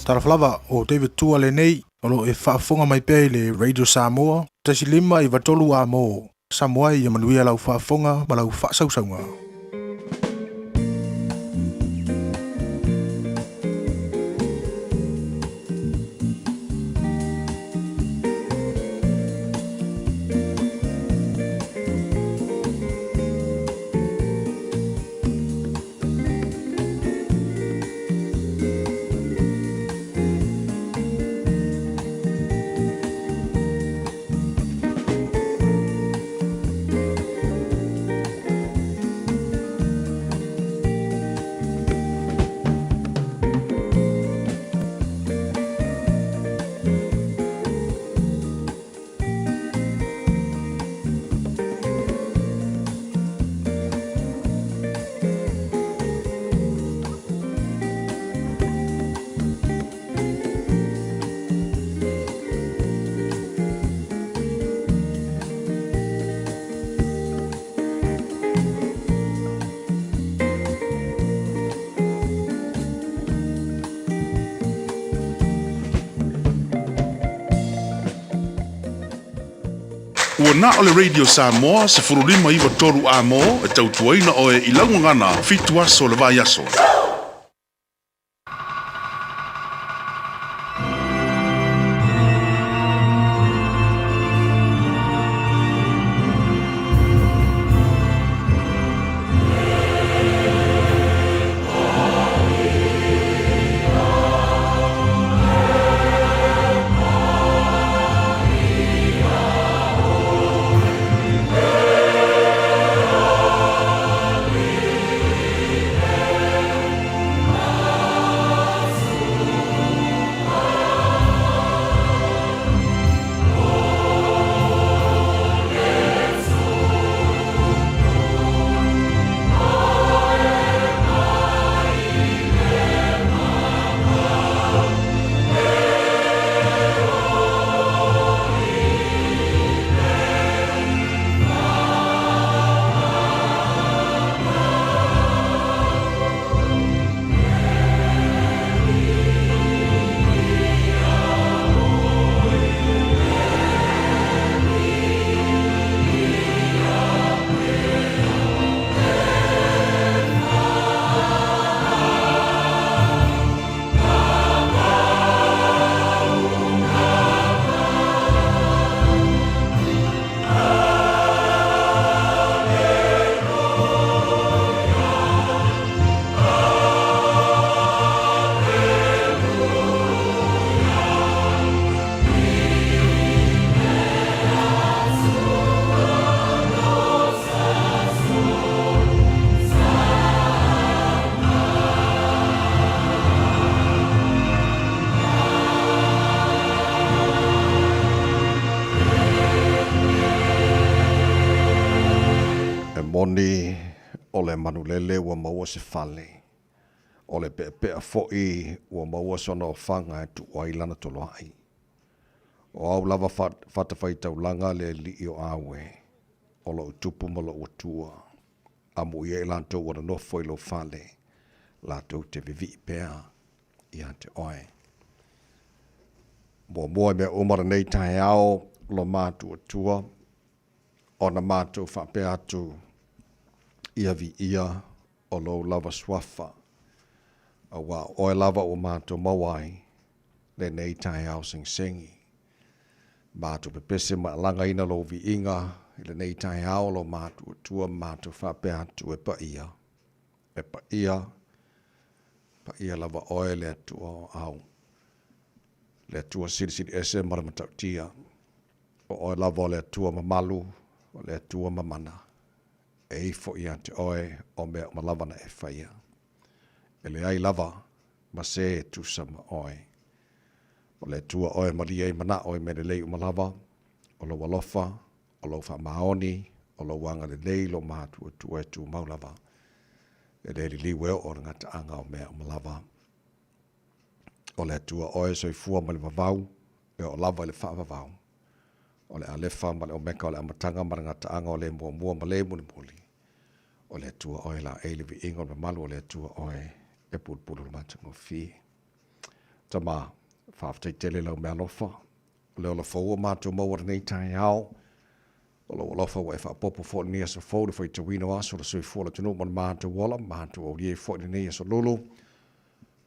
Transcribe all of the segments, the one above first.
Taraflava o David Tua le nei, o lo e whaafonga mai pe le Radio Samoa, tasi lima I watolu a mo, Samoa I manuia lau whaafonga ma lau whaasausaunga. Ua na o le Radio Samoa se furulima iwa toru a mo e tautuaina o e ilaungangana fitu aso le vai aso. Moni o le manulele ua maua se fale. O le pea fo'i ua maua sona o whanga e tu wailana toloai. O au lava whatawhai taulanga le li o awe. O lo utupu ma lo utua. Amu ia ilantou wana nofo I lo fale. Latou te vivi pea I ante oe. Mua mea umara nei tae ao lo mātua tua. O na mātou whapea atu ia vi ia o lo lava swafa. A wa oe lava o mātou mawai le nei tae au sing-singi. Mātou pepese ma langa ina lo vi inga le nei tae au lo mātou tua mātou whapea atu e pa ia. E pa ia lava oe le atua o au. Le atua siri ese maramatautia. O oe lava o le atua mamalu o le atua mamana. E ifo I ante oe o mea o malava na e whaia. E le ai lava ma se tu sama oe. O le tua oe maria I mana oe me le lei umalava, o lo walofa, o lo wha maoni, o lo wanga le lei lo mātua tu e tu maulava. E le li weo o ngata anga o mea umalava. O le tua oe soi fua ma le vavau, e o lava le wha vavau. O le alefa ma le omeka o le amatanga ma ngata anga o le mua ma le muni muli. O le tua oe la eile vi ingo le malu o le tua oe e pulpulu le matango fi. tama whaafitai tele lau mea lofa. Leo la whaua mātua maua nei tai hao. O lo lofa wa e whaapopo fo ni asa fo le whai tawino aso la sui fo la tunu man mātua wala, mātua o lie fo ni asa lulu.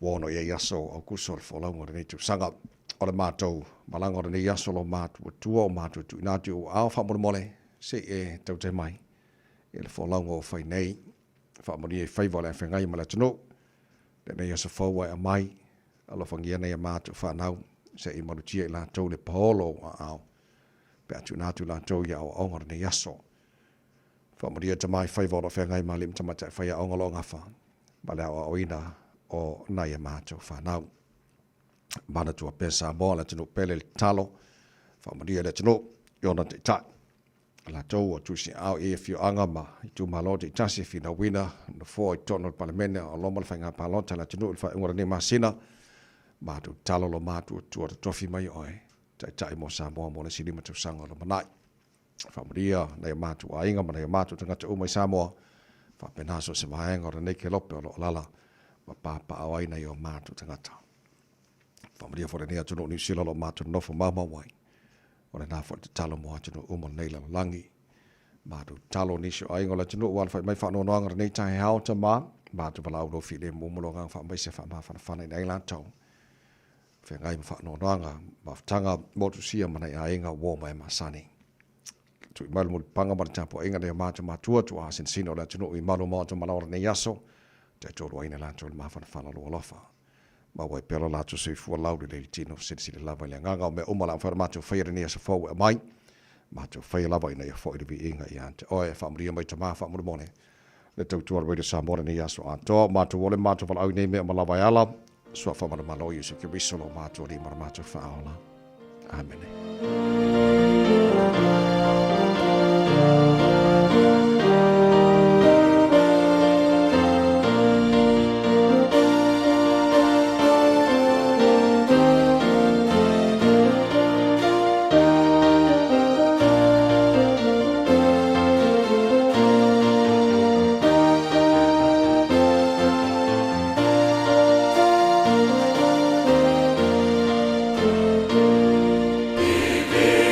Wono ia yaso au kuso le whaulaunga nei tu sanga. O le mātou malanga nei yaso lo mātua tua o mātua tu inatu o ao whamura mole se e tau te mai. E le whaulaunga o whai nei. Whamuri e whaiva le whengai ma le tunu. Le nei asa whaua e a mai. Alo whangia nei a mātua whanau. Se i marutia i la tau le paolo a ao. Pe atu nātu la tau ia o aongara ne yaso. Whamaria tamai whaiva o whengai ma lim tamata whai a aongalo ngawha. Ma le au oina o nai a mātou whanau. Mana tua pesa moa la tino pele le talo. Whamaria le tino iona te tai. La tau o tusi au e whio anga ma i tu malo te tasi whina wina. Na fo i tono le palemene o loma le whainga palota la tino il whaingora ne masina. Mātou talo lo mātou tua te tofi mai oe. Tai mo Samoa mo le silima tu sanga lo manai. Whamaria nei mātou a inga ma nei mātou tangata umai Samoa. Whapenaso se mahenga ora nei ke lope o lo lala. Ma pāpa au aina i o mātou tangata. Whamaria fore nea tuno New Zealand lo mātou nofo mama wai. Ora nā fore te talo mo atuno uma nei la langi. Mātou talo nisio a inga la tuno wala whai mai whano noanga nei tahi hao ta mā. Mātou wala au rofi le mumulo ngang wha mai se wha maa whana nei la tau. Whengai ma whaano noanga, ma whtanga motu sia mana i a inga wō mai masani. Tu i malu mo panga mara tapo inga nei mātua mātua tu a sin sino la tunu i malu mātua malaora nei aso, te tōru aina la tōru mawhana whana lua lofa. Ma wai pelo la tu sui fua lauri le tino siri lava le nganga o me umala whara mātua whaira ni asa fau e mai, mātua whaira lava ina i fo i inga i ante. Oe, whamuria mai ta maa whamuru mone. Le tau tuara radio Samoa ni aso a tō, mātua wole mātua wala au nei mea malawa ala, sua whamara malo i se ki risolo mātua li mara mātua whaola. Amen. Vive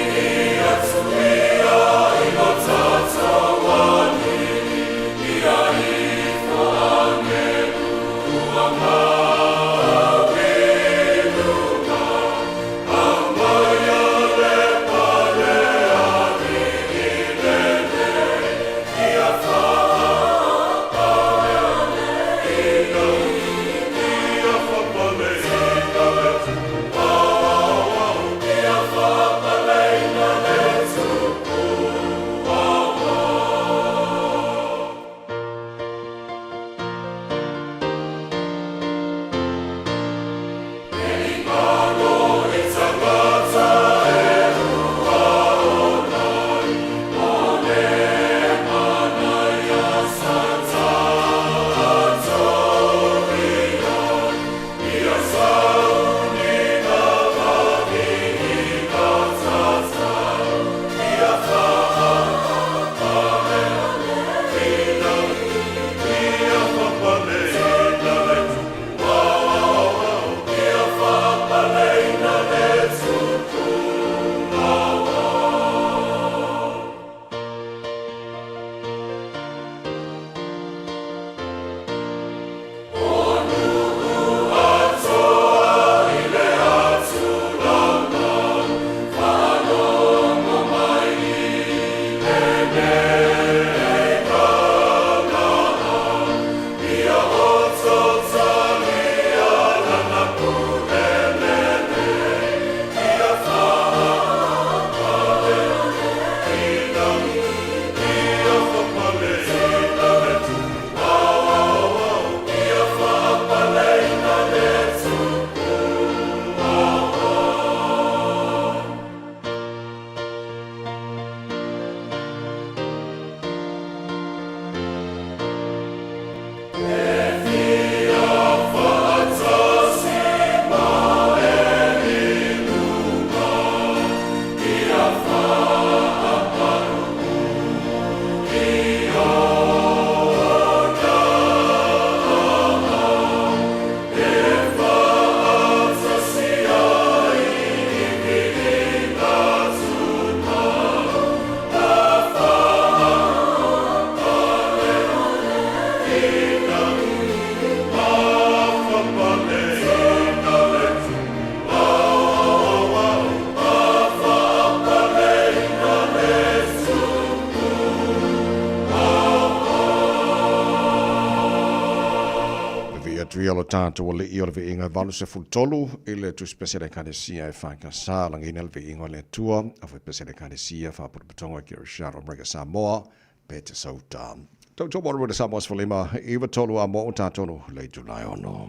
yellow tanto o le i o le inga valu se fultolu i le tu spesiale kanesia e whanka sa langina le inga le tua a fe spesiale kanesia wha puruputonga ki o Sharo Mrega Samoa pe te sauta. Tau tō mora rua Samoa Sfalima iwa tolu a mo o tātono le Julai ono.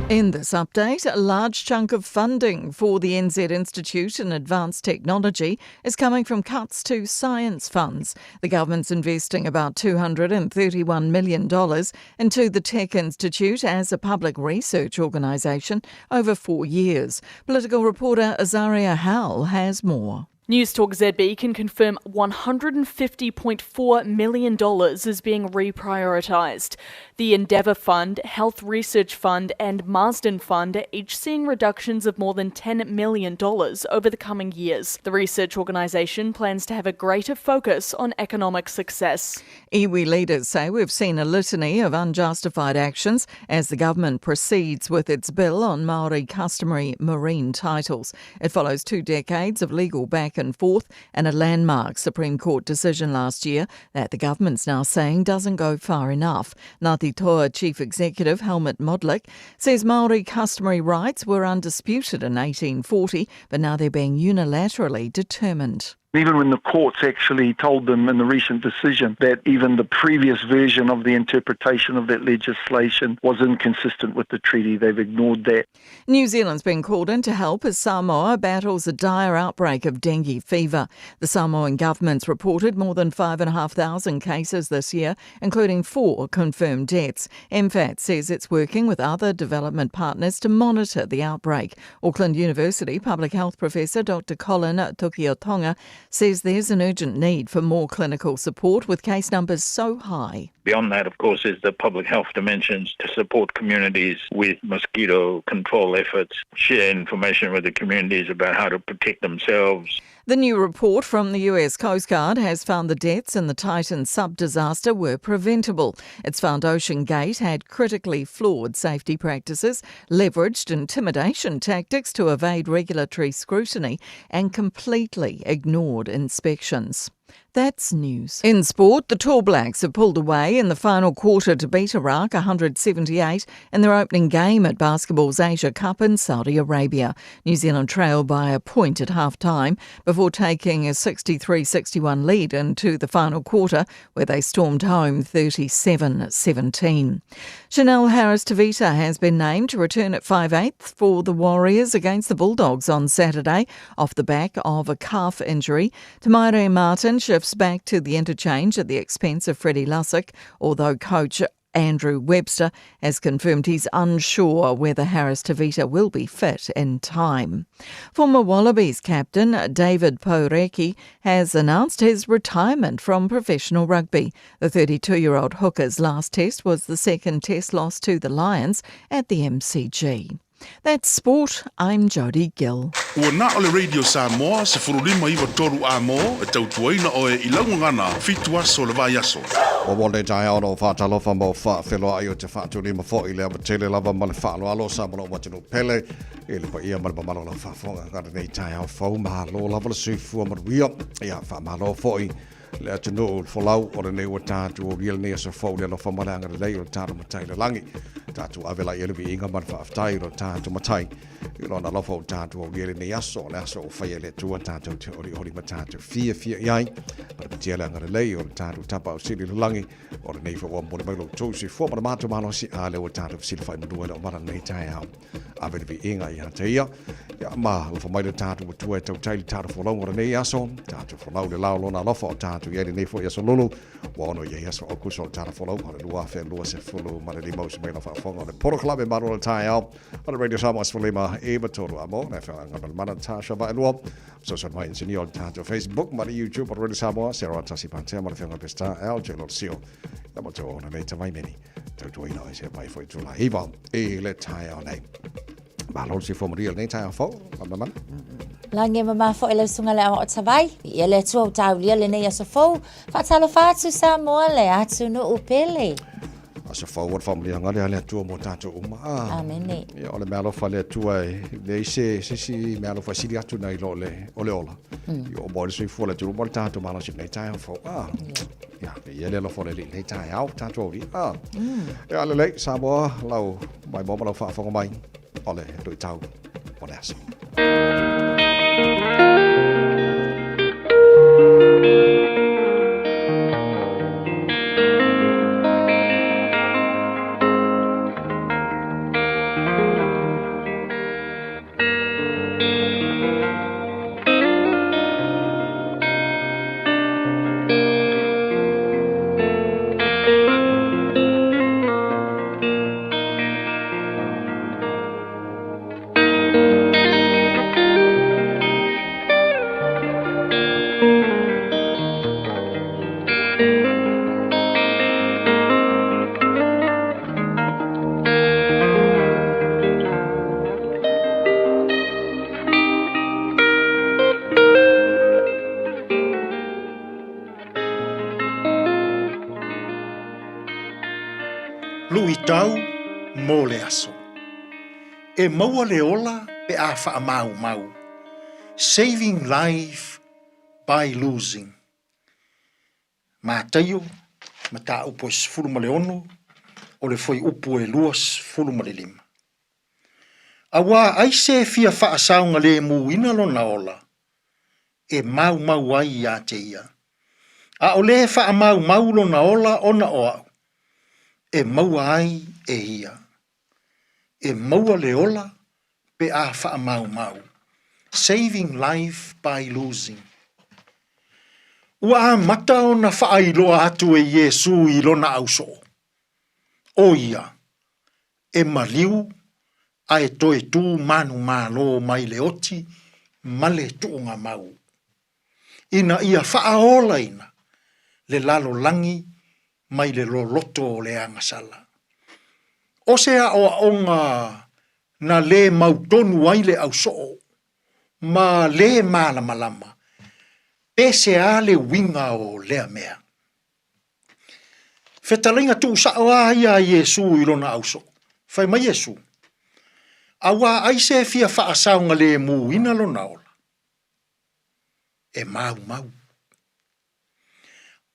In this update, a large chunk of funding for the NZ Institute in Advanced Technology is coming from cuts to science funds. The government's investing about $231 million into the Tech Institute as a public research organisation over 4 years. Political reporter Azaria Howell has more. News Talk ZB can confirm $150.4 million is being reprioritised. The Endeavour Fund, Health Research Fund and Marsden Fund are each seeing reductions of more than $10 million over the coming years. The research organisation plans to have a greater focus on economic success. Iwi leaders say we've seen a litany of unjustified actions as the government proceeds with its bill on Māori customary marine titles. It follows 2 decades of legal back and forth and a landmark Supreme Court decision last year that the government's now saying doesn't go far enough. Ngāti Toa Chief Executive Helmut Modlik says Māori customary rights were undisputed in 1840, but now they're being unilaterally determined. Even when the courts actually told them in the recent decision that even the previous version of the interpretation of that legislation was inconsistent with the treaty, they've ignored that. New Zealand's been called in to help as Samoa battles a dire outbreak of dengue fever. The Samoan government's reported more than 5,500 cases this year, including 4 confirmed deaths. MFAT says it's working with other development partners to monitor the outbreak. Auckland University Public Health Professor Dr. Colin Tukiotonga says there's an urgent need for more clinical support with case numbers so high. Beyond that, of course, is the public health dimensions to support communities with mosquito control efforts, share information with the communities about how to protect themselves. The new report from the US Coast Guard has found the deaths in the Titan sub-disaster were preventable. It's found Ocean Gate had critically flawed safety practices, leveraged intimidation tactics to evade regulatory scrutiny, and completely ignored inspections. That's news. In sport, the Tall Blacks have pulled away in the final quarter to beat Iraq 178 in their opening game at basketball's Asia Cup in Saudi Arabia. New Zealand trailed by a point at half-time before taking a 63-61 lead into the final quarter, where they stormed home 37-17. Chanel Harris-Tavita has been named to return at 5/8 for the Warriors against the Bulldogs on Saturday off the back of a calf injury. Tamaire Martin shifts back to the interchange at the expense of Freddie Lussick, although coach Andrew Webster has confirmed he's unsure whether Harris-Tavita will be fit in time. Former Wallabies captain David Poreki has announced his retirement from professional rugby. The 32-year-old hooker's last test was the second test loss to the Lions at the MCG. That's sport. I'm Jodie Gill. Ua na ole Radio Samoa se furulima iwa toru a mo e tautuaina o e ilaungangana fitu aso le vai aso. O wole tai ao no whātalofa mo whawhelo ai o te whātulima fo i lea matele lava ma le whaalo alo sa mono watino pele e le pa ia marama malo la whawhonga kare nei tai ao whau maha lo lava le suifua maruia ia whamalo fo i le atunu folau o le nei wa tātu o riel nei asa whau le alofa malanga le lei o le tātu matai le langi tātu avela i elevi inga man whaaftai o tātu matai i lona alofa o tātu o riel nei aso le aso o whaia le tua tātu te ori matātu fia iai para patia le anga le lei o le tātu tapa o siri le langi o le nei whaua mo le mailo tūsi fua mana mātu malo si a le o tātu siri whai madua le o mara nei tai au avelevi inga i hata ia ia ma ufa mai le tātu o tua e tau taili tātu folau o le nei aso tātu folau le lao lona alofa o tātu ia le nei fo ia so lulu wa ono ia so o kuso tātu folau o le lua fe lua se fulu ma le limau se meila whaafonga o le poro klabe maro le tai au o le Radio Samoa Sfalima e matoru amo na whaanga na mana tāsha va elua so so mai insini o tātu Facebook ma le YouTube o Radio Samoa se roa tasi pantea ma le whaanga pesta au jelo sio na mato o na nei tamai meni tautu ina i se mai fo i tula hiva e le tai au nei Malo si fo Maria nei tai au fo mana Lange mama fo ele sunga le o tavai ele tu tau le nei aso fo fatalo fatu Samoa le atu no upele Asa forward family ngale ale tua mo tato uma. Amene. Ya ole malo fale tua le se malo fa sili atu nai lo le ole ola. Yo bo le se fola tu mo tato malo se nei tai fo. Ya le lo fole le tai au tato vi. Ya le sa bo lau mai bo lo fa fo mai. Ole do tau. Ole aso. Lui tau mō le aso. E maua le ola pe a wha mau. Saving life by losing. Mā taio, ma tā upo e sifuru ma le ono, o le foi upo e luas furu ma le lima. A wā aise fia wha asaunga le muina lo na ola, e mau ai ia te ia. A o le wha mau lo na ola ona o au. E maua ai e ia. E maua le ola pe a wha mau. Saving life by losing. Ua a mata o na wha iloa atu e Yesu i lona auso. O ia, e maliu a e toe tū manu malo mai le oti ma le tuunga mau. Ina ia wha aola ina le lalo langi mai le loloto o le angasala. O sea o onga na le mautonu ai le au soo, ma le malama, pese a le winga o lea mea. Fetalinga tu sa o ia Yesu i lona au soo. Fai mai Yesu. Awa aise fia faa saunga le muina lona ola. E mau.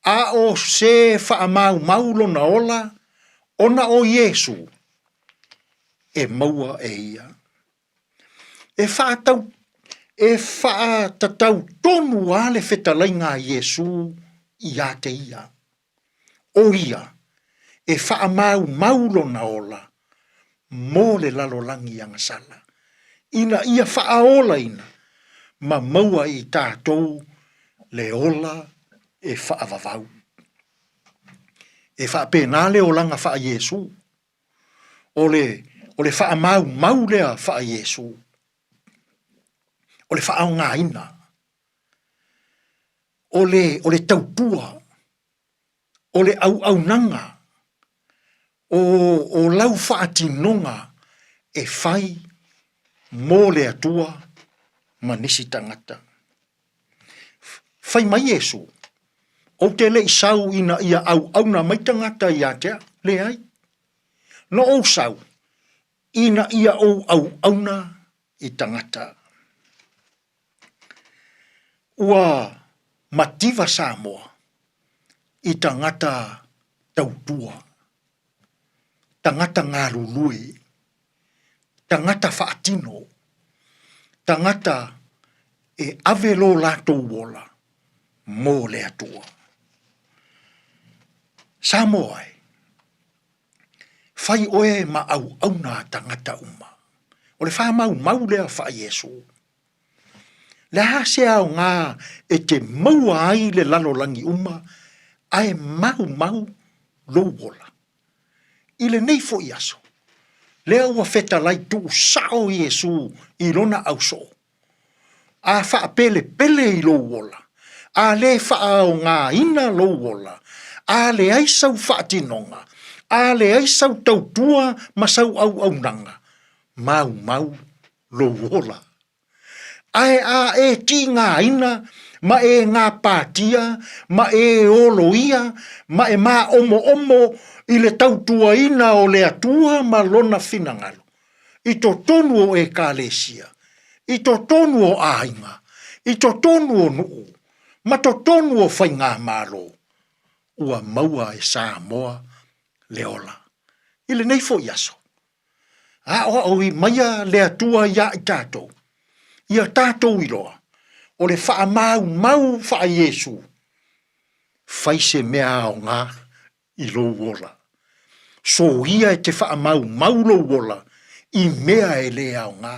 A o se wha mau lo na ola, ona o Yesu, e maua e ia. E wha tatau tonu ale whetalainga Yesu i a te ia. O ia, e wha mau lo na ola, mō le lalolangi angasala. Ina ia wha ola ina, ma maua i tātou le ola, e whaavavau. E whaapēnale o langa wha Yesu. O le wha mau lea wha Yesu. O le wha au ngā ina. O le taupua. O le au nanga. O lau wha atinonga e whai mō le atua ma nisi tangata. Whai mai Yesu. O te le sau ina ia au na maitangata ia tea, le ai. No o sau, ina ia au na i tangata. Ua mativa Samoa, i tangata tautua, tangata ngarului, tangata whaatino, tangata e avelo lato wola, mō le atua. Samoa, whai oe ma au na tangata uma. O le wha mau lea wha Yesu. Le hase au ngā e te maua ai le lalolangi uma, ai mau lo wola. I le nei fo i aso. Lea ua feta lai tu sao Yesu i lona au so. A wha pele i lo wola. A le wha au ngā ina lo wola. A le ai sau whaatinonga, a le ai sau tautua ma sau au nanga. Mau lo wola. Ai a e ti ngā ina, ma e ngā pātia, ma e oloia, ma e mā omo i le tautua ina o le atua ma lona finangalo. I to tonu o e kālesia, i to tonu o āinga, i to tonu o nuu, ma to tonu o whainga mālo, ua maua e Samoa le ola. I le nei fo iaso. A o au i maia le atua ia i tātou. Ia tātou iloa. O le wha mau wha Yesu. Whaise mea o ngā i lo wola. So ia e te wha mau lo wola. I mea e le au ngā.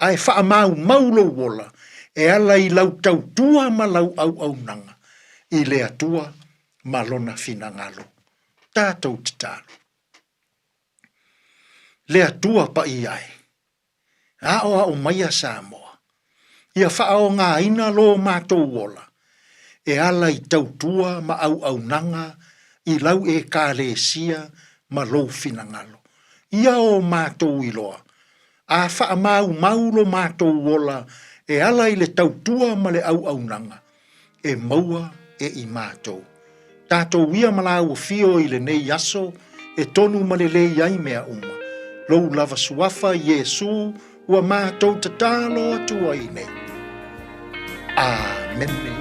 Ai wha mau lo wola. E ala i lau tau tua ma lau au nanga. I le atua ma lona fina ngalo. Tātou te tālu. Le atua pa i ai. A o maia Samoa. Ia wha o ngā ina lo mātou wola. E ala i tautua ma au nanga i lau e kālesia ma lo fina ngalo. Ia o mātou iloa. A wha mau lo mātou wola e ala i le tautua ma le au nanga. E maua e i mātou. Tātou ia malau fio i le nei aso e tonu ma le iai mea uma. Lou lava suafa Yesu ua mātou te tālo atua i nei. Amen.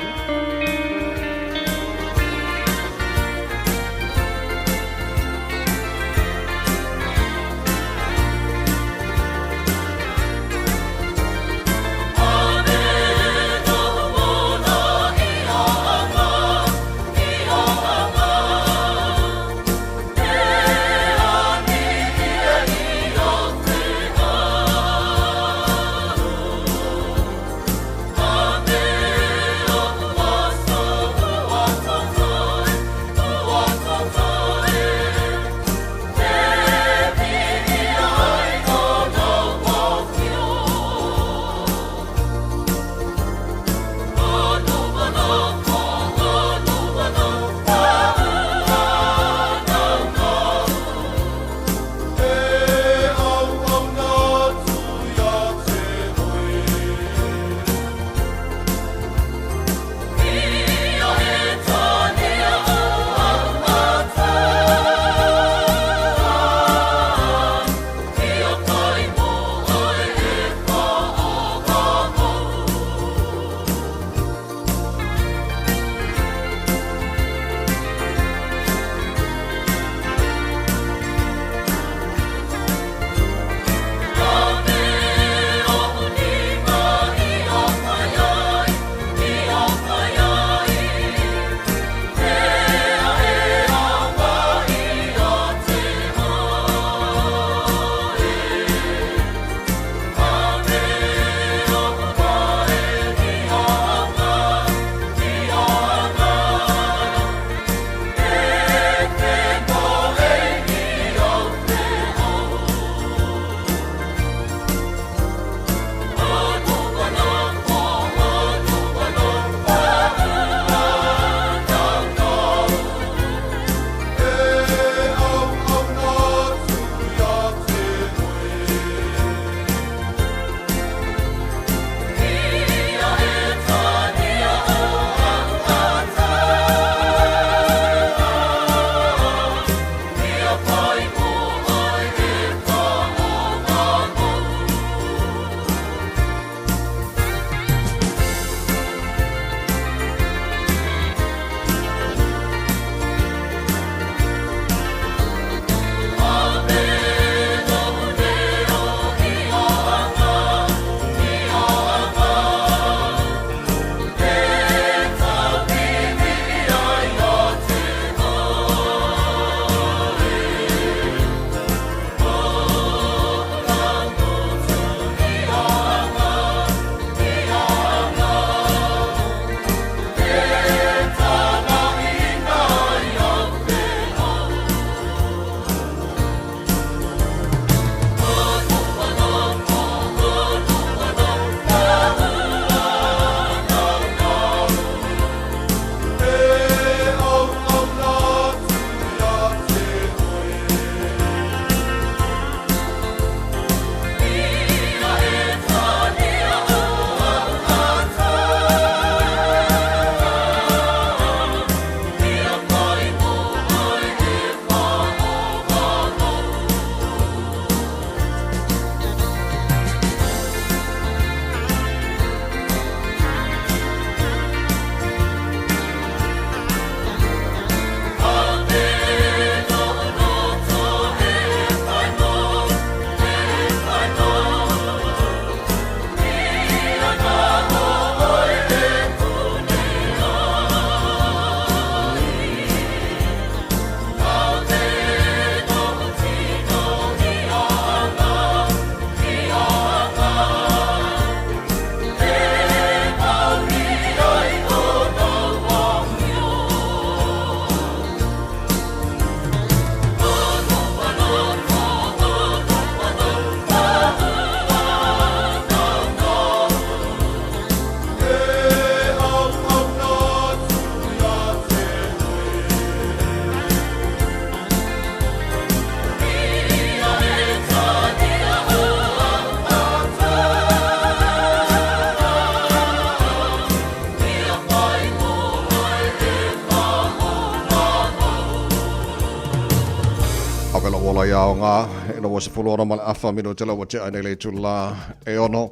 wala iao ngā, e no wasa pulora male awha mino te lawa te aine le tula e ono.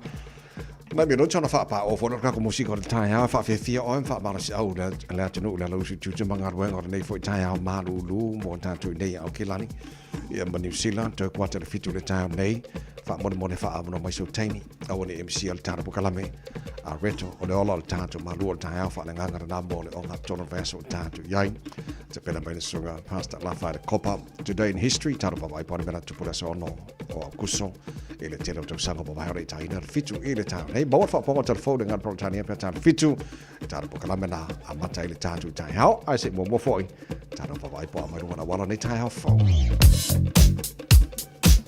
Mai mino tana whaapa o whona kako musika o te tai hao, whaafia oem whaamara si au lea tenu ula lausi tūte manga ruenga o nei fo i tai hao maru ulu mo tātou nei au kilani. Ia ma New Zealand, tau kua te fitu le tai hao nei, whaamone whaamono mai sau taini, au ane MC al tāra pukalame, a reto o le ola o tātou maru o le tai hao, whaale ngangara nā mo le o ngā tono vesa o tātou iai. Te pena mai le sunga, Pastor Lafai le kopa. Today in history, tāra pawai pāne mena tupura sa ono o kuso, e le tēnau tau sanga pawai hore i taina le fitu i le tātou. Hei, bawat whaaponga telefone ngā protania pia tātou fitu, tāra pukalame na a mata i le tātou tai hao, ai se mo foi, tāra pawai po a marunga na wala nei tai hao fau.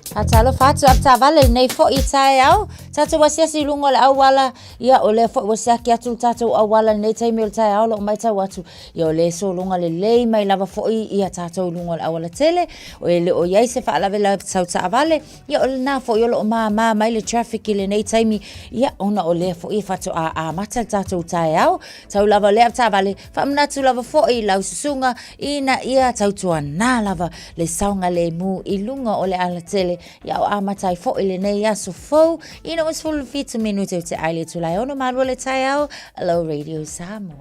Hatalo fatu apta vale nei fo I tai au tatu wasia si lungo le awala ia ole fo wasia ki atu tatu awala nei tai mil tai au lo mai tau atu ia ole so lunga le lei mai lava fo ia tatu lungo le awala tele o ele o ia se fa la vela tau ta vale ia ole na fo lo ma mai le traffic le nei tai mi ia ona ole fo I fatu a mata tatu tai au tau lava le apta vale fa mna tu lava fo I lau susunga ina ia tau tua na lava le saunga le mu I lunga ole ala tele ia o amatai fo ile nei aso fo ina was full fit minute te aile tu lai ono marua le tai au Hello Radio Samoa.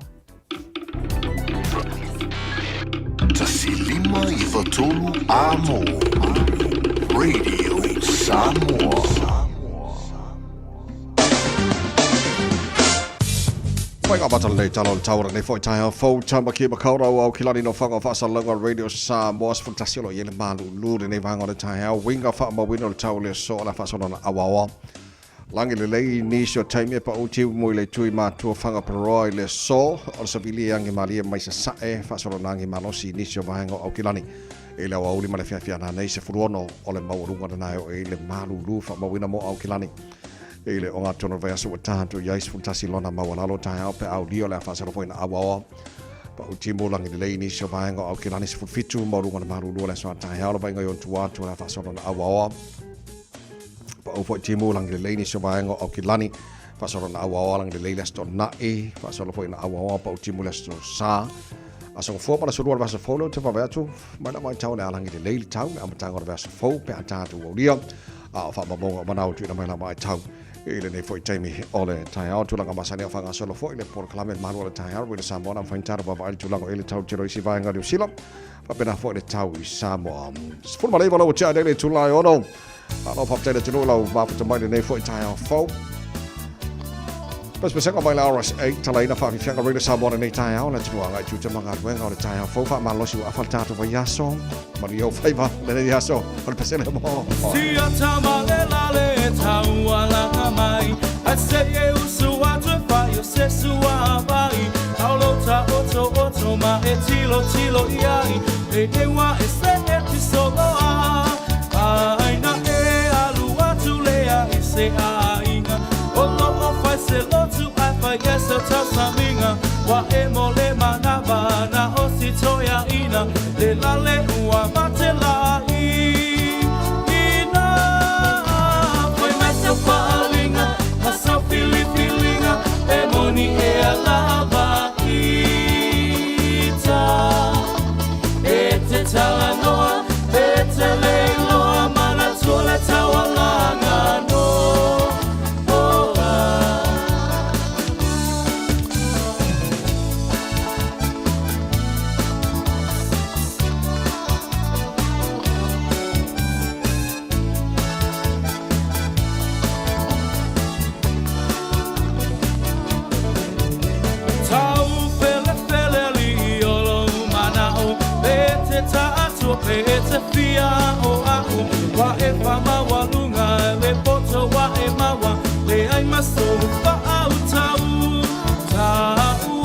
Tasilima I watolu amo Radio Samoa. Wai ngā batala nei talo le taura nei fwoi tai hao fau tama ki makaura au kilani no whanga whaasalanga Radio Samoa sfantasi lo iele malu lure nei vanga le tai hao winga wha mawino le tau le so la whaasalana awawa. Langi le lei nisio taimia pa uti mui le tui mātua whanga paroi le so o le savili angi malia mai sa sae whaasalana angi malosi nisio vanga au kilani. E le awa uli ma le whiawhiana nei se furuono o le maurunga na nai e le malu lu wha mawina mo au kilani. Ele o ngā tono vai asu wa tātou iais funtasi lona mawalalo tai au pe au dio le a whaasara poina awawa. Pa utimu langi le leini sio vaenga au kilani se futfitu maurunga na marulua le soa tai au la vaenga yon tuatu le a whaasara na awawa. Pa au utimu langi le leini sio vaenga au kilani whaasara na awawa langi le leile asto nae whaasara poina awawa pa utimu le asto saa. Asa ko fōpana surua le vasa fōlo te whaweatu mai na mai tau le alangi le leili tau le amatanga le vasa fō pe a tātou au lia. A whaamamonga manau tuina mai la mai tau. Ile nei foi taimi ole tai au tulanga masani o fanga solo foi le por klame manual le tai au le Samoa na faintara ba vai tulanga ele tau tiro isi vai ngari sila pa pena foi le tau I Samoa ful malai balo cha le tulai ono alo pa tele tino la ba pa mai nei foi tai au fo pas pesaka vai la horas 8 talai na fa fianga le Samoa nei tai au le tino ngai tu manga wenga le tai au fo fa malosi a faltato vai yaso mario faiva le yaso por pesele mo si atama le tau ala mai I say eu sou a tua pai eu sei sua pai aulo ta oto ma e tilo iai e wa e se e ti solo ai na e alu atu lea e se ainga o fai se lo tu ai fai essa ta saminga wa e mole manaba na o si toya ina le lale ua matela Feelinga, emoni e alava ita e te talanoa, e te leiloa, mana tole tawalanga no Pete fia o au wa e fama wa lunga le poto wa e mawa le ai maso fa au tau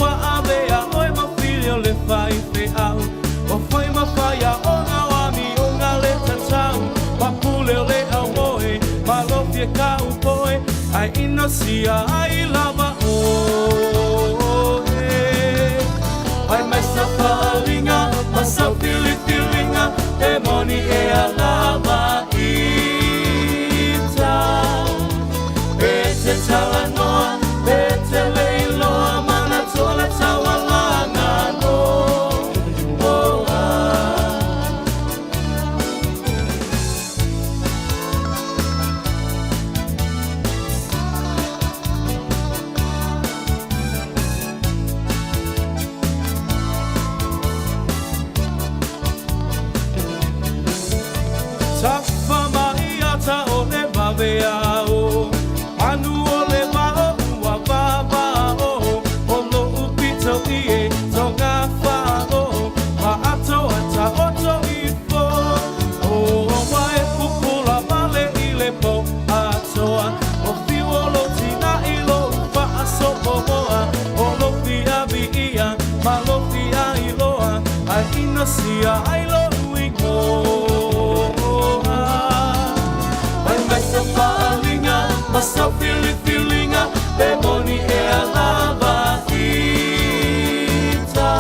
wa ave a oi ma filho le fai fe au o foi ma faia o nga wa mi o nga le tau wa pule le au moe ma lo fie ka u poe ai inosia ai lava o ai masa falinga masa feelinga e moni e alava ita e te talanoa e te leiloa mana tola tawalanga no Malofi ai loa, ai inosia ai lo uingo. Ai mai sa paalinga, masau fili-filinga, pe moni e alava ita.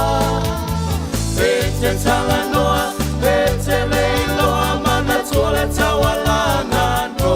Pe te talanoa, pe te leiloa, mana tuole tawalana no.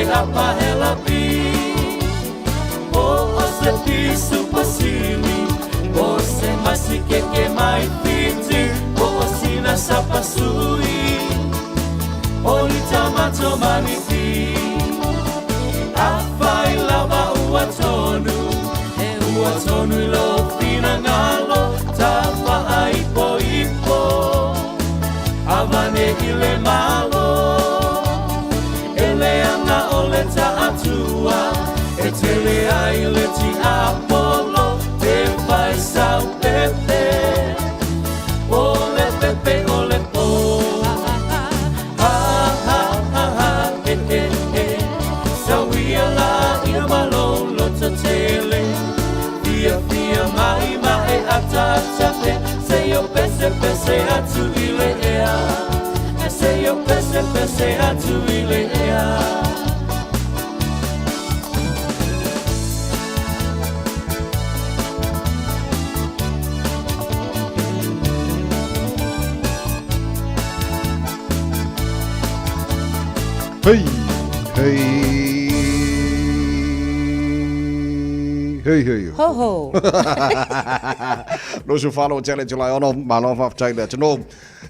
Apa ela pi o se pisu pasili o se masike ke mai piti o sina sapasui o ni tamato manifi afai lava uatonu lo fina ngalo tapa aipo ipo avane ile malo Eleana oleta atua, etele aileti apolo, te fai sau pepe, ole pepe ole po, ha ha ha ha, sauia la ia malolo tatele, fia mai atatape, se yo pese atu ile ea. Se yo pese atu ile ea. Hey, hey, hey, hey. Ho ho. No su follow challenge lai ono malo fa chai le no.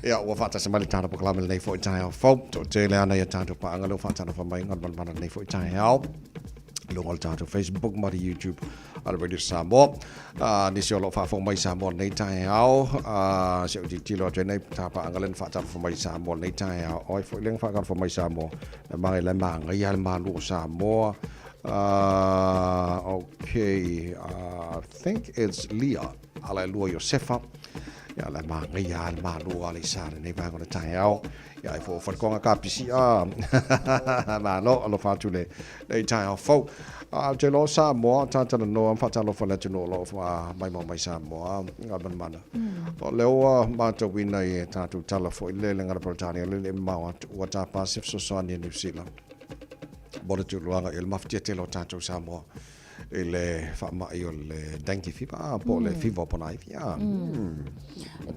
Ya wa fa ta semali tana proklama nei fo chai fo to chele ana ya tana pa ngalo fa tana fa mai ngon ban nei fo chai help. Longol tana Facebook ma YouTube al radio Samoa. Ni sio lo fa fo mai Samoa nei chai help. Sio ti lo chai nei ta pa ngalen fa tana fa mai Samoa nei chai help. Oi fo leng fa kan fa mai Samoa. Ma le ma ngai ma lu Samoa. Okay, I think it's Leah. Aleluia Josefa. Ya la ma ya ma lu ali sa nei va ngona tai au. Ya fo fa konga ka pisi ma lo fa tu le nei tai au fo. Je lo sa mo ta ta no fa ta lo fa le no lo fa mai sa mo ban mana. Le o ma to win nei ta tu tala fo le ngara protani le ma wa ta pasif so so ni New Zealand. Bora tu luanga il maftia te lo tato samo ele fa ma io le danki fiba po le fiva ponai ya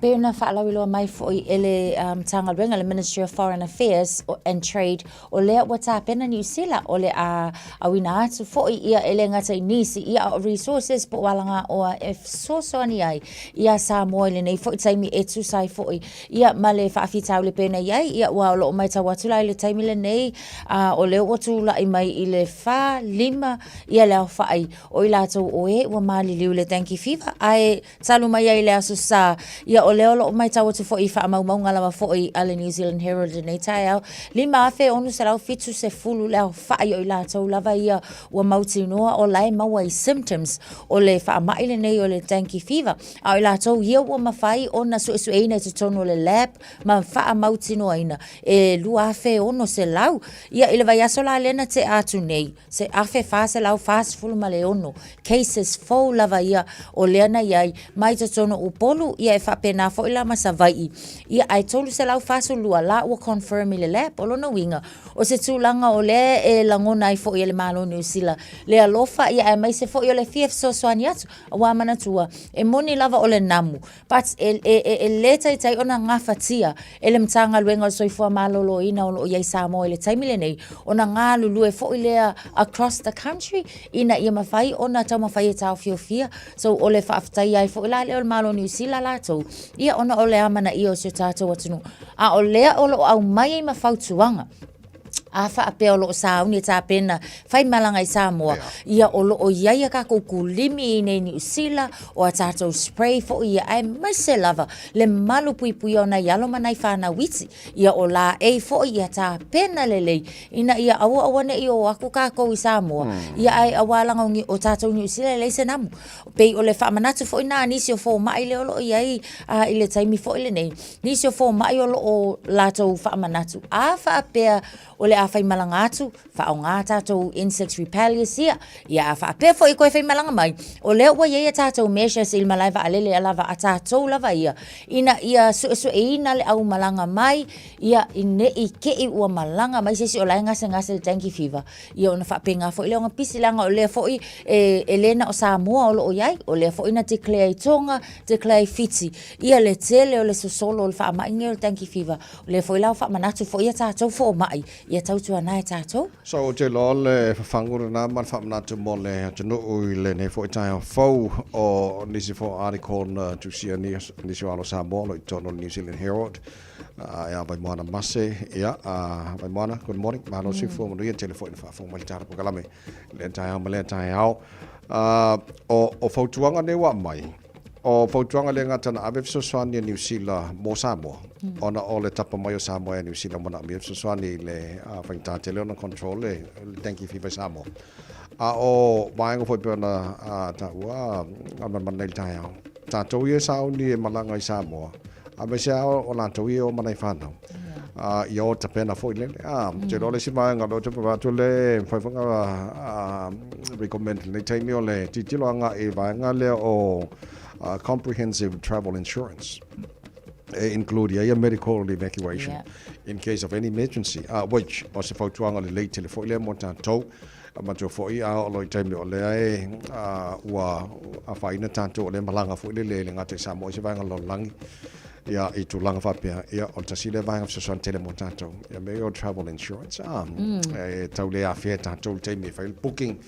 pe na fa la wilo mai fo ele tanga renga le Ministry of Foreign Affairs and Trade o le what's happening in New Zealand o le a wina tu fo ia ele ngata nisi ia resources po walanga o if so ni ai ia sa mo le nei fo tai mi etu sai fo ia male fa fita le pena ia ia wa lo mai ta watu lai le tai mi le nei o le watu la mai ile fa lima ia le fa ai o ila to o e wa mali le tanki fiva ai talu mai ai le aso sa ia o le lo mai ta watu fo i fa mau ngala ma fo i ale New Zealand Herald nei tai au lima fe onu sa lau fitu se fulu le fa ai o ila to lava ia wa mauti noa o lai mawai symptoms o le fa mai le nei o le tanki fiva au ila to ia wa mafai ona so e nei to tono le lab ma fa mauti noa ina e lua fe ono se lau ia ile vai aso la lena te atu nei se afe fa se lau fast fulu male ono cases fo lava ia o lena iai mai to tono u polu ia e fa pena fo ila masavai ia ai tolu se lau fasu lua la o confirm ile lab o lona winga o se tulanga o le e langona i fo ia le malo New Zealand le alofa ia e mai se fo ia le fief so soani atu wa mana tua e moni lava o le namu but e leta i tai ona ngafatia ele mtanga luenga so i fo malo lo ina o ia sa mo ile tai mile nei ona nga lulu e fo ile across the country ina ia mafai ona tau mafai e tau fiofia so ole fa aftai ai fo ila le malo New Zealand la to ia ona ole amana ia o se tato watunu a ole o au mai mafau tuanga a fa apea o loo sa uni ta pena fai malanga I Samoa ia o loo ia ka kulimi I nei New Zealand o a tātou spray fo ia ai mai se lava le malu pui pui ona ialo manai whana witi ia o la e fo ia ta pena lelei ina ia awa awane I o aku kako I Samoa ia ai awalanga o tātou New Zealand lei se namu pei o le whamanatu fo ina nisi o fo mai le o loo ia I le taimi fo ile nei nisi o fo mai o loo latou whamanatu a wha apea o le a whai malanga atu, wha o ngā tātou insects repellers ia a wha apea fo I koe whai malanga mai, o leo wa ia tātou measures ilma laiva alele alava a tātou lava ia ia su e ina le au malanga mai, ia ine I ke I ua malanga mai sesi o lai ngase le dengue fever, ia ona wha apea ngā fo I leo ngā pisi langa o lea fo I Elena o Samoa o loo iai, o lea fo ina declare I tonga, declare I fiti, ia le tele o le sosolo o le wha mainge o dengue fever, o lea fo I lau wha manatu fo ia tātou fo o mai, ia tautua nai tātou. So te lo le whangura nā man whamanatu mo le tunu ui le ne fo I tai o fau o nisi fo article na tusia nisi o alo Samoa lo I tono New Zealand Herald. Ia vai moana mase, ia, vai moana, good morning, mahalo si fo manuia telefoni whafong malitara pakalame, le tai au, le tai au. O fautuanga ne wa mai, o fautuanga le ngata na ave fisoswani New Zealand mo Samoa. Ona o le tapa mai o Samoa New Zealand mana ave fisoswani le whaingta te leo na control le dengue fever Samoa. O vaenga foi pena ta ua man nei tai au. Ta to ye sao ni malanga I Samoa. A me se o la to ye o manai whanau. Yo ta pena foi le. Te lo le si vaenga lo te pa to le foi fanga recommend le taimi o le titilo anga e vaenga le o comprehensive travel insurance. Include a medical evacuation in case of any emergency, which was a fautuanga le late telephone le monta to mato foi a lo time o le ai wa a faina tanto le malanga foi le ngate Samoa se vanga lo langi ia I tu langa whapea ia o tasile vanga so tele montato ia me o travel insurance tau le a fea tanto te me file booking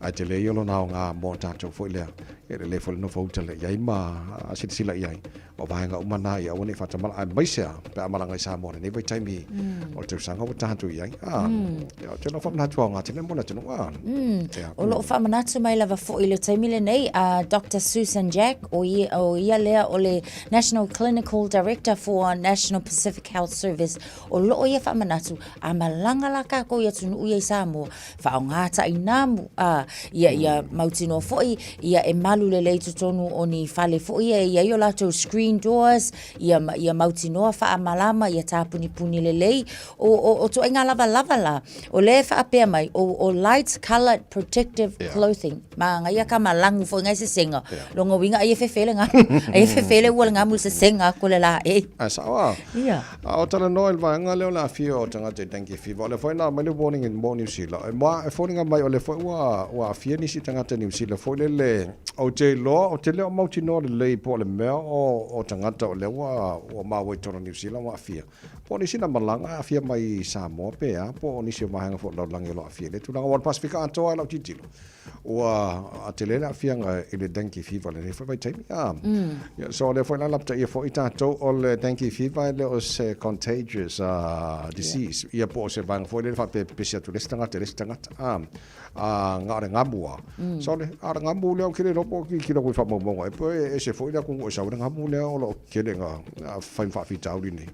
a te le yolo na nga montato foi le le foi no fouta le ia ma a sila ia o vanga o mana ia o ne fata mal a maisia pe malanga Samoa ne vai time o te sanga o tanto ia ia te no famna tu nga te mo na te no o lo famna tu mai lava foi le time le nei Dr. Susan Jack o ia lea o le National Clinical Director for National Pacific Health Service o lo ia whamanatu a malanga la ka ko ia tunu ia Samoa whaongata I namu ia mautino foi ia e malu le leitu tonu o ni fale foi ia yo lato screen doors ia mautino wha malama ia tapuni puni le lei o to inga lava la o le wha apea mai o light colored protective clothing ma ia ka malangu foi ngai se senga longa winga ia fefele nga ia fefele wala nga mu se senga ko le la sawa ia o tala noel vanga le la fio o tanga te dengue fever le foi na mai le warning in New Zealand e ma e foi nga mai o le foi wa fia ni si tanga te New Zealand foi le o te le o mauti no le po le mea o tanga o le wa ma wo to New Zealand wa fia po ni sina malanga a fia mai Samoa pe po ni si mahanga fo lo langi lo fia le tu langa wal Pacifica anto ala titilo wa a te le la fia nga ile dengue fever le foi vai time so le foi la lapta ia foi tanto o le dengue fever le o se contagious disease ia po se bang foi le fa pe pesia tu le stanga ngare ngamua so le ara ngamu le o kile no po ki lo fa mo e po e se foi la ku o sa ngamu le o lo kile nga fa fi tauli ni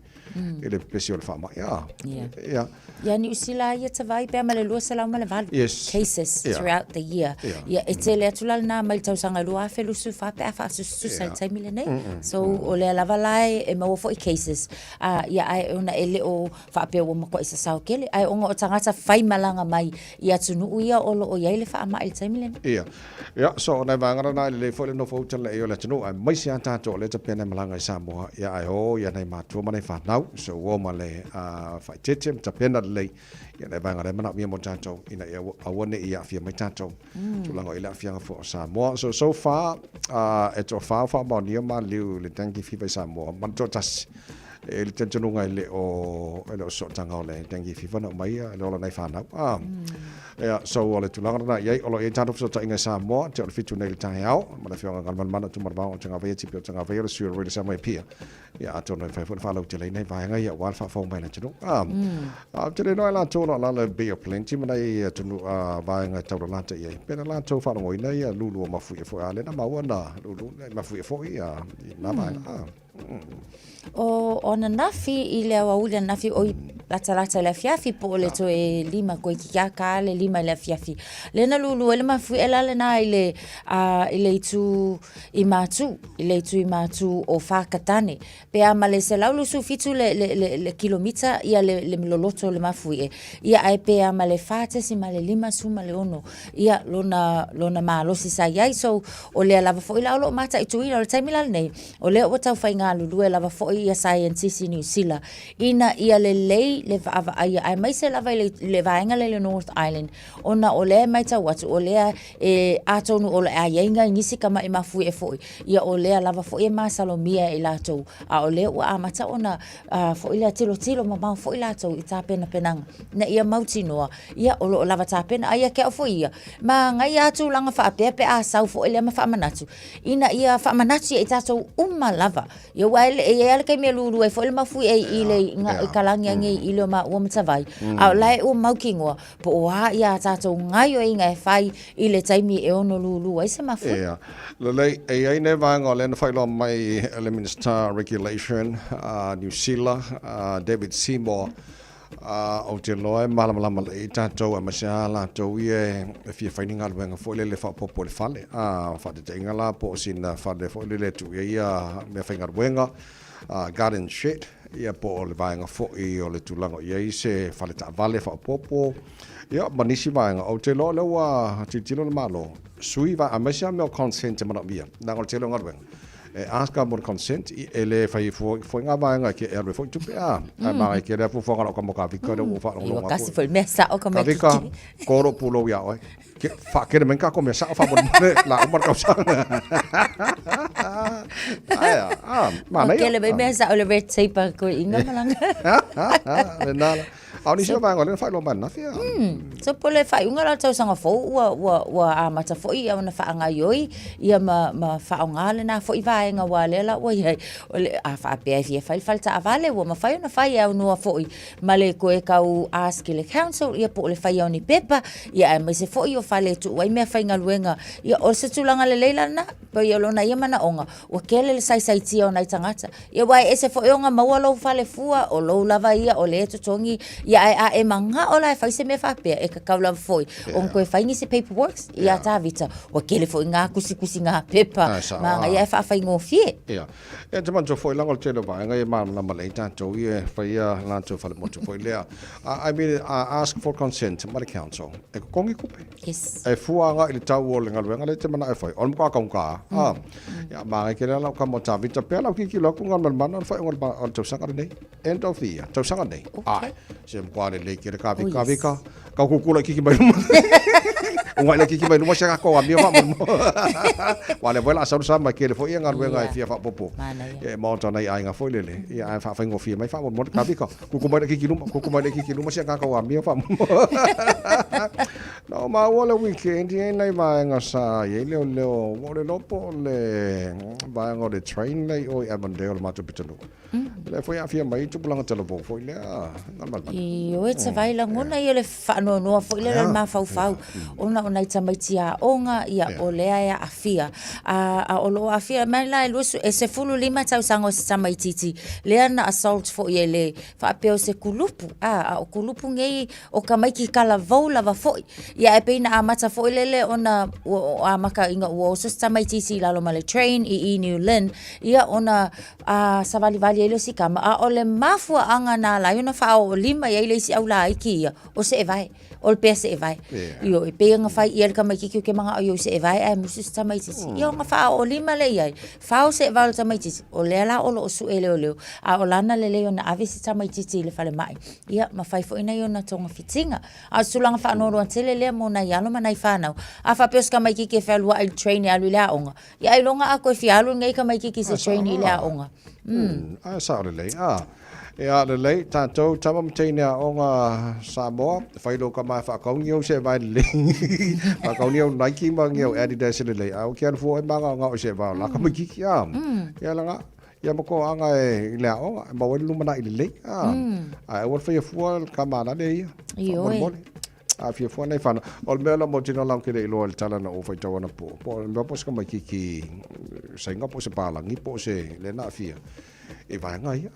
ele pesia le fa ma ia New Zealand ia te vai pe male lo sala male val cases throughout the year ia etele tulal na mai tau sanga lo a felu su fa pe fa su sal tai milene so o le lava lai e mo fo cases ia ai ona ele o fa pe o mo ko isa sa kele ai onga o tangata fai malanga mai ia tunu ia o lo o ia le fa ma il tai milene ia so na vanga na le fo le no fo tele e o le tunu ai mai sia ta to le te pena malanga Samoa ia ai o ia nei matu ma nei fa nau so o ma le fa tete ta pena le ia le vanga le mana mi mo tanto ina ia awone ia fia mai tanto tu langa ila fia fo Samoa so far et o fa ma ni ma liu le dengue fever Samoa man to tas e le tentunga le o so tanga o le tangi fifa na mai le ola nei whanau. So o le tulanga na iei o lo e tātou so tainga Samoa te o le fitu nei le tahi au ma le whionga ngalman mana tu marabao o tanga vea tipi o tanga vea le sura rele Samoa pia. Ia ato nei whaifu whalau te lei nei vahenga ia wal whawhau mai na tunu. Te le noe la tōna la le Bay of Plenty mana i tunu vahenga taura lata iei. Pena la tō whanau i nei lulu o mafu i fo a le na maua na lulu mafu i fo i na vahenga. O ona nafi I le awauli nafi o lata le fiafi po le to e lima ko kiaka le lima le fiafi le na lulu le mafu ela le na ile itu I matu o fakatane pe amale se laulu su fitu le kilomita ia le miloloto le mafu ia ai pe amale fate si male lima su male ono ia lona malosi sa ia so o le lava fo ila lo mata itu ila le taimila nei o le o tau fainga lulu e lava fo ia scientist New Zealand ina ia le lei le va ai mai se lava le vaenga le North Island ona o le mai tau watu o le e atonu o le ainga ngisi kama I mafu e foi ia o le lava fo e masalomia I lato a o le o amata ona fo ila tilo mama fo ila to I tapena penanga na ia mauti noa ia o lava tapena ai ke fo ia ma ngai atu langa fa pepe a sau fo ile ma fa manatu ina ia fa manatu I tato uma lava ia wale e ke me lulu e fo le mafu e ile nga kalangi ngi ile ma o mtavai a lai o maukingo po wa ia tato ngai o inga e fai ile taimi e ono lulu ai se mafu le lei e ai ne vanga le fai lo mai le Minister Regulation New Zealand David Seymour o te loe malama le tato a masa la to e fia faininga le fo le fa popo le fale fa te inga la po sina fa le fo le tu ia me fainga wenga garden shed ia po le vaenga fo I o le tulango ia se fale ta vale fa popo ia manisi vaenga o te lo le wa titilo le malo sui va amesa me consent mana via na o te lo ngarwen ask for consent ele fai fo nga vaenga ke e fo tu a ma ke le fo ngalo ko ka vika le fa lo nga kasi fo mesa o ka me vika koro pulo ya oi ke fa ke men ka ko mesa fa bon la o mar ka sa mana ke le mesa o le red tape ko inga malanga nala Auni se vai ngole fai lo man na fia. So pole fai unga la tau sanga fo wa a mata fo I ona fa nga yoi ia ma fa nga le na fo I vai nga wa le la wa ia ole a fa pe fia fai falta avale wa ma fai ona fai au no fo I male ko e kau ask le council ia po le fai oni pepa ia mai se fo I o fale tu wai me fai nga luenga ia o se tulanga le leila na pe ia lona ia mana onga o kele le sai ti ona tangata ia wai ese fo onga mawalo fale fua o lo lava ia o le tutongi ia a e manga ola fai se me fa pe e ka kaula foi on ko fai ni se paperwork ia ta vita o kele foi nga kusi nga pepa ma nga ia fa fai ngo fie ia e te manjo foi lango te lo va nga e ma na maleta to ia fai la to fa mo to foi le I mean ask for consent by the council e ko kongi kupe yes e fua nga ile tau o le nga le te mana e fai on ka ka ia ma ke la ka mo ta vita pe la ki lo ku nga man fai on to sanga nei end of the year to sanga nei ai se kwale le kire ka vika ka kukula kiki mai ngai le kiki mai no sa ko mi fa mo wale vola sa sa ma kire fo ia nga nga fia fa popo e mo to nei ai nga fo le ia fa ngo fia mai fa mo ka vika kuku mai kiki luma sa ka ko mi fa mo no ma wala weekend e nei va nga sa ye le wole lopo le va ngo de train nei o Avondale ma to pitano le foi a fia mai tu pulang tele bo foi le o e te vai la ngona ia le whano noa fo ile ma fau ona I tamaitia onga ia o lea ia afia a o lo afia mai la lusu e se fulu lima tau sango se tamaititi lea na assault fo ia le fa peo se kulupu o kulupu ngei o ka maiki kala vau lava fo ia e peina a mata fo ile ona a maka inga o so tamaititi la lo male train I New Lynn ia ona a savali vali ele si kama a o le mafua anga na la yona fa o lima ia ile si au la iki o se vai o le pese e vai io e pe nga fai ia ka mai ki ke manga o se e vai ai musi sta mai tisi io nga fa o lima le ia fa o se va o mai tisi o le la o lo su ele o le a o lana le le ona ave se mai tisi le fale mai ia ma fai fo ina io na tonga fitinga a sulanga fa no ro tele le mo na ia lo mana fa na a fa pe ska mai ki ke fa lua il train ia lu la onga ia i longa a ko fi alu ngai ka mai ki se train ia onga Sa le lei. Ya le lei tātou tama mtaina o ngā Samoa. Whailo ka mai whakaungiau se vai le lei. Whakaungiau Nike mangiau Adidas le lei. Au kia rufo e manga o ngā o se vau. Laka mikiki Ia langa. Ia mako anga e lea o. Ma wani lumana i le lei. Ai wan whai fua ka mana le ia. Ioi. A fia fua nei whana. O le mea la mo tina lau kere iloa le talana o whai tawana po. Po le mea po se ka mai ki sainga po se pālangi po se le na fia. E vai ngai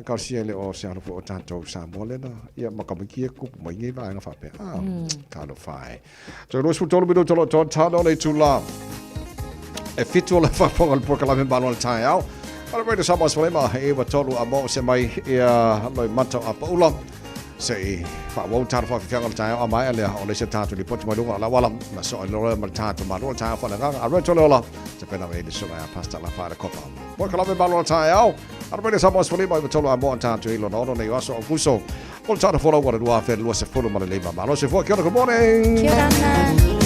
ka sia le o se ana po tanto Samoa le na ia makamiki e kupu mai ngai vai nga fape ka no fai so no su tolo bido tolo tano le tula e fitu le fa po al porka la balo al tai au ala vai de Samoa Spalema e va tolo a mo se mai ia lo mata a paula se fa wo tar fa fianga al tai au mai ale o le se tanto li poti mai lunga la wala ma so lo ma tanto ma lo tai fa nga a retolo la se pena ve de so la pasta la fa de copa porka la balo al tai au Arabia Samoa Spalema i tolo a mo tanto ilo no nei aso o fuso o tara fora wa dua fe lo se folo ma le leva ma lo se fo kia good morning Kia rana.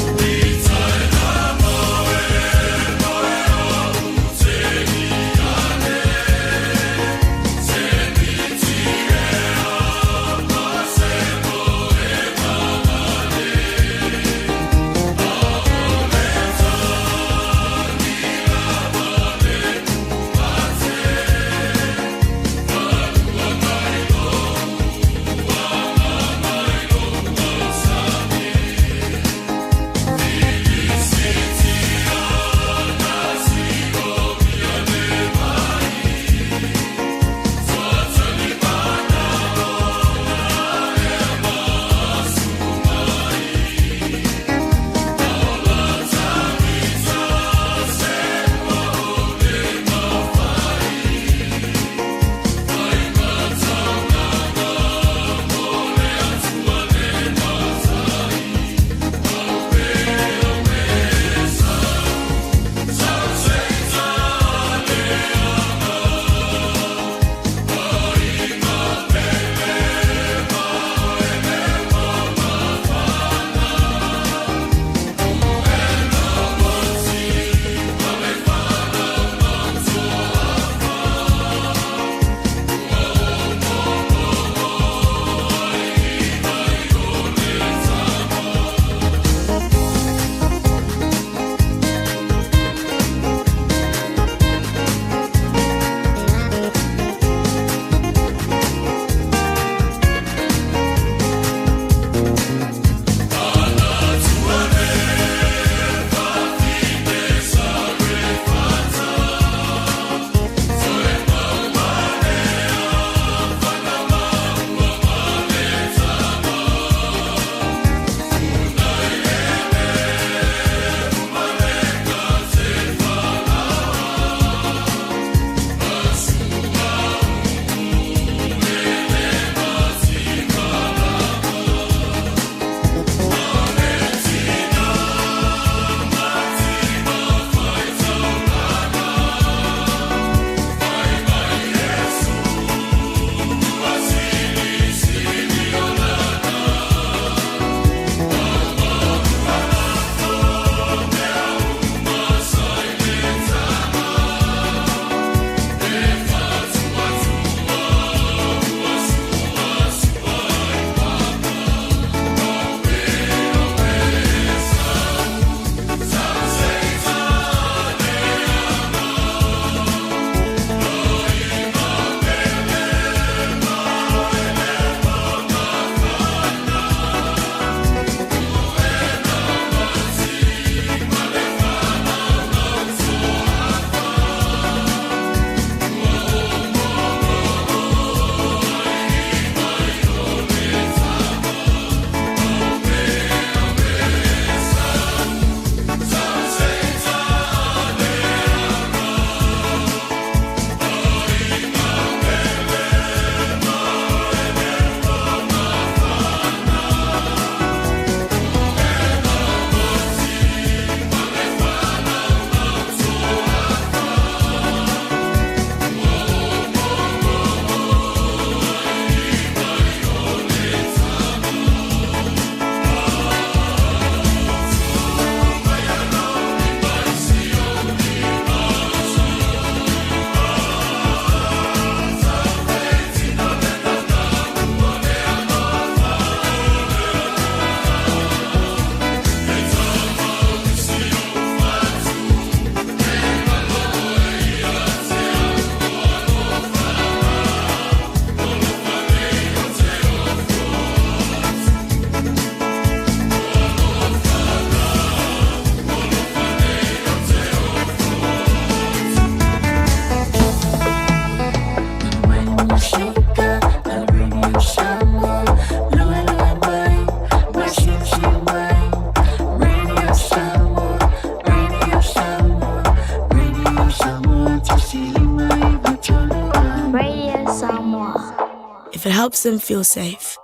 If it helps them feel safe,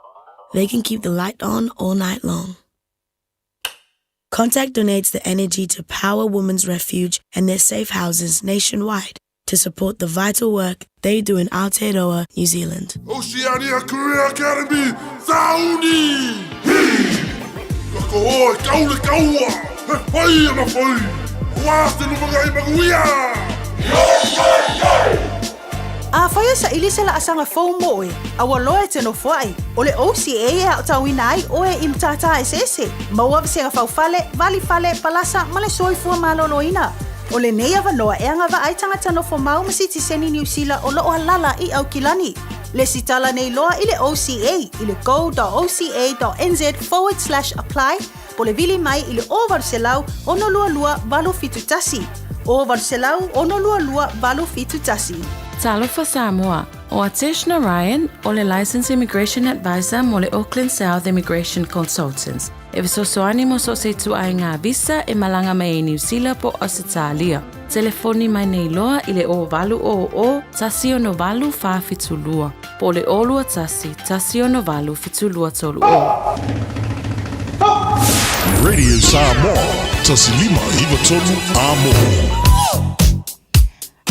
they can keep the light on all night long. Contact donates the energy to Power Women's Refuge and their safe houses nationwide to support the vital work they do in Aotearoa, New Zealand. Oceania Career Academy, Saudi! Kakoa, kaula kaua! Hei, ama fai! Wasta lumagai maguia! A whaia sa ili sala asanga fau moe, a waloe te no whai. O le OCA e au tawina ai oe i mtata e sese. Maua visenga fau fale, vali fale, palasa, male soifua maloloina. O le nei avanoa e anga wa ai tangata no whamau masiti seni New Zealand o loo halala i au kilani. Le sitala nei loa i le OCA i le go.oca.nz/apply po le vili mai i le o varselau ono lua lua valu fitutasi. O varselau ono lua lua valu fitutasi. Talofa Samoa, o Atishna Ryan, o le Licensed Immigration Advisor mo le Auckland South Immigration Consultants. E visosoani mo so se tu ai ngā visa e malanga mai New Zealand po Australia. Telefoni mai nei loa i le o valu o tasi o no valu wha fitulua. Po le olua tasi o no valu fitulua tolu o. Radio Samoa, tasi lima iwa tolu amo.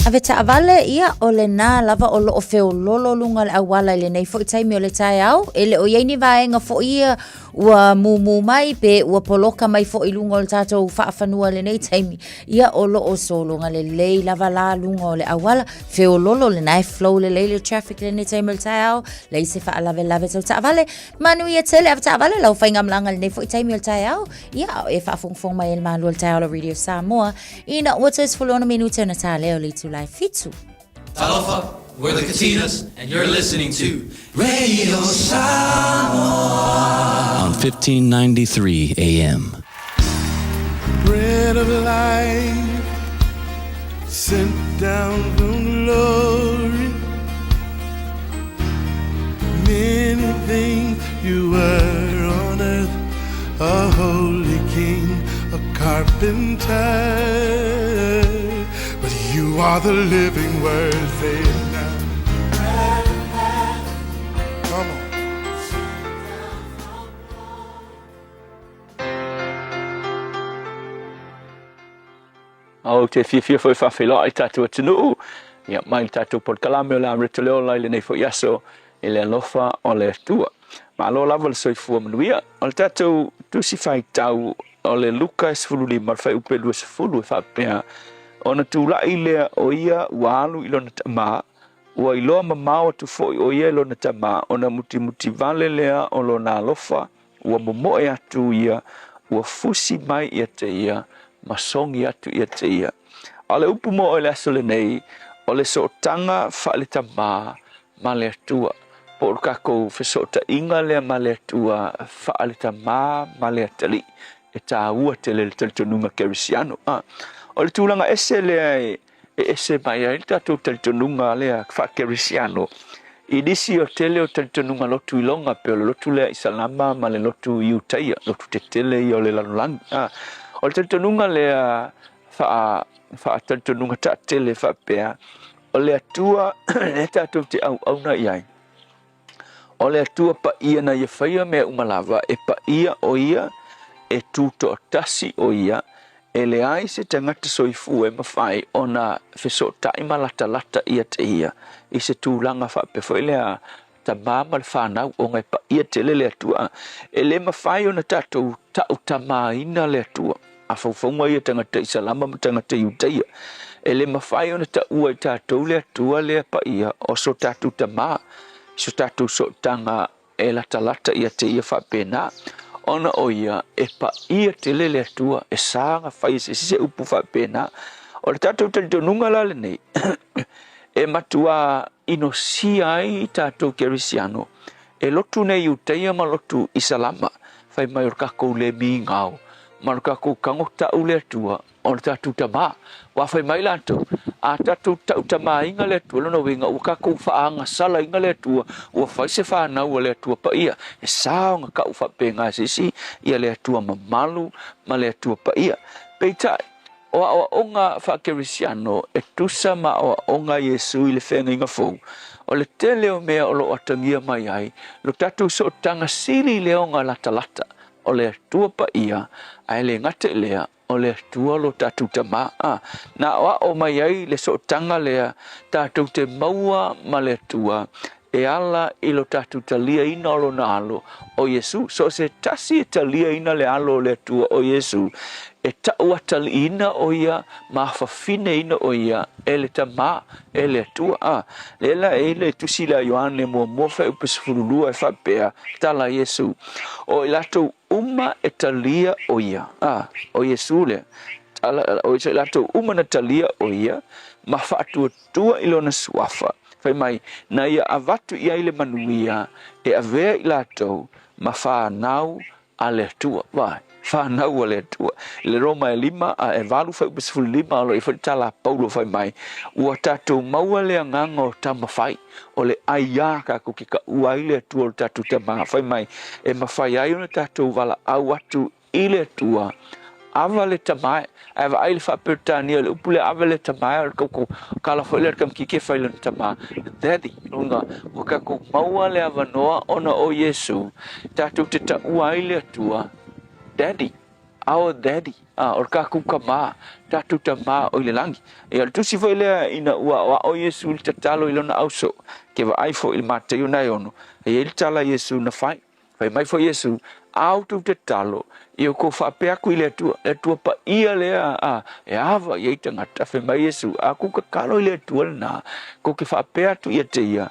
Ave taavale ia o le nā lava o lo o feo lolo lunga le awala le nei fo i taimi o le tai au. Ele o yeini vaenga fo ia ua mumu mai pe ua poloka mai fo i lunga o le tātou whaafanua le nei taimi. Ia o lo o solunga le lei lava la lunga o le awala. Feo lolo le nai flow le lei le traffic le nei taimi o le tai au. Lei se wha alave lave tau taavale. Manu ia tele ave taavale lau whainga mlanga le nei fo i taimi o le tai au. Ia e whaafongfong mai el malu o le tai au le Radio Samoa. Ina ua tes fulona minuta na tā leo li tu lai fitu. Talofa, we're the Katinas, and you're listening to Radio Samoa on 1593 AM. Bread of life sent down from glory. Many things you were on earth, a holy king, a carpenter. You are the living word, say it now. Come on. Au te fia foi whawhila i tātua tunu. Ia mai tātua por kalame o la amrita leo lai le nei fo yaso i le alofa o le tua. Ma alo lava le soifua manuia. O le tātou tusi whai tau o le luka e sifuru lima whai upe lua sifuru e whapea. Ona tūlai lea o ia walu ilona tama, ua iloa mamao tu foi o ia ilona tama, ona muti vale lea o lona alofa, ua momoe atu ia, ua fusi mai ia te ia, masongi atu ia te ia. O le upu mo o le aso le nei, o le sootanga wha le tama, ma le atua. Po urkako fesota inga lea ma le atua, wha le tama, ma le atali. E tā ua te le talitonunga kerisiano. O le tūlanga ese lea ese mai ai tātou talitonunga lea whakerisiano. I nisi o tele o talitonunga lotu i longa pe o le lotu lea i salama ma le lotu i utaia, lotu te tele i o le lanulangi. O le talitonunga lea wha talitonunga ta tele wha pea. O le atua e tātou te au auna i ai. O le atua pa ia na ia whaia mea umalava e pa ia o ia e tūto tasi o ia. E le ai se tangata soifu e mawhai o na whesotai malata lata ia te ia. I se tūlanga whapefo e lea ta mama le whanau o ngai pa ia te le atua. E le mawhai o na tātou tau tamaina le atua. A whauwhaunga ia tangata i salama ma tangata i utaia. E le mawhai o na ta ua i tātou le atua le pa ia o so tātou tama. So tātou so tanga e lata ia te ia whapena. Ona o ia e pa ia te lele atua e sanga whai se upu whapena. O le tātou talitonunga lale nei. E matua ino si ai tātou kerisiano. E lotu nei utaia ma lotu i salama. Whai mai orkako le mi ngau. Ma orkako kangota ule atua. O le tātou tama. Wa whai mai lantou. A tātou tau tama inga le atua. Lona winga ukako whaanga sala inga le atua. Ua whai se whanau le atua pa ia. E saonga ka uwhapenga sisi. Ia le atua mamalu ma le atua pa ia. Peitai. o onga whakerisiano e tusa ma o onga Yesu i le whenga fōu. O le te leo mea o lo atangia mai ai, lo tatu so tanga sili leonga lata lata, o le tua pa ia, ai le ngate lea, o le tua lo tatu tama. Na o mai ai le so tanga lea, tatu te maua ma le tua, e ala i lo tatu talia ina o lo na alo o Yesu. So se tasi e talia ina le alo le tua o Yesu, e taua tali ina o ia, ma fafine ina o ia, e le tama, e le tua. Lela e le tusi la Ioane mua mofa upe sifurulua e whapea, tala Yesu. O ilato uma e talia o ia, o Yesu le. O ilato uma na talia o ia, ma whaatua tua ilona suafa. Fai mai, na ia avatu ia ile manuia, e avea ilato, ma whanau a le tua, vai. Whanau a le tua. Le Roma e 5, e valu fai upesifu 5, alo e whaitala Paulo fai mai. Ua tatou maua le anganga o tama fai. O le aia ka kuki ka uai le tua o tatou tama fai mai. E mawhai ai o tatou wala au atu i le tua. Ava le tamae, ava ai le whapirtania le upule ava le tamae, kau kala whai le kam kike whai le tamae. Daddy, runga, waka kou maua le ava noa ona o Yesu, tatou te ta uai le tua. Daddy, our daddy, or kaku kama, tatu tama o le langi. E al tusi foi le ina ua o Yesu te talo i lona auso, ke wa ai fo il mate yo na yono. E il tala Yesu na fai mai fo Yesu, au tu te talo, i o ko whapea kui le tua pa ia lea, e ava i eita ngata, fai mai Yesu, a ku ka kalo i le tua na, ko ke whapea tu ia te ia,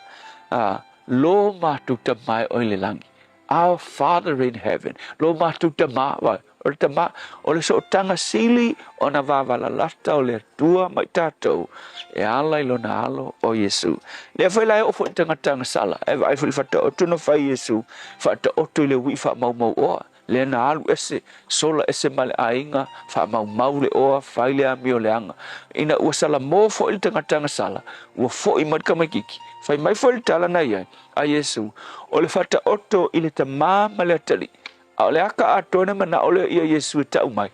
lo matu tamai o le langi. Our Father in heaven, lo matu tama, o tama, o le so tanga sili, o na wavala lata o le tua mai tātou, e ala ilo na alo o Yesu. Le whai lai ofo i tanga sala, e vai fuli whata otu no whai Yesu, whata otu le wi wha mau oa, le na alu ese, sola ese male ainga, wha mau le oa, whai le ami o le anga. Ina ua sala mō fo i tanga sala, ua fo i madka mai kiki. Fai mai fo i tala na iai, a Yesu, o le whata oto i le tamā ma le atali. A o le aka atone mana o le ia Yesu e tau mai,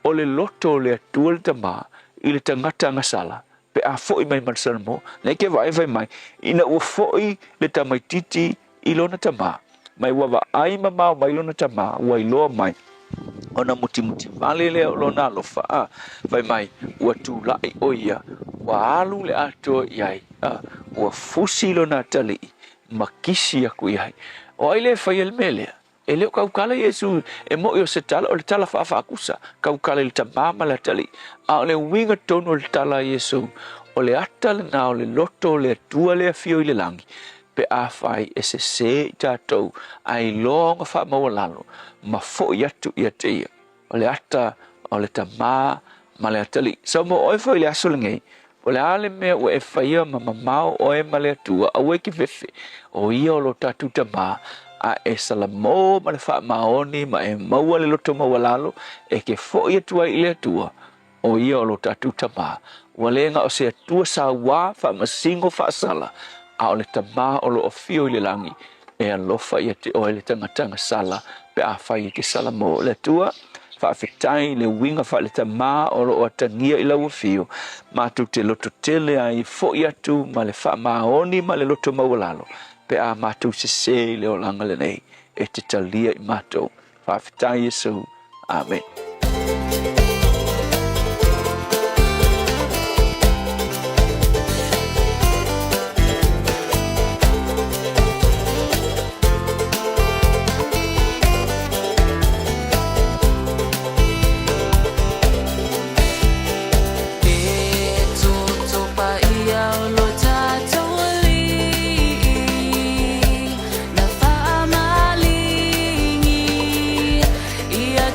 o le loto le atua le tamā, i le tangata ngasala, pe a fo i mai marsana mo, nei ke vai mai, ina ua fo i le tamai titi i lona tamā, mai wawa ai mamau mai lona tamā, ua i loa mai, ona muti vale le o lona alofa, vai mai, ua tu lai o ia, ua alu le atua iai, ua fusi lona tali, makisi aku iai, o ai le fai el melea, e leo kaukala Yesu, e mo i o se tala, o le tala whaakusa, kaukala le tamama le tali, a o le winga tono le tala Yesu, o le ata le na o le loto le tua le fio i le langi, pe a fai e se i tātou, ai longa wha mawalalo, ma fo i atu i ate ia, o le ata, o le tamā, ma le atali, sa mo oi fai le aso le ngei, o le ale mea ua e whaia ma mamau o e ma le atua, a ue ki fefe, o ia o lo tatu tamā, a e salamo ma le wha maoni, ma e maua le loto mawalalo, e ke fo i atua i le atua, o ia o lo tatu tamā, ua lenga o se atua sa wā, wha masingo wha sala, a o le tamā o lo o fio i le langi, e alofa i ate o e le tangatanga sala, pe a whai ke salamo le atua, whaafetai le winga wha le tamā o lo o atangia i lau fio, mātu te loto tele ai fo i atu, ma le wha maoni, ma le loto mawalalo, pe a mātu se le o langa le nei, e te talia i mātou, whaafetai Yesu, Amen.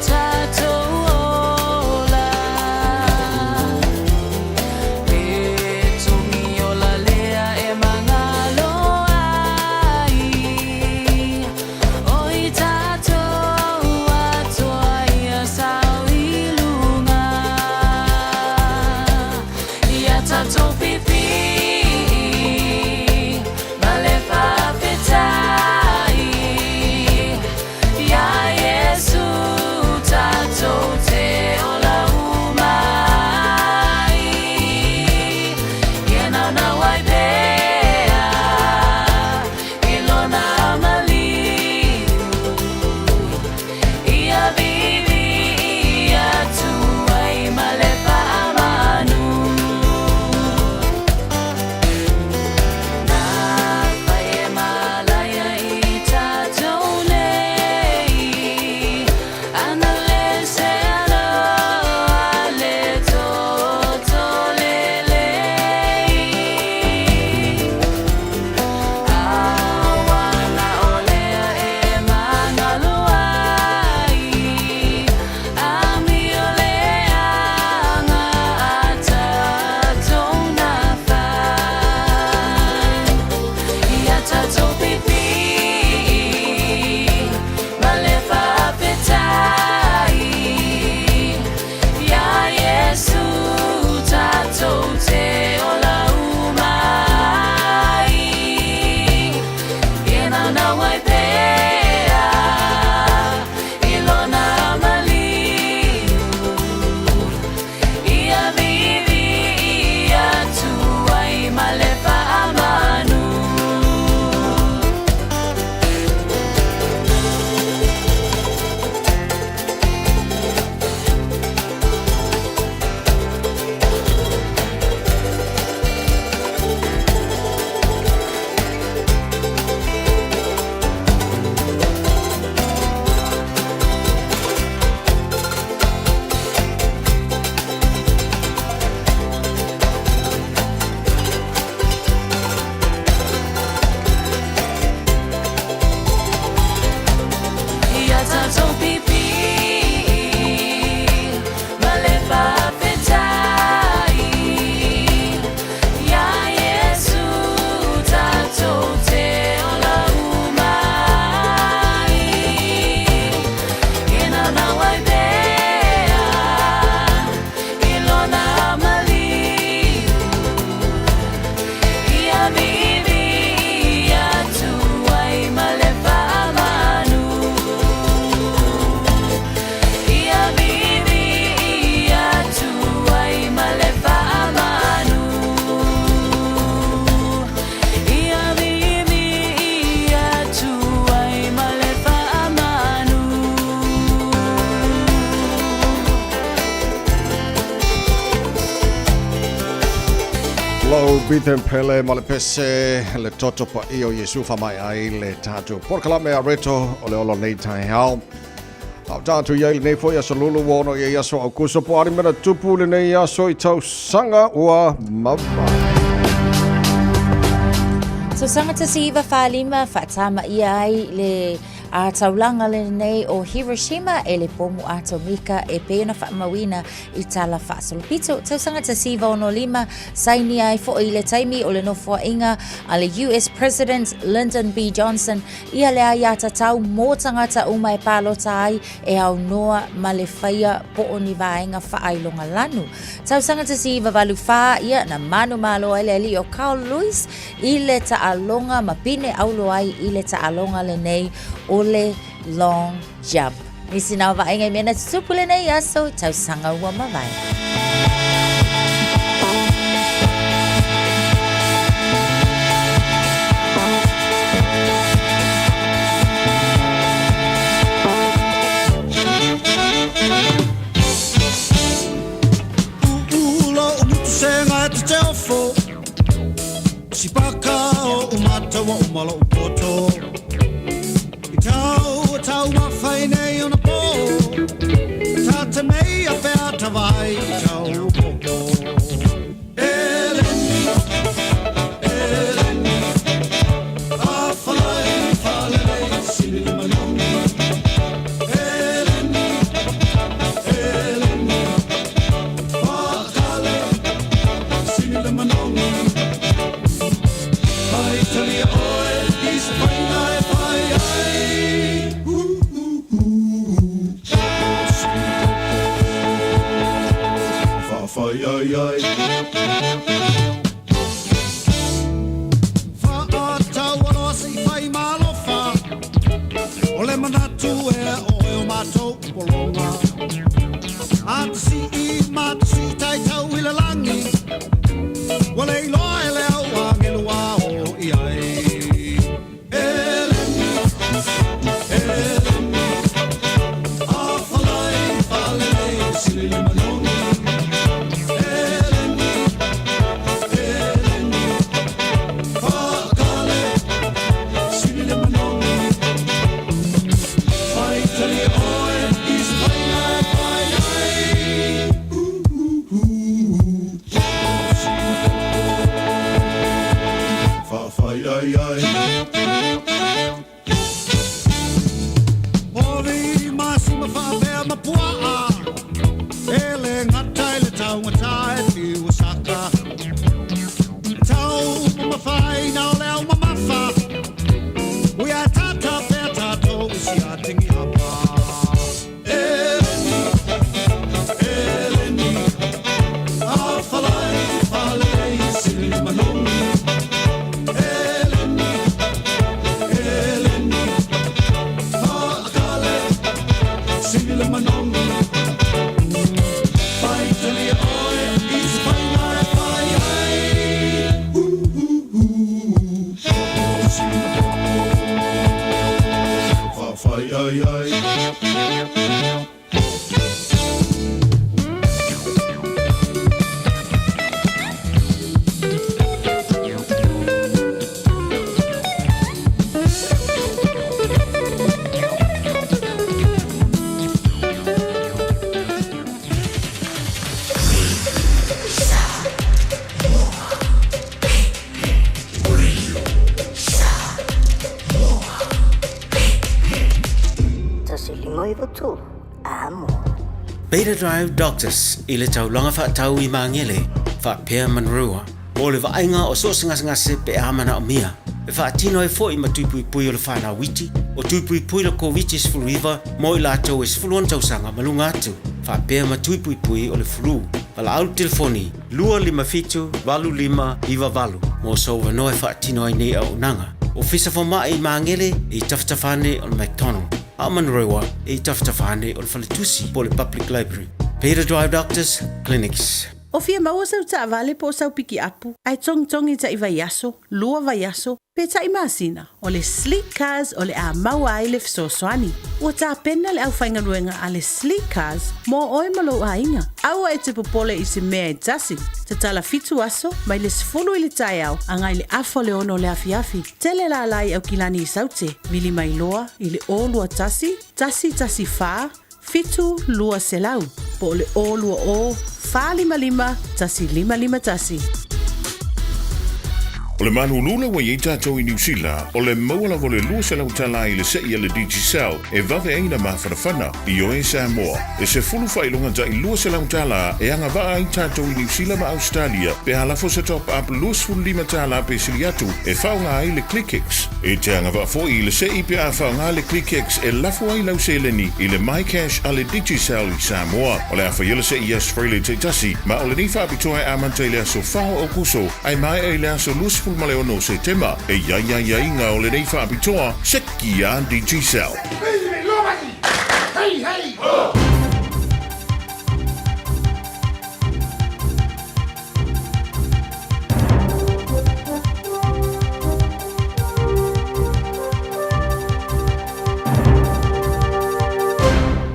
Tato Bithen Pele mo le pese le toto pa io Yesu fa mai ai le tatu. Por kalame a reto o le olo nei tai hao. Au tātu iai le nei fo ia solulu wono ia ia so au kuso po ari mera tupu le nei ia so I tau sanga ua mawai. So sanga ta siva whalima whaatama ia ai le a taulanga le nei o Hiroshima e le pomu atomika e pēna whaamawina I tala whaasolopito. Tau sanga ta siva ono lima saini ai fo I le taimi o le nofua inga a le US President Lyndon B. Johnson ia le ai ata tau mō tangata umai pālota ai e au noa ma le whaia po o ni vaenga whaailonga lanu. Tau sanga ta siva walu wha ia na manu malo ai le ali o Carl Lewis I le taalonga ma pine aulo ai I le taalonga le nei o le long jump. Nisi nā waenga I mena tupule nei aso tau sanga ua mawai. Si paka o umata wa umalo upoto Tau mawhai nei ona po Tata mei a whea tawai tau popo Eleni, Eleni A whalai whalei sini malongi Eleni, Eleni Whakale sini malongi Pai tali oe isa whainga e whai ai Fai ai ai Fa ata wano si fai malofa O le manatu e o matou polonga Ata si I mata si tai tau ila langi Wale I loa e le au angelua o I ai Eleni, Eleni A whalai whalei sili manongi Beta Drive Doctors I le taulanga whaatau I mangele whaapea manrua o le vaenga o so ngase pe amana o mia e whaatino e fo I matupui pui o le whanau witi o tupui pui la COVID is full river mo I lato is full on tausanga malunga atu whaapea matupui pui o le flu wala au telefoni 255-25 mo so wanoe whaatino ai nei au nanga o fisa fo mai I mangele I taftafane o le McDonald Amanrewa e taftafane o le Faletusi po le Public Library. Beta Drive Doctors Clinics. O fia maua sau ta vale po sau piki apu. Ai tongi ta iwa yaso, lua va yaso. Pe ta imasina, o le sleek cars o le a maua ai le fisosoani. Ua ta pena le au whainga ruenga a le sleek cars, mo oe malo a inga. Aua e te popole i se mea e tasi. Te tala fitu aso, mai le sifulu i le tai au, angai le afo le ono le afi. Tele la lai au kilani i saute, mili mai loa, i le o lua tasi fa, fitu lua selau. Po le o lua o, fa lima, tasi lima tasi. O le manulula wa i tātou i New Zealand, o le maua lava le lua se lau tala i le sei le Digicel, e vave eina mawhanawhana i o e Samoa. E se fulu whailonga ta i lua se lau tala e anga waa i tātou i New Zealand ma Australia, pe halafo se top up luas fulu lima tala pe siliatu, e whaunga ai le ClickX. E te anga waa fo i le sei pe a whaunga le ClickX e lafo ai lau seleni i le MyCash a le Digicel i Samoa. O le awha yele sei i Australia te tasi, ma o le nifa abitoa e amante le aso whao o kuso, ai mai e le aso luas male ono se tema e ia inga o le nei whaapitoa seki a Digicel. Hey!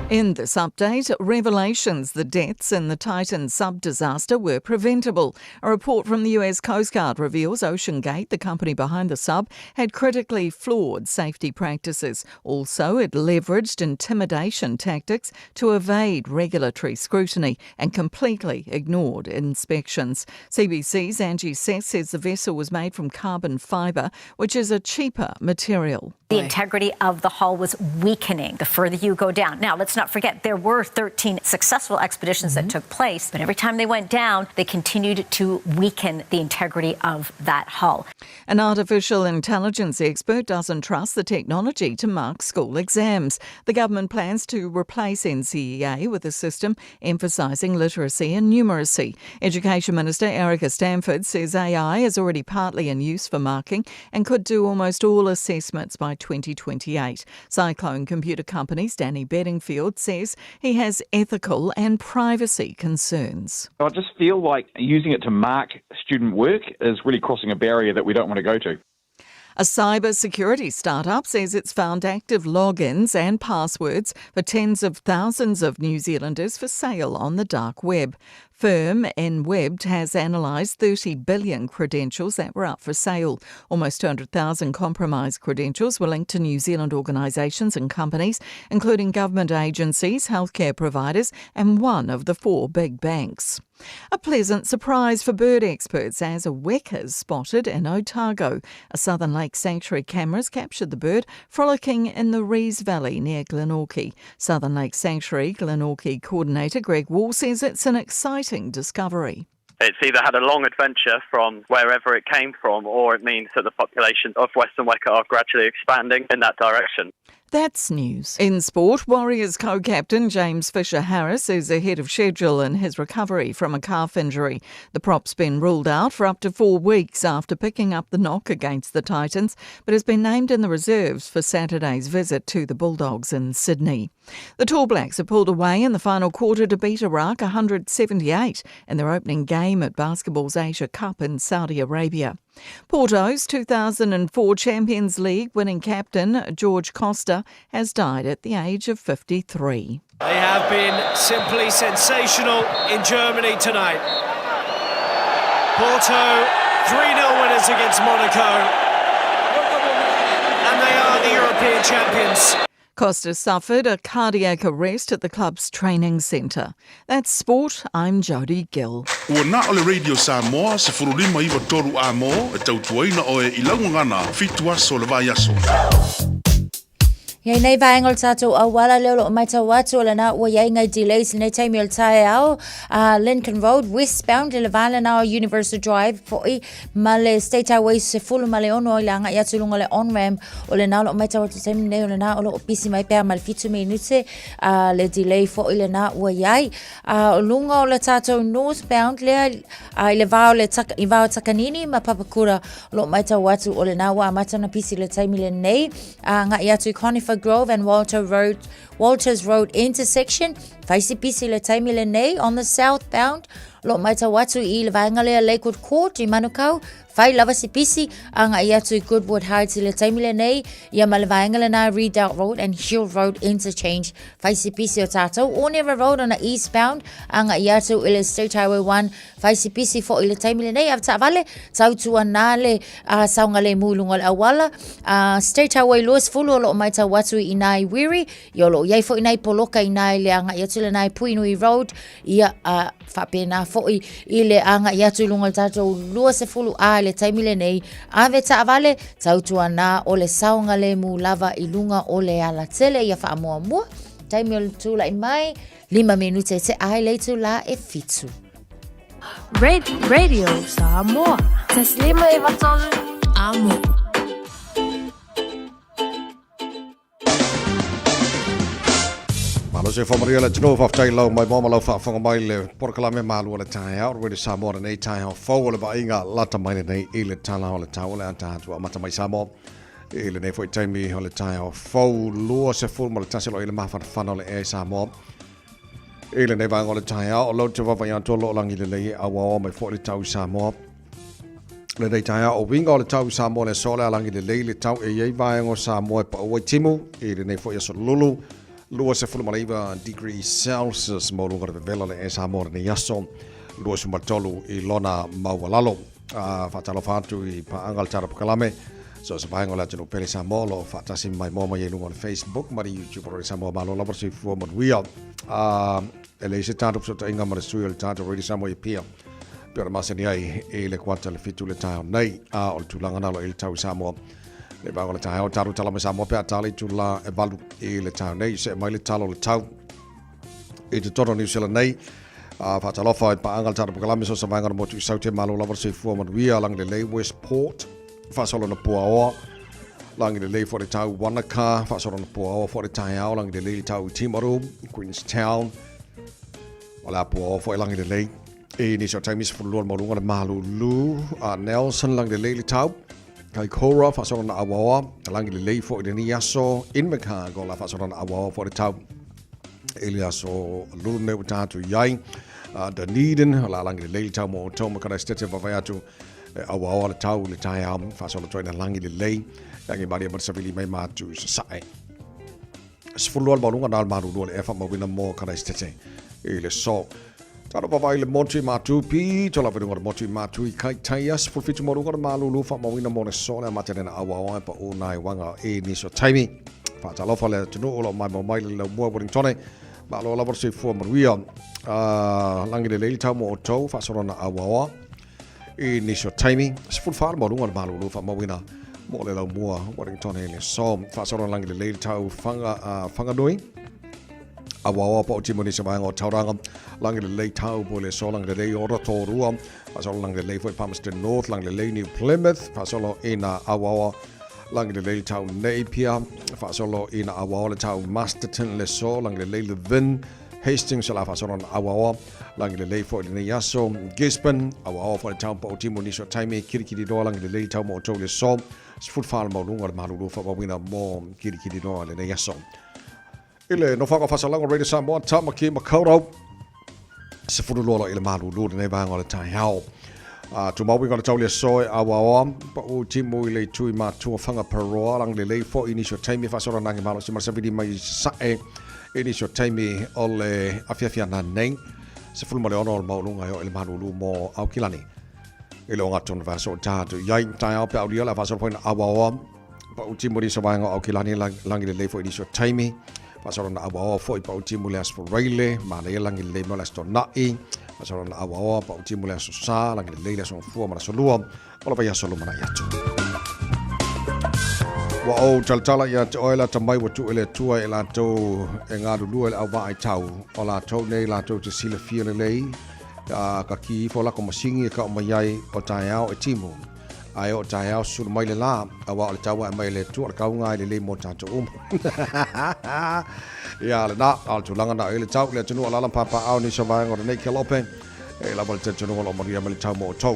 In this update, revelations the deaths in the Titan sub-disaster were preventable. A report from the US Coast Guard reveals Ocean Gate, the company behind the sub, had critically flawed safety practices. Also, it leveraged intimidation tactics to evade regulatory scrutiny and completely ignored inspections. CBC's Angie Sess says the vessel was made from carbon fibre, which is a cheaper material. The integrity of the hull was weakening the further you go down. Now, let's not forget, there were 13 successful expeditions that took place, but every time they went down, they continued to weaken the integrity of that hull. An artificial intelligence expert doesn't trust the technology to mark school exams. The government plans to replace NCEA with a system emphasising literacy and numeracy. Education Minister Erica Stanford says AI is already partly in use for marking and could do almost all assessments by 2028. Cyclone Computer Company's Danny Bedingfield says he has ethical and privacy concerns. I just feel like using it to mark student work is really crossing a barrier that we don't want to go to. A cyber security startup says it's found active logins and passwords for tens of thousands of New Zealanders for sale on the dark web. Firm NWebbed has analysed 30 billion credentials that were up for sale. Almost 200,000 compromised credentials were linked to New Zealand organisations and companies, including government agencies, healthcare providers and one of the 4 big banks. A pleasant surprise for bird experts as a weka's spotted in Otago. A Southern Lake Sanctuary cameras captured the bird frolicking in the Rees Valley near Glenorchy. Southern Lake Sanctuary Glenorchy coordinator Greg Wall says it's an exciting discovery. It's either had a long adventure from wherever it came from, or it means that the population of Western Weka are gradually expanding in that direction. That's news. In sport, Warriors co-captain James Fisher-Harris is ahead of schedule in his recovery from a calf injury. The prop's been ruled out for up to 4 weeks after picking up the knock against the Titans, but has been named in the reserves for Saturday's visit to the Bulldogs in Sydney. The Tall Blacks have pulled away in the final quarter to beat Iraq 178 in their opening game at Basketball's Asia Cup in Saudi Arabia. Porto's 2004 Champions League winning captain George Costa has died at the age of 53. They have been simply sensational in Germany tonight. Porto 3-0 winners against Monaco, and they are the European champions. Costa suffered a cardiac arrest at the club's training centre. That's sport. I'm Jody Gill. Ua na ole Radio Samoa se furulima iwa toru a mo e tautuaina o e ilaungangana fitua so le vai aso. Yai nei vaengol tato awala leo mai tau watu la na wa yai ngai delays nei taimi o tai au Lincoln Road westbound le vala na Universal Drive for male State Highway se fulu male ono la nga yatu lunga le on ram o le na lo mai tau watu taimi nei o le na o lo pisi mai pe mal fitu minute le delay for le na wa yai lunga o le tato northbound le le vao le tak I vao takanini ma papakura lo mai tau watu o le na wa mata na pisi le taimi le nei nga yatu Conifer Grove and Walters Road intersection. Faisi pisi le taimi le nei on the southbound. lo mai tau atu I le vaenga lea Lakewood Court I Manukau fai lava sipisi anga I atu I Goodwood Heights I le taimile nei ia ma le vaenga le na Redoubt Road and Hill Road interchange fai sipisi o tātou Onera Road on the eastbound anga I atu I le State Highway 1 fai sipisi fo I le taimile nei av vale tau tua nā le saunga le mulunga le awala State Highway Lewis fulu lo mai tau atu I nai Wiri I lo iai fo I nai poloka I nai le anga I atu le nai Puinui Road ia whapena fo I le anga I atu lunga le tātou lua se fulu le taimile nei ave ta vale tau tua nā o le saunga le mulava I lunga o le ala tele ia wha mua mua taimile tula I mai 5 minute te ai le tu la e fitu Radio Samoa. Taslima Ivatolu Amo. Malo se famaria le tino fa tai lau mai mama lau fa fanga mai le porkalame malu le tai out really Samoa nei tai ho fo le vainga lata mai nei I le tala o le tau le anta tu mata mai Samoa I le nei foi tai mi o le tai ho fo lua se fu mo le taselo I le mafa fana le e Samoa I le nei vanga o le tai out lo te va ya to lo langi le awa mai fo le tau Samoa le nei tai o winga o le tau Samoa le sola langi le tau e ye vanga o Samoa pa o timu I le nei foi so lulu lua se fulu malaiva degrees Celsius mo lunga de vela le e Samoa ni yaso lua se matolu I lona mawalalo fatalo fatu I pa angal tara kalame so se vainga la tino pele Samoa lo fatasi mai moma ye lunga Facebook mari YouTube ro Samoa malo la versi fu mo wia ele se tanto so inga mara suyo le tanto really Samoa pia per maseni ai e le kwata le fitu le tau nei o tulanga na lo il tau Samoa le ba le tau taru tala me Samoa pe atali tula e valu I le tau nei se mai le talo le tau e te toro New Zealand nei fa talo fa pa angal taru kalame so sa vanga mo tu saute malo la versi fu mo wia lang le Westport fa solo na puaoa lang le for the tau Wanaka fa solo na puaoa for the tau lang le tau Timaru Queenstown wala puaoa for lang le e ni so times for lo mo lunga malu lu Nelson lang le tau kai Cora fa solo na awa lang le for the niaso in meka go la fa solo na awa for the tau Eliaso lu ne utatu yai Dunedin la lang le tau mo toma kada state va vai atu awa le tau le tai am fa solo toina langi le lei yangi bari ba savili mai matu sai sfullo balunga dal maru do le fa mo wina mo kada state le so taro pa vai le monti matu pi tola vedo ngor monti matu I kai taias fu fitu mo ngor malu lu fa mo wina mo le so le matena awa pa o nai wanga e ni so taimi fa talo fa le tunu lo mai mo mai le mo boring tone ba lo la versi fu mo wia langi le lei tau mo to fa solo na awa I ni so taimi sful fa mo lunga malu lu fa mo wina mo le lau mua Wellington le so fa solo langi le tau fanga doi awa po timoni se mai ngo tauranga langi le tau po le so langi le ora torua fa solo langi le foi Palmerston North langi le New Plymouth fa solo ina awa langi le tau Napier fa solo ina awa le tau Masterton le so langi le Levin Hastings la fa solo awa langi le for le yaso Gisborne awa for the town po timoni so taimi kirikiri do langi le tau mo to le so sfut fal mo lunga malu fa wina mo kirikiri no le yaso ile no fa fa salanga radio Samoa tamaki makoro sfut lo ile malu lu ne va ngol tai hao tu mo we gonna tell you so awa pa o timu ile tu ma tu fanga paroa lang le for initial time fa sora nangi malo simar savidi mai sae initial time ole afia na nei sfut mo le ono mo lunga yo ile malu lu mo au kilani ile onga ton va so tatu yai tai au pa audio la va so point awa pa o timu ri so va au kilani lang le for initial time fa sora na awa for pa o timu le as for raile ma le lang le mo la sto nai pasal na awa pa uti mule so sa la ngi leila so fu ma so luo ola pa ya so lu mana ya tu wa o taltala ya te oila ta mai watu ele tua ela to e nga du lu au vai tau ola to nei la to te sila fia lei ka ki fo la ko masingi ka o mai o tai au e timu ai o tai au su mai le la awa o tau mai le tu ka nga le mo ta to ya le na al tu langa na ele tau le tunu ala la papa au ni so vai ngor nei kelope e la vol tunu lo maria me tau mo to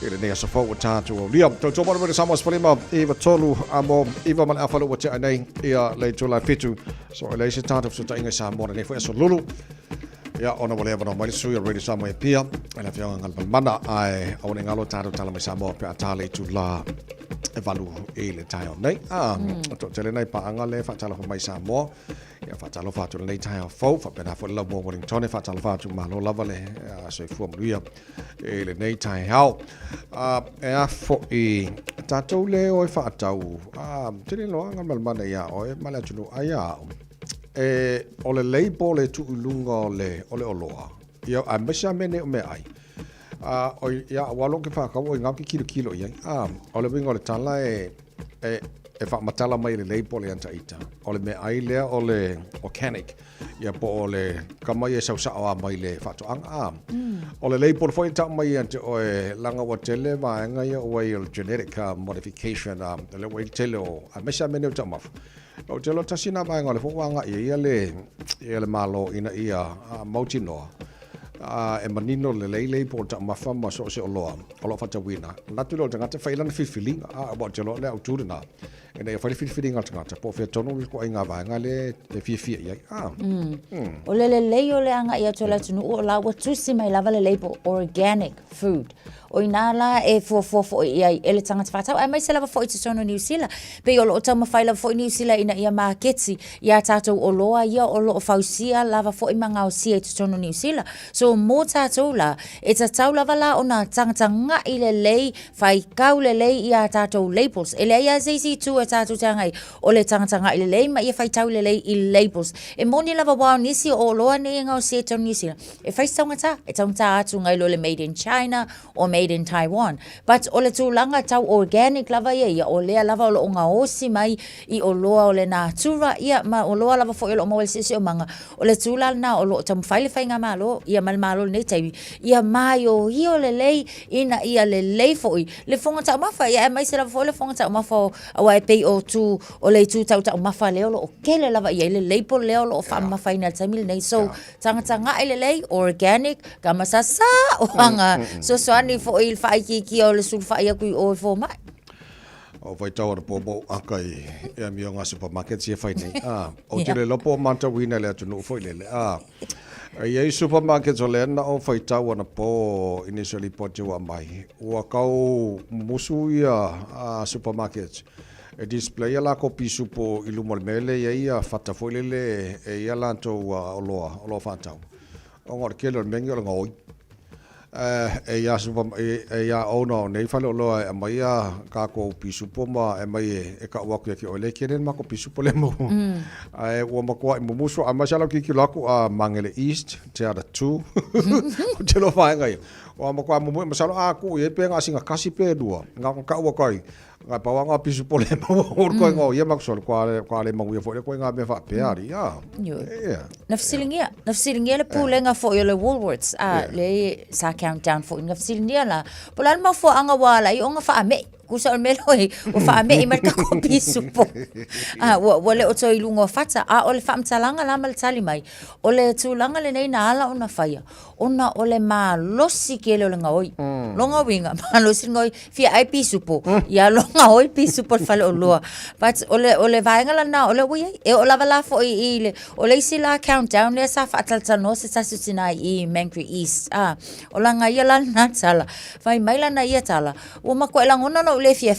ele nei so fo ta tu lia to mo me Samoa spalima eva tolu amo eva mal afalo wa nei ia le tu la fitu so ele se ta so ta inga Samoa nei fo so lulu Ya ona wale wana mai sui radio Samoa pia ala fianga ngal mana ai ona ngalo taro tala mai Samoa pe atale tu la evalu ele tai nei to tele nei pa anga le fa tala mai Samoa ya fa tala fa tu nei tai fo fa pe na fo la mo Wellington fa tala fa tu malo lava le so fu mluia ele nei tai hao e fo e tatou le o fa tau tele lo ngal mana ya o mala tu aya ole leibo le tu ulunga ole oloa ia a mesha mene o me ai o ia walo ke fa ka o ngaki kilo ia ole bingo le tala e fa matala mai le leibo le anta ita ole me ai le ole organic ia po ole kama ia sa sa mai le fa to ang ole leibo fo ita mai ante o langa wa tele ma nga ia o genetic modification le wa tele o a mesha mene o tamaf o te lo tasina mai ngale fo wanga ia le malo ina ia mautino e manino le lei po ta mafama so se oloa olo fata wina natulo tanga te faila na fifiling bo te lo le auturina e nei faila fifiling tanga po fe tono ko inga va ngale e fifi ia o le lei o le anga ia tola tunu o la wa tusi mai lava le label organic food o inala e fo ia ele tanga tfata ai mai se lava fo i tono New Zealand pe o lo tama faila fo New Zealand ina ia marketsi ia tatou o loa ia o lo fausia lava fo i manga o sia i tono New Zealand so mo tatou la e tatou lava la ona tanga i le lei fai kau le lei ia tatou labels ele ia ZC tu e tatou tanga o le tanga i le lei ma ia fai tau le lei i labels e moni lava wa nisi o loa ne nga o sia i tono New Zealand e fai tanga e tanga atu ngai lo le made in China or made in Taiwan but o le tūlanga tau organic lava ia o lea lava o lo nga osi mai i o loa o le natura ia ma o loa lava fo i lo mawale sisi o manga o le tūlana o lo tamu whaile whainga malo ia malo nei taiwi ia mai o hi o le lei ina ia le lei fo i le fonga tau mafa ia e mai se lava fo le fonga tau mafa o ai pei o tu o le tu tau mafa leo lo o kele lava ia le lei po leo lo o wha mafa ina taimile nei so tanga i le lei organic kamasasa o hanga so soani fo il fai ki o le sulfa ia kui o fo mai o vai tau po akai e mi nga supermarket si fai nei o te le lopo manta wina le atu no foi le ia supermarket o le na o fai tau na po initially po te wa mai o kau musu ia supermarket e display la ko pisu po ilumol mele ia fata foi le e ia lanto o lo fatau o ngor kelo mengo ngoi e ya super e ya ono nei falo lo e mai ka ko pisu poma e mai e ka wa ki o le kenen ma ko pisu pole mo ai wo ma ko mo muso a ma sala ki lako a mangele east te ada 2 ko te lo fa ngai o ma ko mo ma sala a ku e pe nga singa kasi pe dua nga ka wa kai nga pa wa nga pisu pole mo ko ngo ye ma so kwa le mo ye fo le ko nga me fa pe ari ya nafsilingia le pulenga fo le Woolworths le sa countdown fo nafsilingia la polan ma fo anga wala i onga fa ame kusa melo o fa ame i marka ko pisu po wale o toi lungo fata o le fa mtalanga la mal tali mai o le tulanga le nei na ala ona faia ona o le ma losi ke le nga oi longa winga ma losi ngoi fi ai pisu po ya longa oi pisu po fa lo but o le vainga la na o le wi e o la vala fo i le o le sila countdown le sa fa talta no se sa sutina i Mangere East o la nga ia la na tala vai mai la na ia tala o ma ko la ngona no le fia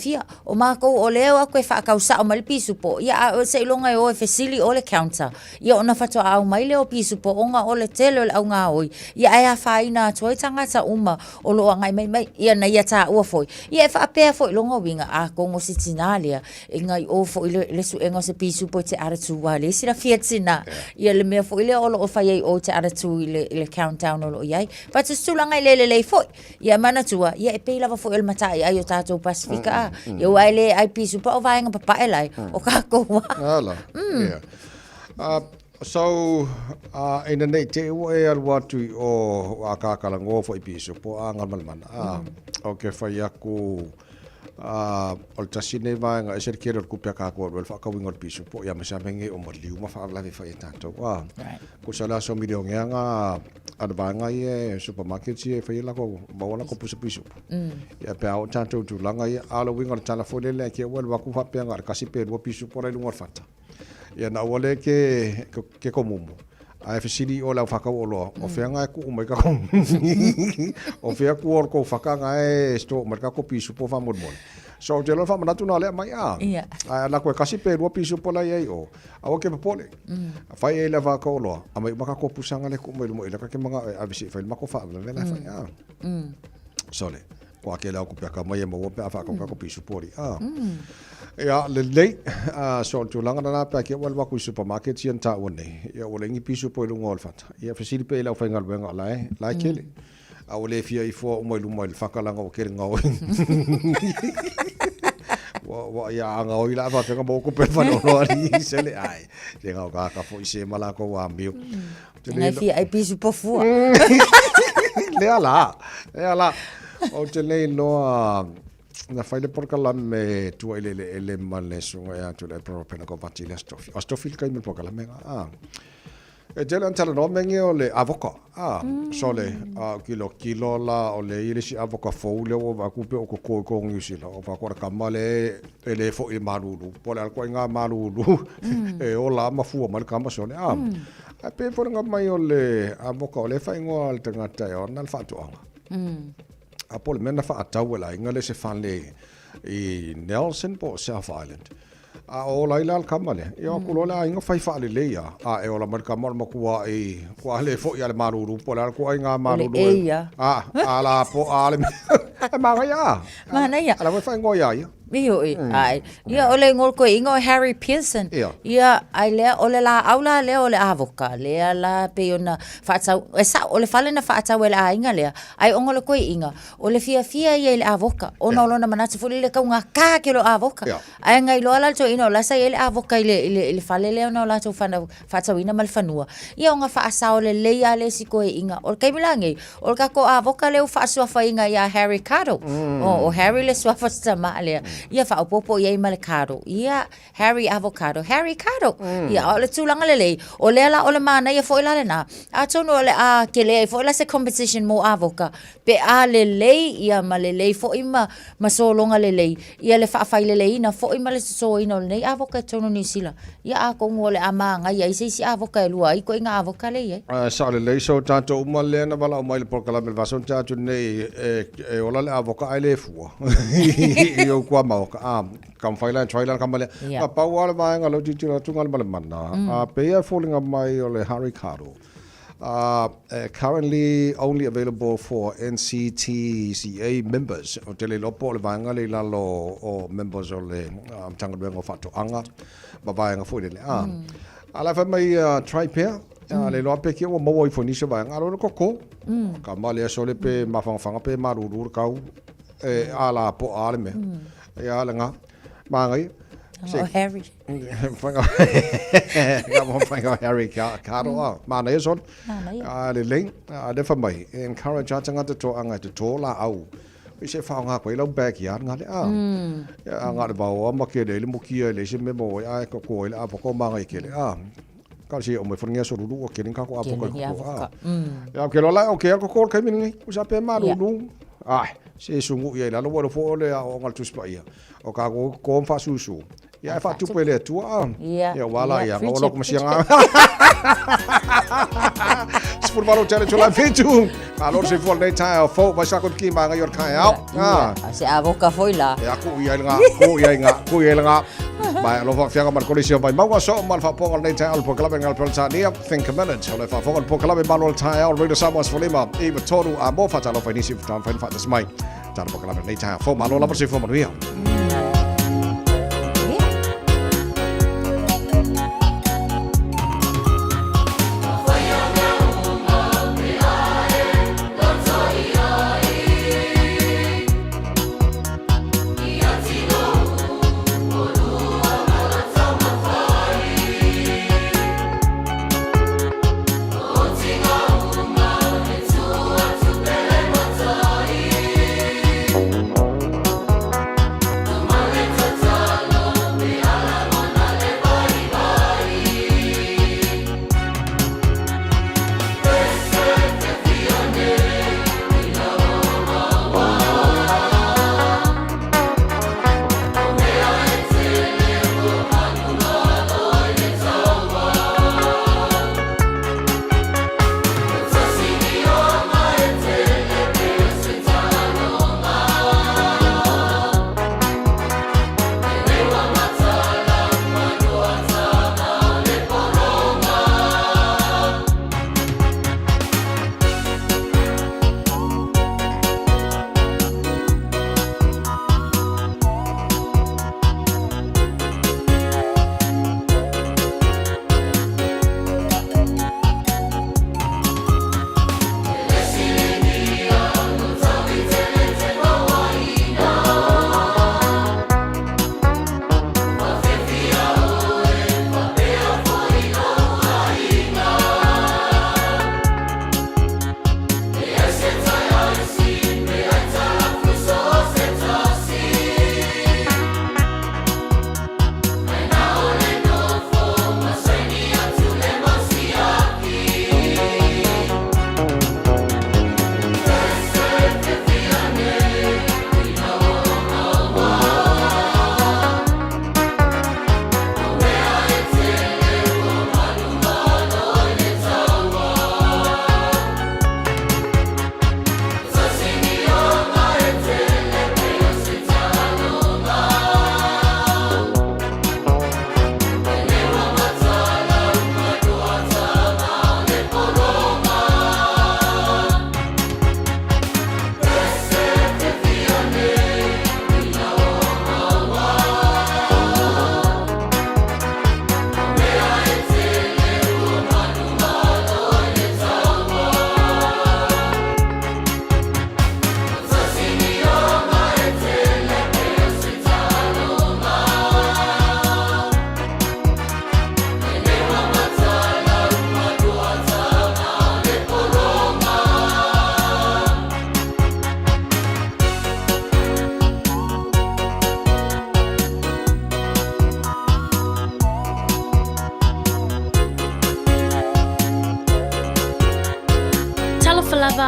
o ma ko o leo a koe whaakausa o mal pisu po ia o se ilonga o e fesili o le counter ia ona fato au mai leo pisu po onga o le telo le au ngā oi ia ea whaina toi tangata uma o lo ngai mai ia na ia tā ua foi ia e whaapea foi longa winga a kongo si tinalia e ngai o foi le su engo se pisu po te aratu wa le sira fia tina ia le mea foi le o lo o whaiei o te aratu i le countdown o lo iai but se sulanga i le foi ia mana tua ia e peilava foi el matai ai o tātou Pasifika eu ai le ai pisu pa o vainga papa elai o ka ko ala so in the night we are what to o akakala ngo fo pisu po angal malmana okay fai aku o tasine vainga ser kero ku peka ko wel fa ka wingol pisu po ya masa mengi o maliu ma fa la fa tanto ko sala so mi dong nga advanga ye supermarket ye fa la ko bawala ko pisu ya pe au tanto tu langa ye ala wingol tala fo le ke wel wa ku fa pe ngar kasi pe wo pisu po le ngor fata ya na wole ke ko mumu ai fasili o la faka o lo o fe nga ku mai ka ko o fe ku or ko faka nga e sto mar ka ko pisu po fa mod mon so je lo fa mana tu na le mai ai la ko kasi pe ro pisu po la ye o a o ke po le fa e la va ko lo a mai maka ko pusanga le ku mai mo ila ka ke mga a bisi fa ma ko fa le la fa so le ko akela ko pe ka mai mo pe fa ko pisu po ri ya le so tu langa na pa ke wal ku supermarket yen ta woni ya wala ngi pisu po lu ngol fat ya fasili pe la fa ngal benga la kele a wala fia I fo mo lu mo fa kala ngo ke ngo wa ya ngo ila fa pe mo ku pe fa no ri se le ai le ngo ka fo se mala ko wa mbiu ngai fia ai pisu po fu le ala o te le no na faile por kala me tu ele male sunga ya tu le pro pena ko patile stofi kai me por kala me e jela antala no mengi o le avoka so le kilo la o le ile si avoka fo le o va kupe o ko ngi la o va ko ka male ele fo I marulu por al ko nga marulu e o la ma fu mal ka ma so le a pe por nga mai o le avoka o le fa ngo al tangata o na fa tu anga a pole mena fa atawela ingale se fanle I Nelson po South Island a o laila al kamale yo kulola inga fai fa le leia a e ola mar kamar mo kwa I kwa le fo ya le maruru po la kwa inga maruru a la po ale ma ya ala fa ngo ya Mio ai ia ole ngol ko ingo Harry Pearson ia ai le ole la aula le ole avoka le la peona fatsa esa ole fale na fatsa wela inga le ai ongolo ko inga ole fia ia le avoka ona lona manatsi fuli le kaunga ka kilo avoka ai ngai lo ala to ino la sa ile avoka ile fale le ona la to fana fatsa wina mal fanua ia onga fa asa ole le ia le siko inga ole kai milangi ole ka ko avoka le fa so fa inga ia Harry Cado o Harry le so fa sama le ia fa popo ia male caro ia Harry Cado ia ole tulanga lele ole la ole mana ia foi la na a tono ole a kele foi la se competition mo avoka pe a lele ia malele foi ma solonga lele ia le fa lele ina foi male so ina le avoka tono ni sila ia a ko ngole a manga ia si avoka lua I ko inga avoka le ia sa lele so tanto umale na bala umale por kala mel vason tanto ne e ola le avoka ale fu io qua ma kam faila trailer kamale pa wala ba ngalo titira tungal bale manna pe ya falling up my ole Harry Cado currently only available for NCTCA members o tele lopo le vanga le lalo o members ole tanga bengo fatu anga ba nga foi le ala fa mai try pair le lo pe ki o mo foi ni se ba ngalo ko kamale so le pe mafanga pe maruru kau ala po alme ya la nga mangai Harry fango Harry Cado mana yeson le leng de fa mai encourage anga to anga to la au we se fa nga ko lo backyard nga le ya nga le ba o ma ke le mo ki le se me mo ya ko le a ko mangai ke le ka si o me forngia so lu o ke nin ka ko a ko ya ke lo la o ke ko kai min ngai usa pe ma lu se sungu ia la lo fo le o ngal tu spa ia o ka ko fa susu ia fa tu pele tu ia wala ia o lo ko masianga spur balo chale chola fitu alo se fo le ta fo ba sa ko ki ma nga yor kai au se avoka foi la ia ku ia nga ba lo fa fianga mar colisio ba ma so mal fa po le ta al po club ngal pel ta nia think a minute so le fa fo po club ba lo ta al redo samos for lima e toru a mo fa ta lo fa ni si fa fa this mai ta po club le ta fo ma lo la por si fo maria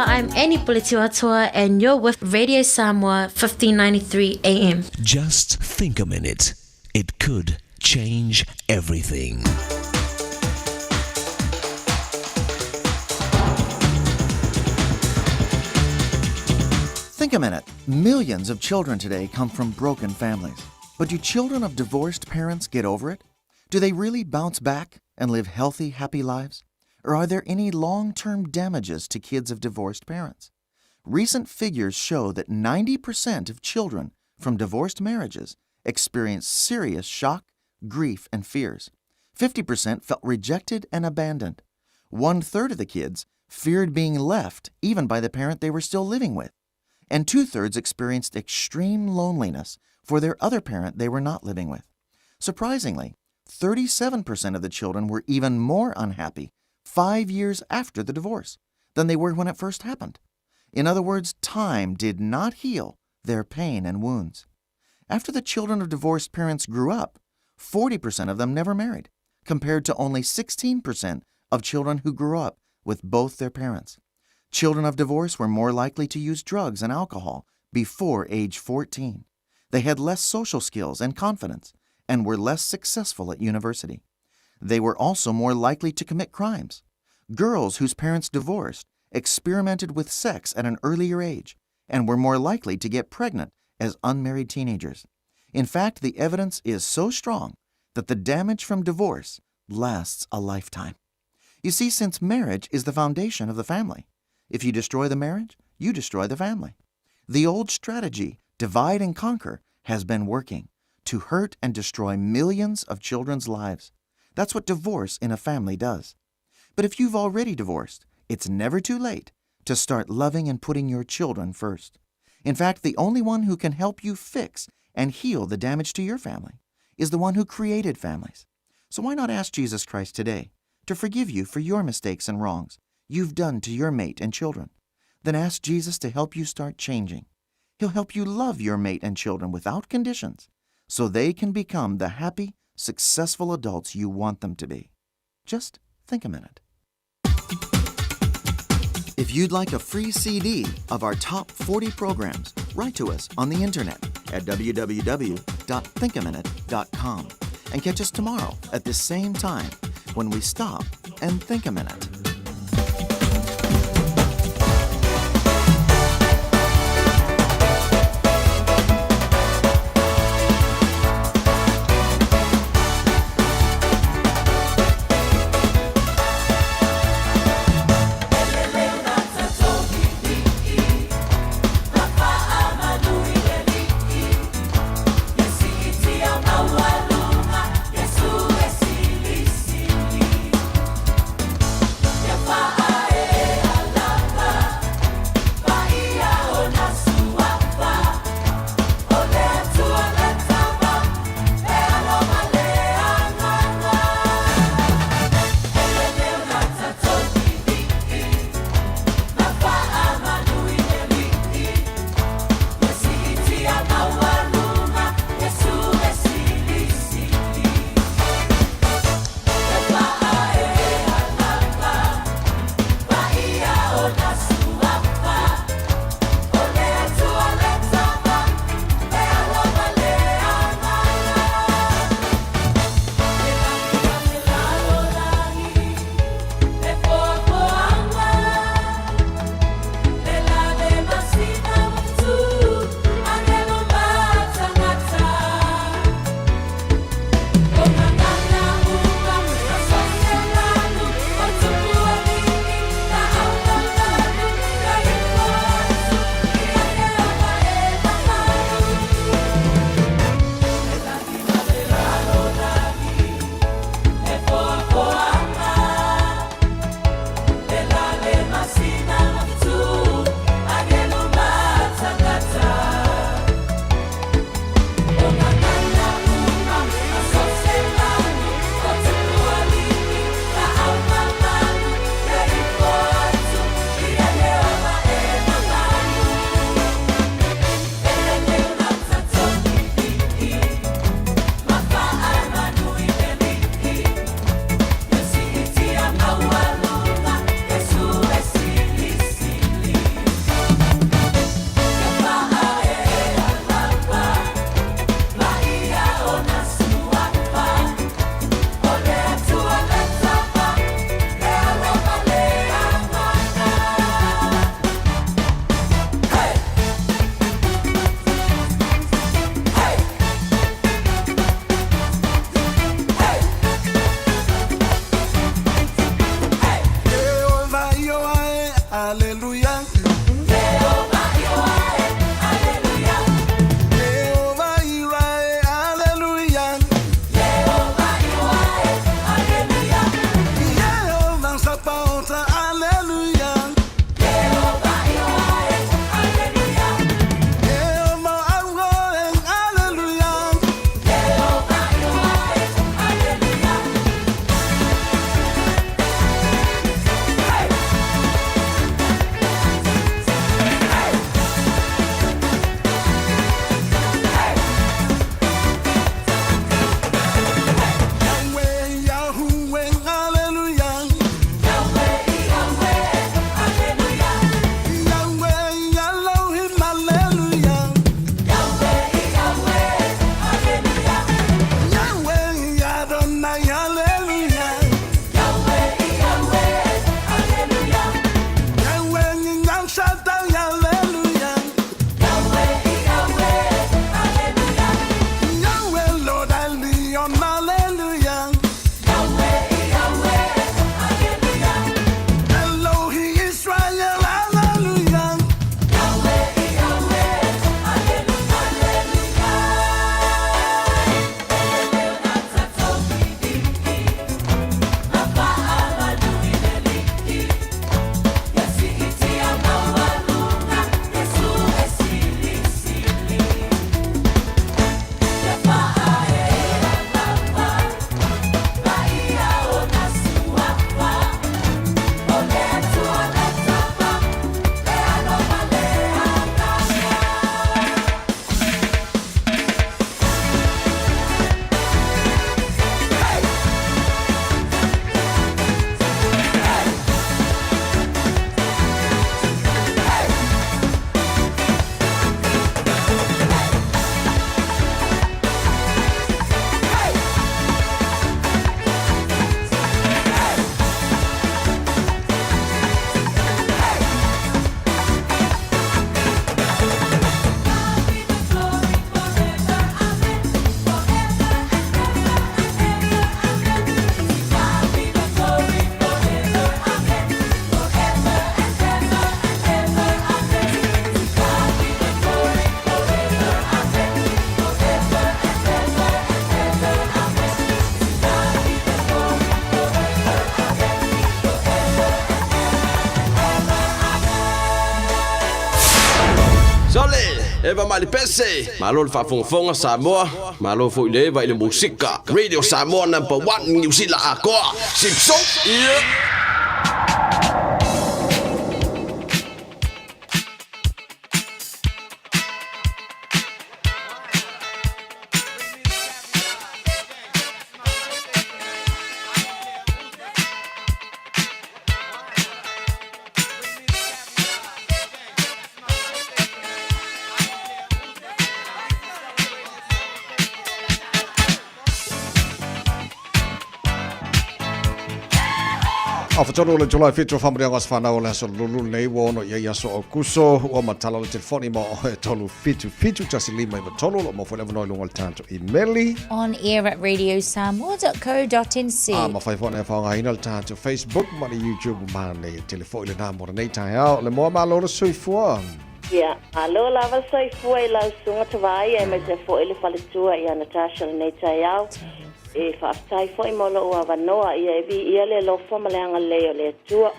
I'm Annie Puletiwatua, and you're with Radio Samoa 1593 AM. Just think a minute. It could change everything. Think a minute. Millions of children today come from broken families. But do children of divorced parents get over it? Do they really bounce back and live healthy, happy lives? Or are there any long-term damages to kids of divorced parents? Recent figures show that 90% of children from divorced marriages experience serious shock, grief, and fears. 50% felt rejected and abandoned. 1/3 of the kids feared being left even by the parent they were still living with. And 2/3 experienced extreme loneliness for their other parent they were not living with. Surprisingly, 37% of the children were even more unhappy 5 years after the divorce than they were when it first happened. In other words, time did not heal their pain and wounds. After the children of divorced parents grew up, 40% of them never married, compared to only 16% of children who grew up with both their parents. Children of divorce were more likely to use drugs and alcohol before age 14. They had less social skills and confidence and were less successful at university. They were also more likely to commit crimes. Girls whose parents divorced experimented with sex at an earlier age and were more likely to get pregnant as unmarried teenagers. In fact, the evidence is so strong that the damage from divorce lasts a lifetime. You see, since marriage is the foundation of the family, if you destroy the marriage, you destroy the family. The old strategy, divide and conquer, has been working to hurt and destroy millions of children's lives. That's what divorce in a family does. But if you've already divorced, it's never too late to start loving and putting your children first. In fact, the only one who can help you fix and heal the damage to your family is the one who created families. So why not ask Jesus Christ today to forgive you for your mistakes and wrongs you've done to your mate and children? Then ask Jesus to help you start changing. He'll help you love your mate and children without conditions so they can become the happy, successful adults you want them to be. Just think a minute. If you'd like a free CD of our top 40 programs, write to us on the internet at www.thinkaminute.com and catch us tomorrow at this same time when we stop and think a minute. Eva mali pese. Malo le whaafonga Samoa. Malo fo ile va ile musika. Radio Samoa #1 New Zealand akoa. Simpson. Afatono le July fitro famria was fana ola so lulu nei wono ia so okuso o matala le telefoni mo tolu fitu just lima mo tolu mo fo level no longal tanto emaili on air at radiosamoa.co.nz ma fai fona fa nga inal tanto Facebook ma YouTube ma le telefoni le namo nei tai le mo ma lo so ifua ya alo lava so ifua ila sunga tawai e me se fo ile falitua ia Natasha nei tai e whaaftai fo i molo ua wanoa ia e vi ia le lofa maleanga leo le tua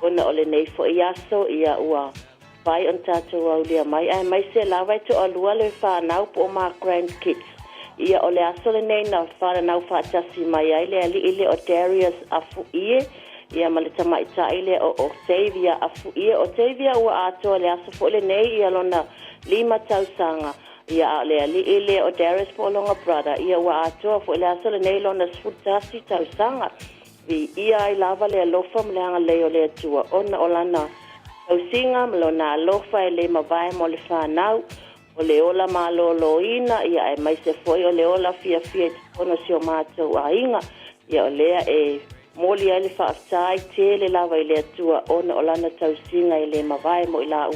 ona ole nei fo i aso ia ua vai on tātou au lia mai ai mai se lawa i to alua le whanau po o ma grandkids ia ole aso le nei na whanau whaatasi mai ai le ali ile o Darius afu ia ma le tamaita ile o Octavia afu Octavia ua ato le aso fo le nei ia lona 5 tausanga ia le ali ile o Darius Polonga brother ia wa ato fo ile aso le nei lona sfutasi tausanga vi ia I lava le lofa mleanga leo le tua ona olana tausinga mlona lofa ele mavai mo le whanau o le ola maloloina ia e mai se foi o le ola fia ono si o mātou a inga ia o lea e moli ele whaaftai te le lava ile tua ona olana tausinga ele mavai mo ila u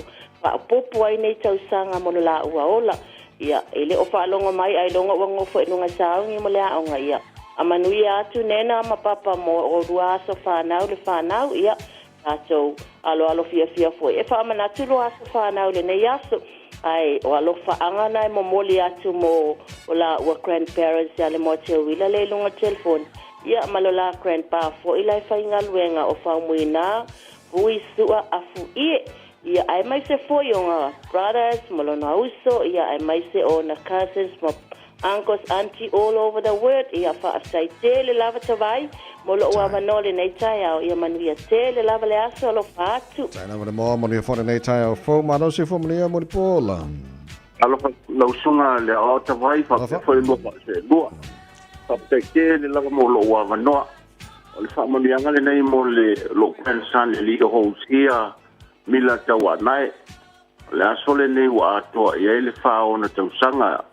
popo ai nei tausanga mo la ua ola ia ele o whaalonga mai ai longa wango fo inunga saungi mo lea onga ia amanui atu nena ma papa mo o ruaso whanau le whanau ia tatou alo fia foi e whaamana tu ruaso whanau le nei aso ai o alo whaangana mo moli atu mo o la ua grandparents ia le mo te wila le lunga telefon ia malola grandpa fo ila e whainga luenga o whaumuina hui sua afu ia ai mai se foi o brothers molona uso ia ai mai se o na cousins mo uncles auntie all over the world ia fa sai tele lava tavai molo o avanole nei tai au ia manuia tele lava le aso lo fatu tai na mo ni fo nei tai au fo ma no se fo mo mo pola alo lo sunga le o tavai fa foi mo se do fa tele lava mo lo o avanoa o le fa mo ni anga le nei mo le lo pensan le liga hosia mila tawa nai la sole nei wa to ia le fa ona tausanga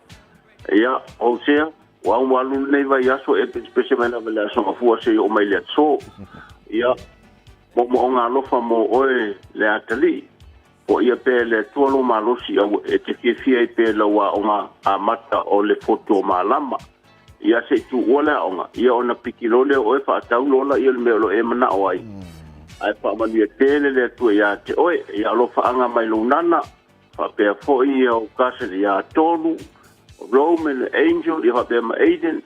ia Hosea wa walu nei vai aso e specialmente la so fu se o mai le so ia mo nga lo fa mo oe le atali o ia pe le tolo malosi e te fie pe la wa ona amata o le foto malama ia se tu ola ona ia ona pikilole o fa taulo la ia le melo e mana oi ai pa mani tele le tu ia te oi ia lo fa anga mai lunana fa pe fo ia o kase ia tolu Roman angel ia pe ma Aiden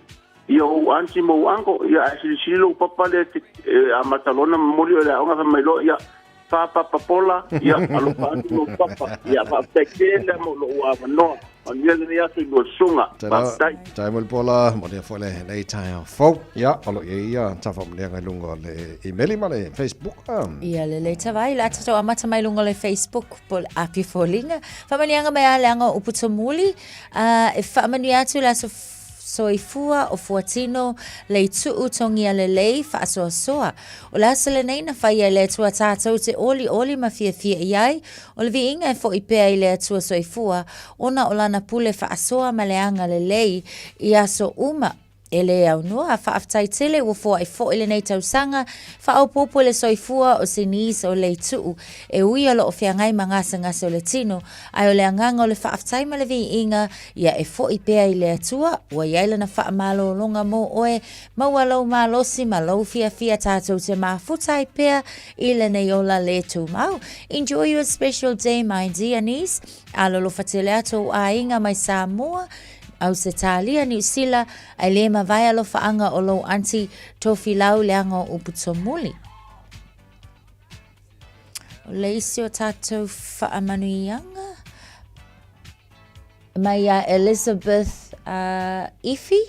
ia o anti mo ango ia asili silo papa le amatalona moli la anga mai lo ia pa pola ia alo pa no papa ia pa tekele mo lo wa no Ania ni ya tu sunga. Tai mo pola mo dia fole nei tai fo. Ya, alo ia ta fo mo dia lungo le email ma le Facebook. Ia le tawai la to amata mai lungo le Facebook pol api folinga. Fa mania nga mai langa uputomuli e fa mania tu la soifua o fuatino le tuu tongia le lei fa soa o la sele nei na fai le tua tātou te oli ma fia iai o le viinga e fo i pea i le tua soifua ona o lana pule fa soa ma le anga le lei i aso uma ele au noa fa aftai tele wo fo ai fo ele nei tausanga fa au popo le soifua o sinis o le tuu e ui alo o fia ngai mangasa ngase o le tino ai o le anganga o le fa aftai ma le viinga ia e fo i pea i le atua wa iaila na fa malo longa mo oe mawalo malosi malo fia tātou te mafuta i pea i le nei ola le tu mau. Enjoy your special day my dear niece alo lo fatele ato a inga mai Samoa au se talia New Zealand ai le mawai alo faanga o lo anti tofi lau leanga o Uputomuli. O le isi o tātou whaamanuianga. mai Elizabeth Ifi.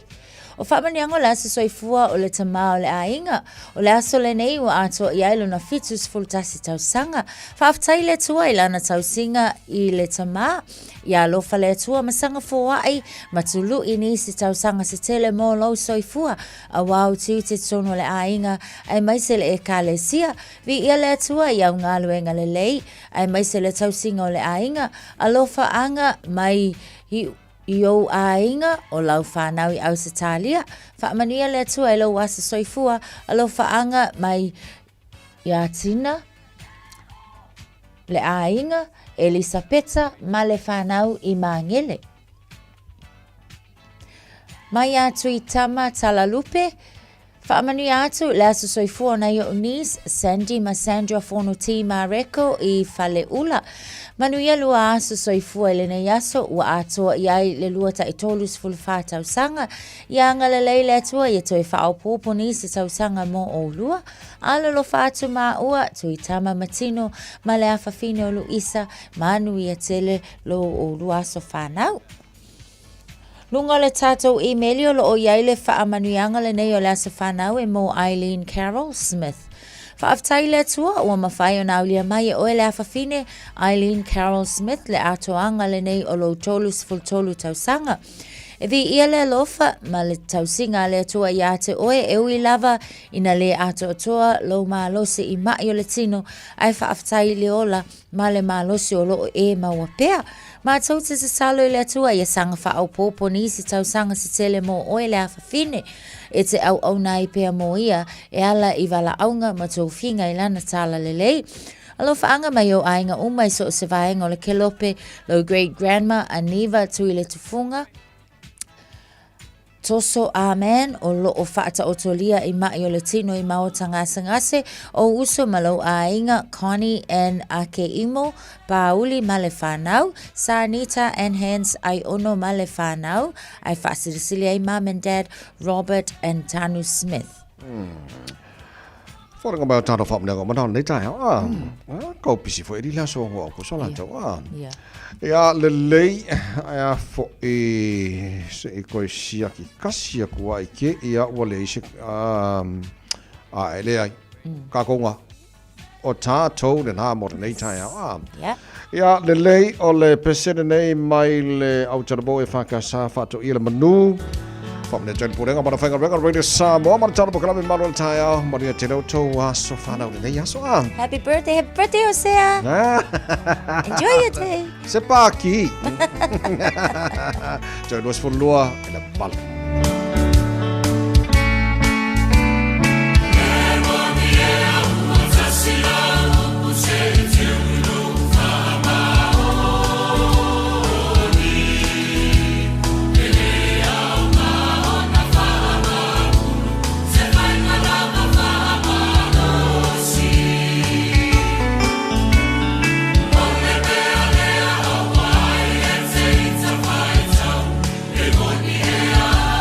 O whamaniango la se soifua o le tamā o le ainga. O le aso le nei o ato i ailo na fitus fultasi tau sanga. Whaaftai le tua i lana tau singa i le tamā. Ia lofa le tua masanga fōai. Matulu i nisi tau sanga se tele mō lau soifua. A wau tiu te tono le ainga. Ai maise le e ka le sia. Vi ia le tua i au ngā luenga le lei. Ai maise le tau singa o le ainga. A lofa anga mai Io ainga o lau whanau I Ausitalia. Whaamanuia le tua e lau wasa soifua a lau whaanga mai Iatina le ainga Elisapeta ma le whanau I Mangele. Mai atu I tama Talalupe. Whaamanuia atu le asu soifua na Io Unis Sandy ma Sandra Fonuti ma Reko I Fale Ula. Manuia lua aso soifua I lene yaso ua atoa iai le lua ta I tolus fulfa tau sanga. Ia anga le leile atua I toi whao popo nisi tau sanga mo o lua. Alo lo fatu maa ua tui tama matino ma le awhawhine o Luisa manu I tele lo o lua aso whanau. Lunga le tātou emailio lo o iai le whaamanuianga le nei o le aso whanau e mo Eileen Carol Smith. Whaaftai le tua ua mawhai o naulia mai e oe le awhawhine Eileen Carol Smith le atoanga le nei o lo tolus fultolu tausanga. E vi ia le lofa ma le tausinga le tua I ate oe e ui lava ina le ato atoa lo maalose I mai o le tino ai whaaftai le ola ma le maalose o lo e maua pea. Ma tau te salo I le atua ia sanga whaau popo nisi tausanga se tele mo oe le awhawhine. E te au nai pea mo ia e ala I wala aunga ma tau whinga I lana tala lelei. Alo whaanga mai o ainga umai so se vaenga o le kelope lo great grandma Aniva tui le tufunga. Toso amen o lo o whaata o tolia I mai o le tino I mao tangase o uso malo ainga Connie and Ake Imo Pauli male whanau Sanita and Hans ai ono male whanau ai whaasirisili ai mum and dad Robert and Tanu Smith. Wharenga mai o tātou whaamneanga manao nei tai hao. Kau pisi fo eri la so hoa ko so lantou. Ia le lei ia fo e se e koe sia ki kasia kua I ke ia ua le ise a ele ai ka konga o tātou le nā mo nei tai hao. Ia le lei o le pesene nei mai le au tarabo e whakasa whato I le manu. From the Gen Purenga Motherfinger Record Radio Samoa Martano Kalami Manuel Taya Maria Tenoto Sofana Yaso. Happy birthday, Hosea. Enjoy your day. Sepaki. Join us for Lua and a ball. Yeah.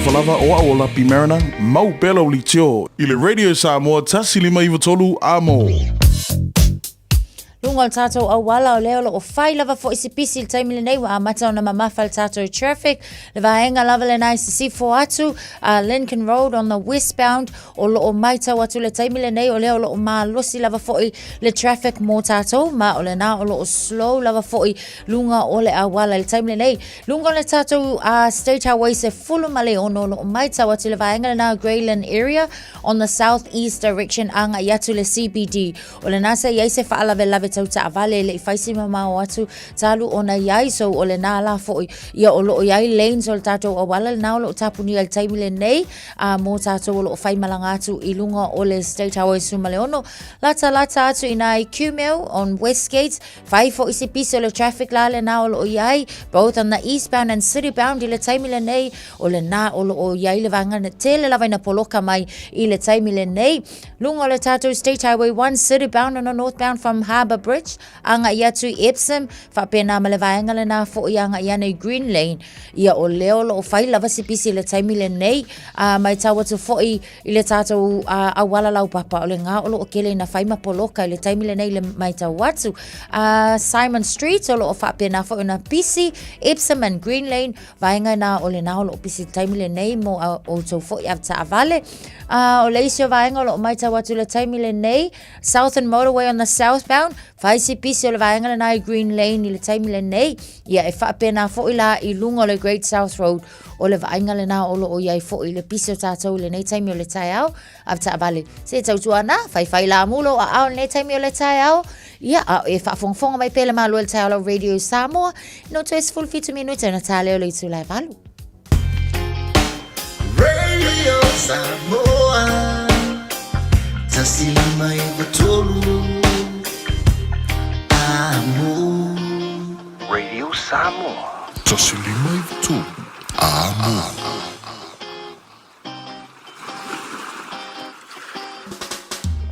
falava o au la pimerana, mau belo li tio. Ile Radio Samoa tasi lima iwa tolu amo. Lunga tatou awala o leo o fai lava fo isi pisi il taimile nei wa amata o na mamafa tatou traffic le vaenga lava le nai si fo atu Lincoln Road on the westbound o lo o maita watu le taimile nei o leo o ma losi lava fo i le traffic mo tatou ma o le na o lo o slow lava fo i lunga o le awala le taimile nei lunga le tatou State Highway se fulu male o no lo o maita watu le vaenga le na Grayland area on the southeast direction anga yatu le CBD o le nasa yai se faala ve tau ta avale le faisi mama o atu talu ona yai so o le nala fo ia o lo yai lanes o tato o wala na o lo tapuni al taimile nei mo tato o lo fai malanga atu i lunga o le State Highway Sumaleono lata atu inai Qmel on Westgate fai fo isi piso le traffic la le na o lo yai both on the eastbound and citybound i le taimile nei o le na o lo yai le vanga na tele la vaina poloka mai i le taimile nei lunga o le tato State Highway 1 citybound on the northbound from Harbour Bridge anga ia tu Epsom fa pena male vaenga le na fo anga ia nei Green Lane ia o leo lo fai lava sipisi le taimile nei mai tawa tu fo i le tato awala lau papa o le nga o lo kele na fai mapoloka le taimile nei le mai tawatu Simon Street o lo fa pena fo na pisi Epsom and Green Lane vaenga na o le na o lo pisi taimile nei mo o to fo i ata avale o le isio vaenga lo mai tawatu le taimile nei Southern Motorway on the southbound faisi pisi o le vaenga le nai Green Lane i le taimile nei ia e wha pena fo i la i lunga le Great South Road o le vaenga le na olo o iai fo i le pisi o tātou le nei taimi o le tai au av ta avale se tau tuana fai la mulo a au nei taimi o le tai au ia e wha fongfonga mai pele malu le tai au Radio Samoa no to es full fitu minuta na tale o le itu lai valu Radio Samoa tasi mai batolu Radio Samoa. Tasilima i tu. Amo.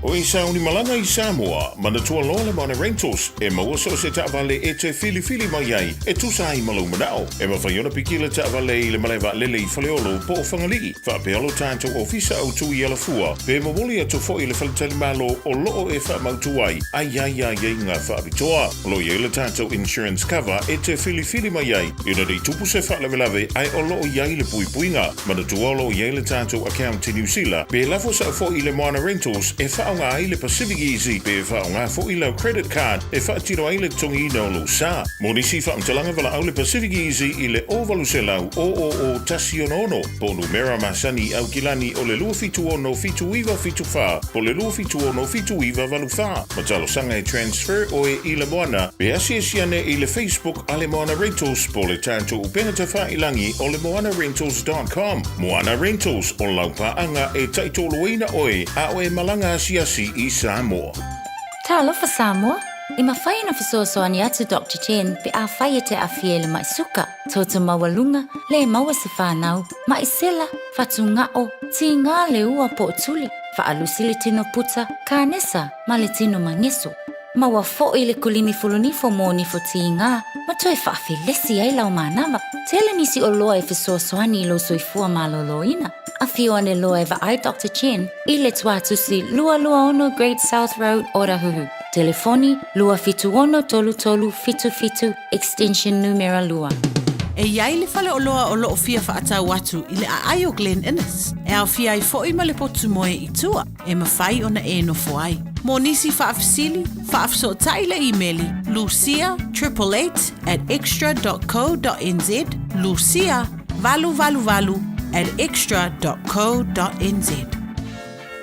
O i sauni malanga i Samoa, mana tua loa mana rentals, e maua so se taavale e te fili mai ai, e tusa ai malu manao, e mawhaiona piki le taavale i le malewa lele i whaleolo po o whangalii, whapealo tātou ofisa au tui ala fua, pe mawoli atu fo i le whaletali malo o loo e whamautu ai ngā whaapitoa, lo i le tātou insurance cover e te fili mai ai, ina dei tupu se whaalawelawe ai o loo i le puipuinga, mana tua lo i le tātou account i New Zealand, pe lafo sa fo i le mana rentals e whaonga ai le Pacific Easy pe whaonga fo i lau credit card e whaatiro ai le tongi ina o lo sa. Monisi whaamtalanga wala au le Pacific Easy i le ovalu se lau o tasi ono po numera masani au kilani o le lua fitu ono fitu iwa fitu wha po le lua fitu ono fitu iwa valu wha. Matalo sanga e transfer o e i le moana pe asiasiane i le Facebook a le Moana Rentals po le tanto upenga te wha ilangi o le moanarentals.com. Moana Rentals o lau paanga e taitoloina oe a o e malanga asiasi i Samoa. Talofa Samoa, i mawhaina fisoasoani atu Dr. Chen pe a whaia te awhiele mai suka. Toto mawalunga, le maua se whanau, mai sela, whatu ngao, ti ngā le ua po tuli, whaalusi le tino puta, kānesa, ma le tino mangeso. Maua fo i le kulini fulunifo mo ni fo ti ngā, ma toi whaafilesi ai lau mānawa. Tele nisi o loa e fisoasoani lo soifua maloloina. A whioane loa e ai Dr. Chen i le tuatusi lua ono Great South Road Orahuhu. Telefoni lua fitu ono tolu fitu extension numera lua. E iai le fale o loa o loo fia whaatau atu i le ai o Glen Innes. E au fia i fo i ma le potu moe i tua e mawhai ona e no foai. Mo nisi whaafisili, whaafso tai le e-maili lucia888@extra.co.nz Lucia valu @extra.co.nz.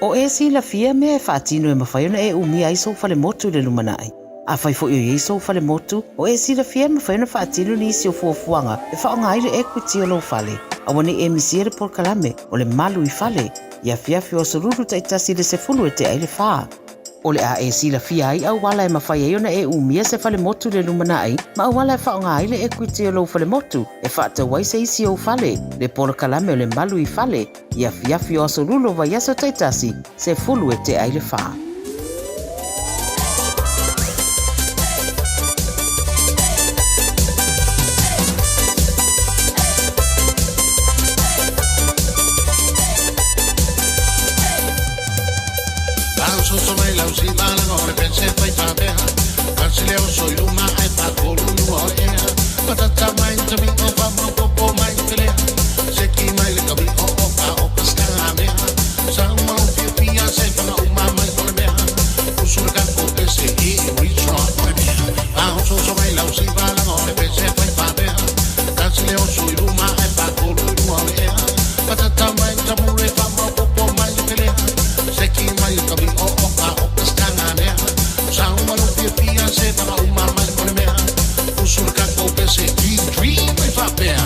O e si la fia me e whaatino e mawhaiona e umia iso fale motu le lumanai. A whai fo i iso fale motu, o e si la fia mawhaiona whaatino ni isi o fuafuanga e whaonga aire equity o lo fale. A wane e misiere por kalame o le malu i fale, ia fiafi o soruru taitasi le se fulu e te aile whaa. O le a e si la fia ai au wala e mawhai e ona e umia se fale motu le lumanai, ma au wala e whaonga aile equity o lo fale motu, e whaata wai se isi o fale, le por kalame o le malu i fale, ia fiafi o soruru vai aso taitasi se fulu e te aile whaa. Lauso so mai lausi la la ngore pense fai fa bea. Kansileo so iluma ai pa kolu lua ea. Patata mai tami o pa mo popo mai telea. Seki mai le kabi o ka stanga mea. Sa uma o pia se pa uma mai kole mea. Usura ka ko ese e reach on mai mea. Lauso so mai lausi la la ngore pense fai fa bea. Kansileo so iluma ai pa kolu lua ea. Patata mai tamure pa mo popo mai telea. Seki mai kabi o ka stanga mea. Sa uma o pia se pa uma mai kole mea. Usura ka ko ese dream mai fa bea.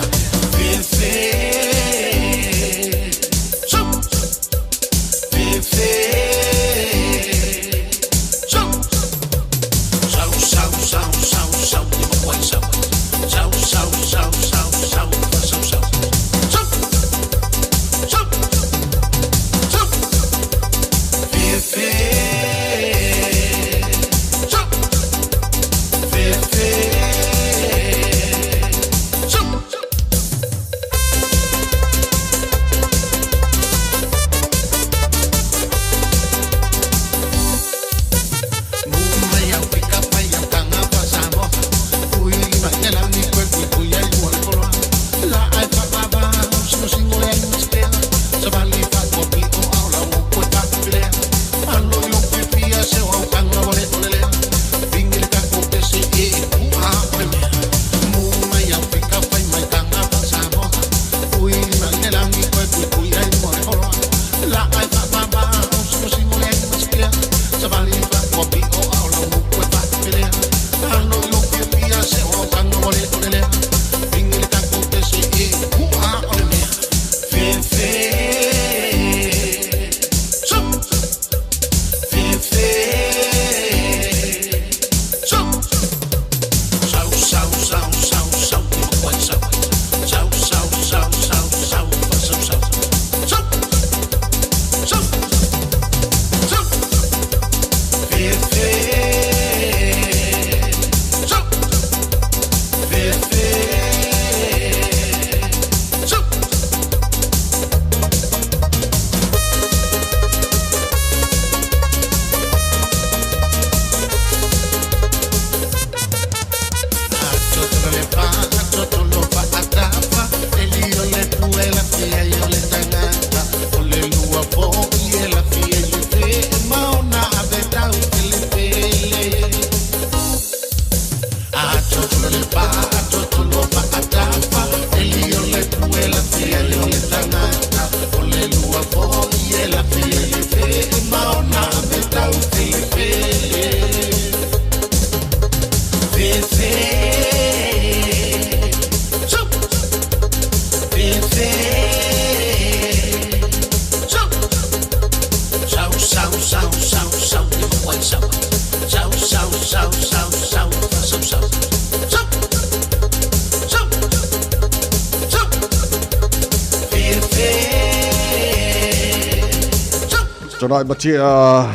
Tonight matia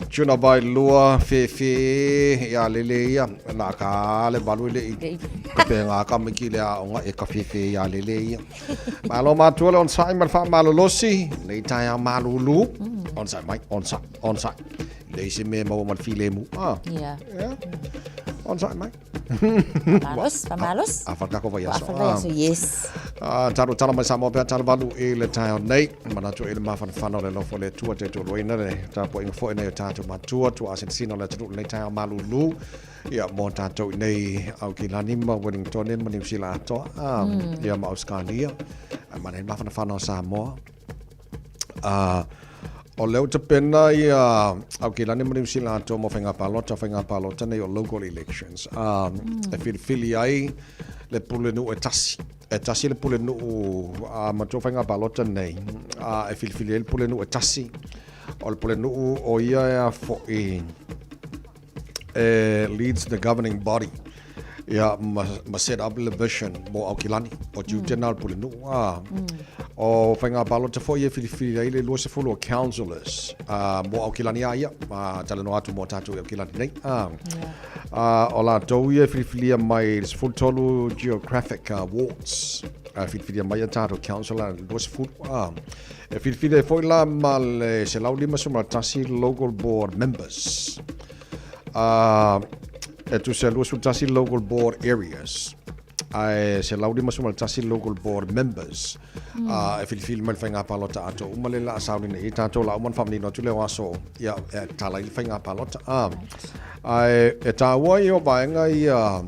chuna bai lua fe ya lele ya na ka le balu le pe nga ka miki le nga e ka fe ya lele ya malo ma tu le on sai ma fa malo losi le ta ya malu lu on sai mai on sai le se me mo ma file mu ya on sai mai Malos. Afar ka ko va So yes. Taro tala mai samo pe tala balu e le tai nei mana tu ele mafan fano le lofo le tua te tu loina le ta po info nei ta tu matua tu asin sino le tu le tai malulu ya mo ta tu nei au ki lani ma Wellington ni ma New Zealand to ya ma Australia mana mafan fano samo o leo te pena ia au ki lani ma New Zealand to mo fenga palo nei o local elections e fili ai le pule nu e tasi le pule nu ma to fenga balota nei e fili le pule nu e tasi o le pule nu o ia fo leads the governing body ia ma set up le vision mo au kilani o tu tenal pule nu o fenga balota fo ia fili ai le lo se full councillors mo au kilani ia ma tala no atu mo tatu au kilani nei o la tau ia filifilia mai full tolu geographic wards Fitfit mai tato council los food Fitfit foi la mal se lau lima suma tasi local board members to se los tasi local board areas se lau lima suma tasi local board members Fitfit mal fenga palota ato umalela sauni ne tato la umon family no tule waso ya tala fenga palota tawa yo baenga ia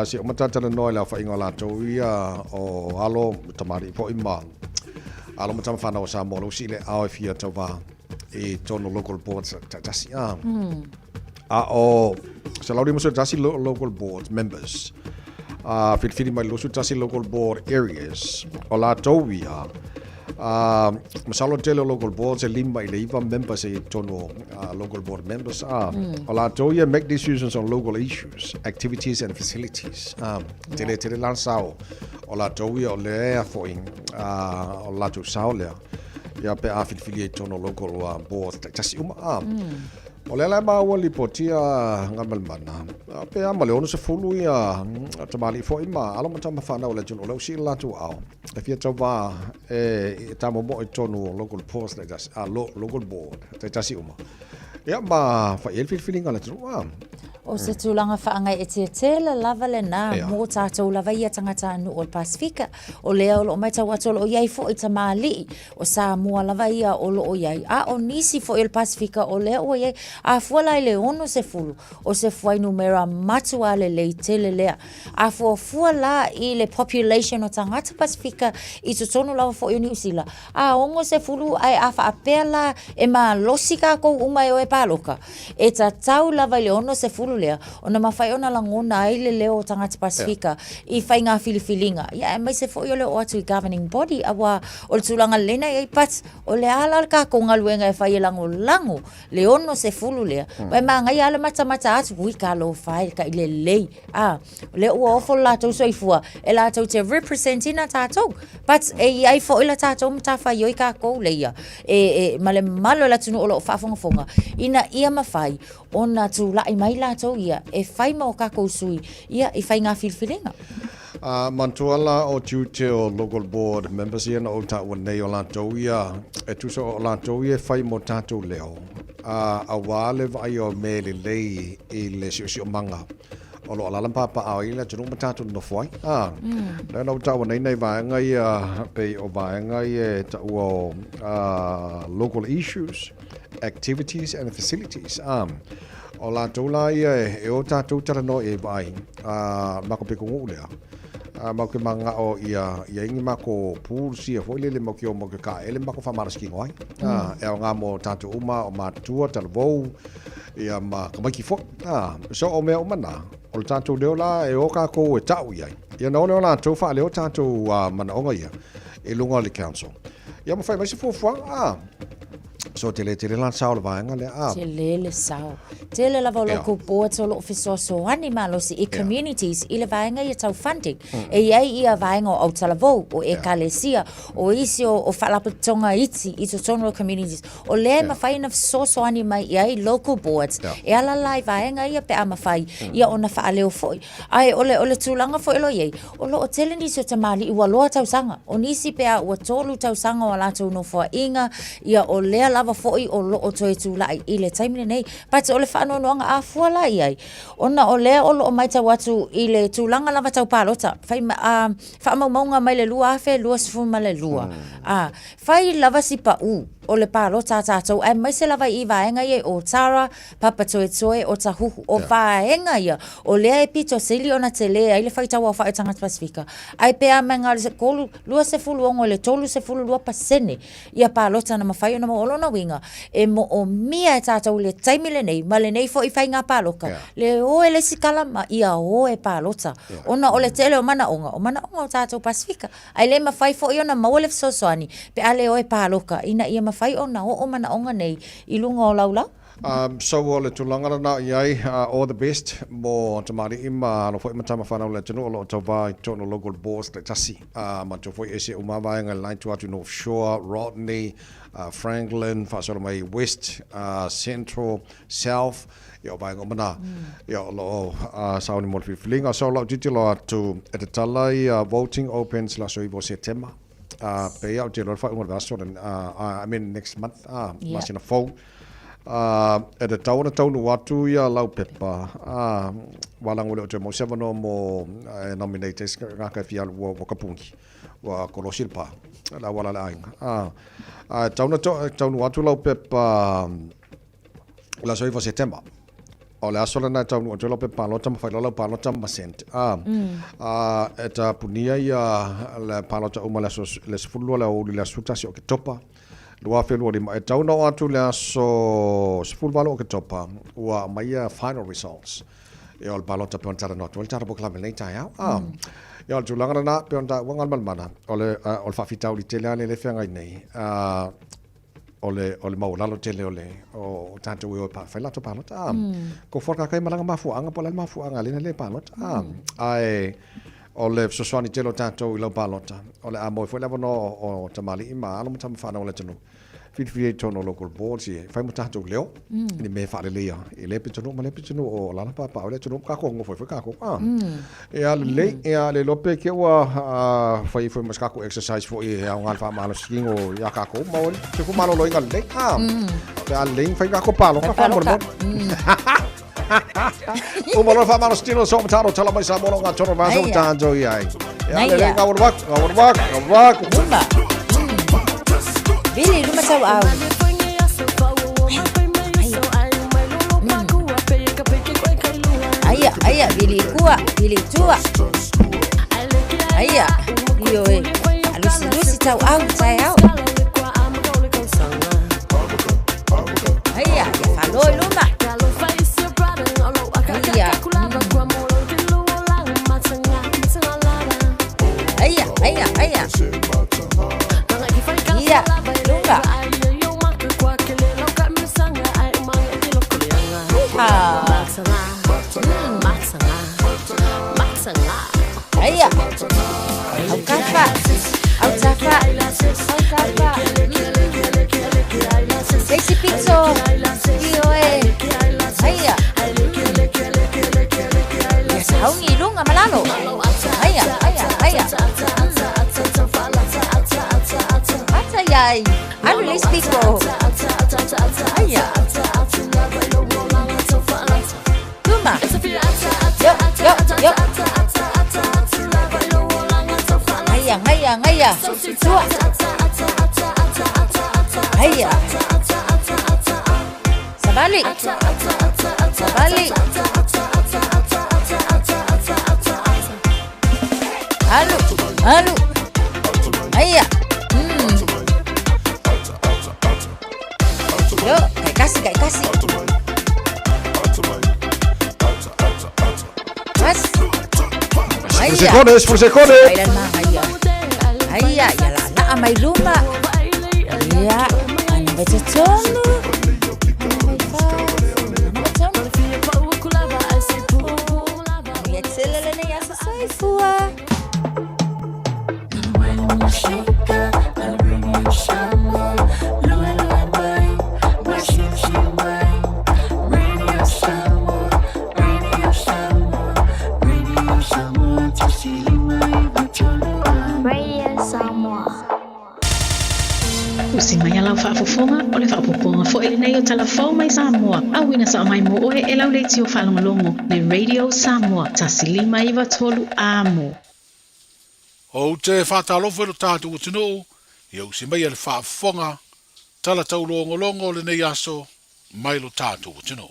si o matata no la fa ingola to ia o alo tamari po ima alo matama fana o sa mo lo sile a fia to va e tono local boards tasi o se la dimos tasi local board members fit mai lo tasi local board areas o la to ia masalo tele local boards e lima ile iva members e tono local board members ola toya make decisions on local issues, activities and facilities tele lan sao ola toya ole foing ola to sao le ya pe affiliate tono local board tasi ole la ma wali potia ngamal mana pe amale ono se fulu ya tamali fo ima alo matama fana ole juno lo si la tu ao e fia tova tamo mo tono local post like that local board tasi ya ma fa el feeling ala tu o se tūlanga whaangai e te tēla lava le nā mō tātou lava ia tangata anu o Pasifika o lea o lo mai tau atolo o iai fo i ta māli o Samoa lava ia o lo o iai o nisi fo i Pasifika o lea o iai a fuala i le ono se fulu o se fuai numera matua le le tele lea a fuala i le population o tangata Pasifika i to tonu lava fo i New Zealand a ongo se fulu ai a wha apela e ma losika ko umai o e paloka e ta tau lava i le ono se fulu lea ona mawhai ona langona ai le leo tangata Pasifika i whai ngā filifilinga ia e mai se fo i ole o atu i governing body awa o le tūlanga lena i pat o le ala ka ko ngaluenga e whai lango le ono se fulu lea mai maa ngai ala mata atu hui ka lo whai ka i le lei le ua ofo la tau soifua e la tau te representina tātou pat e ai fo i la tātou mta whai oi ka kou leia ma le malo la tunu o lo whafongafonga ina ia mawhai ona tu lai mai la tau ia e whai ma o kako sui ia i whai ngā filfilinga Mantuala o tute o local board members ia na o ta wanei o lantou ia e tuso o lantou ia whai mo tātou leo a wale vai o me le lei i le si o manga o lo alalam papa au ila tunu matatu no foi na no ta wanei nei vai ngai pe o vai ngai e ta o local issues, activities and facilities o la tola ia e o tātou tarano e vai mako pe kongu lea mako manga o ia ingi mako pūrsi e foile le mako o ka ele mako whamaraski ngoi e o ngā mo tātou uma o mātua talavou ia ma kamaki fo so o mea o mana o le tātou leo la e o kako e tau iai ia na o la tau wha leo tātou mana onga ia e lunga le council ia ma whai mai se fuafuang so tele lan sao le vaenga le tele sao tele la local board so lo so ani malosi i communities i le vaenga i tau funding e ai ia vaenga o talavou o e kalesia o isi o falapatonga iti i tono communities o le ma fai na so ani mai ai local boards e ala lai vaenga ia pe ama fai ia ona fa leo foi ai ole tulanga foi lo ye o lo tele ni so tamali i walo tau sanga o nisi pe o tolu tau sanga o la no fo inga ia o le lava foi o lo o toe tu lai i le taimine nei pat o le whano noanga a fuala i ai ona o le o lo mai tau atu i le tūlanga lava tau palota fai whaamaunga mai le lua afe lua sifu ma le lua fai lava si pa o le palota tātou ai mai se lava i vaenga ia o tara papa toe o tahuhu o vaenga ia o lea e pito sili ona te lea i le whai tau au whai tangata Pasifika ai pea menga le se kolu lua se fulu ongo le tolu se fulu lua pasene ia palota na mawhai ona mo olona winga e mo o mia e tātou le taimile nei ma le nei fo i whai ngā paloka le o e le sikala ma ia o e palota ona o le tele o mana onga o tātou Pasifika ai le mawhai fo i ona maua le fisosoani pe ale o e paloka ina ia mawhai ona o mana onga nei i lunga o laulau so o le tulanga na iai all the best mo tamari ima no foi matama fana le tunu lo tova tono local boss le tasi ma to foi ese uma vai nga line to North Shore Rodney Franklin, whaasolo mai West, Central, South, ia o vai ngomana, ia o lo sauni mo whiwhilinga, so lau titilo atu e te talai voting opens la so iwo September, pe au te lor whaunga vaso, I mean next month, masina fau, e te taunu watu ia lau pepa, walangu leo te mo sevano mo nominates ngaka fialu wa kapungi, wa kolosilpa, la wala la ainga. Taunu watu lau pepa la so iwo September. O le aso lana taunu atu lau pepa lota mawhai lau palota masent. Eta punia ia le palota uma le sifulua le uli le sutasi o ke topa. Lua whelua lima. E tauna o atu le aso sifulua o ke topa. Ua maia final results. E o le palota pe on tara notu. O le tara po klame nei tai au. E o le tulangana na pe on ta wangan malmana. O le whawhitau li tele ane le whengai nei. O le maulalo tele o tātou e o pa whailato palota. Ko whorka kai malanga mafuanga po le mafuanga lina le palota. Ai o le soswani tele o tātou i lau palota. O le amoe fwoi lewa no o tamali ima alo mutama whanau le tanu. Whiwhi tono local boards i whai mo tātou leo. Ni me whaare lea. I le pitanu ma le pitanu o lana papa o le tanu kako ngo fwoi kako. E a le lope ke ua whai mas kako exercise fwoi e au ngal wha malo skingo ia kako. Ma o te ku malo loinga le. Pe a le whai kako palo. Ka whamor mon. O malo wha malo stilo so mataro tala mai sa mono ngā toro maso tātou i ai. E a le ngawar wak. Vili, luma tau au. Aya, vili kua, vili tua. Aya, iyo e. Lusi tau au, tai au. Aya, ya faloi luma. Aya. Iya, lunga. Aya. Au kafa. Esi pizzo. Iyo e. Aya. Au ngi lunga malalo. Aya. Ay, I release people. Aya. Tuma. Yo. Aya. Tua. Aya. Sabali. Alu. Aya. Yo, kasih. Mas. Fusekones. Aya, ya la amai luma. Ya, anu baca tonu. Ya tselele ya sasai fua. Usimaya lau whaafofonga o le whaapoponga fo ele nei o talafau mai Samoa. Awina sa mai mo oe e lau leiti o whalongolongo le Radio Samoa. Tasilima iwa tolu amo. O te whātalofo ilo tātou utinu, i au simaya le whaafofonga, tala tau longolongo le nei aso, mai lo tātou utinu.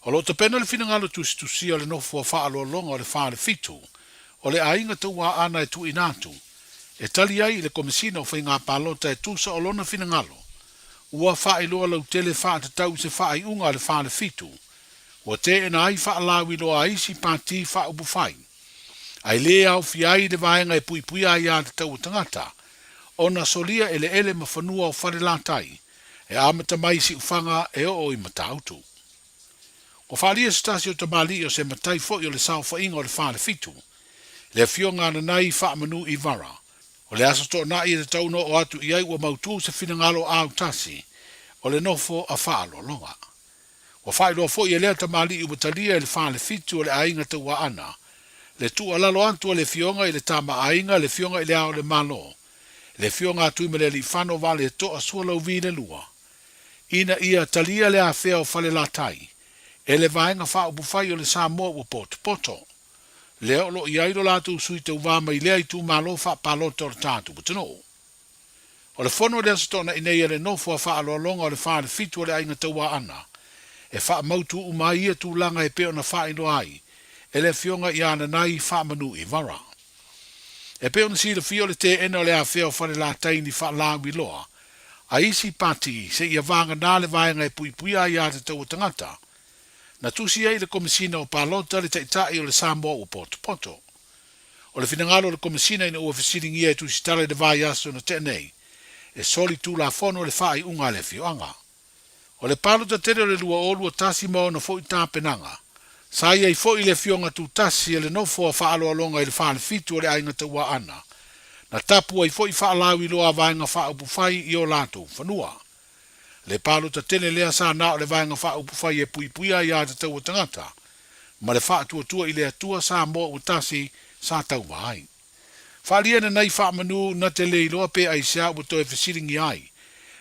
O lo te pena le whinangalo tusi o le nofo a whaalolonga o le whaale fitu, o le ainga tau a ana e tu inatu, e tali ai le komisina o whainga palota e tusa o lona whinangalo, ua whaeloa lau tele whaatatau se whaai unga le whaale fitu, ua te ena ai whaalawi loa isi pāti whaubufai. Ai le au fiai le vaenga e pui ai a te tau tangata, ona solia ele ma whanua o whare latai, e amata mai si ufanga e o i matautu. O whalia stasi o tamali o se matai fo i o le sao whainga o le whaale fitu, le fionga na nai whaamanu i vara, O le aso tō na i le tauno o atu i ai ua mautu se finangalo au tasi, o le nofo a whaalo longa. Wa whaelo fo i lea tamali i utalia le whaale fitu o le ainga te wa ana, le tu alalo antu o le fionga i le tama ainga, le fionga i le ao le malo, le fionga atu i me le li whano vale to a sualau vile lua. Ina ia talia le a fea o whale la tai, e le vaenga wha o bufai o le Samoa ua poto. Leo lo i airo latu sui te uvama i lea i tu malo wha paloto o tātu butano. O le fono le asatona inei le nofo a wha aloa longa o le wha le fitu o le ainga te wa ana, e wha mautu umai e tu langa e peo na wha ino ai, e le fionga i ana nai wha manu i vara. E peo na si le fio le te ena o le a feo whare la taini wha la wiloa, a isi pati se ia vanga nā le vaenga e pui pui a ia te tau tangata, na tusi ai le komisina o palota le taitai o le Samoa o poto. O le finangalo le komisina ina ua fisiringi e tusi tale de vai aso na tenei, e soli tu la fono le whai unga le fioanga. O le palota tere o le lua o lua tasi mao na fo i tā penanga, sa ia i fo i le fionga tu tasi e le nofo a whaalo alonga i le whaale fitu o le ainga te ua ana, na tapu ai fo i whaalawi loa vaenga wha upu whai i o lato whanua. Le palo ta tele lea sa na o le vaenga wha upu whai e pui pui a ia te tau tangata, ma le wha tua i le atua sa mo utasi sa tau mai. Whalia na nei wha manu na te lei loa pe ai sia uto e fesiringi ai,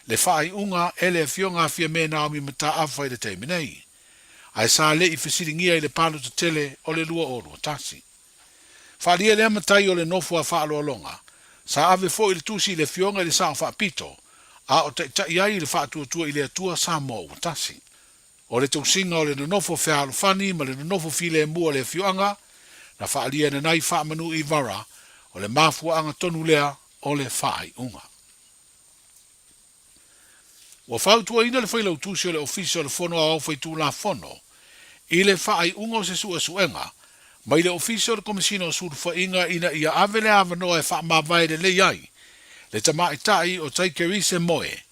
le wha ai unga e le fionga fia me na omi mata awhai le teimi nei. Ai sa le i fesiringi ai le palo ta tele o le lua o lua tasi. Whalia le amatai o le nofu a wha aloa longa, sa ave fo i le tusi le fionga i le sao wha pito, a o te iai le wha tua i le atua sa mo o tasi. O le tausinga o le nofo whea alofani ma le nofo file mua le fioanga, na wha alia na nai wha manu i vara, o le mafua anga tonu lea o le whaai unga. Wa whautua ina le whailau tusi o le ofisi o le fono a au whaitu la fono, i le whaai unga o se sua suenga, ma i le ofisi o le komisina o suru whainga ina ia avele avanoa e wha mawai le iai, le tamai tai o Taikerise moe,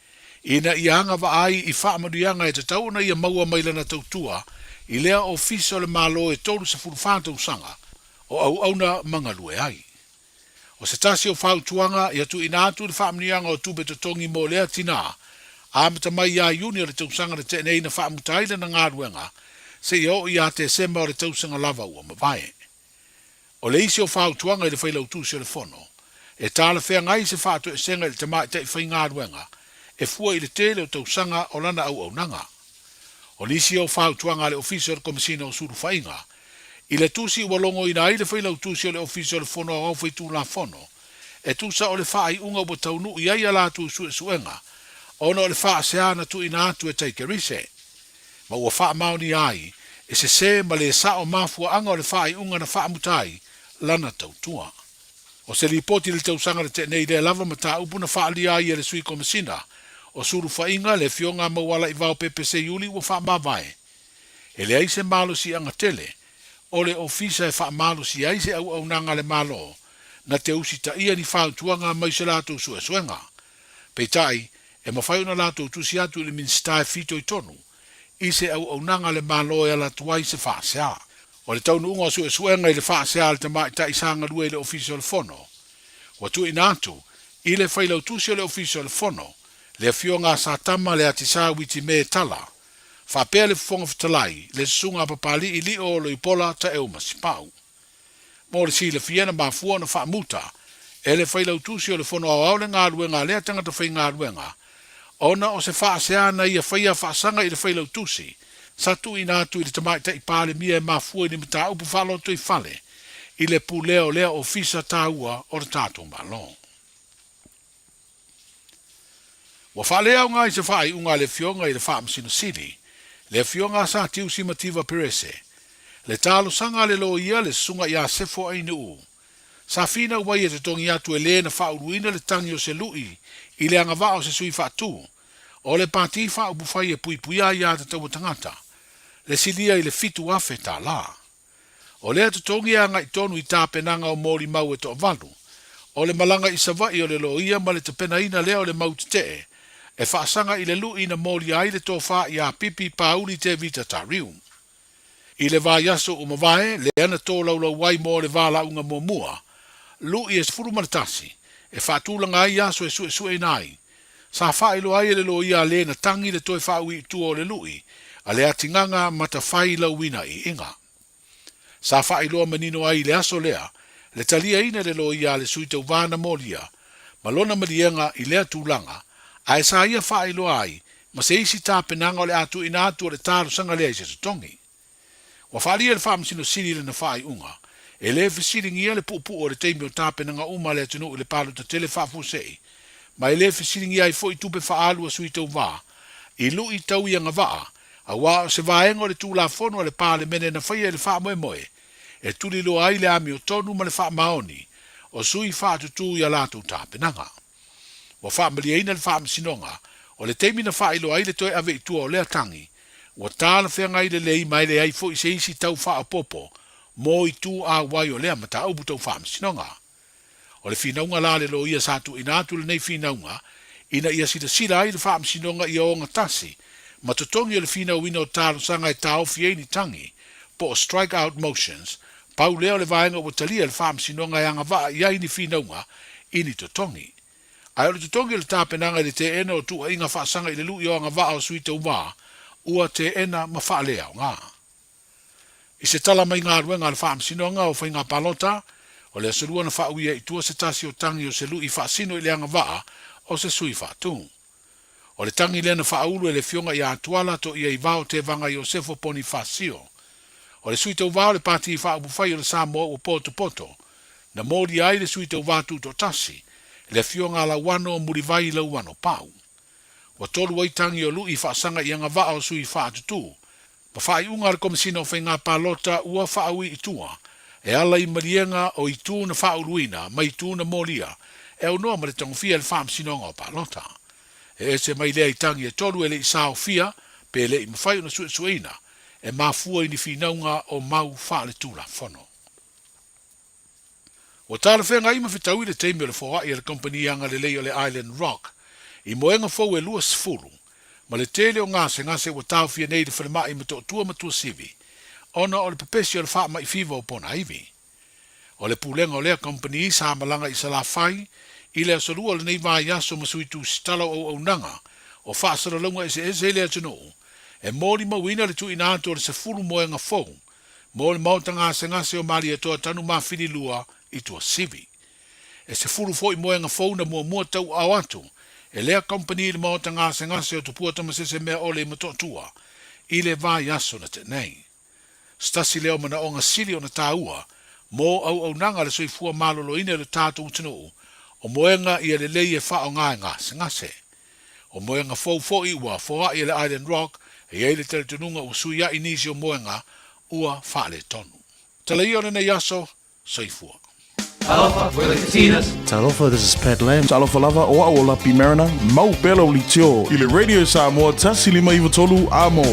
ina ia anga wa ai i wha amadianga e te tauna ia maua mailana tautua, i lea ofisi o le malo e tolu sa furufanta usanga, o au auna mangalue ai. O se tasi o whautuanga, ia tu ina atu le wha amadianga o tube totongi mo lea tina, a mata mai ia iuni o le tausanga le tenei na wha amutaile na ngāruenga, se i a te sema o le tausanga lava ua mawae. O le isi o whautuanga i le whailau tusi o le fono, e tala whea ngai se whātu e senga i le tamai te i ngāruenga, e fua i le tele o tausanga o lana au nanga. O lisi o whautuanga le ofisi o le komisina o suru whainga, i le tusi ua longo ina ai le whailau tusi o le ofisi o le fono o whaitu la fono, e tusa o le whaai unga ua taunu i ai ala tu suenga, ono o le wha seana tu ina atu e Taikerise. Ma ua wha mauni ai, e se ma le sa o mafua anga o le whaai unga na wha mutai, lana tautua. O se lipoti le tausanga le tenei le lava mata upu na whaali ai e le sui komisina, o suru whainga le fionga mawala i vau PPC Iuli ua wha mawai. E le aise malo si anga tele, o le ofisa e wha malo si aise au nanga le malo, na te usi ta ia ni whautuanga mai se lato suenga. Peitai, e mawhai una lato tusi atu le minstae fito i tonu, i se au nanga le malo e ala tuai se whaasea. O le taunu unga suenga i le whaasea le tamai ta isanga lue le ofisa le fono. Wa tu inatu, i le whailau tusi o le ofisa le fono, le fionga sa tama le atisa witi me tala, whapea le fonga fitalai, le sunga papali i li o lo i pola ta eo masipau. Mo le si le fiena ma fua na whaamuta, e le whailau tusi o le fono au le ngā ruenga, le tangata whai ngā ruenga, ona o se whaaseana ia whaia whaasanga i le whailau tusi, sa tu inatu i le tamai ta i pāle mia e ma fua i ni mta upu whaloto i whale, i le puleo lea ofisa tāua o le tātou malong. Wa whalea o ngai se whai unga le fionga i le whaamsino siri, le fionga sa tiu si mativa perese, le talo sanga le lo ia le sunga ia sefo ai nuu. Sa fina uai e te tongi atu e le na whauruina le tangi o se lui, i le anga wao se sui whaatu, o le pāti whaubufai e pui puia ia te tau tangata, le silia i le fitu afe tā la. O lea te tongi anga i tonu i tāpenanga o mori mau e to valu, o le malanga i savai o le lo ia ma le te pena ina lea o le mau te e whaasanga i le lu ina mori ai le tofa i a pipi pauli te vita tariu. I le vā yaso o mawai, le ana tō laulau wai mo le vāla unga mua, lu i e furu maratasi, E whaatulanga ai aso e sue nai. Sa whaelo ai le lo ia le na tangi le toi whaui tu o le lui, a le atinganga mata whai lauina I inga. Sa whaelo manino ai le aso lea, le talia ina le lo ia le sui tau vana molia, malona marienga I lea tūlanga, a e sa ia whaelo ai, ma se isi tāpenanga o le atu ina atu o le tāru sanga lea I se tutongi. Wa whaalia le whaamsino siri le na whaai unga, e le fesiringia le pupu o le teimi o tāpenanga uma le atunu le palu ta tele whaafusei, ma e le fesiringia I fo I tupe whaalu a sui tau vā, I lu I tau ia ngavaa, a wā o se vaenga o le tūla fono le pā le mene na whaia le wha moe moe, e tuli lo ai le ami o tonu ma le wha maoni, o sui wha tutu ia lātou tāpenanga. Wa wha malia ina le wha msinonga, o le teimi na wha ilo ai le toi ave I tua o lea tangi, wa tāla whenga I le lei mai le ai fo I se isi tau wha a popo, mo I tū a wai o lea ma ta ubu tau wha msinonga. O le whinaunga la le lo ia sātu ina atu le nei whinaunga, ina ia sira ai le wha msinonga I o ngatasi, ma totongi o le whina wina o tālu sanga I tāo fieni tangi, po o strike out motions, pau leo le vaenga o talia le wha msinonga I anga waa I aini whinaunga, ini totongi. Ai o le totongi le tāpenanga le te ena o tua inga whaasanga I le lu I o anga waa o suita umaa, ua te ena ma wha lea o ngā. I se tala mai ngā ruenga le wha msinonga o whainga palota, o le asurua na wha uia I tua se tasi o tangi o se lu I wha sino I le anga waa o se sui wha tū. O le tangi le na wha ulu e le fionga I atuala to ia I vao te vanga Iosefo Poni Fasio. O le suita uvao le pati I wha ubufai o le Samoa o poto poto, na mōri ai le suita uvatu to tasi, le fionga la wano o murivai la wano pau. Wa tolu waitangi o lu I whaasanga I anga vaa o sui wha atutu, ma wha I unga le komisina o whainga palota ua wha awi I tua, e ala I marienga o I tu na wha uruina, ma I tu na molia, e au noa ma le tangofia le wha msinonga o palota. E se mai lea I tangi e tolu e le I sao fia, pe le I mawhai una sueina, e mafua ini whinaunga o mau wha le tūla whono. O tāla whenga ima whitau I le teimi o le whoa I le kompani anga le lei o le Island Rock, I moenga fau e lua sifuru, ma le tele o ngase o tau fia nei le whanema I mato tua matua sivi, ona o le pepesi o le wha mai fiva o pona iwi. O le pulenga o lea kompani I sa malanga I sa la whai, I le asorua le nei vai aso masui tu sitala o nanga, o wha asaralunga I se lea tino, e mōri mawina le tu ina ato le se fulu moenga fau, mō le mauta ngase o mali atoa tanu mawhiri lua I tua sivi. E se fulu fo I moenga fau na mua tau au atu, e lea kompani le mauta ngase o tupua tamasese mea ole I matotua, I le vai aso na te nei. Stasi leo mana o ngasili o na tāua, mō au nanga le soifua malolo ina le tātou utinu, o moenga I le lei e wha o ngase. O moenga fau I ua fōa I le Island Rock, e ei le teletununga o suia I nisi o moenga ua wha le tonu. Tala I o le nei aso, soifua. Talofa, we're the Casitas. Talofa, this is Pat Lam. Talofa lava o a lapi marina, mau pelo li tio. I le Radio Samoa, tasili mai tolu amo.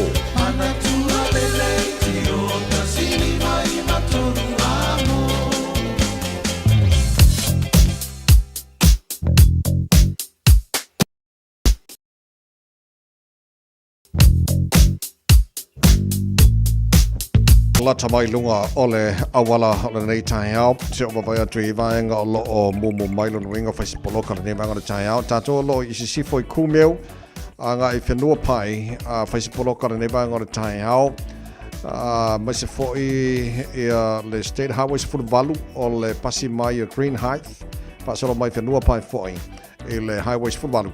Lata mai lunga ole awala ole nei tai au se o vai atu I vaenga o lo o mumu mai lo ringa fai se poloka nei vanga o tai au tato lo I si foi kumeu anga I whenua pai fai se poloka nei vanga o tai au mai se foi le State Highways for valu o le pasi mai Green Heights pasolo mai whenua pai foi I le Highways for valu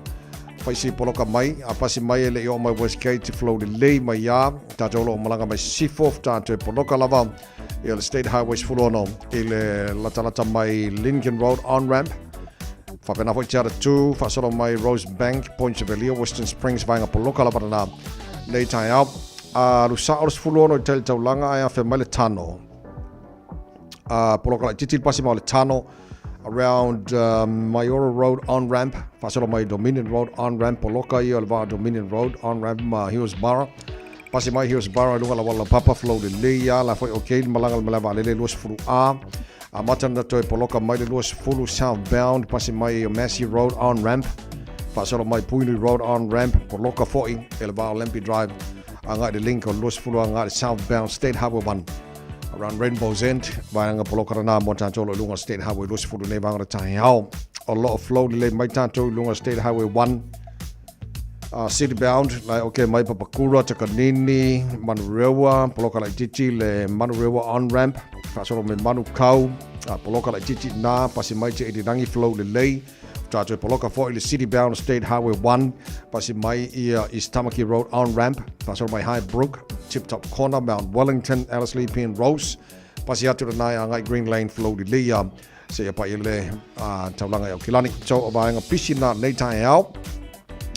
fai si poloka mai a pasi mai le o mai Westgate flow le lei mai ya tato lo malanga mai sifof tato poloka lava I le State Highways for ono I le latalata mai Lincoln Road on ramp fa pena foi tiara tu fa solo mai Rose Bank Point of Valley Western Springs vanga poloka lava na nei tai au a lusa os for ono tel taulanga ai fa mai le tano poloka titi pasi mai le tano around Mayora Road on ramp, pasalo mai Dominion Road on ramp, poloka I alva Dominion Road on ramp ma Hillsborough. Pasi mai Hillsborough lunga la wala papa flow le leia la foi okay malanga malava le luas fulu a matana to poloka mai le luas fulu southbound pasi mai Massey Road on ramp. Pasalo mai Puini Road on ramp, poloka foi elva Olympic Drive. Anga de link on luas fulu anga southbound State Highway 1. Around Rainbow's End, vanga poloka na mo tanto lunga State Highway luas fulu ne vanga tai au a lot of flow le mai tanto lunga State Highway 1 city bound like okay mai Papakura Takanini Manurewa poloka like Chichi le Manurewa on ramp fasoro me Manukau poloka like Chichi na pasi mai te idirangi flow le Tato poloka for the city bound State Highway 1 pasi mai East Tamaki Road on ramp fasoro mai High Brook Tip Top Corner Mount Wellington Ellerslie Pin Rose pasi atu na ngai Green Lane flow le se pa ile taulanga ya Kilani so abanga pisina nei tai out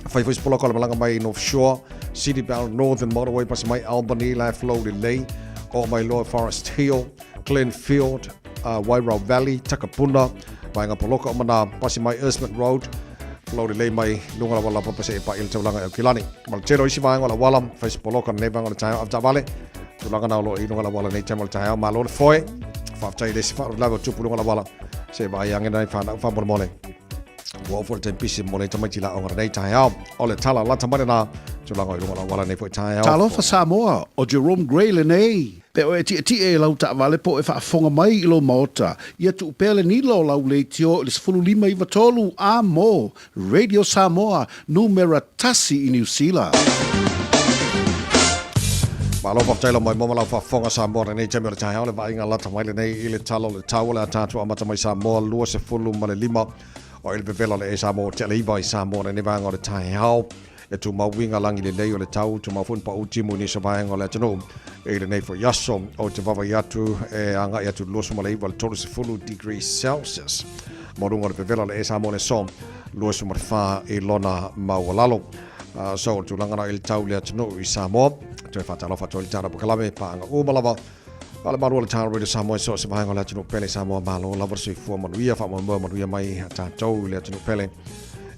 fai foi poloka malanga mai North Shore city bound Northern Motorway pasi mai Albany la flow le o mai Lower Forest Hill Glenfield Wairau Valley Takapuna Bainga poloka mana pasi mai Eastman Road flow le mai lunga wala pa se pa il taulanga ya Kilani mal chero isi bainga wala fai poloka nei banga tai of Javale tulanga na lo i lunga wala nei tamal tai ma lo foi fa tai desi fa lava tu lunga wala se ba yang nai fa na fa mole wo for ten pisi mole tamai tila ong nei tai ole tala la tamai na tulanga i lunga wala nei foi tai talo fa Samoa o Jerome Gray le nei pe o ti e lau ta vale po e fa fonga mai i lo mota ia tu pele ni lo lau le tio le sfulu lima i vatolu a mo Radio Samoa numero tasi i New Zealand. Malo fa tailo mai mama la fa fonga Samoa nei te mera tai ole va inga la tamai le nei ile talo le tau le tatu amata mai Samoa lua se fulu ma le lima o ile bevela le Samoa te le vai Samoa nei vanga le tai hao e tu mau winga langi le lei o le tau tu mau fun pa utimu ni sa vanga le tano e le nei fo yaso o te vava yatu e anga yatu loso ma le iwa le tolu se fulu degrees Celsius morunga le bevela le Samoa le som loso ma fa e lona mau lalo so tu langana il tau le tano i Samoa te fatalo fatol tara bukalame pa anga o malava pala maru le tara le Samoa so se vanga le tano pele Samoa malo lava se fu ma nuia fa ma nuia mai ta tau le tano pele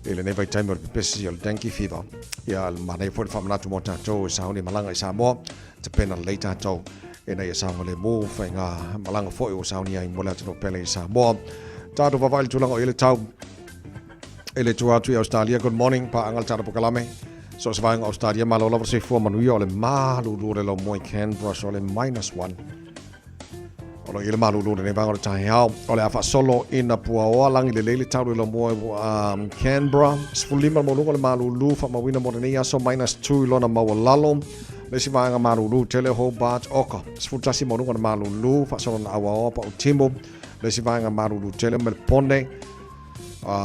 ele nei vai time or pesi o dengue fever ia manai for famna tu mota to sauni malanga Samoa te pena later to ena ia Samoa le mo fainga malanga foi o sauni ai mola tano pele Samoa ta do vai tu langa ele tau ele tu atu Australia good morning pa angal tara bukalame so se vai Australia malo la se fu manuia ole malu le lo moi Canberra so le -1 Olo ile malu lo ne vanga tai hao ole afa solo ina pua o langi le lele tau lo mo Canberra sfulima mo lo malu lu fa ma wina mo ne so -2 lona ma lalo le si vanga malu lu tele Hobart oka sfutasi mo lo malu lu fa solo na awa pa utimo le si vanga malu lu tele Melbourne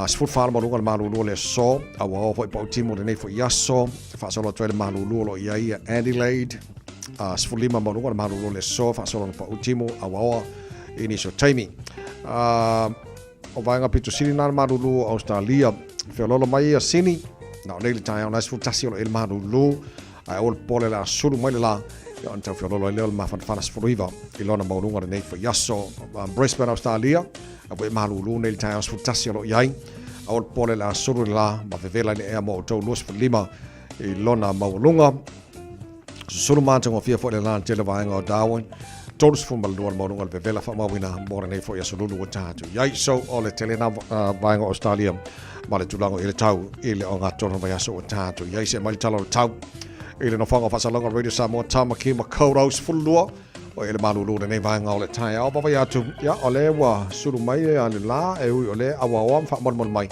sfut fa mo lo malu lu le so awa pa utimo ne fo yaso fa solo tele malu lu lo ia Adelaide sfulima mo lo malu le so fa solo pa utimo awa ini so taimi o vanga pitu sini na malu Australia fe lolo mai sini na nei tai ona sfutasi lo el malu ai ol pole la sulu mai la ya anta fe lolo le ma fa sfuriva ilona mo lunga nei fo yaso Brisbane Australia apo malu nei tai sfutasi lo yai ol pole la sulu la ma vela ni e mo to los lima ilona mo lunga sulu mantongo fia fo le lan tele vanga o Darwin todos fo mal duan mo lunga vela fa ma wina mo nei fo yaso lulu wata yai so ole tele na vanga Australia ma le tulango ile tau ile o ngatono va yaso wata yai se mal talo tau ile no fanga fa salonga Radio Samoa Tamaki Makoros fulua o ile malulu nei vanga ole tai au baba ya tu ya ole wa suru mai ya la e ole awa fa mon mai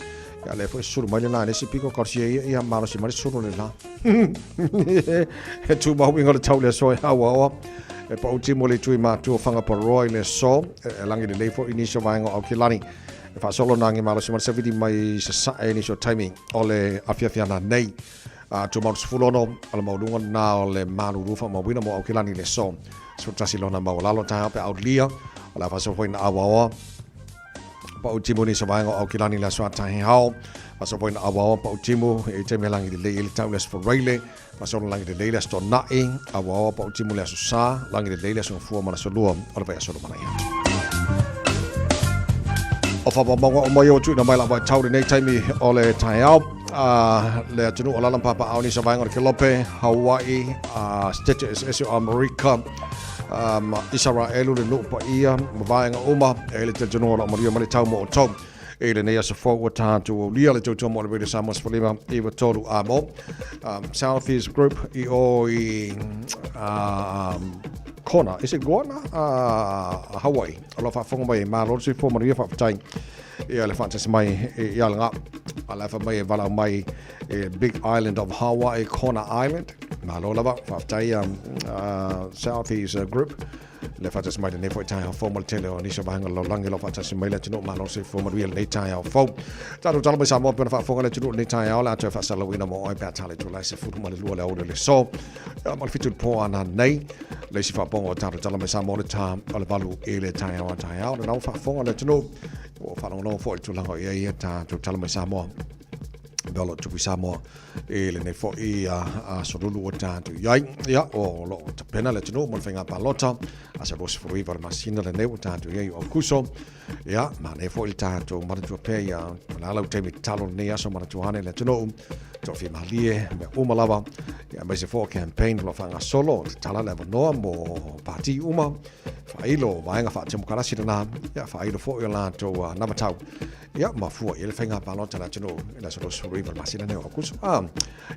ya le fo suru mai na ne si piko korsie ya maro si mai suru le la e tu ba winga le tau le so awa e pa utimo le tu ma tu fanga pa roi le so e langi le fo inisio vanga o Kilani e fa solo nangi maro si mai se vidi mai sa inisio timing ole afia na nei tu mau sfulono ala mau lunga na ole malu rufa mau wina mo Kilani le so sutasi lona mau lalo ta pe outlia ala fa so point awa pa utimo ni sabango Kilani la so ta hao fa so point awa pa utimo e te melangi de le taules for raile fa so langi de le sto nai awa pa utimo le so sa langi de le so fu mana so luo ala fa so mana ya o fa mo mo yo tu na mai la va tau nei taimi ole tai hao le tunu ala papa au ni savango ke lope Hawaii States SO America Israel le no pa ia mavainga uma ele te tunu ala maria mali tau mo tom ele nei so fo wata tu lia le tu mo le Samoa Spolima eva tolu amo Southeast Group I o Kona is it Kona Hawaii ala fa fonga mai ma lo si fo maria fa tai ia le fantasy mai ia nga ala fa mai vala mai Big Island of Hawaii, Kona Island. Malo lava whaftai Southeast group. Le whatas mai ne fo tai formal tele o nisha bahanga lo langi lo whatas mai le tino malo se formal real ne tai au fo. Tatu tala mai sa mo pena fa fonga le tino ne tai au la te fa sala wina mo ai pa tale to la se futu mai lu le o le so. Mal fitu po ana nei le si fa pongo tatu tala mai sa mo le ta ala balu e le tai au na fa fonga le tino o fa no fo tu la ho ia ta tu tala mai sa mo. Belo tu Samoa le nei fo a sorulu o tanto ia o lo pena le tino mo fenga palota a se vos foi var masina le nei o tanto ia o kuso ia ma nei fo il tanto ma tu pe ia la la temi talo nei aso ma tu hane le tino to fi malie me umalava ia mai se fo campaign lo fanga solo tala le no mo parti uma failo vainga fa temu kala sina ia failo fo ia to na matau ia ma fu ia fenga palota la tino la so river masina ne o kuso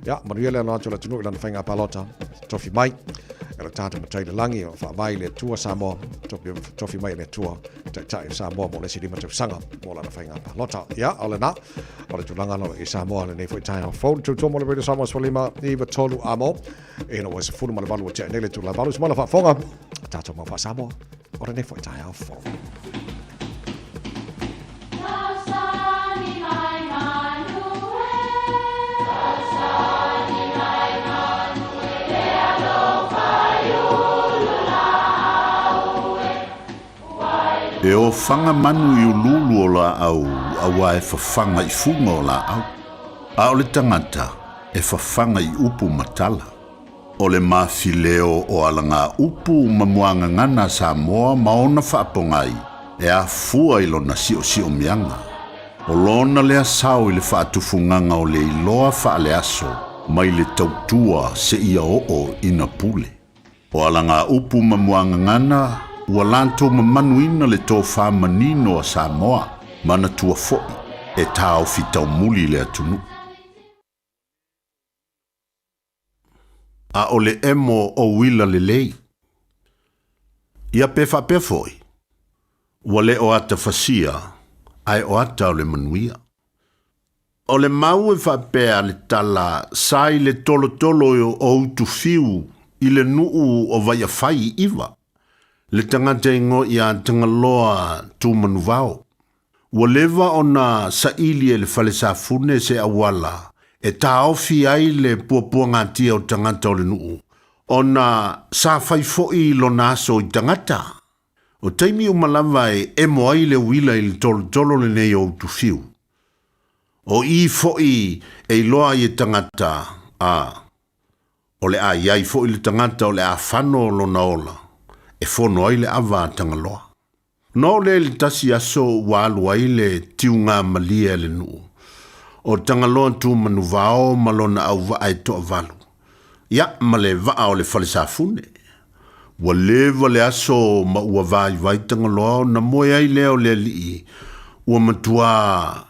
ia maria le na tola tunu la fenga palota tofi mai ela tata ma trai langi o fa vai le tua Samoa tofi mai le tua tai Samoa mo le sidi ma sanga mo la fenga palota ia ole na ole tulanga no i Samoa le nei foi tai phone to mo le radio Samoa solima i va tolu amo e no was fu ma le valu te nele tu la valu ma la fa fonga tata mo fa Samoa ole nei foi tai phone. E o whanga manu i ululu o la au, awa e whawhanga i funga o la au. A o le tangata e whawhanga i upu matala. O le mawhileo o alanga upu mamuanga ngana Samoa maona whaapongai, e a fua i lona si o mianga. O lona lea sao i le whaatufunganga o le iloa whaale aso, mai le tautua se ia o ina pule. O alanga upu mamuanga ngana, ua lantou mamanuina le tō whamanino a Samoa, mana tua fo'i, e tāo fitau muli le atunu. A o le emo o wila le lei. Ia pefa pefoi. Ua le o ata fasia, ai o ata o le manuia. O le mau e whapea le tala, sai le tolo o utu fiu, i le nuu o vai a whai iwa. Le tangata ingo i a tangaloa tu manuvao. Ua lewa o na saili e le fale safune se awala, e ta ofi ai le puapua ngatia o tangata o le nuu. O na sa fai foi lo naso i tangata. O taimi o malava e mo ai le wila i le tolo le nei o tu fiu. O i foi e loa i tangata o le a iai foi le tangata o le a fano lo na ola. E fono ai le awa tangaloa. No le tasi aso walu ai le tiunga malia le nuu. O tangaloa tu manuvao malona au va ai to avalu. Ia ma le vaa o le falisafune. Wa lewa le aso ma ua vai tangaloa na moe ai leo le li. Ua matua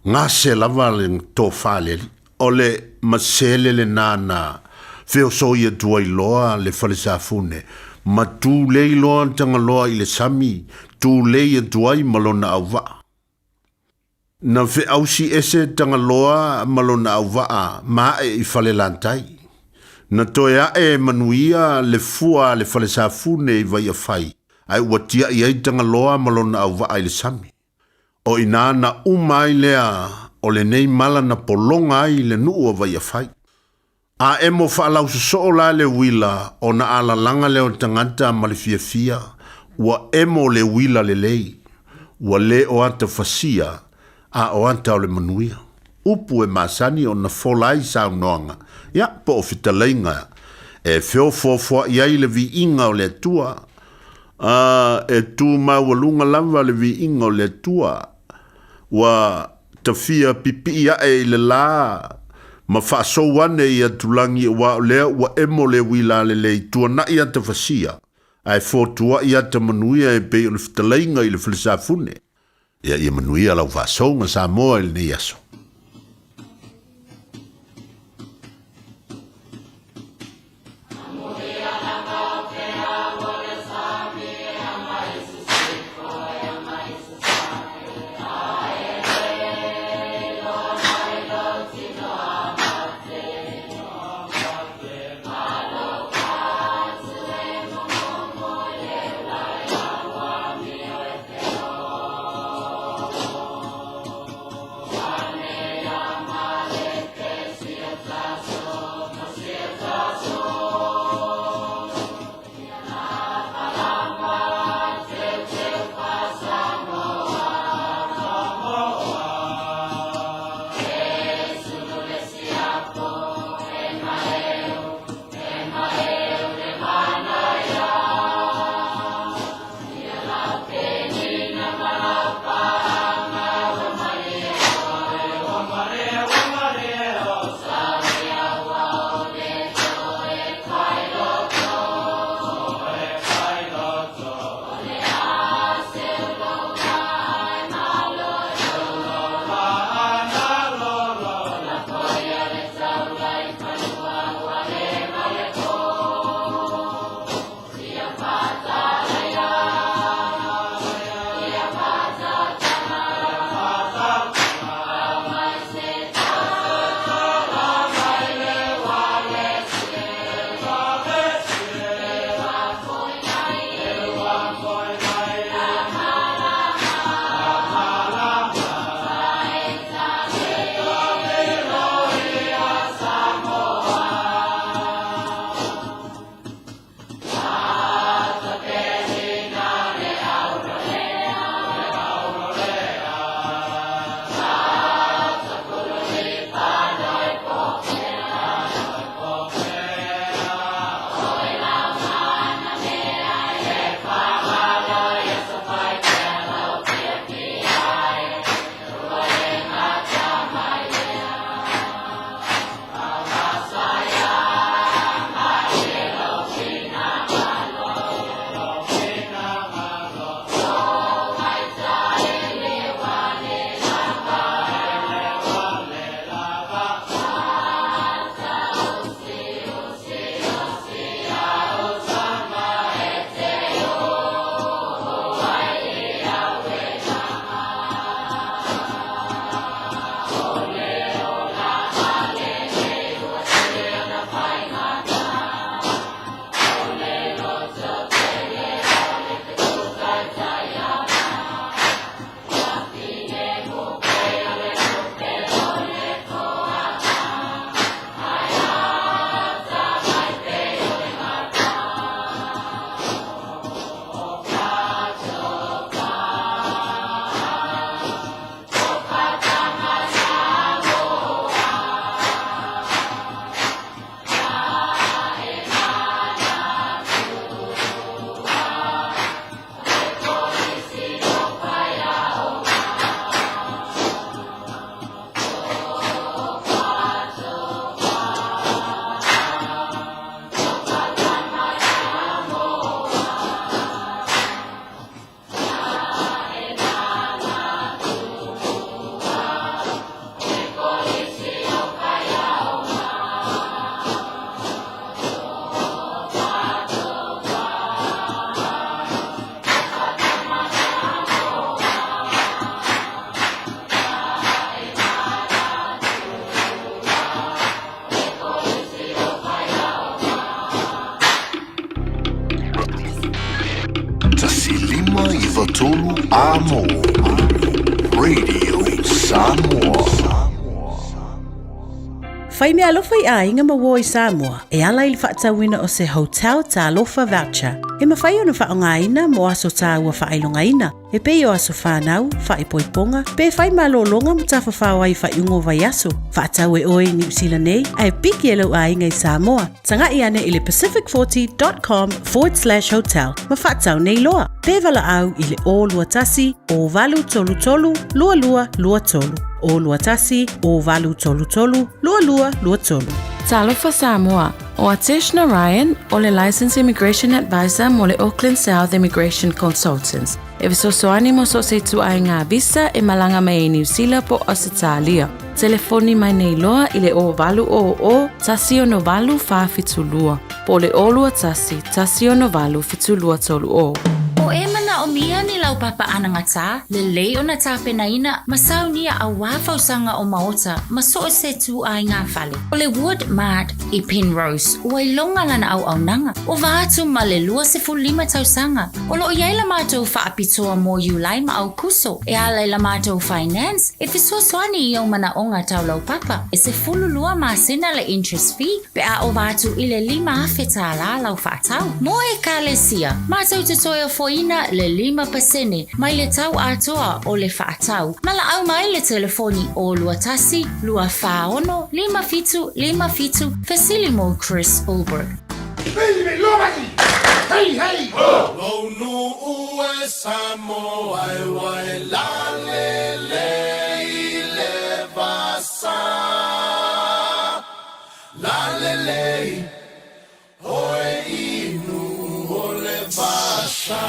ngase lava le to fale. O le masele le nana feo soia tua iloa le falisafune. Ma tu lei loa tangaloa i le sami, tu lei tuai malona au vaa. Na fe ausi ese tangaloa malona au vaa, ma e i fale lantai. Na toea e manuia le fua le fale safune i vai a fai, ai watia i ai tangaloa malona au vaa i le sami. O ina na umai lea, o le nei mala na polonga ai le nuu vai a fai. A emo whaalau so la le wila o na ala langa leo tangata ma le fia ua emo le wila le lei, ua le o anta fasia a o anta o le manuia. Upu e masani o na folai sao noanga, ia po o fitalainga, e feo fofua iai le vi inga o le tua, e tu mawalunga lava le vi inga o le tua, ua tafia pipi ia e le la, ma fa so wane ia tulangi wa lea wa emo le wila le tua na ia te fasia. Ai fotua ia te manuia e pe o le fitalainga i le filisafune. Ia manuia lau fa so nga Samoa il ne yaso. tolu amo. Radio Samoa. Whai mea alofa I a inga mawo I Samoa, e ala I whaatawina o se hotel ta alofa voucher. E mawhai ona whaongaina mo aso tā ua whailongaina. E pei o aso whanau, whaipoiponga, pe whai malolonga mo ta whawhau ai whaiungo vai aso. Whaatau e oe New Zealand nei, ai piki e lau a inga I Samoa. Tanga I ane I le pacific40.com/hotel. Ma whaatau nei loa. Pe vala au I le o lua tasi, o valu tolu tolu, lua lua lua tolu. O lua tasi, o valu tolu tolu, lua lua lua tolu. Talofa Samoa, o Atish Narayan, o le Licensed Immigration Advisor mo le Auckland South Immigration Consultants. E visosoani mo so se tu ai ngā visa e malanga mai New Zealand po Australia. Telefoni mai nei loa I le o valu o tasi o no valu wha fitulua. Po le o lua tasi o no valu fitulua tolu o. O e mana o mia ni lau papa anangata, le lei o na tāpena ina, masau nia a wāwhausanga o maota, maso o se tu ai ngā whale. O le Wood Mart I Penrose, o ai longa lana au nanga, o vātu ma le 25 tausanga, o lo iai la mātou whaapitoa mō Iulai ma au kuso, e ala la mātou finance, e fisosoani I o mana o ngā tau lau papa, e se fululua māsina le interest fee, pe a o vātu I le 5 awheta la lau whaatau. Mō e kālesia, mātou tutoia foina le 5%, mai le tau atoa o le whaatau. Mala au mai le telefoni o lua tasi, lua whaono, 5 Facilimo Chris Ulberg. Baby, lomaki! Hey, hey! Oh, no, ue Samoa, wai la le le vasa. La le oe inu o le vasa.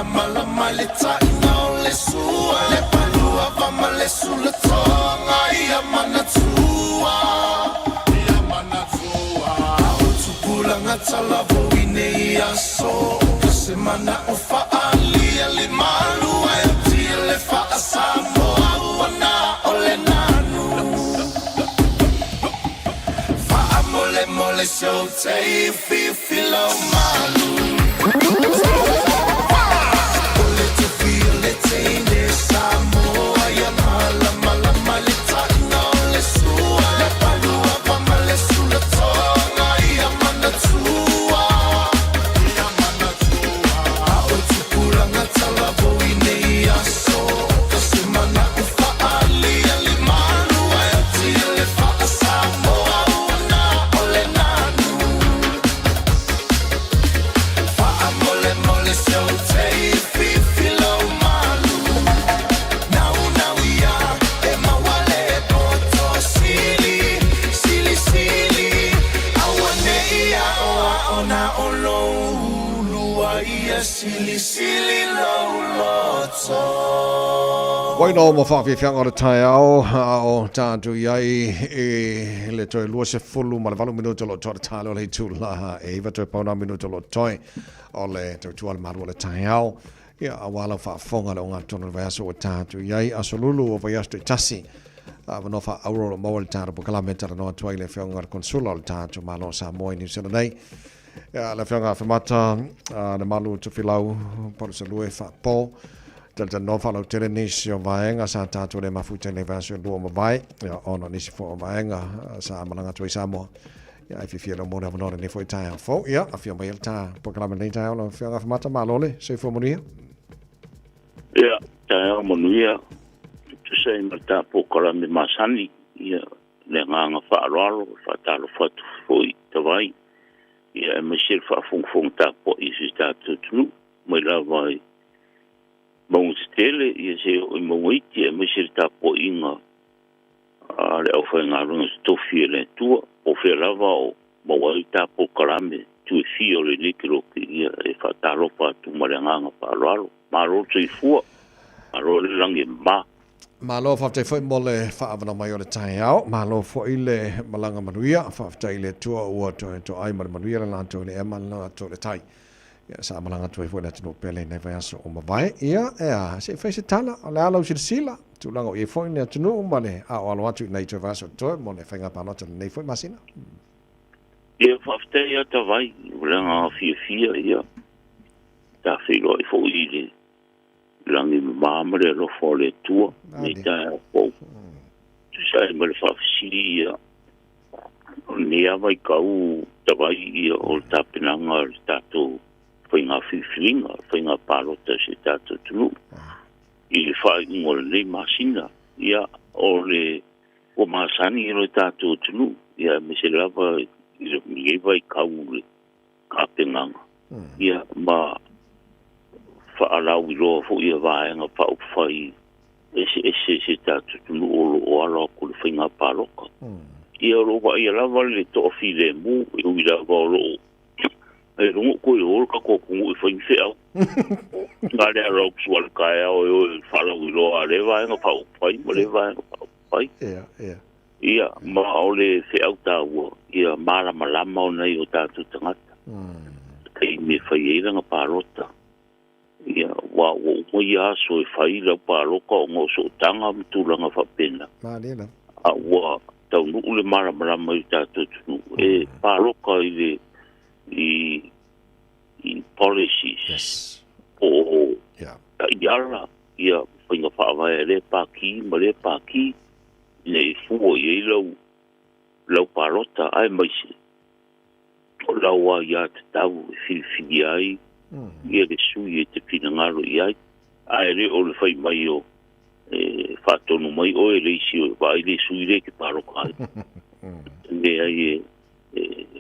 lama lama le taina o le sua le palua vama le sula tonga ia mana tua o tupula ngata la voine ia so se mana o faalia le malu e tia le faa Samoa wana o le nanu faa mole mole so te filo malu ole te feel le te Samoa ya mala mala male taina le sua le palua vama le sula tonga ia mana tua Waino mo fa fi fianga tai au tantu yai e le toi lua se fulu ma le valu minuto lo toi talo le tu la e va toi pauna minuto lo toi o le toi tu al maru le tai au ia awala fa fonga le nga tono va so tantu yai asolulu o va yasto tasi no fa aurora mo le tantu kala metara no toi le fianga consula le tantu malo sa moi ni sena nei ia le fianga fa mata na malu tu filau por se lue fa po Delta no follow tele nisi o vaenga sa tatu le mafuta le version do mo vai ya ono nisi fo vaenga sa malanga tu Samoa ya if you feel mo na no ne foi tai fo ya afia mai ta programa nei tai no fia fa mata malole se fo monia ya tai monia tu sei mata po programa masani ya le nganga fa alo fa talo fa foi te vai ya me sir fa fung ta po isi ta tu mo la vai Bom stele ia se o moiti e mesirta po inga ale o foi ngarun stofie le tua o fe lava o moita po karame tu fio le likro ki ia e fatalo pa tu malanga pa lo malo tu fu aro le langi ma malo fa te foi mole fa avana mai o le tai au malo fo ile malanga manuia fa te ile tua o to ai manuia la to le emal na to le tai ya sa malanga tu foi na tino pele nei vai aso o mavai ia se fai se tala ala ala usi sila tu lango e foi na tino male a o atu nei tu vaso to mo ne fenga pa nota nei foi masina ia fa te ia ta vai langa fia ia ta filo e foi ile langi mamre lo fole tua nei ta o tu sai me fa fia ni avai kau ta vai ia o tapinanga tato Fai filinga, fai ngā pārota se tātou tunu. I le whai ngore le masina. Ia o le o masani i le tātou tunu. Ia me se lava i le ngeiva i kau le kāpenganga. Ia ma whaalau i roa fo ia vāenga whau whai ese se tātou tunu o ala ko le whai ngā pāroka. Ia roa ia lava le tofi le mu i ui lava o loo. E rungo ko e orka ko kungu i whain whiau. Ngā rea rau sual kai au e o whala wilo a rewa e ngā pau pai, ma rewa e ngā pau pai. Ia, ma au le whiau tā ua, ia mara malama o nei o tātou tangata. Kei me whai eira ngā pārota. Ia, wa o i aso e whai lau pāroka o ngō so tanga mtulanga whapena. A ua, tau nuu le mara malama i tātou tunu. E pāroka i le i policies o iara ia whainga whaawai le pāki ma le pāki nei fuo i lau pārota ai maise o laua ia te tau e whiwhini ai ia le sui e te pina ngaro i ai ai re o le whai mai o whaatonu mai o e reisi o vai le sui re ke pāroka ai ne ai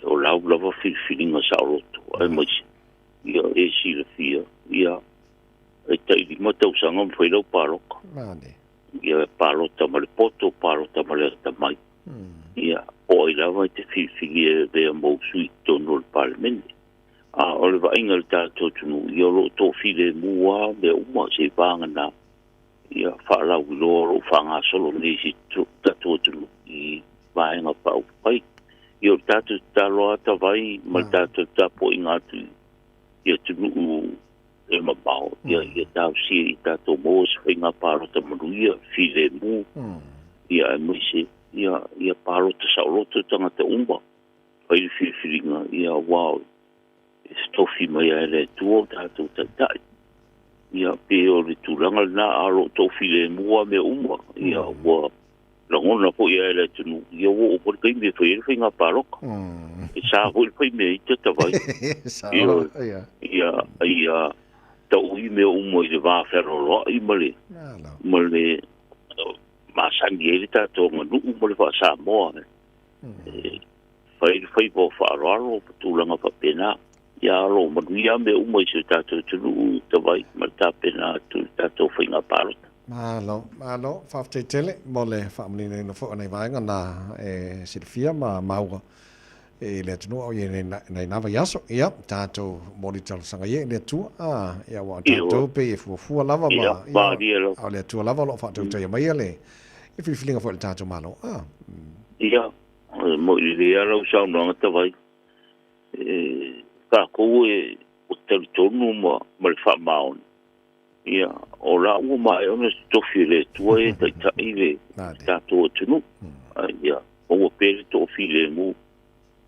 o lau lava whiwhiringa sa roto ai maise ia e si le fia ia e tairi matausanga mwhai lau pāroka ia pārota ma le poto pārota ma le tamai ia o i lava te whiwhiri e rea mou sui tono le parlemene o le vainga le tātou tunu, ia lo tō file mua me uma se vanga na, ia whaala ulo ro whanga solo nesi tātou tunu i vaenga pau pai. Ia tātou tāloa ta vai, ma tātou tāpo inga tu, ia tunu e mabao, ia tāu sia i tātou mōs whainga paro ta manuia, file mu, ia e maise, ia paro ta sauloto tangata umba, pai whiwhiringa, ia wow, stofi mai ele tuo tātou tātai. Ia pe o le tūranga na aro tofi le mua me umwa. Ia ua langona po ia ele tunu. Ia ua o por kai me whaere whainga paroka. E sā hoi pai me i te tawai. Ia tau i me umwa i le wāwhero roa i male. Male māsangi ele tātou nganu umale wha sā moa. Whaere po whaaro tūranga whapena. Ia alo manuia me umai se tātou tunu tawai ma tāpena tu tātou whainga pārota. Malo, whaaftei tele, mo le whaamini na whaka nei vaenga na Silvia ma maua. Le tunu au ie nei nawa yaso, ia, tātou mori talusanga ie, le tua, ia wa tātou pe e fuafua lava ma, au le tua lava lo whaatau taia mai le, e whiwhilinga fo le tātou malo. Ia, mo i le arau saunanga tawai, ka kou e o teritonu ma le whamaon. Ia, o la ua mai ona se tofi le tua e taitai le tātou atunu. Ia, o pere tofi le mu,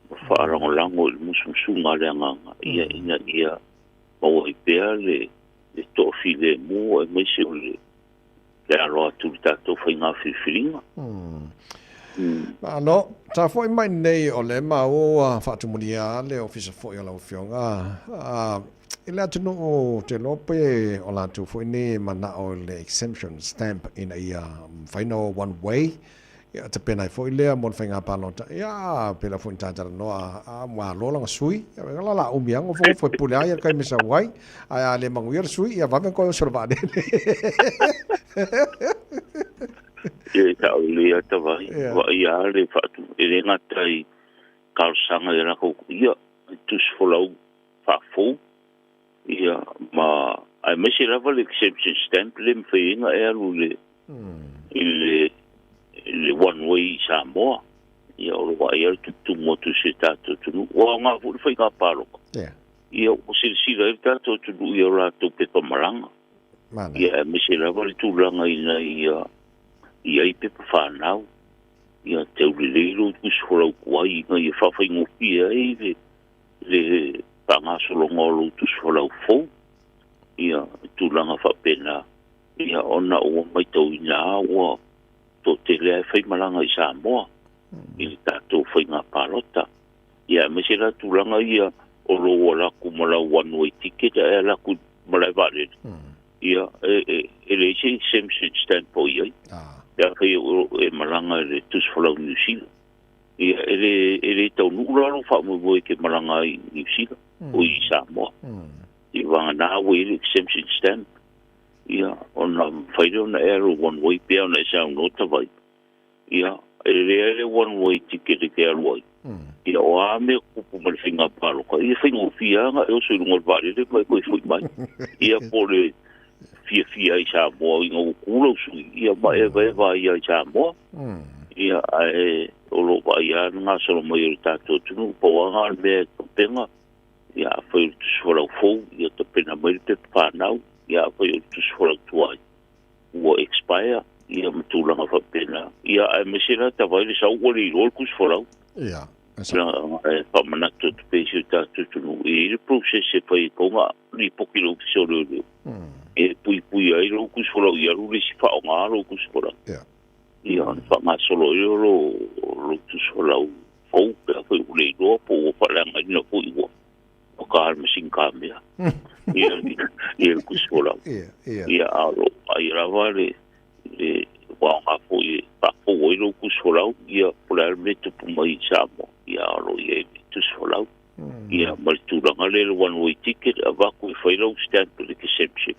ma whaarango lango le musumsunga le anganga. Ia, ia, ma o i pere le tofi le mu, e meise o le aroa tu le tātou whainga whiwhiringa. Ano, ta foi mai nei o le mau whaatumunia le ofisa foi o lau whionga. I le atunu o te lope o la tu foi ni mana o le exemption stamp in a final one way. Ia te pena i foi lea mon whainga palota. Ia, pela foi tātara noa a mua lolanga sui. Ia la umiango foi pule aia kai misa wai. Ia le manguia sui, ia vame koe o sorvade. E tau lea tawai, wa ia le whaatu, e le ngatai karsanga e rako, ia, tus folau whafou, ia, ma, ai mesi rawa le exemption stamp, le mwhainga e alu le one way Samoa, ia, o wa ia tutu motu se tātou tunu, o ngā furu whainga pāroka, ia, o sila e tātou tunu, ia rātou pepa maranga, ia, mesi rawa le tūranga ina, ia i pepa whanau, ia te ulileiro tuswharau kuai, ia whawhai ngopia e le pangasolonga o lo tuswharau fau, ia tūranga whapena, ia ona o mai tau ina awa, tō te lea e whaimalanga i Samoa, i le tātou whainga pārota, ia mesera tūranga ia o lo o laku mala one way ticket, e laku malai vare, ia e le se exemption stamp po iai, ia kai e malanga le tuswhalau New Zealand. Ia ele tau nuraro whaamua ke malanga i New Zealand, o i Samoa. I wanga nā wei le exemption stamp. Ia, ona whaire ona ero one way pia ona e sao nota vai. Ia, ele one way ticket e ke aruai. Ia, o ame kupu male whinga paroka. Ia whinga o whianga e o sui runga vare le mai koe fui mai. Ia po le fia i Samoa i ngau kula usui. Ia ma eva ia i Samoa. Ia o lo va ia ngā solo mai o tātou tunu. Pauanga al mea kapenga. Ia whai o tuswharau fau. Ia ta pena mai te whanau. Ia whai o tuswharau tuai. Ua expire. Ia matulanga whapena. Ia mesera ta vai le sau ua le rol kuswharau. Ia. Pamanakto te pēsi o tātou tunu. E le process e whai konga. Ni poki lo kiso leo. E pui ai lo kuswharau. Ia rule si whao ngā lo kuswharau. Ia whanga solo e lo tuswharau fau. Pea whai ule roa po o whalanga ina pui ua. O ka harma sinkamea. Ia kuswharau. Ia aro. Ai rawa le wanga po e pako o lo kuswharau. Ia pula me tupu mai Samoa. Ia aro ia e tuswharau. Ia marituranga le one way ticket. A wako e whai lau stamp le exemption.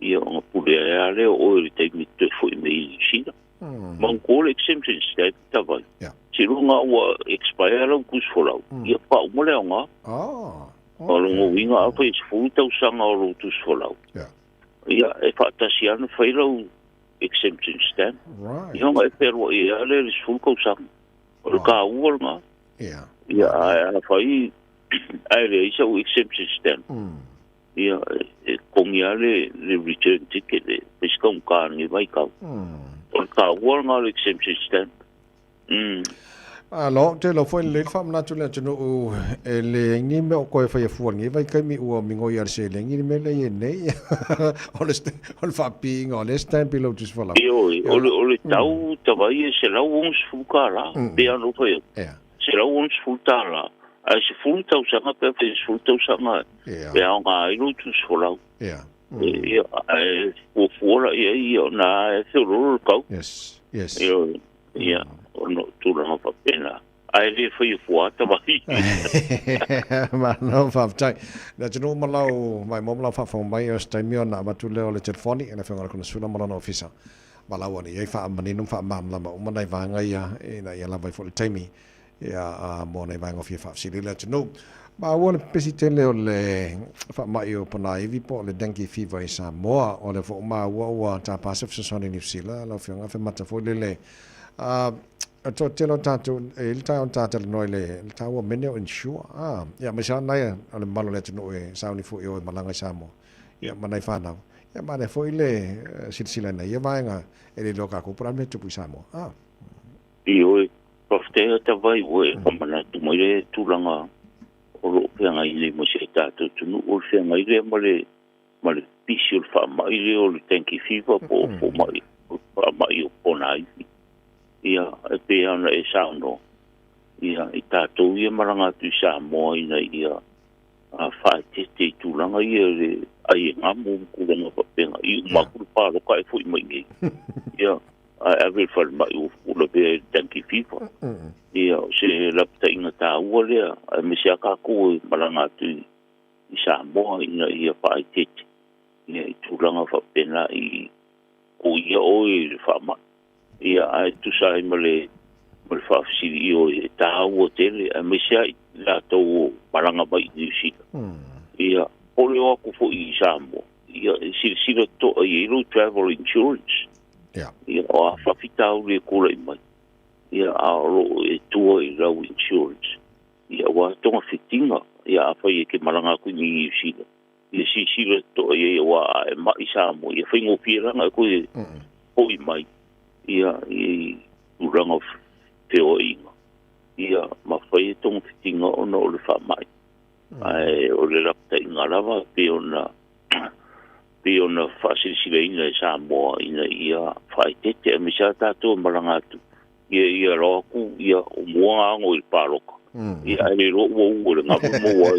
Ia o pule a leo o e teimi te fwoi me i sina. Mangkole exemption stamp tawai. Si runga ua expire au kuswharau. Ia pa umale o ngā. O lo winga a fai fu tau sanga o lo tu sfolau. Ia e fa tasi ana fai lo exemption stand. Ia ma e pero ia le fu ko sang. O ka uol nga. Ia a fai ai le isa o exemption stand. Ia kongia le return ticket le pesca un ka ni vai ka. O ka uol nga le exemption stand. Lo te lo foi le fam na tule tunu le ngi me ko fa ye fu ngi vai kai mi u mi ngo yar se le ngi me le ye ne honest on fa pi ngo le stamp lo just for la o le tau ta vai se la uns fu kala be ano foi se la uns fu tala a se fu tau sa ma pe fu tau sa ma be nga i lo tu for la ia o fu la ia na se lo ko yes ia no tu la fa pena ai le foi fuata vai ma no fa tai na tunu malau mai mom la fa fa mai o stai mio na matu le o le telefoni na fa ngala kuna sula mala no ofisa malau ni ai fa mani no fa mam la ma nai va nga ia na ia la vai fo le taimi ia mo nai va nga fa si le tunu ma wona pesite le o le fa mai o pana i vi po le dengue fever i Samoa o le fo ma wa ta pasif so soni ni sila la fa nga fa mata fo le to telo tatu il ta on tatu noi le il ta wa mene insure ya ma sa nai ale malo le tino e sa ni fu e malanga Samoa ya ma nai fa na ya ma le fo ile silsila na ya va nga ele loka ko pra me tu pu Samoa io profte ta vai we ma tu mo le tu langa o lo pe nga ile mo se tatu tu no o se nga ile ma le pisul fa ma ile o le tanki fiva po mai o ponai ia e pe ana e sauno ia i tātou ia maranga tu Samoa ina ia a whae te tūranga ia le ai ngā mōmkuranga papenga i makuru pāro kai fui mai ngai ia a vil whare mai o ula pe tanki fifa ia se lapta inga tā ua lea a me se a kako maranga tu i Samoa ina ia whae tete ia i tūranga whapena i ko ia oe le whama ia ai tu sai male fa fsiri o ta o tele a me sai la to paranga bai ni si ia o le o ku fo i Samoa ia si to i lo travel insurance ia o fa fitau le ko le mai ia a lo e tu i lo insurance ia wa to fitinga ia fa i ke malanga ku ni si ia si to ia wa ma i Samoa ia fa ngo piranga ko o i mai ia i uranga teo inga. Ia mawhai tong fitinga ona o le whamai. Ai o le rapta inga rawa pe ona whasirisira ina e Samoa ina ia whai tete a misa tātua maranga atu. Ia roku ia o mua ango i pāroka. Ia ai ro o le ngapu mua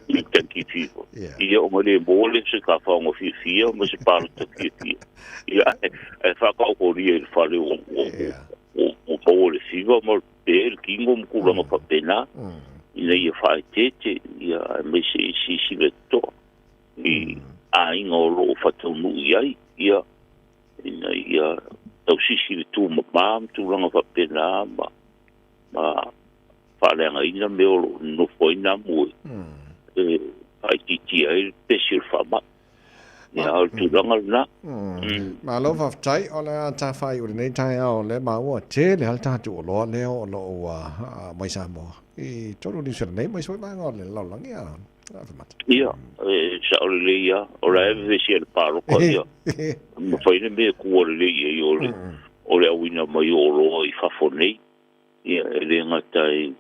i tanki fifa. Ia o ngale mole se ka whaongo fia ma se pārota fia. Ia e whakao ria i whare o pole fifa ma pe el kingo mkuranga papena. Ina ia whae tete ia me se si le to. I a inga o lo whatau nui ai ia ina ia tau sisi le tū mam tūranga papena ma whalenga ina me o no foina mui. Ai titi ai pesil whama. Ia au tūranga na. Ma lo whaftai o le ta whai uri nei tai au le maua te le hal tātu o loa leo o lo mai Samoa. I toru ni sura nei mai soi mai ngā le laulangi a. Ia, sa o le ia, o la eve vesi al paro ka ia. Ma whaine me kua le ia i o le awina mai o loa i whafonei. Ia, le ngatai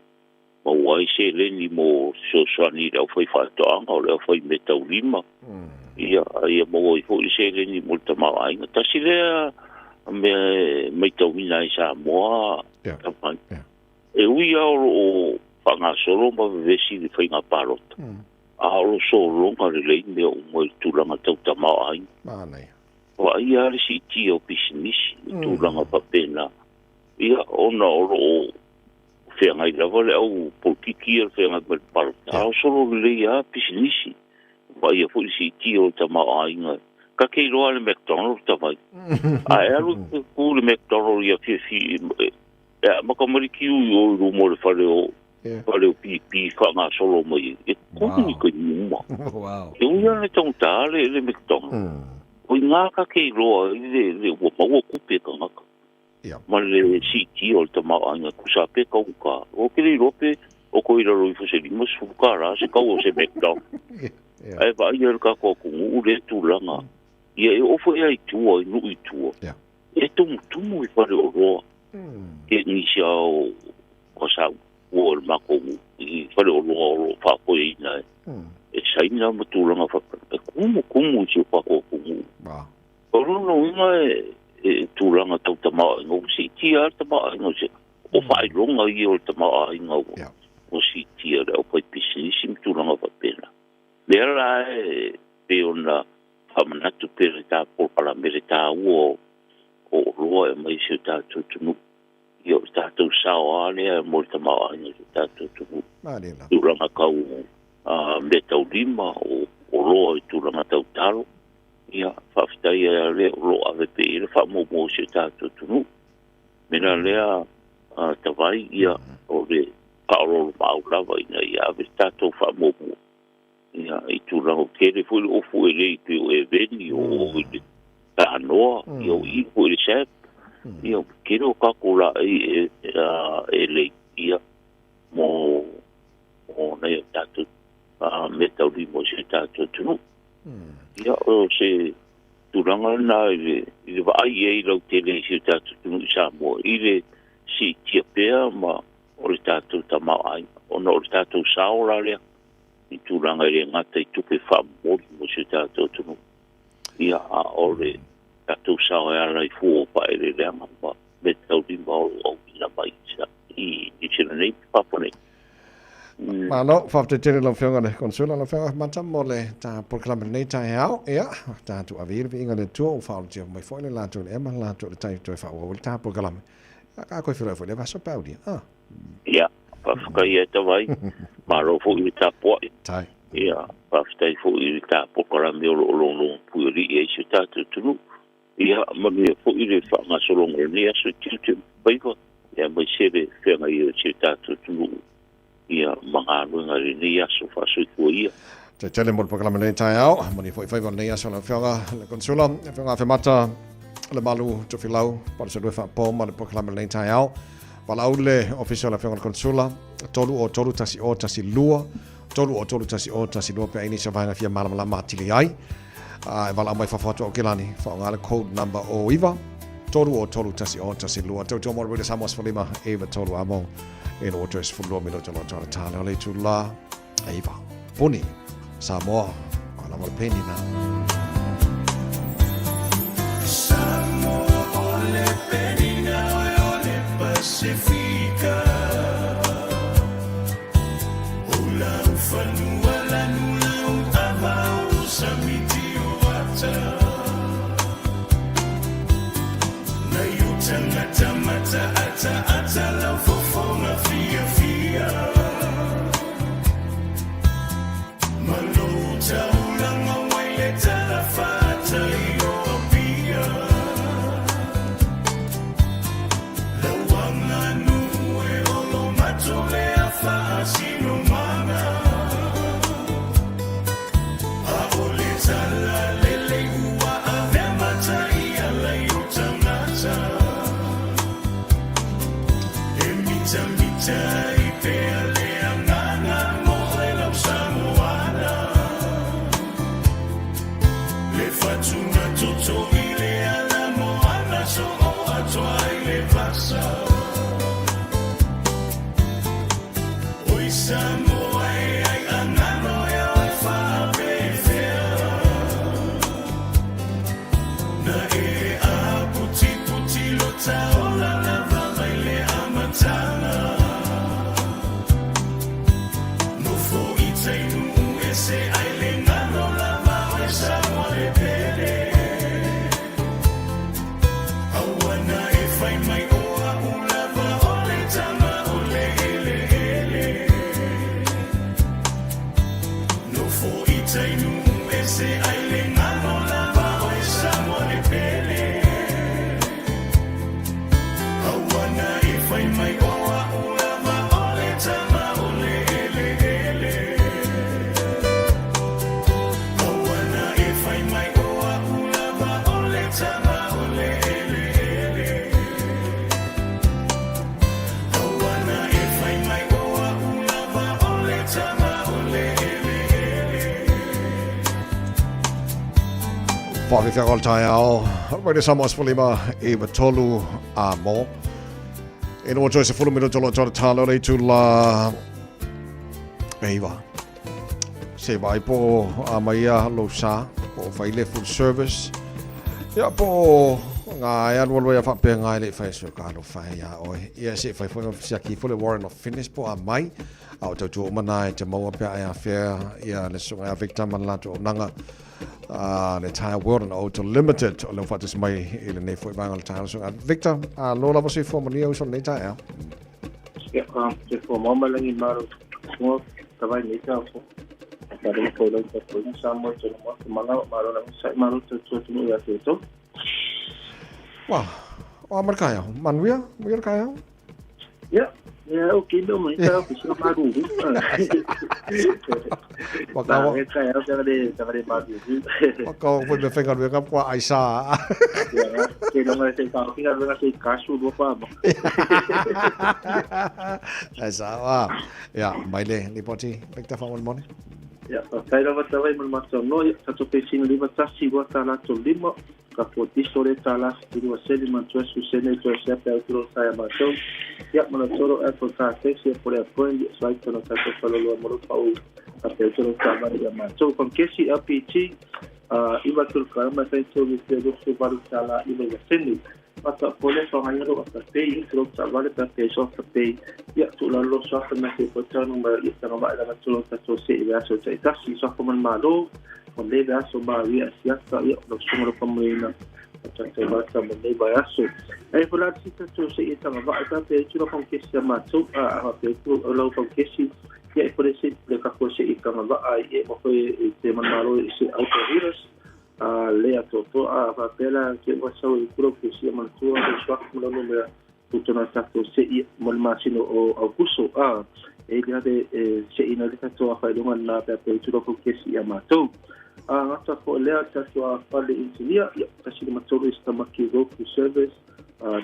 mawai se le ni mo sosani le au whai whaetoanga o le au whai me tau lima. Ia, ia mawai hoi se le ni mo tamau ainga. Tasi lea me tau mina i Samoa. E ui aoro o whanga solo ma vesi le whainga parota. Aoro solo nga le lei mea o mo i tūranga tau tamau ainga. O ai are si tia o pisinisi, tūranga papena. Ia, ona oro o whengai lava le au polkiki ar whengai mai parata. Ao solo le lei a pisinisi. Vai a fui si tia o tamau ainga. Ka kei roa le McDonald's tawai. A alu ku le McDonald's ia fi ma ka mariki u o mo le fare o pi whanga solo mai. Kumi ko nyuma. Wow. Yung yan itong tali, le miktong. O nga ka kay roa, le mawa kupi ka nga ka. Ma le siti o ta maanga kusape ka uka. O kiri rope, o ko ira roi fuseli mas fukara, se ka o se miktong. Ai ba ia ka ko kungu le tulanga. Ia e ofo e ai tua, nu i tua. E tumu i whare o roa. E nisi au kosau. Or mako i whare o roa o roa whako e ina e saina matulanga whakara kumu si o whako kumu o rono inga e tūranga tau tamaa inga o si tia tamaa inga se o whai ronga i o tamaa inga o si tia reo pai pisinisi matulanga whapena lea la e pe ona whamanatu pere tā porpala mere tā ua o roa e mai si o tā tutunu yo tātou sao alea mo te maanga o tātou tuku. Tūranga kau me tau lima o roa i tūranga tau taro. Ia, whawhitai a lea o roa ave pe ere whamomo si tātou tuku. Mena lea tawai ia o le paororo maulawa ina ia ave tātou whamomo. Ia, i tūranga o kere fwere o fuere i pe o e veni o i tā noa, i o i fuere sep. Ia, kero kakula e le ia mo nei tatu me tau limo se tatu tunu. Ia, o se turanga na i le vai e lau tele se tatu tunu i Samoa. I le si tia pea ma o le tatu tamau ai. O na o le tatu saora lea. I turanga i le ngata i tupe whamori mo se tatu tunu. Ia, o le tatu sao e ara i fuo pa e le leanga ma me tau di maoro au ina mai i tira nei papone. Mano, whafte tere lau whionga le konsula lau whionga mata mo le ta proklama nei tai hao, ia, ta tu avir vi inga le tua o whao tia mai fwoi le lato le ema lato le tai toi whao o le ta proklama. A koe whira fwoi le vaso paudi, Ia, whafkai e tawai, maro fwoi le ta poi. Tai. Ia, whaftai fwoi le ta proklama o lo puiri e si tatu tunu. Ia, mami e fwoi le whangasolonga ni aso tiutim paiva. Ia, mai sere whenga i o si tatu tunu. Ia, mga runga ni aso whaso i kua ia. Te tele mo le proklama nei tai hao, mani fwoi whaiva nei aso la whionga le konsula, whionga whemata le malu to filau, para se due wha po ma le proklama nei tai hao. Walau le official la whionga le konsula, tolu tasi o tasi lua, tolu tasi o tasi lua pe aini sa vaina fia malama matili ai. Wala mai whawhatu o kilani, whaonga le code number o iwa, tolu tasi o tasi lua. Tau tō mora rida Samoa Sfalima, Eva tolu amo, e no otres fulua mino tolo tala tala le tu la, Eva, puni, Samoa, ala wala peni na. Samoa ole peni na ole Pacifica. Ula ufanua la nula utama usamiti na yutangata mata ata la fofonga fia maluta ulanga waile talafata iopia la wanga nuwe olo matole afa sino mana aoleta lele ua avemata iala yutangata Mita ipea le anganga moe lau Samoana Le fatuna toto ile ala moana so o atoa ile vasa Oi Samoa e ai angano e ai wha pefea Na e a puti lo taola lava mai le amatana No fo itainu ese ai ngano lava e Samoa le pere Awana e fai mai oa ulava ole tama ole ele No fo itainu ese ai ngano lava e Samoa le pere Awana e fai mai oa ulava ole tama ole ele Fawhi Whakol Tai Ao. Radio Samoa Spolima e Matolu a Mo. E no choice full minute tolo tolo talo rei tu la Eiva. Se vai po a maia lo sa po faile full service. Ya po nga ya wolo ya fa pe nga le fa so ka lo fa ya oi. Ya se fa fo sia ki full warrant of finish po a mai. Au tu mana te mo pe ya fair ya le so ya victim man la to nanga. The entire world and auto limited o lo fatis mai ile nei foi bangal talo so Victor lo la você for monio so nei ta ya se for mama langi maro mo tawai nei ta fo ta le ko lo ta ko sa mo to mo manga maro la sai maro to no ya to wa o markaya manwia mir kaya ya okay do mo ita ko so maro Wakau pun berfinggar dengan kuah Aisyah. Ya, kita nak cakap tinggal dengan si kasu dua apa? Aisyah, wah, ya, baiklah, lipati, kita faham mana? Ya, saya dapat tahu macam no, satu pesin lima tasi buat tanah tu lima, kapoti sore tanah dua seli macam susene tu siapa itu saya macam, ya mana coro Apple Car-Taxi siapa boleh appoint, saya tu nak satu kalau luar mulut tahu. Tapi itu sama dia macam kongsi APC iba turkan macam itu bisa jadi baru salah iba sendiri. Maka boleh soalnya lo tapi itu sama dia tapi so tapi ya tu lalu so masih macam nombor itu nombor ada macam tu sih ya so itu sih so komen malu boleh dah so baru ya siapa ya lo semua pemerintah macam tu macam boleh bayar so. Pula kita tu sih itu nombor tapi itu kongsi macam apa itu lo kongsi ya por ese le kako se ikama ba ai e mo foi te manaro ese autovirus le a toto a papela que va sa o pro que se mantua de swak mo no me tutto na tato se i mo masino o augusto e dia de se ina de tato a fa do na pe tutto ko que se amato ngata ko le a tato a fa le insilia ya kasi ma todo esta makigo ku service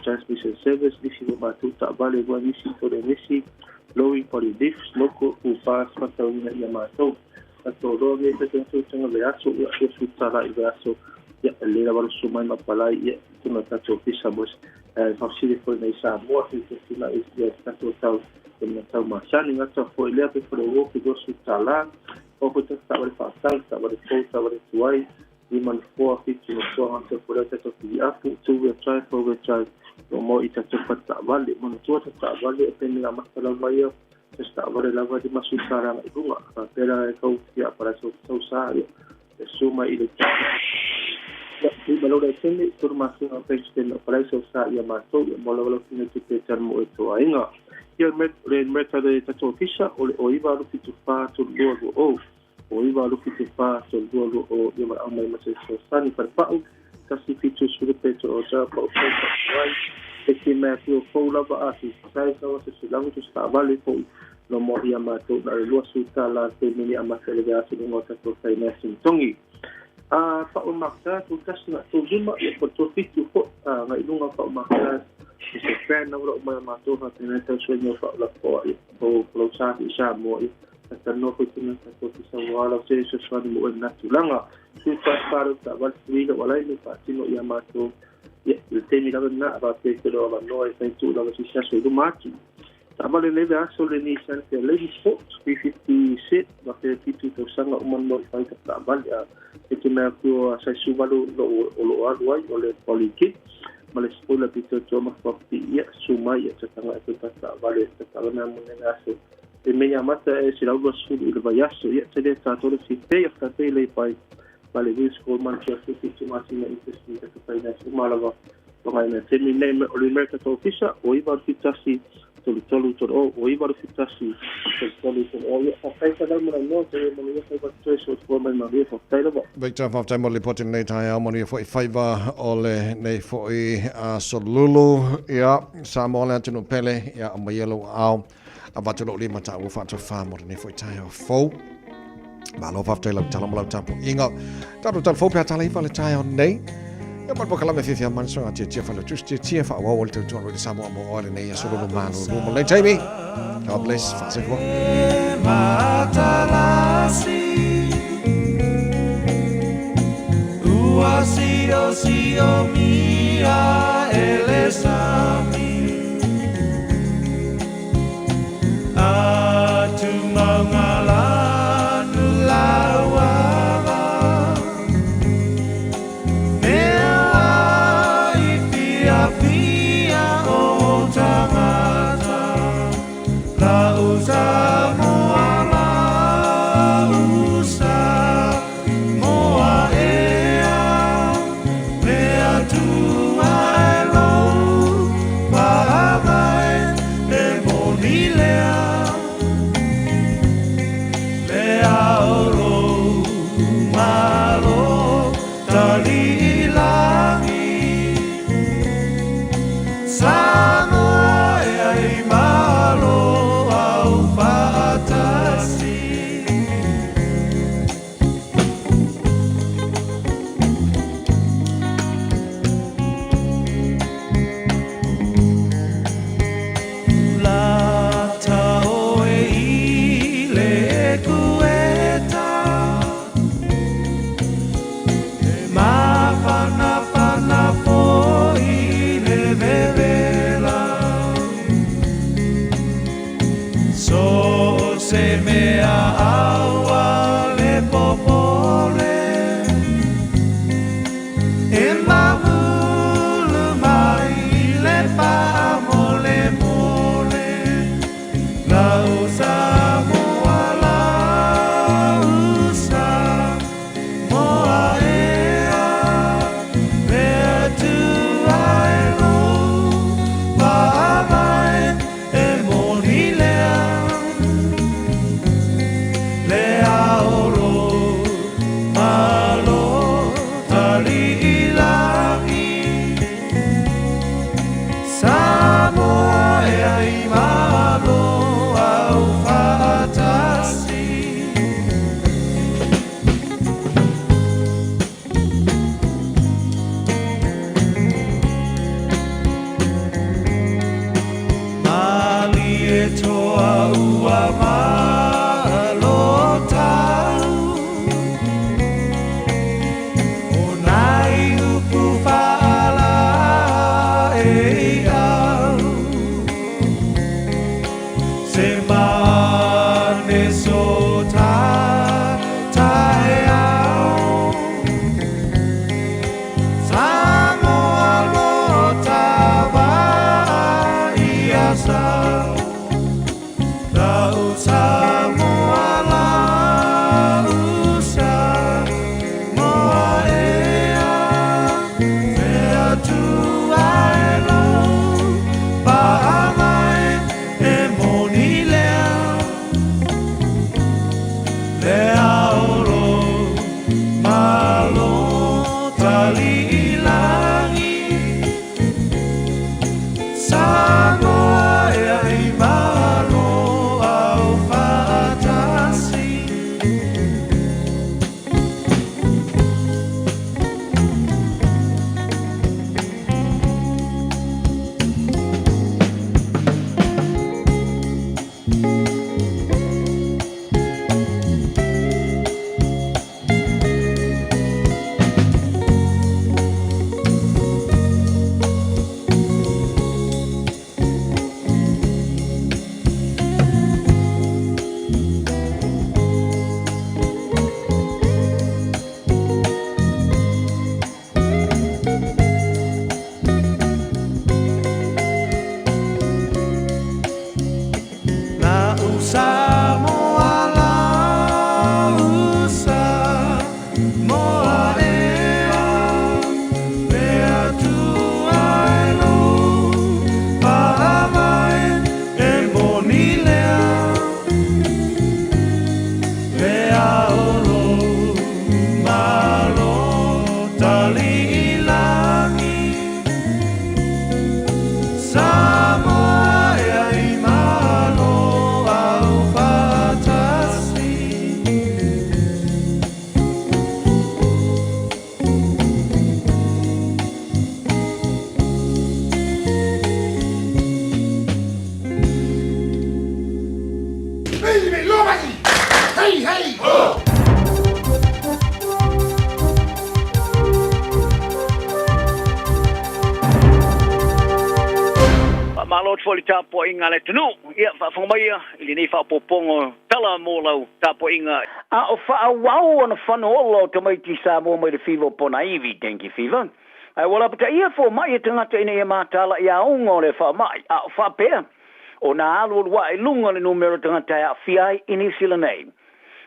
transmission service ni si ma tuta vale bo ni si to de mesi lowing for the diffs loco upas matawina yamato ato do me te tenso tengo beaso ya su tara beaso ya le la baru sumai mapalai ya tuna tato pisamos fasili for nei sa mo se sina is ya tato tau na tau masani ngata foi le pe for o que do su tala o ko te sa fa tal sa ba ko sa ba tuai iman fo fitu no ante por tato ki apu tu we try for we try mo ita cepat tak balik mana tua tak balik pendek masalah maya tak balik lama di masuk sarang itu enggak pera kau siap pada susah ya semua itu ya di balau dari sini termasuk apa yang pada susah ya masuk ya balau sini kita cermo itu enggak ya mereka dari tato kisah oleh oiba lu itu pa tu dua oiba lu itu pa tu dua ya beramai masih susah ni perpau kasi fitu sudah peto oja pa Eki Matthew Paula ba asi sai sa sa silang tu sa bali po no mo ia mato na luas suta la te mini amaselega sa ngota to sai nasin tongi pa umakta tu tas na tu juma ya po to fitu po nga ilunga pa umakta sa fan na ro ma mato na tinata sueño pa la po po sa isa mo sa no ko tinang sa to sa wala sa sa mo na tulanga suta para sa bal suiga wala ni pa sino ia mato ya temi la na ba te lo ba no e tu la si sa so do mati tabale le da so le ni san ke le sport 357 ba te fitu to sanga umon no fa ta ba ya e ke na ku sa su ba lo arwai o le poliki male spola pito to ma fa ya suma ya ta sanga e ta ba le ta na mo na so e me mata e si la lo su il ba ya so ya te ta to le si te ya ta te le pai vale vis ko man che si si ma si ne si ta ta na si ma la va ma ne se mi ne o le merca to fisa o iba fitasi to o iba fitasi to o ya fa ta da mo no te mo ya fa to so ko ma ma fa ta da ba Victor of time only putting nei tai mo ni for five ole nei for solulu ya Samoa tino pele ya ma yellow au abatolo lima ta u fa to fa mo nei for tai fo Malo fa tela tala mo tapo inga tato tal fo pia tala ifale tai on nei ya mal pokala me fifia man so ati tia fa just tia fa wa wol to to ro Samoa mo ole nei ya solo mano no mo nei tai God bless fa se ko matalasi uasi Samoa fo le tapo inga le tunu ia fa fongaia ili nei fa popongo tala mo lau tapo inga a o fa wau ona fanolo to mai ti sa mo mai le fivo pona ivi dengue fever ai wala pata ia fo mai tangata ina ia matala ia ungo le fa mai a fa pe ona alu wa ilunga le numero tangata ia fiai inisila nei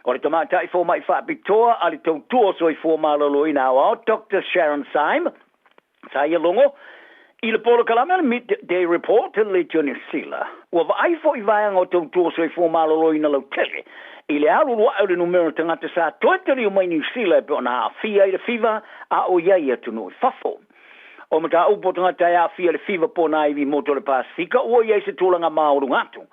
o le tamata i fo mai fa Victoria ali tau tuo so i fo malolo ina o Dr. Sharon Syme sa ia longo I le polo kalame midday report le Johnny Sila. Wa vai fo I vai ngo tau tuo so I fo malolo ina lau tele. I le alu wa le numero tangata sa toeteri o mai New Sila pe ona fia I le fiva a o ia ia tunu fafo. O mata upo tangata ia fia le fiva po na iwi moto le Pasifika o ia se tulanga mauru ngatu.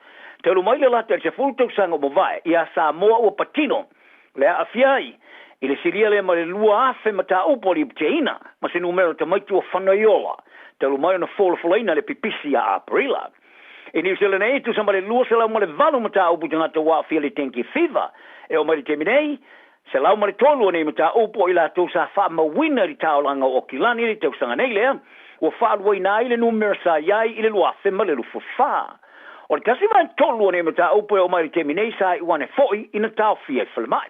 Te lu mai le lata se fulto sango mo vai ia sa moa o patino. Le a fiai I le siria le ma le lua afe mata upo li pteina ma se numero te maitu o whanaiola. Te lu mai ona folaina le pipisi a aprila. E New Zealand e tu sa ma le lua se lau ma le valu mata upo tangata wa fia le tenki fiva. E o mai le teminei se lau ma le tolu ne mata upo I la tau sa wha mawina li taolanga o kilani li tau sanga nei lea. Ua wha luai na I le numero sa iai I le lua afe ma le lufu wha. O le kasi vai tolu ne mata upo o mai le teminei sa I wane foi ina tau fia whalemai.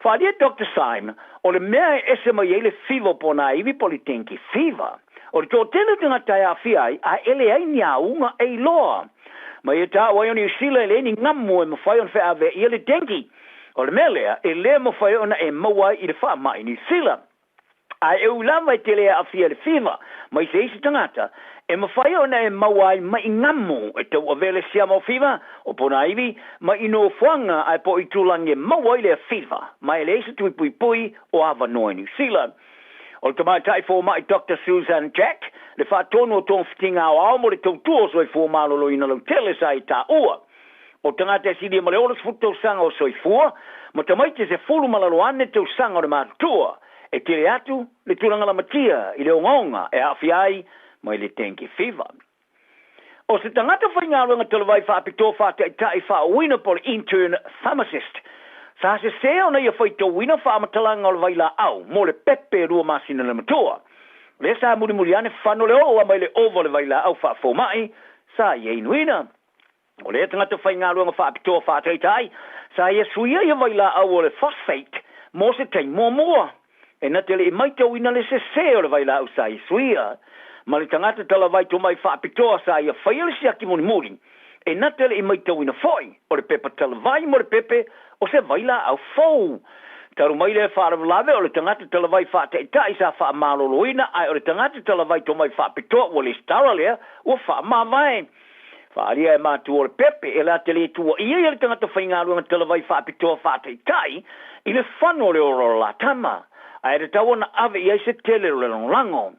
Whadia Dr. Syme, o le mea ese mai ele fiva pona iwi poli tenki fiva. O le tō tēne tangata a fiai, a ele ai ni a unga e loa. Mai e tā wai o New Zealand ele ni ngamu e mawhai on wha ave I ele tenki. O le mea lea, e lea mawhai ona e mawai I le wha mai New Zealand. A e ulama e te lea a fia le fiva, mai se isi tangata, e mawhai ona e mawai mai ngamu e tau a vele sia mau fiva, o pona iwi, mai ino fuanga ai po I tulange mawai le fiva, mai le isi tui pui pui o awa noa New Zealand. O le tamatai fo mai Dr. Susan Jack, le wha tono o tōng fitinga o ao mo le tau tuo soi fo malolo ina lau tele sa I tā ua. O tangata sidi ma le oras futo sanga o soi fua, ma tamaite se fulu malalo ane tau sanga o le mātua, e tele atu le turanga la matia I le ongonga e awhiai mai le tenki fiva. O se tangata whaingaruanga talawai wha apito wha te tai wha wina pole intern pharmacist, sa se seo na ia whaito wina wha amatalanga o le waila au, mo le pepe rua masina le matua. Le sa muri muri ane whano le oa mai le ovo le waila au wha fomai, sa ia inuina. O le tangata whaingaruanga wha apito wha te tai, sa ia suia ia waila au o le phosphate, mo se tei mua. E na tele I maita wina le se seo le waila au sa ia suia. Ma le tangata talawai to mai wha apitoa sa ia whaiale si aki muni muri. E na tele I maita wina foi, o le pepe talawai mo le pepe, o se waila au fou. Taru mai le whaaravelave o le tangata talawai wha te itai sa wha maloloina, ai o le tangata talawai to mai wha apitoa o le stara lea, o wha mawai. Whaaria e mātu o le pepe, e la tele tua ia le tangata whaingaruanga talawai wha apitoa wha te itai, I le whano le oro la tama. Ai re tau na ave I se tele le lango.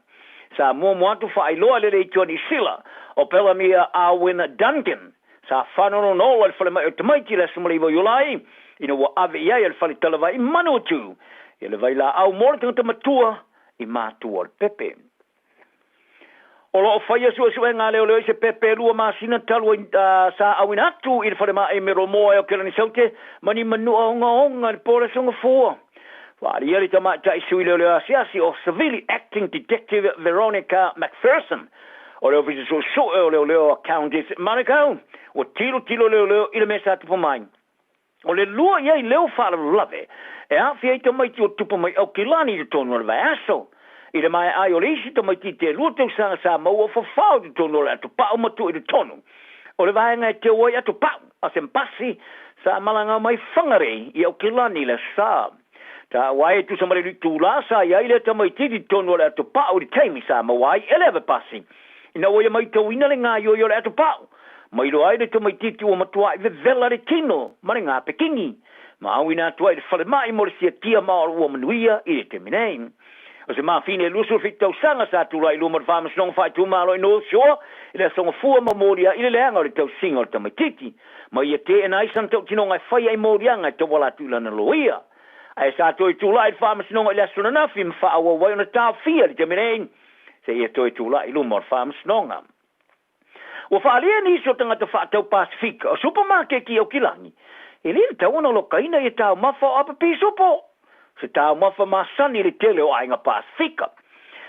Sa mua atu whaailoa le rei Johnny Sila, o pela mia Arwin Duncan. Sa whanoro no al whale mai o tamaiti le sumaliwa yulai, ina wa ave iai al whale talawai manu tu. I le vai la au mora tangata matua, I mātua al pepe. O lo whaia sua ngā leo leo se pepe lua māsina talua sa awin atu, I le whale mai mero moa e o kelani saute, mani manua onga le pōra songa fua. Wari ali tamata isui leo leo asiasi o Severely Acting Detective Veronica McPherson. O leo visi so o leo Countess Manukau. O tilo leo I le mesa tupu mai. O le lua iai leo whala lave. E awhi ai tamaiti o tupu mai au kilani te tonu al vai aso. I le mai ai o le isi tamaiti te lua tau sanga sa mau o whawhau te tonu al atu pao matu I le tonu. O le vai ngai te oi atu pao. A sempasi sa malanga mai whangare I au kilani le saa. Ta wai tu samari li tu la sa ia ile ta mai tidi tono le to pa o di taimi sa ma wai eleve passi ina wo mai to ina le nga yo le to pa mai lo ai le to mai titi o matua I vela le tino ma nga pekingi ma wina to ai fale mai mo si tia ma o manuia I te minei o se ma fine luso fitto sanga sa tu lai lo mar fams non fai tu ma lo no so ile so fu ma moria ile le anga le to singo to mai titi ma ia te na I santo tino ngai fai ai moria ngai to wala tu lana loia. Ai sa toi tula I farmers no le asuna na fim fa wa wa na ta fia de menei se ia toi tula I lu mor farmers no nga o fa ali ni so tanga te fa tau Pacific o supermarket ki o kilani ele ta ona lo kaina ia ta ma fa apa pi sopo se ta ma fa ma sani le tele o ainga Pacific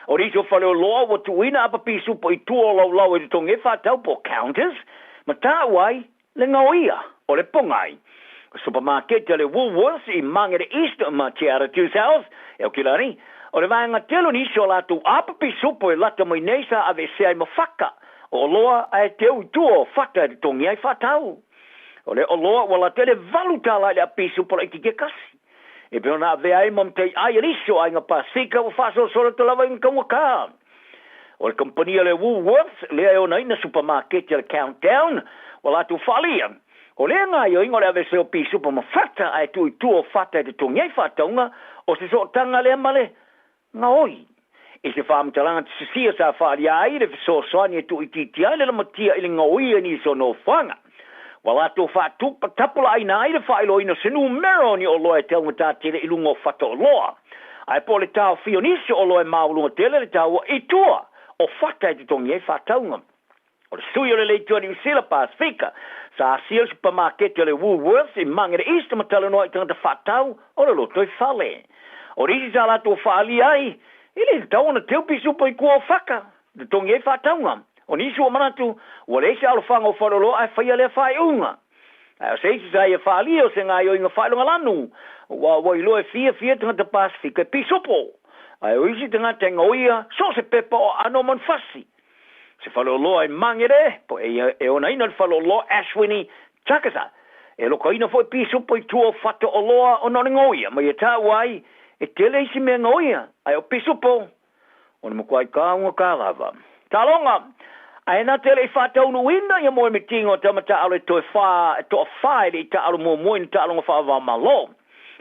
O riso whale o loa wa tuina apa pisu po I tua lau I tonge whatau po counters, ma tā wai le ngauia o le pongai. Supermarket le Woolworths I mangere East ma tiara 2000, e o kilari, o le vanga telo ni so latu apa pisu po lata mo inesa ave se ai mawhaka, o loa ai teu tua whata le tonge ai whatau. O le o loa wala tele valutala le pisu po la ikike kasi. E peo na ave ai mamtei ai riso ai ngā pasika o whaso sora te lava inga waka. O le kompania le Woolworths, le ai o na ina supermarket le Countdown, wala tu whalia. O le ngā i o ingo le ave se o pisu pa mawhata ai tu I tua whata e te tongiai whataunga o se so tanga le amale ngā oi. E se whaamtalanga te sisia sa whaari ai le so soani e tu I titi ai le matia I le ngā oi ni so no whanga. Wala to whatu pa tapula ai na ai le whailo ina se numero ni o loa e tau ngata tele I lungo whata o loa. Ai po le tau fionisi o loa e maulunga tele le tau I tua o whata e te tongiai whataunga. O le sui o le leitua ni Usila Pasifika, sa asia supermarket o le Woolworths I mangere East matala noa I tangata whatau o le loto I whale. O risi sa lato whaali ai, I le tau ana teupi supo I kua o whaka, le tongi e whataunga. O nisi o manatu, o le ese alofanga o whalolo ai whaia le whai unga. O se isi sa ia whaali o se ngā i o inga whailunga lanu, wa I loe fia tangata Pasifika e pisopo. Ai o isi tangata ngoia, so se pepa o ano man fasi. Se whaloloa I mangere, po e ona ina le whaloloa Ashwini Takasa. E loko ina fo I pisopo I tua whata o loa o noni ngoia, mai e tā wai, e tele isi mea ngoia, ai o pisopo, o ni mukwai kāunga kālava. Talonga, ai na tele I whata unu ina, ia moe me tingo tamata ale toi whae le I ta alo mua moe ni ta alonga whaava malo.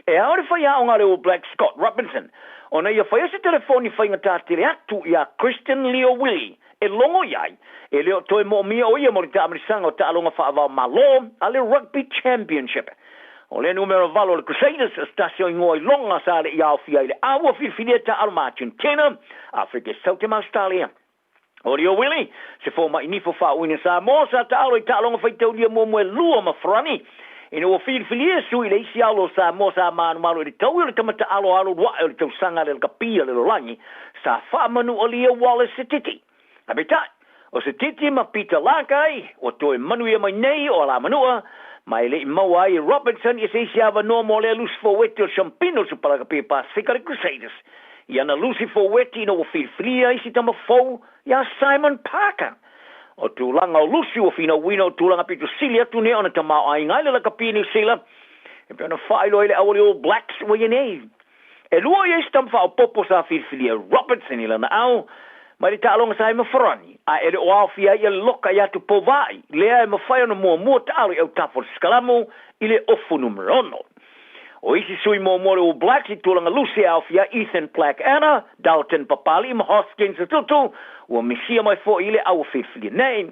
E aore whai aonga le o Black Scott Robinson, ona ia whai ase telefoni whai ngata tele atu ia Christian Leo Willie, e longo iai, e leo toi mo mia o ia mo ta amarisanga o ta alonga whaava malo, ale Rugby Championship. O le numero valo le Crusaders, stasio ingoi longa sa le iau fia ile awa filia ta alma Argentina, Africa, South Australia. O Leo Willie, se forma inifo wha uina sa mo sa ta alo I ta alonga whai tau lia mo moe lua ma frani. Ina o filia sui le isi alo sa mo sa manu malo I tau ile tamata alo wa ile tau sanga le kapia le lolangi, sa wha manu o Leo Wallace se titi. Habitat, o se titi ma pita lakai, o toi manu ia mai nei o la manua, mai le maua I Robinson I se siava normo le lusi fo weti o Champino su palaka pia Pasifika le Crusaders. Iana lusi fo weti no o filia isi tama fo, ia Simon Parker. O tūlanga o lusi o fina wina o tūlanga pitu silia tu ne ona tamau ai ngai le la kapia New Zealand. E pia na whailo ele awali All Blacks wa yenei. E lua ia istam wha o popo sa filia Robinson ila na au, mai le tālonga sa ima wharani, a ere o awhia ia loka ia tu povai, lea e mawhai ona mua tālu au tafo skalamu, I le ofu numero ono. O isi sui more o Blacks I tūlanga lusi awhia Ethan Blackadder, Dalton Papali, ma Hoskins a tutu, ua misia mai fo I le au whiwhili nei.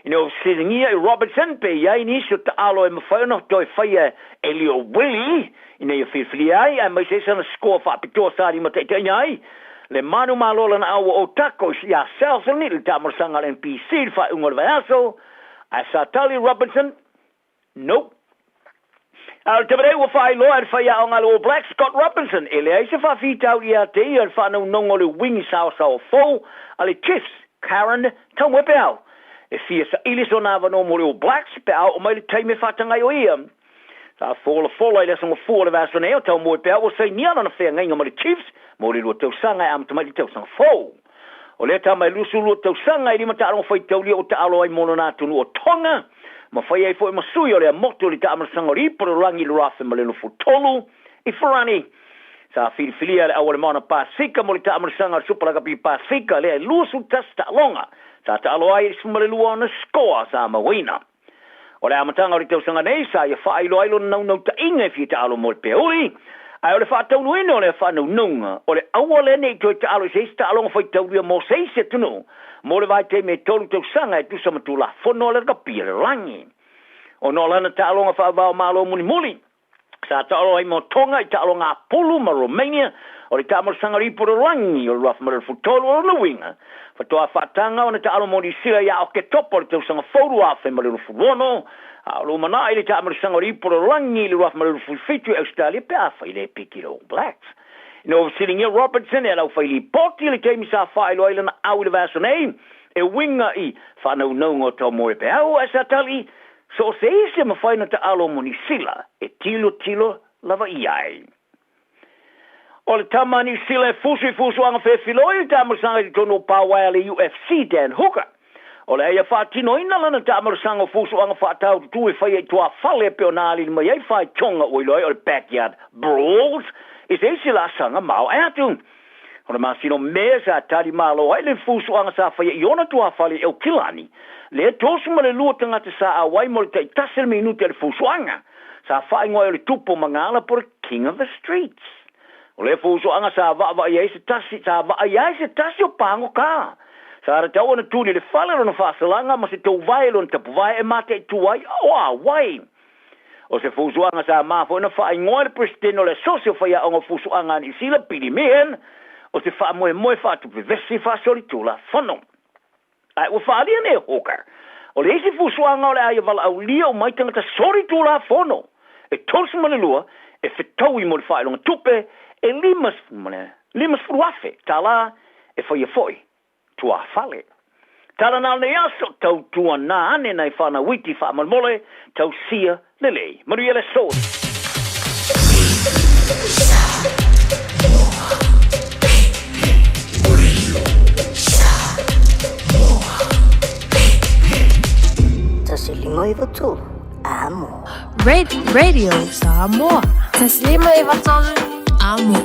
Ina o siringia I Robertson, pe iai nisi o ta alo e mawhai ona toi whaia e Leo Willie, ina I whiwhili ai, a mai se sana score whapitoa sari ma teitai ai, le manu malola na awa o tako ia Selson ni le tamarasanga le NPC fa ungo le vaiaso a sa tali Robinson nope al tabere wa fai lo al fai aonga le Black Scott Robinson ele ai se fa fitau ia te ia fa no nongo le wingi sao fo ale Chiefs Karen Tomwepel e fia sa iliso na va no mo le Blacks pe au o mai le taime fa tanga yo ia sa fola ile so fola va so ne o Tomwepel o sei ni ana na fe ngai mo le Chiefs mo le tau sanga am tamai tau sanga fo o le ta mai lusu lo tau sanga I mata alo fai tau li o ta alo ai mono na tunu o tonga ma fai ai fo ma sui o le moto li ta am sanga ri por rangi lo rafa ma le no futolu I farani sa filia le awale mana Pasifika mo le ta am sanga super ga pi Pasifika le lusu tasta longa sa ta alo ai suma le luo na score sa ma wina o le amatanga ri tau sanga nei sa ia fai lo ai lo no ta inga fi ta alo mo pe oi ai ole fa tau no ole fa no nunga ole awole nei to ta alo se sta alo fa tau ria mo se se tu no mo le vai te me tolu tau sanga tu sama tu la fo no le ka pile rangi o no lana ta alo fa va malo muli sa ta alo ai mo tonga ta alo nga pulu ma Romania ole ta mo sanga ri por rangi o raf ma fu tolu o no winga fa to fa tanga ona ta alo mo di sila ya o ke topo tau sanga foru a fe ma le fu wono alo mana ile ta amar sanga ri por rangi le raf ma fu fitu Australia pe afa ile pikiro Blacks No sitting here Robertson e lau faili poti le teimi sa fai lo ilana au le vaso nei e winga I whanau naunga tau moe pe au e sa tali so se ise ma whaina ta alo moni sila e tilo lava I ai. O le tama ni sila e fusu anga whewhiloi tamarasanga I tono pāwai le UFC Dan Hooker. O le aia whaatino ina lana tamarasanga fusu anga whaatau tu e whai e tua whale pe o nāli ni mai ai whai tonga oiloi o le backyard brawls is e sila sanga mau atu. O le masino mea sa tari malo ai le fusu anga sa whai e iona tua whale e o kilani. Le tosu ma le lua tangata sa awai mo le tai tasel minute le fusu anga. Sa whai ngoi o le tupo mangala por king of the streets. O le fusu anga sa va iai se tasi o pango ka. Sa ara tau ana tūni le whale rona whasalanga ma se tau vai lona tapu vai e mate I tuai o wai. O se fusuanga sa mafo na wha ingoa le presidente o le sosio whaia o ngā fusuanga ni sila pili mehen o se wha moe wha tupi vesi wha sori tula whano. Ai ua wha alia ne Hooker. O le isi fusuanga o le aia wala au lia o maitanga ta sori tula whano. E tolsu mane lua e whetau I mo le wha ilonga tupe e limas fruafe ta la e whaia foi. Tua fale. Tala nal ne aso tau tua na ane nai whana witi wha malmole tau sia lele. Maria le so. Taslima ivatul amo. Radio Samoa. Taslima ivatul amo.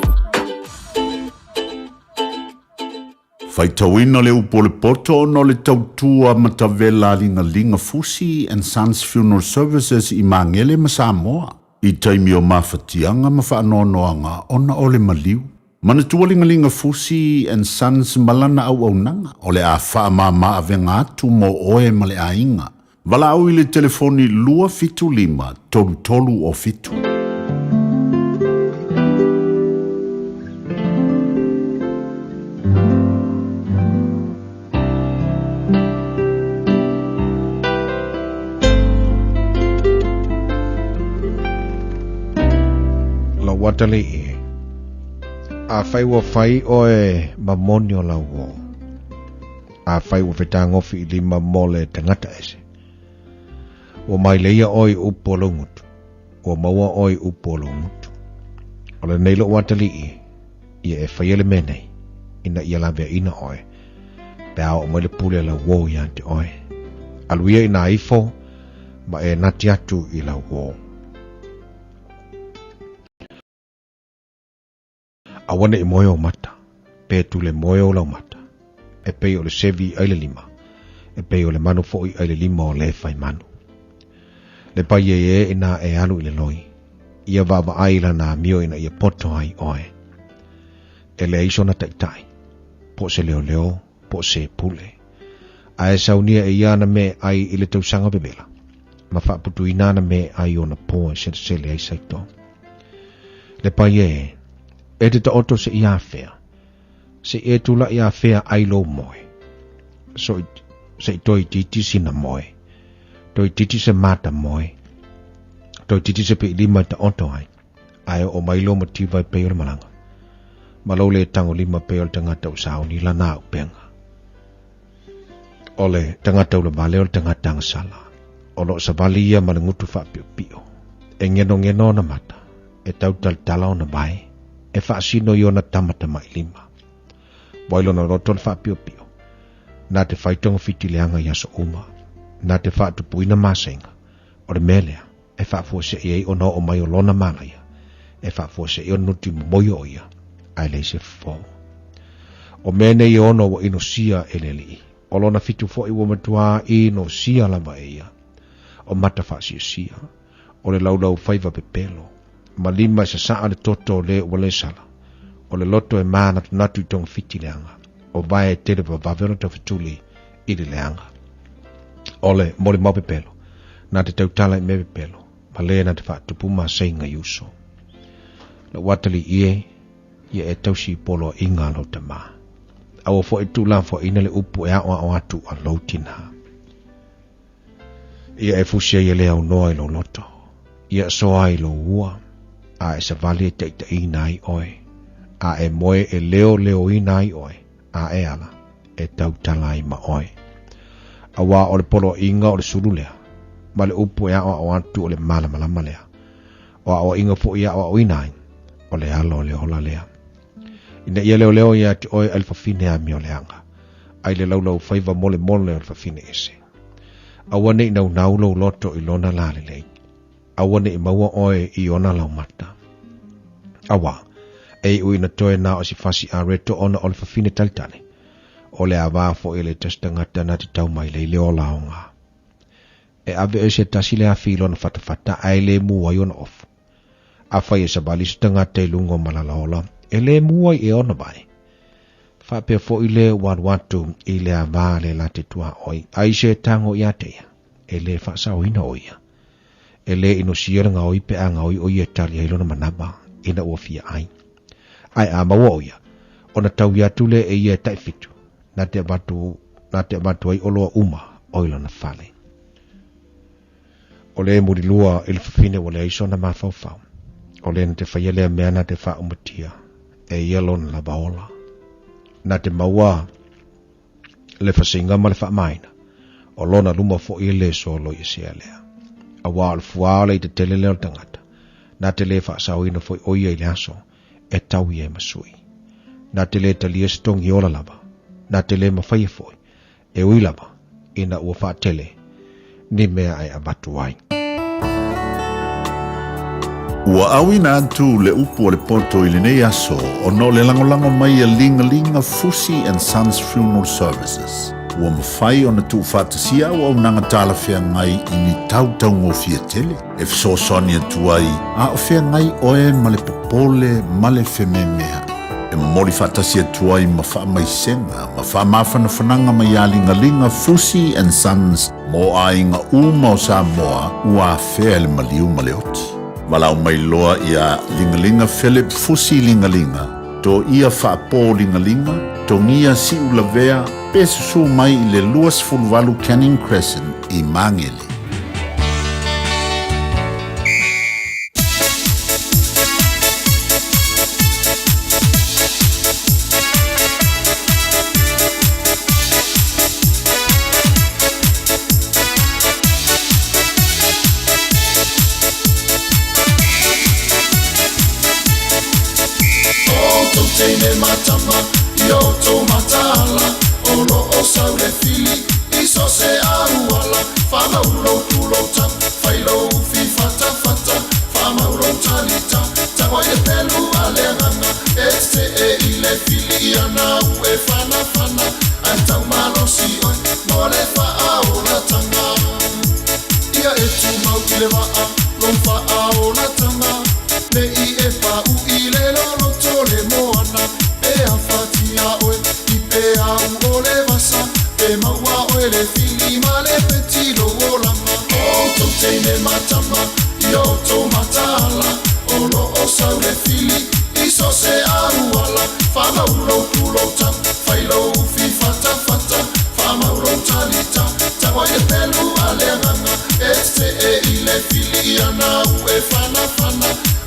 Faitauina le upo le poto no le tautua matavela linga Fusi and Sons Funeral Services I Mangele ma Samoa. I taimi o mawhatianga ma whaanoanoanga ona o le maliu. Mana tua linga Fusi and Sons malana au nanga o le a wha ma avenga atu mo oe ma le ainga. Wala au I le telefoni lua fitu lima tolu o fitu. Watale e a fai wa fai o e mamoni o la wo a fai wa fetango fi lima mole tangata ese o mai leia oi upolo ngutu o maua oi upolo ngutu o le neilo watale e fai ele menei ina ia lavea ina oi pea o mele pule la wo yante oi aluia ina ifo ma e nati atu I la wo awana I moyo mata pe tu le moyo la mata e pe o le sevi ai le lima e pe o le manu foi ai le lima o le fai manu le pa ye ina e alu I le loi ia va ai la na mio ina ia poto ai oe e le iso na tai po se leo po se pule a e saunia e ia na me ai I le tausanga bebela ma fa putu ina na me ai ona po se le ai saito le pa ye e te oto se ia fea. Se e tula ia fea ai lo moe. So se toi titi sina moe. Toi titi se mata moe. Toi titi se pe lima ta oto ai. Ai o mai lo motiva I peo le malanga. Malo le tango lima peo le tangata usao ni lana upenga. Ole tangata ula bale o le tangata ang sala. Olo sa balia malangutu fa pio pio. E ngeno na mata. E tau talao na bai. E whaasino I ona tamata mai lima. Boilo na roto le whaapio pio. Nā te whaitonga whitileanga I aso uma. Nā te whaatupuina māsenga. O le melea, e whaafua se I ona o mai o lona mālaia. E whaafua se I o nuti moyo o ia. Ai lei se fo. O mene I ono wa ino sia e leli. O lona fitu fo I wamatua ino sia lava e ia. O mata whaasi sia. O le laulau whaiva pepelo. Malima sa saa le toto le wale sala. O le loto e maa natu I tonga fiti leanga. O vai e tere pa vavero ta fituli I le leanga. O le mori mau pepelo. Nā te tautala I me pepelo. Ma le na te whaatupu maa seinga yuso. Le watali ie e tausi polo inga lo te maa. Awa fo e tūla fo ina le upu e a atu a loutina. Ia e fusia I le au noa I lo loto. Ia soa I lo ua. A e sa vale te ita I nai oe. a e moe e leo ina i oe, a e ala, e tau talai ma oe. A wā o le polo inga o le surulea, ma le upu e a o atu o le malama lea, o inga po ia o inai, o le alo o le hola lea. Ina ia leo ia te oe alfafine a mi o le anga, ai le laulau faiva mole o alfafine ese. Awane i nau lau loto i lona lale lei. Awane i maua oe i ona lau mata. Awa, e ui na toe na o si fasi a reto ona o le fafine talitane. O le awa fo i le testangata na te tau mai le leo laonga. E ave e se tasi le afilo na fatafata ai le mua i ona ofu. Afai e sabali stangata i lungo malalaola, e le mua i ona bai. Whapea fo i le watu i le awa le la te tua oi. Ai se tango i atea, e le whaasao ina oia. E le ino siaranga oi pe anga oi oia tali ai lona manaba, ina ua fia ai. Ai a maua oia, ona tau iatu le e ia tai fitu, na te abatu ai oloa uma oi lona fale. O le muri lua il fafine wale aiso na mawhauwhau. O le na te whaielea mea na te wha umatia, e ia lona la baola. Na te maua le whasinga ma le wha maina, o lona luma fo i le solo i sea lea. A wā al fuaole i te tele leo tangata, na te le whaasau ina fo i oia i le aso, e tau i e masui. Na te le talia stongi ola lava, na te le mawhai foi, e ui lava, ina ua wha tele, ni mea ai abatu ai. Ua awina atu le upu o le poto i le nei aso o no le langolango mai a linga Fusi and Sons Funeral Services. Ua mawhai o na tu whatasia o au nanga tala whea ngai i ni tau ngofia tele. E fsosoni atu ai, a o whea ngai oe ma le popole ma le whememea. E mori whatasia atu ai ma wha mai senga, ma wha mawhana whananga mai a linga Fusi and Sons mo a inga uma o Samoa ua whea le maliu ma le oti. Walau mai loa ia lingalinga Philip Fusi lingalinga. To ia whaapo lingalinga, to ngia si ulavea, pesusu mai i le luas fulvalu Canning Crescent i Mangele. Teine matama, yo to matala, olo o saule fili, iso se ahuala, fama ulo kulo tam, failo fi fata, fama ulo talita, tawa ye pelu alenganga, este e ile fili ana ue fana, anta umalo si oi, mole fa aola tanga. Ia etu mau ile waa, lom fa aola tanga, le I e fa u ile lolo tole moana, e a fatia oe, I pe a ungole vasa, e maua oe le fili ma le peti lo olanga. O to teine matama, yo to matala, olo o sau le fili, iso se ahuala, fama ulo kulo tam, failo fi fata, fama ulo talita, tawa ye pelu alenganga, este e ile fili ana ue fana,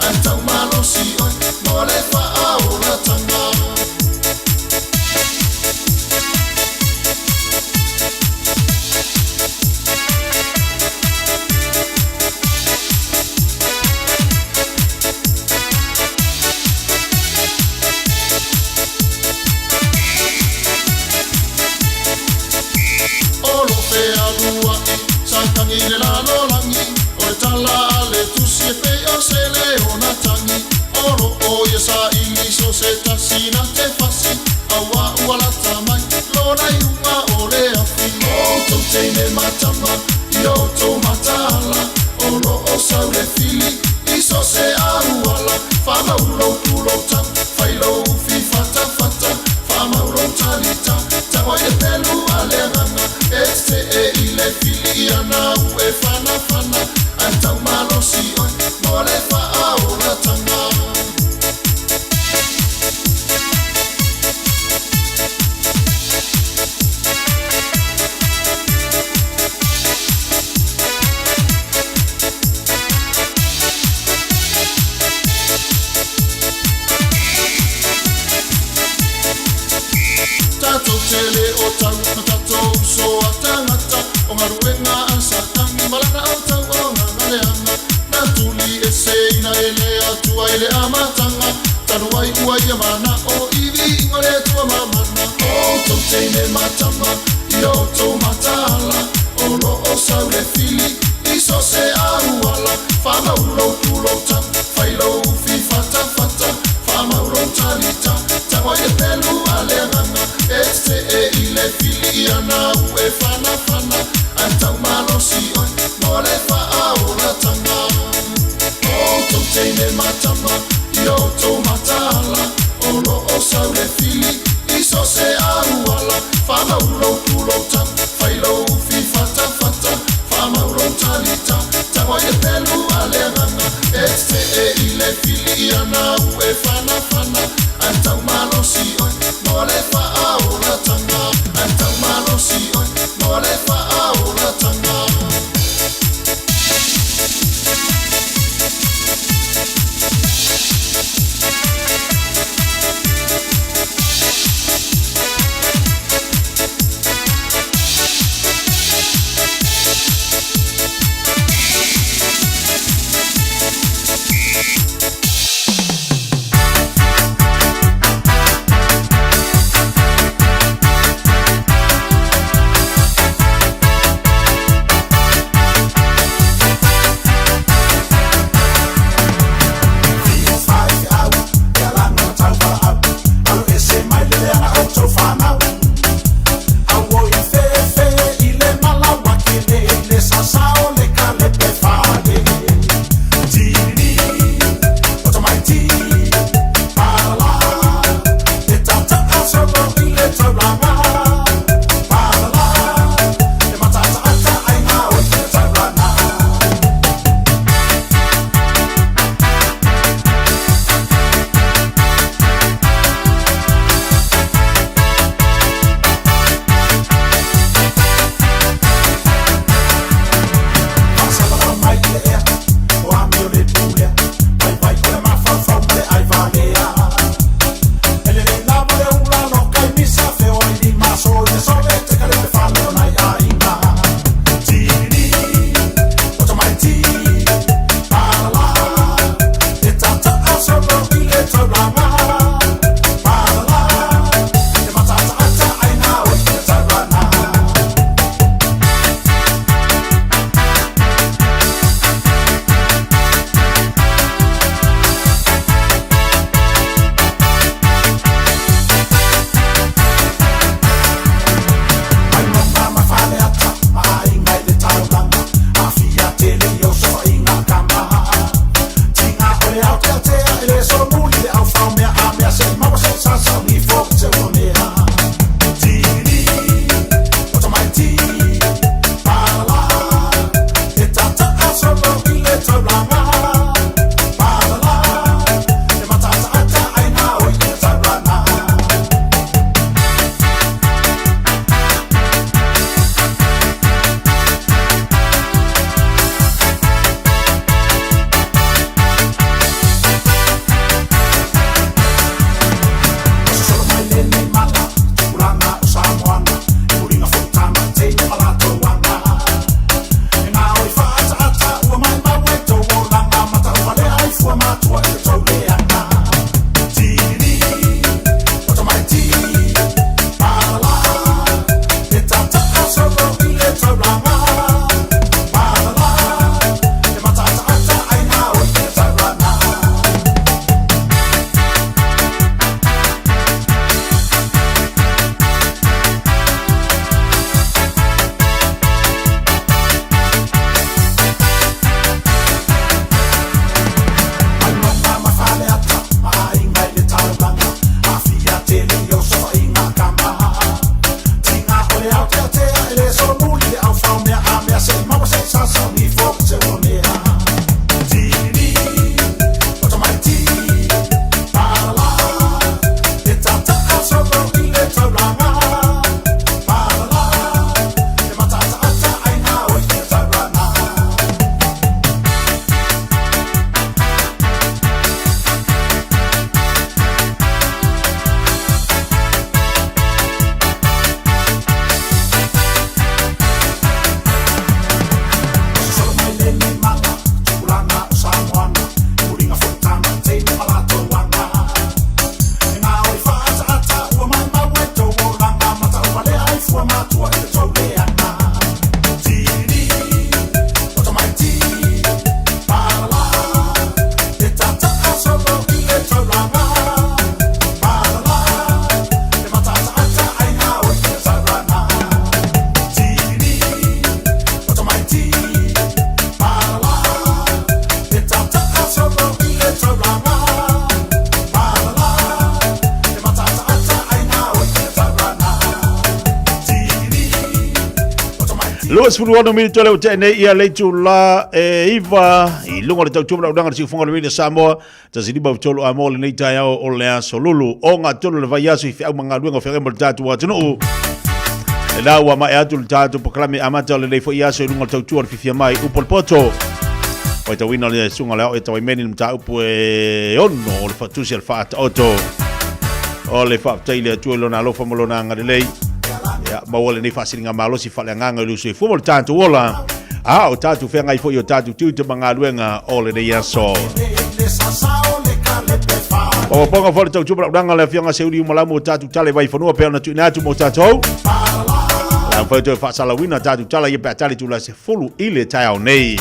anta umalo si oi, mole fa aola tanga. Olo fe alua I, sankangi le lalo langi, o tala ale tusi e pe o se le ona tangi. Olo o ye sa ili so se tasina te fasi, awa uala tamai, lona iunga o le afi. O to teine matama, yo to matala, olo o sau le fili, iso se ahuala, fama ulo kulo tam, failo fi fata, fama ulo talita, tawa ye pelu alenganga, este e ile fili ana ue fana, anta umalo si oi, mole fa aola tanga. ngaruenga ansa tangi malana au tau o ngaleanga na tuli e seina ele atua ele amatanga tanu ai ua ia mana o iwi ingore tua mamana o tau teine matama i o tau matala o lo o saure fili iso se auala whama ulo ulo tang whailo ufi fata fata whama ulo talita tangwa e pelu aleanganga e se e ile fili ana ue fana fana antau malosi oi mole wha aura tanga o tau teine matama i o tau matala o lo o saure fili iso se auala whama ulo ulo tang whailo ufi fata fata Fama urontalita, tawa e pelu aleanganga, este e ile sefuluano minuto le ute nei ia leitu la iva I lunga le tautua na udanga si fonga le media Samoa ta siliba vitolo a mole nei tai ao o le aso lulu o nga tolu le vai aso I fiau manga luenga whakemba le tatu wa tunu e la ua mai atu le tatu poklame amata le leifo I aso I lunga le tautua le fifia mai upo le poto o e tawina le sunga leo e tawai meni le mta upo e ono o le fatusi al fata oto o le whaptai le atua lona alofa malona anga le lei ya mawole ni fasilinga malosi fale nganga lusu fu mo tanto wola o tatu fe ngai fo yo tatu tu te manga luenga ole de yaso o ponga fo tatu bra danga le fianga seuri malamu tatu tale vai fo no pe na tu na tu mo tatu la fo to fa sala wina tatu tala ye patali tu la se fulu ile tao nei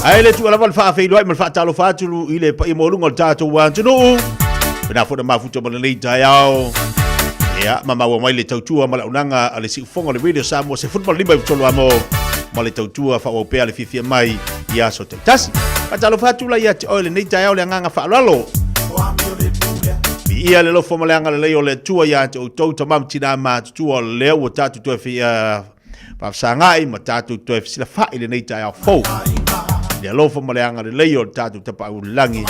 ai le tu ala val fa fe lo ai mal fa talo fa tu ile pa mo lungo tatu wa tu no na fo na mafuto mo le tao ya mama wa mai le tautua mala unanga ale si fonga le video Samoa se football limba tolo amo male tautua fa o pe le fifia mai ya so te tasi patalo fatula ya te ole nei tai ole nganga fa lalo ia le lo fo male anga le ole tua ya te o to mam tina ma tua le o tatu to fia pa sangai ma tatu to fia fa ile nei tai fo ya lo fo male anga le o tatu te pa ulangi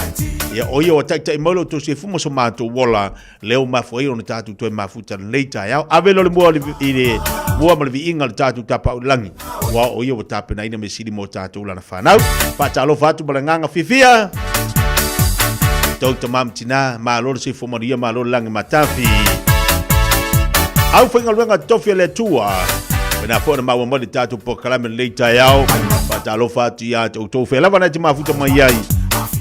ya o yo takta imolo to se fumo so mato wola leo mafo io no tatu to mafuta leita ya avelo le mo ile mo ma vi ingal tatu tapa langi wa o yo tapa na ina mesili mo tatu la na fanau pa talo fatu balanganga fifia to mam tina ma lo se fumo dia ma lo langi matafi au fo ingal wenga tofia le tua na fo na ma mo de tatu po kalame leita ya pa talo fatu ya to fe la bana ti mafuta mai ai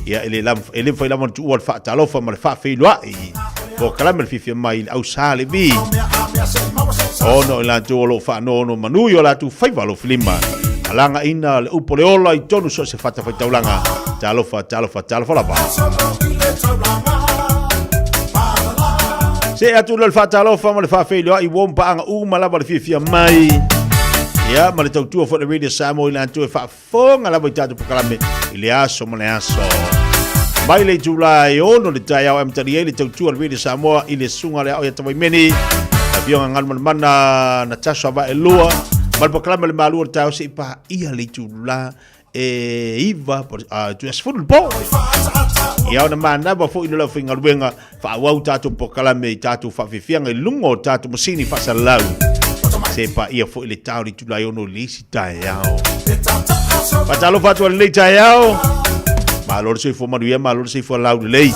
ya ele foi la tu o fa talo fa mal fa fe lo ai po kalamel fi mai au sale bi no la tu lo fa no manu yo la tu fa valo flima alanga ina le upole ola I tonu so se fata fa taulanga talo fa la ba se atu le fa talo fa mal fa fe lo ai won pa anga u mala ba fi mai ya ma le tautua fo le radio Samoa ila tu fa fonga la boitatu po kalame ile aso mo le aso mai le Julai ono le tai au amtari le tautua le radio Samoa ile sunga le au ya tawai meni avionga ngal mana na tasha ba elua mal po kalame le malu tau se pa ia le Julai iva tu es football ya ona mana ba fo ino la finga luenga fa wau tatu po kalame tatu fa fifianga lungo tatu musini fa salau se pa ia fo ile tau di Julai ono lisi tai ao patalo fatu le tai ao malor se fo manuia malor se fo lau lei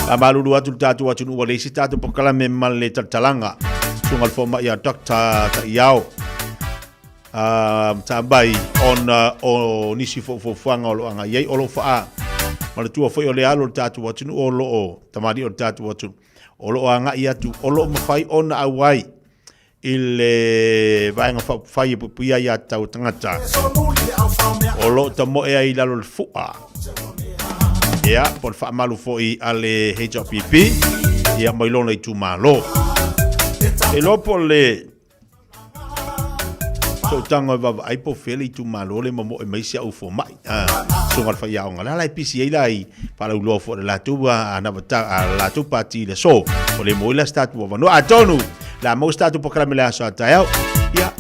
a maluru atu tatu atu no lisi tatu po kala me mal le talanga sungal fo ma ya doctor yao tambai on o nisi fo fanga lo anga ye olo fa mal tu fo le alo tatu atu no lo tamadi o tatu atu olo anga ia tu olo mafai on awai ile vai nga fai puia ya tau tangata olo tamo e ai lalo fua ya por fa malu foi ale HPP ya mai lona I tu malo e lo pole so tango va ai po feli tu malo le mo e mai sia u fo mai so ngal fa ya nga la PCA lai para ulo fo la tu ana bata la tu pati le so ole mo la statu va no atonu la mo statu po kala mela so ta ya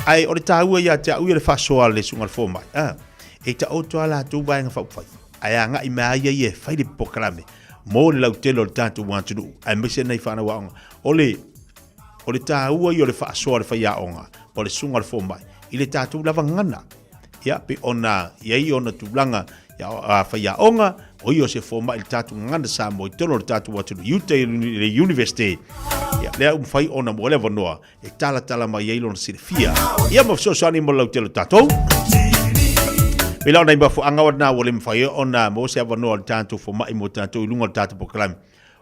ai o ta u ya ta u le fa so le sungal fo mai e ta o to ala tu ba nga fa fa ai nga I mai ye fa di po kala me mo le la telo tatu want to do ai me se nei fa na wa ole ta u yo le fa so le fa ya onga o le sungal fo mai ile tatu lava ngana ya pe ona ye ona tulanga ya fa ya onga o yo se forma il tatu ngana sa mo tono tatu watu ute le university ya le fai ona mo le vonoa e tala ma ye lon silfia ya mo so ani mo lo telo tatu bila na imba fu anga wana wole mfai ona mo se vonoa tatu forma mo tatu lungo tatu proclam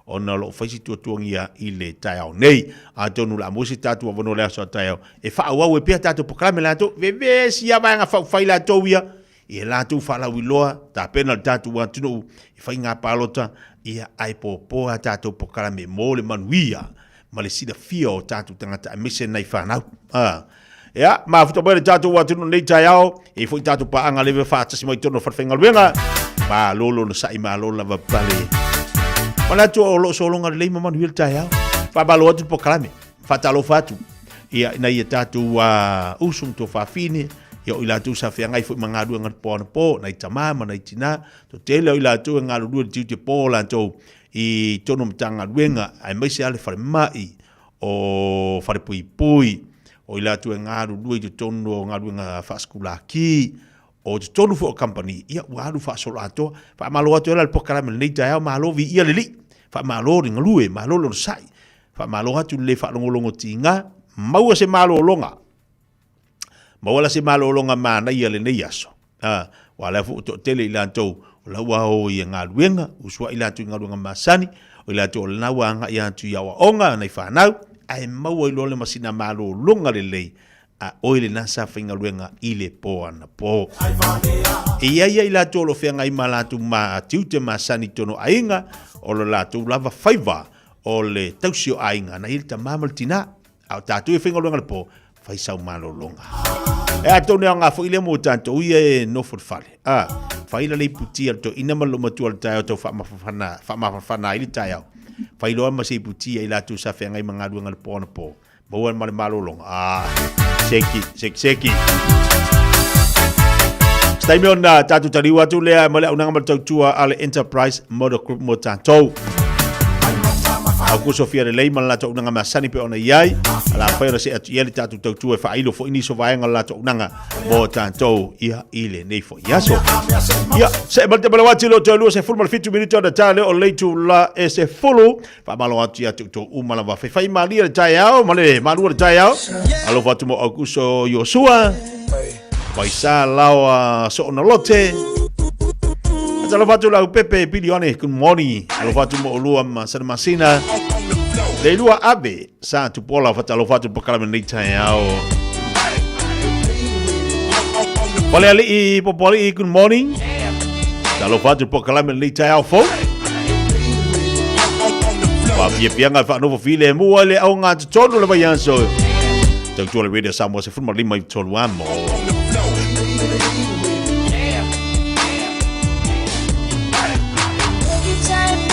ona lo faisi tuangia ile taiao nei atonu la mosi tatu wa vono le so taiao e fa wa we pe tatu proclame la to bebe si ya banga fa faila to wia e la tu fa la wiloa ta penal tatu wa tunu e fa nga palota ia ai po tatu proclame mo le manuia ma le sida fio tatu tangata mission nei fa na ya ma futo bele tatu wa tunu nei taiao e fo tatu pa anga le fa tsi mo tono fa fenga wenga ma lolo no sai ma lolo va pale Ona tu o lo solonga le mama wil tai pa balo tu po kalame fatalo fatu ia na ia tatu usum to fafine ia ila tu sa fia ngai fu mangadu ngat po na itama na itina to tele ila tu ngalu du ti po la to I tono mtanga luenga ai mai se ale fare mai o fare pui o ila tu ngaru du i tono ngaru nga faskula ki o tono fo company ia waru fa solato fa malo atu la pokala me nei tae malo vi ia leli fa malo ring lue malo lo sai fa malo atu le fa longo tinga mau se malo longa mau la se malo longa mana ia le nei aso wala fu to tele ila to la wa o ia ngaluenga uswa ila tu ngaluenga masani o ila tu na wa nga ia tu ya wa onga na ifanau ai mau i le masina malo longa le lei a oile na sa finga luenga ile po ana po ia ila tu lo fenga i malatu ma tiute masani tono ainga o lo la tu lava faiva o le tausio ainga na ilta mamaltina au tatu finga luenga le po fai sau malo longa e ato ne nga fo ile mo tanto ie no for fale fai la le putia to ina malo matu al tayo to fa mafana ile tayo fai lo ma se putia ila tu sa fe ngai mangadu ngal pona po bo en malo long seki stai me ona tatu taliwa tu le male una ngal tua ale enterprise motor group mo tanto Aku Sofia de Leiman la tau nanga masani pe ona iai ala faira se atu yeli tatu tau tu e fa ilo fo ini so vaenga la tau nanga mo tanto ia ile nei fo yaso ia se malte bala wati lo tau se formal fitu minuto da tale o leitu la se folo fa malo atu ya tu umala va fa mali le taiao male malu le taiao alo fatu mo Augusto Yosua Paisa lawa so na lote Alo fatu la Pepe Bilione good morning alo fatu mo lua masana masina le lua abe sa tu pola fatu alo fatu pokala nei taiao Pole ali I popoli good morning alo fatu pokala nei taiao fo Wa pianga fa no file mo le au nga tonu le bayanso tu tu le video Samoa se fuma lima I tolu amo Time,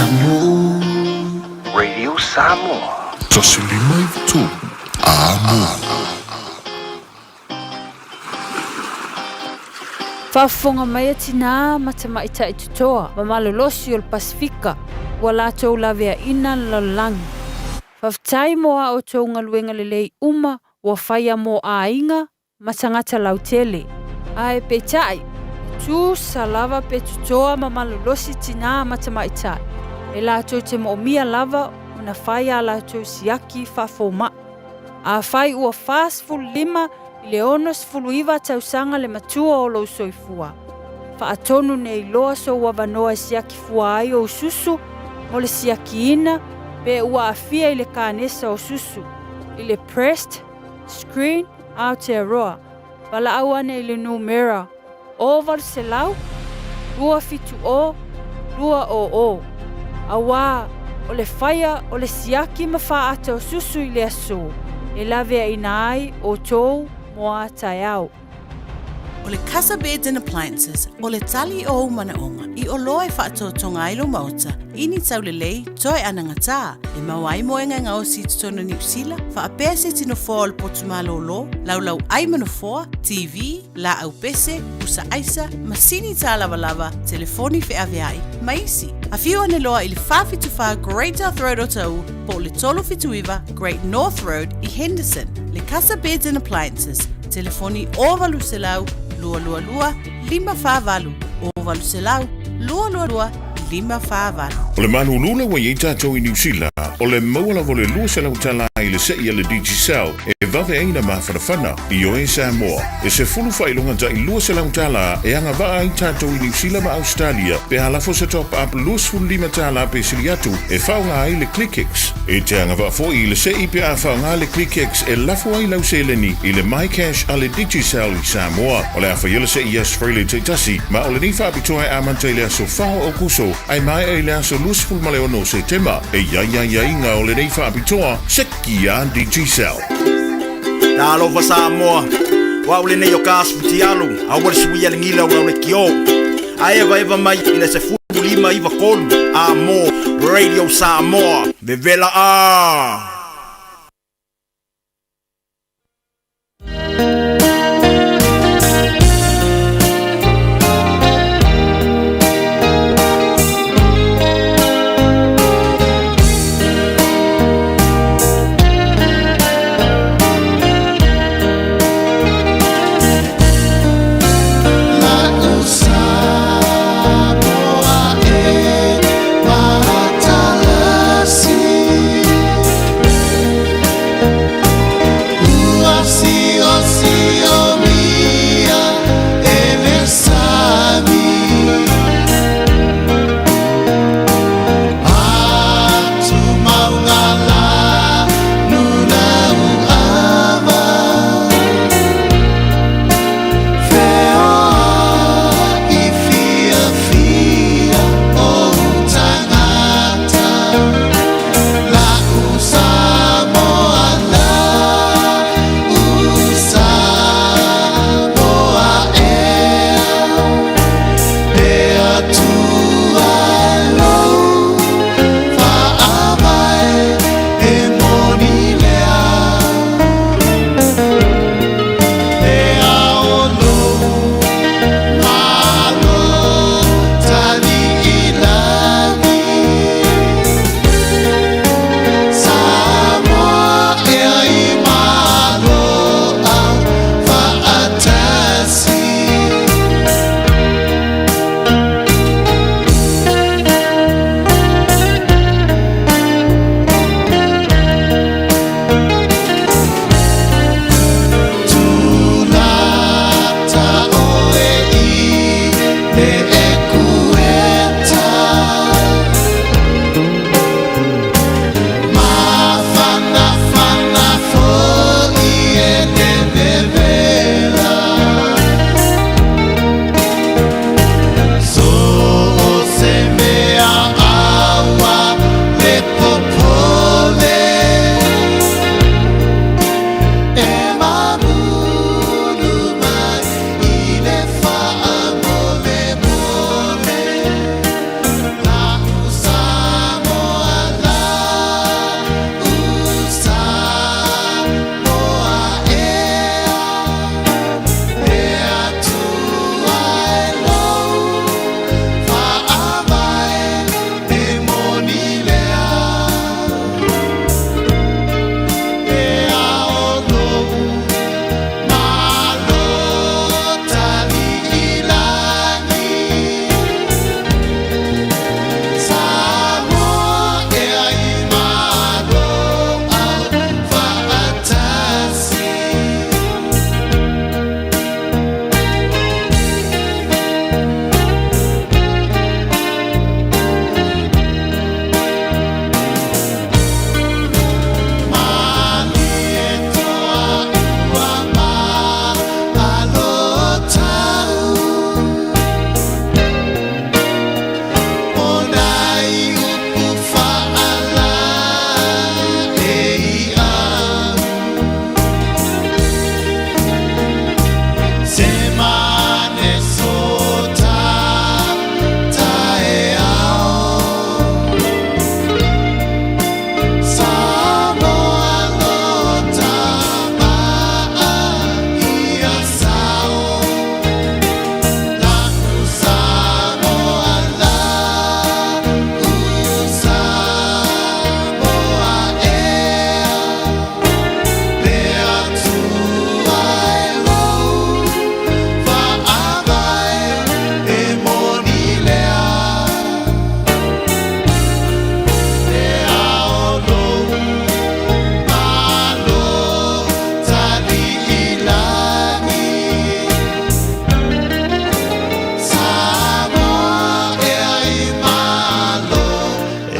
Samoa. Radio Samoa. Tasilima i tu. Amo. Whafonga mai atina matamaita i tutoa, ma malolosi o le Pasifika, wa lātou lawea ina lalangi. Whaftai moa o tō ngaluenga lelei uma, wa whaia mo a inga, matangata lautele. Ai peitai, tu salava pe tutoa ma malolosi tina matamaita. E lātou te mo mia lava, una whaia lātou siaki whafoma. A whai ua fast lima, le onos fuluiva tausanga le matua o lo soifua. Whaatonu nei loa so wawanoa siaki fua ai o susu, mo le siaki ina, pe ua afia i le kānesa o susu. I le pressed, screen, Aotearoa. Wala awane i le numera. Oval se lau, lua fitu o, lua o. Awa, o le whaia o le siaki mawhaata o susu i le aso. E lavea ina ai o tou, moa taiao. O le Casa Beds and Appliances, o le tali o manaonga, i o loa e whaatotonga ilo mauta, ini tau le lei, toi anangata, e mawai moenga ngao si tutona New Zealand, whaapea se tino fōa le potumalo lo, laulau ai manofoa, TV, la au pese, usa aisa, masini tā lava, telefoni fe aveai, maisi. A whiu ane loa i le whawhituwha Great North Road o tau, po le tolo fituiva Great North Road i Henderson. Le Casa Beds and Appliances, telefoni o valu se lau, lua, lima whāwalu. O valu se lau, lua, lima whāwalu. O le manulula wa i tātou i New Zealand, o le mauala vo le lua se lau tala i le sei le Digicel, e vave aina mawhanawhana i o e Samoa. E se fulu whailonga ta i lua se lau tala e anga waa i tātou i New Zealand ma Australia, pe halafo se top up luas fulu lima tala pe siliatu, e whaunga ai le ClickX. E te anga waa fo i le sei pe a whaunga le ClickX e lafo ai lau seleni i le MyCash a le Digicel i Samoa. O le awha yele se i Australia te tasi, ma o le ni whapitoa e amanta i le aso whao o kuso, ai mai e le aso luas fulu male ono se tema, e ia inga o le nei whapitoa, se kia Digicel. Talo fa Samoa, wa ule nei o kasputi alu, a wale suia le ngila ura ule kio. A eva mai ina se fulu lima iwa kolu, a mo, Radio Samoa, vevela a.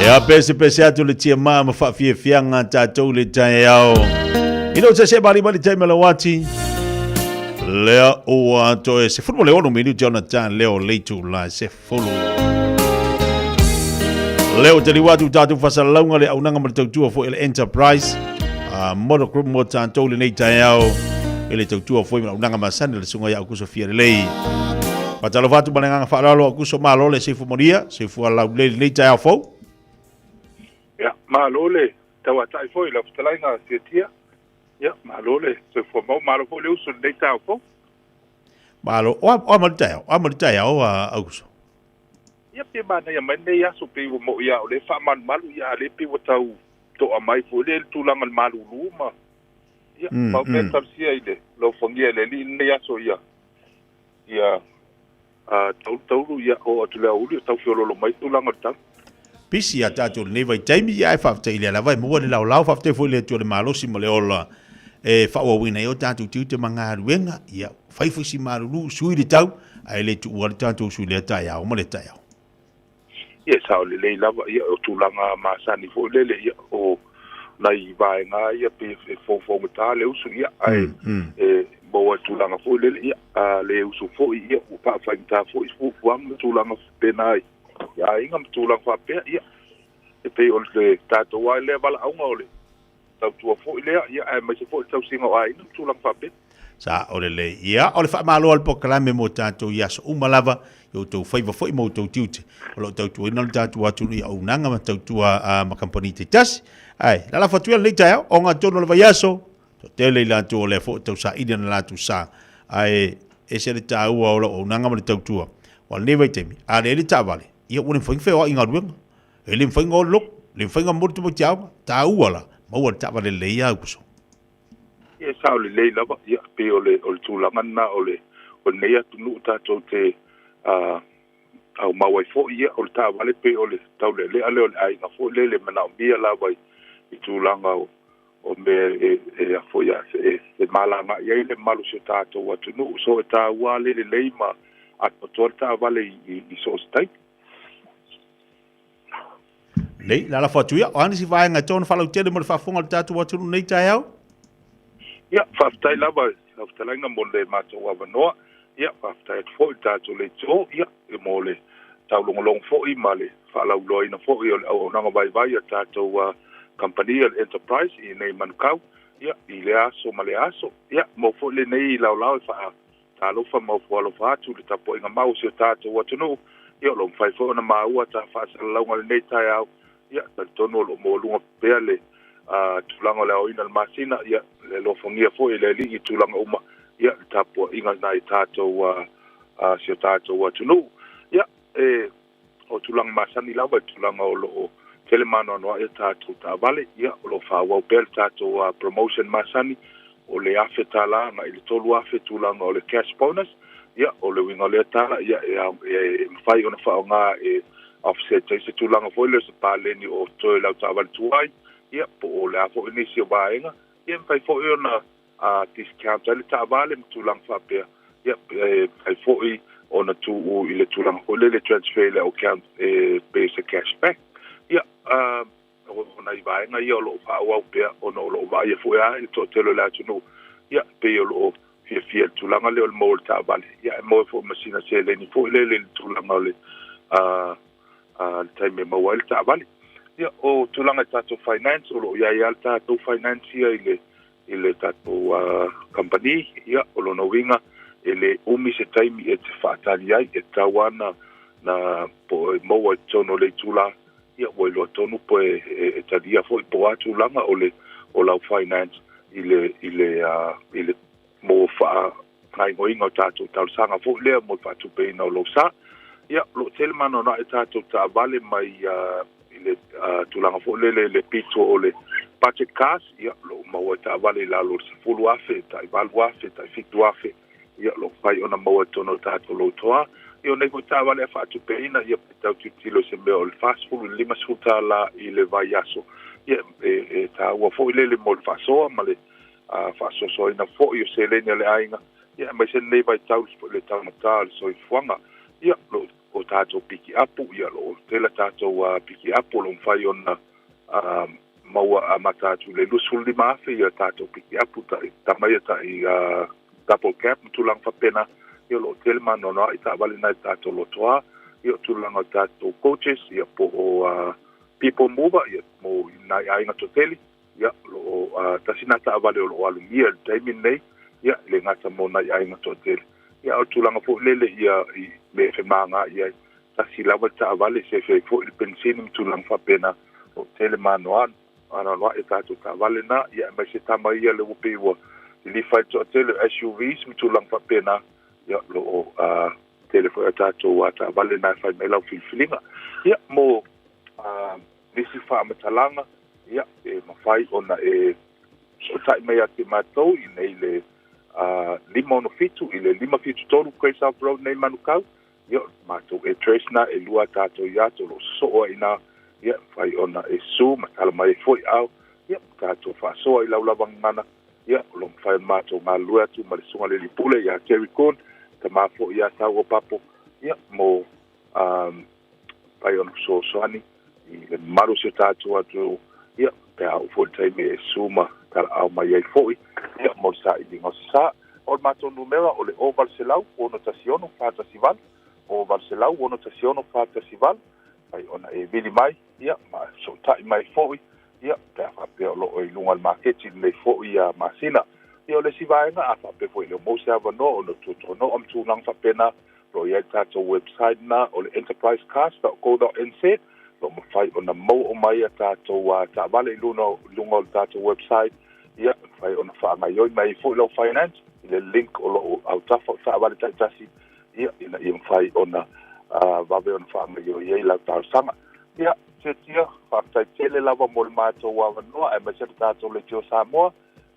a pese atu le tia maa ma whaafia fianga tātou le tai au. Ino se bali tai malawati. Lea o ato e se fulu le ono minu Jonathan leo leitu la se fulu. Leo te liwatu tātou whasalaunga le aunanga ma tautua fo ele Enterprise. Motor group mo tātou le nei tai au. Ele tautua fo ile aunanga masani le sunga ya ukuso fia lei. Patalo vatu bananga whaalalo akuso malo le seifu moria. Seifu alau le nei tai au fo. Ja, malole, tawa tai foi la ftalainga setia. Ja, malole, se fo malo fo le uso nei tai fo. Malo, o maltai o auso. Ja, pe mana ya mane ya so pe mo ya le fa man malu ya le pe tau to amai fo le tulanga malu luma. Ja, pa me tarsia ile, lo fongia le li ya so ya. Ya, tau ya o tu le uli tau fiolo lo mai tulanga tau. Pisi a tātou le nevai taimi ia e whafta i le ala vai mua le lau whafta fo le tua le malosi mo le ola e whaua o tātou tiu te mga aruenga ia whaifusi maruru sui le tau a le tu ua le tātou sui le tai au ma le tai au. Ia sao le lava ia o tūlanga masani fo le ia o nai vai ngā ia pe fo mata le usu ia ai boa tūlanga fo le ia le usu fo ia o pa whaingta fo isfu fuang tūlanga penai. Ya inga mtulang fa pe ya e pe o le tato wa le bala au ngole tau tua fo ile ya ai mai se fo tau singa ai mtulang fa pe sa o le ya o le fa malo al poklame mo tato ya so umalava yo to faiva fo mo to tiute o lo tau tu ina tato wa tu ya unanga ma tau tua ma company te tas ai la fa tu le tai o nga tono le vayaso to tele la tu le fo tau sa ina la tu sa ai e se le tau o lo unanga ma tau tua o le vai temi a le tavale ia ua le whaingwhea o inga ruenga. E le whainga o lok, le whainga moritu mo tiawa, tā uala, maua le tawa le leia au kuso. Ia sao le lei lava, ia pe o le tūlangana o le neia tunu tātou te au mawai fo ia o le tāwale pe o le tau le lea leo le ainga fo le manao mia lava i tūlanga o me e a fo ia se malanga ia le malu se tātou a tunu so e tā uale le leima a totor tāwale i so stai. Nei, la la fatuia, o anisi vai nga tonu falau tele mo le fafonga le tatu watu nei tai au? Ia, whaftai lava, whaftai nga mo le mato wa wanoa, ia, whaftai at fo i tatu le tō, ia, e mo le taulongolong fo i ma le whalau loina fo i o le au nanga vai a tatu wa company Enterprise i nei manukau, ia, i le aso ma le aso, ia, mo fo le nei lau e wha talofa mo fo alofa atu le tapo inga mau se tatu watu no, ia, lo mwhai fo na maua ta whaasala launga le nei tai au, ia tono lo mo lunga pele tulanga le oina le masina ia le lo fongia fo ile ligi tulanga uma ia tapo inga nai tato si tato wa tunu ia o tulanga masani lava tulanga o lo telemano no ia tato ta vale ia lo fa wa pel tato promotion masani o le afeta la na ile tolu afe tulanga o le cash bonus ia o le winga le tala ia fai ona fa nga offset se tulanga foi le pale ni o to la taval tuai ia po o la fo inicio baenga ia fai fo ona discount le tavale tulanga fa pe ia fai fo ona tu ile tulanga ko le transfer le account base cashback ia ona i baenga ia lo fa wa pe ona lo va ia fo ia to telo la tu ia pe lo fia tulanga le mo tavale ia mo fo masina se le ni fo le tulanga le time me wal ta vale ia o tulanga tato finance o ia ia tato finance ia ile tato company ia o lo winga ele umi se time e te fatali ai e tawana na po mo tono le tula ia o lo tonu po e tadia foi po tulanga o la finance ile mo fa kai goinga tato tal sanga fo le mo fa tu pe no lo sa ia lo telemano na tato ta vale mai ile tulanga fo le pito o le budget cash ia lo mo ta vale la lo se fulu afe ta val afe ta fitu afe ia lo fai ona mo tono tato lo toa io ne ko ta vale fa tu pe ina ia ta tu tilo se me o fast food lima suta la ile vai aso ia ta wa fo ile le mo fa so ma le fa so ina fo io se le le ainga ia mai se nei vai tau le tau natal so i fuanga ia lo o tātou piki apu ia lo tela tātou piki apu lo mfai ona maua a matatu le lusul li maafe ia tātou piki apu tamai ta i double cap tulang whapena ia lo tele manono i ta wale nai tātou lotoa ia tulanga tātou coaches ia po o people mover ia mo nai ainga toteli ia lo tasina ta wale o lo alumia taimin nei ia le ngata mo nai ainga toteli ia o tulanga po lele ia i me femanga ia tasilawa ta wale se fe fo il pensini tulang whapena o tele manoan ana loa e tātou ta wale na ia mai se tama ia le upe ua li fai to tele SUVs tulang whapena ia lo telefone tātou ta wale na fai mai lau filfilinga ia mo nisi wha amatalanga ia e mawhai ona e so tai mai ate mātou i nei le 5 i le 5 tolu Quay South Road nei manukau ia mātou e tresna e lua tātou iato lo soa ina ia whai ona e su matala mai foi au ia tātou whaasoa i laulavang mana ia lo mwhai mātou ngā lua tu ma le sunga le lipule ia Terry Cohn ta mafo ia tau o papo ia mo pai ona soani i le maru se tātou atu ia pe au foi taime e suma tala au mai ai foi ia mo sa i dingo sa o mātou numera o le o Valselau o notasiono fata sival o Valselau o notasiono fata sival ai ona e vili mai ia ma so tai mai foi ia pe fa pe lo o lunga al marketing le foi ia masina ia le sivaina a fa pe foi le mo se ava no no to no am tu lang fa pena lo ia tato website na o le enterprisecast.co.nz lo mo fai ona mo o mai tato ta vale lunga tato website ia fai ona fa mai mai foi lo finance le link o lo au ta vale tasi ia ina ia fai ona vave on fa me yo ye la tar sanga ia tia fa ta tele lava mol mato wa no e me se tato le tio Samoa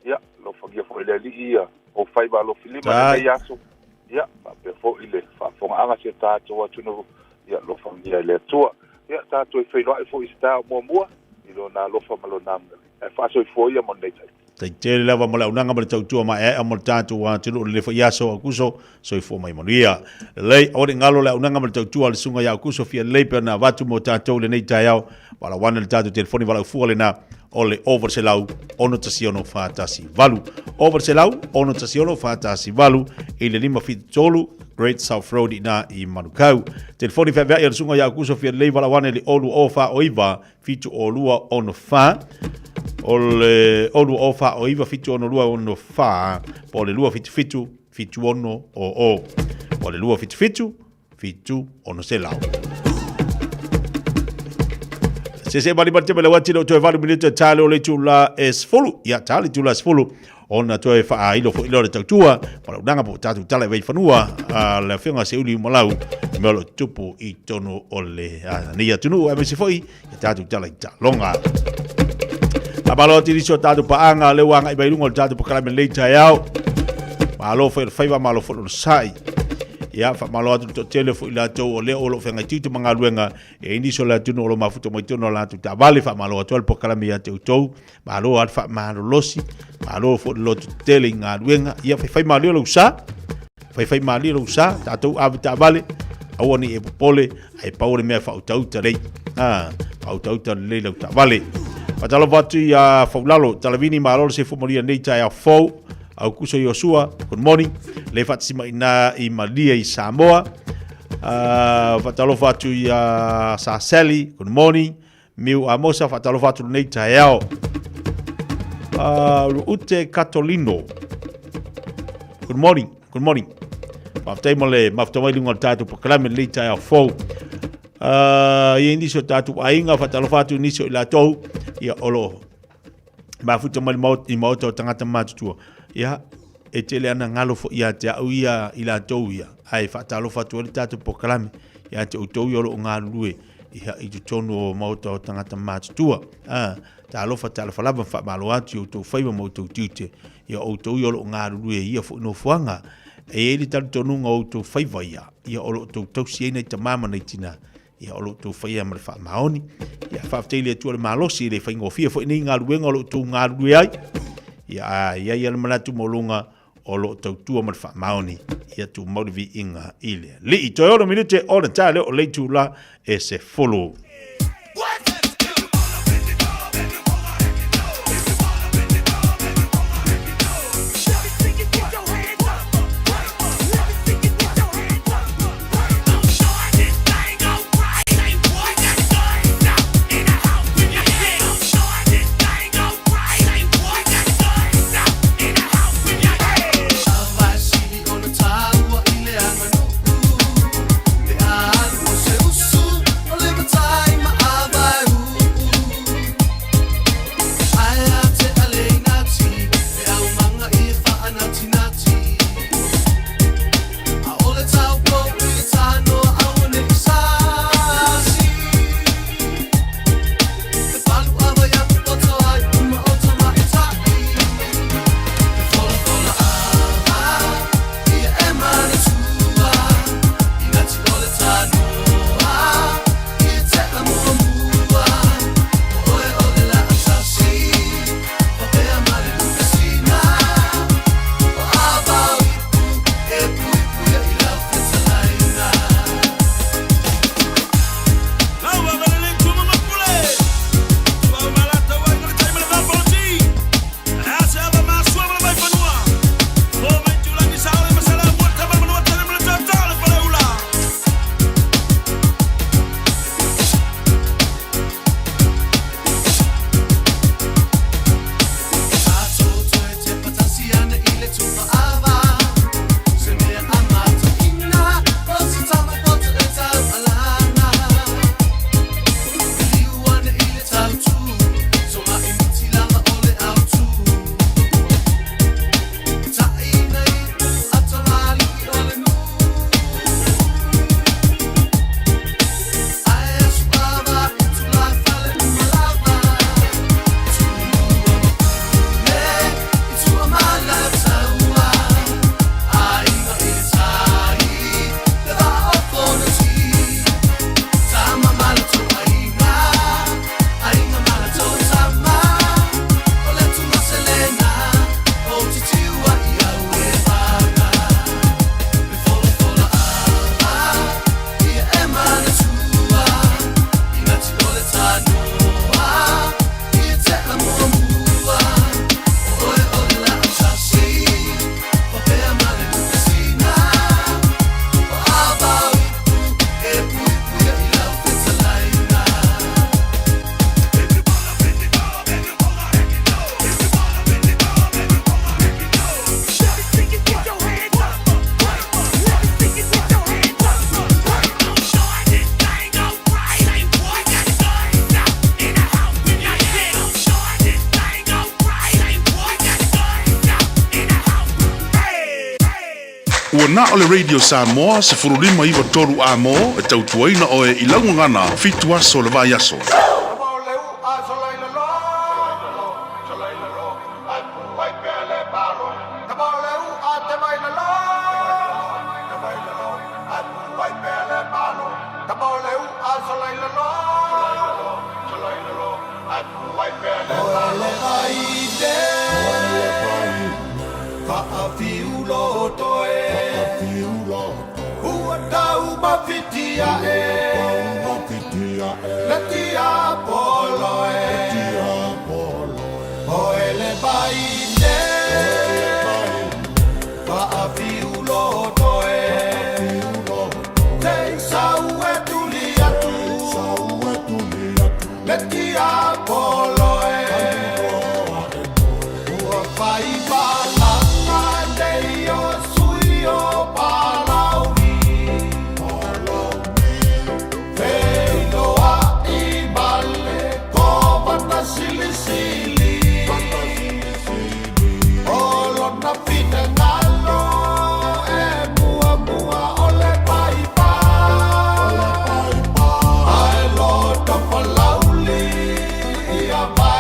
ia lo fa ia fo le li ia o fai ba lo filima ia so ia pe fo ile fa fo anga se tato wa tuno ia lo fa ia le tua ia tato e fai lo e fo sta mo ilo na lo fa malo nam e fa so fo ia mon dei tai tele lava mo la unanga mo tautua ma e mo tatu wa tulu le fa yaso akuso so i fo mai monia lei o de ngalo la unanga mo tautua le sunga ya akuso fia lei pe na watu mo tatu le nei taiao wala wana le tatu telefoni wala fu le na ole overselau ono tasiono fatasi valu overselau ono tasiono fatasi valu ile lima fit tolu Great South Road ina i Manukau telefoni fa ya sunga ya akuso fia lei wala wana le olu ofa oiva fitu olua ono fa olu ofa oiva fitu ono lua ono fa po le lua fitu ono o le lua fitu ono selau se bali bali tebele wati lo toe valu minute tale o le tula esfulu ya tale tula esfulu ona toe fa ilo fo ilo le tautua para udanga po tatu tala vei fanua le fenga se uli malau me lo tupu i tono o le nia tunu e me se foi ya tatu tala i longa abalo ti riso tatu paanga le wanga i bailungo tatu pa kala me leita yao malo fo faiva malo fo sai ia fa malo atu to telefo ila to o le o lo fenga titu manga luenga e indi so la tuno lo mafuto mo tuno la tu ta vale fa malo atu al pokala mi ate to malo al fa malo losi malo fo lo tele nga luenga ia fa malo lo sa fa malo lo sa ta to avta vale awoni e pole ai paure me fa utau tare utau tare le lo ta vale patalo vatu ya fa lalo talavini malo se fo moria nei ta ya fo au kuso Joshua, good morning. Le fatsima ina i Malia i Samoa. Fatalo fatu ya Sa Sally, good morning. Miu Amosa fatalo fatu nei taeao. Ute Catolino. Good morning. Maftai mole, maftai lunga tatu pakalame nei taeao fo. Ye indiso tatu ainga fatalo fatu niso ila tou ya olo. Mafuta mal i mauto tangata matutua. Ya etele ana ngalo fo ya te au ia ila tou ia ai fatalo fatu le tatu pokalame ya te tou yolo ngalue ia i tonu mauto tangata matutua ta lo fatalo falava fa malo atu to faiva mauto tute ya o tou yolo ngalue ia fo no fuanga e ele tatu tonu ngauto faiva ia o to tou siena te mama nei tina ia o to faia mar fa maoni ia fa tele tu le malosi le faingo fia fo ni ngalue ngalo to ngalue ai ia ia manatu molunga o lo tautua ma fa maoni ia tu motivi inga ile li I toi ora minute o na tale o le tula e se follow Ua na o le Radio Samoa se furulima iwa toru a mo e tautuaina o e ilangu ngana fitu aso le vai aso. Bye.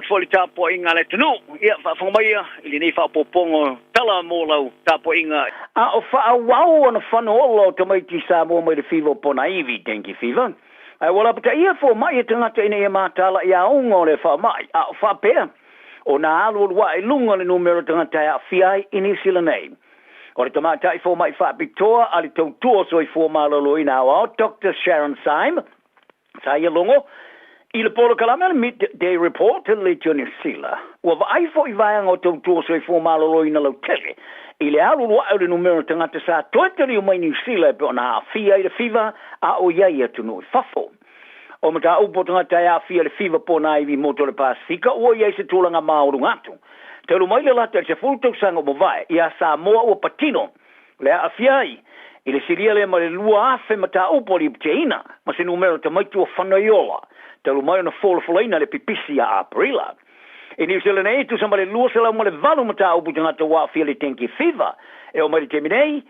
foli tapo inga le tunu ia fa fomaya ili nei fa popongo tala mo lau tapo inga o fa wow on fun holo to mai ti sa mo mai de fivo pona ivi thank you fiva ai wala pata ia fo mai tanga te nei matala ia ungo le fa mai fa pe o na alu wa lunga le numero tanga ta fiai inisila nei o le tamata i fo mai fa Victoria ali to so i fo malolo ina o Dr. Sharon Syme sa ia longo il polo kalama midday report le New Zealand. Wa ai fo i vai ngo to so i fo malolo ina lo tele. Ile alu wa le numero tangata sa totally mai New Zealand pe na fia ile fiva a o ia ia tunu fafo. O mata o tangata ya fia le fiva po na ivi moto le Pasifika o ia se tulanga mauru ngatu. Te lu mai le lata se fulto sanga mo vai ia sa mo o patino. Le a fiai ile siria le ma le lua afe mata o poli pteina ma se numero te mai tu fanaiola. Te lu mai na folaina le pipisi a aprila. E New Zealand e tu sama le lua se lau ma le valu mata o tangata wa fia le tenki fiva. E o mai te minei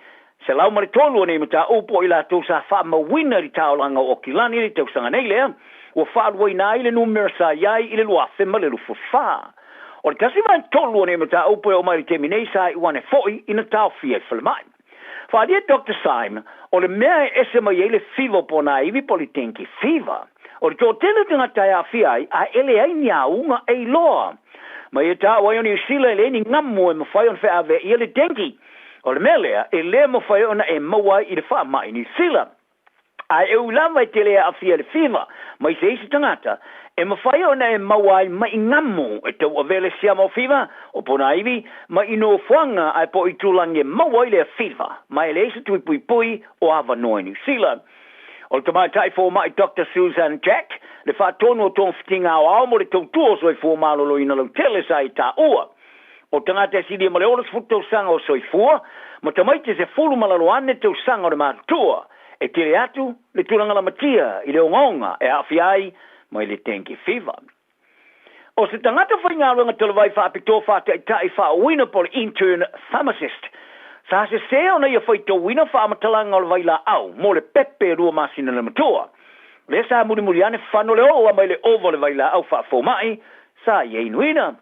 se lau ma le tolu ne mata o po ila tu sa fa ma wina di taolanga o kilani le te sanga nei le o fa lu ina ile numero sa yai ile lua afe ma le lu fa. O le kasi mai tolu ne mata o po o mai te minei sa i wane foi ina tau fia mai. Fa dia Dr. Syme o le mea ese mai ele fiva po na ivi politenki fiva. O le tōtele tangata ia fiai a ele ai nia unga e loa. Ma e tā wai o New Zealand e ni ngamu e mawhai on wha ave i ele tenki. O le melea e le mawhai ona e mawai i le wha mai New Zealand. A e ulama e tele a fia le fiva. Ma i se isi tangata e mawhai ona e mawai ma i ngamu e tau avele sia mau fiva o pona iwi ma i no whanga ai po i tūlangi e mawai le fiva. Ma e le isi tui pui pui o awa noa New Zealand. O te mai tai fō mai Dr. Susan Jack, le wha tonu o tōng whitinga o ao mo le tautua soi fō malolo ina lau tele sa i tā ua. O tangata sidi mo le oras futo sanga o soi fua, mo te mai te se fulu malalo ane tau sanga o le mātua, e tire atu le tūranga la matia i le ongaonga e awhiai mo i le tenki fiva. O se tangata whainga runga telewai wha apito wha te tai wha wina po le intern pharmacist, sa se seo na ia whaito wina whaamatalaga o le waila au, mo le pepe rua masina le matua. Le sa muri ane whano le oa mai le ovo le waila au whaafo mai, sa ia inuina.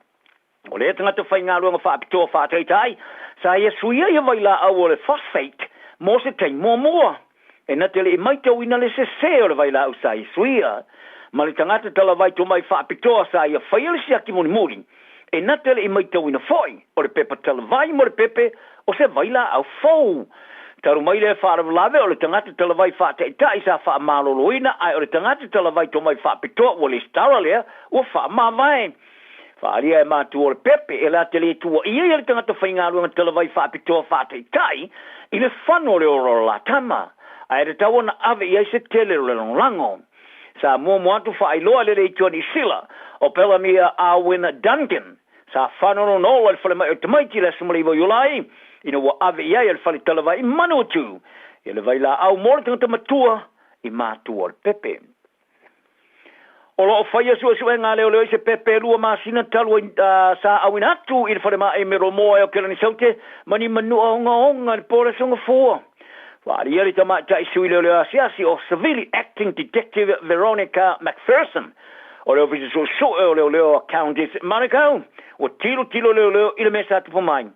O le tangata whainga runga whaapitoa whaataitai, sa ia suia ia waila au o le phosphate, mo se tei mua. E na tele i maita wina le se seo le waila au sa ia suia. Ma le tangata tala vai to mai whaapitoa sa ia whaile si aki muri. E na tele i maita wina foi, o le pepa tala vai mo le pepe, o se vaila au fou. Taru mai le whaarawalawe o le tangata tala vai whaataitai sa wha maloloina, ai o le tangata tala vai to mai whaapitoa o le stara lea, o wha mawai. Whaaria e mātu o le pepe, e la tele tua ia le tangata whaingaruanga tala vai whaapitoa whaataitai, i le whano le oro la tama. Ai re tawana ave i aise tele le lango. Sa mua moatu whaailoa le rei tuani sila, o pela mia Awina Duncan, sa whanono no al whale mai o tamaiti le sumariwa yulai, ina wa ave iai al whale talawa i manu tu, i le vai la au mora tangata matua, i mātua al pepe. O lo o whaia sua ngā leo leo se pepe lua māsina talua sa awina atu, i le whale mai mero moa e o kera ni saute, mani manua onga ni pōra songa fua. Wāri eri tamata i sui leo leo asiasi o Severely Acting Detective Veronica McPherson, o leo visi so o leo Countess Manukau, o tilo leo i le mesa tupu mai.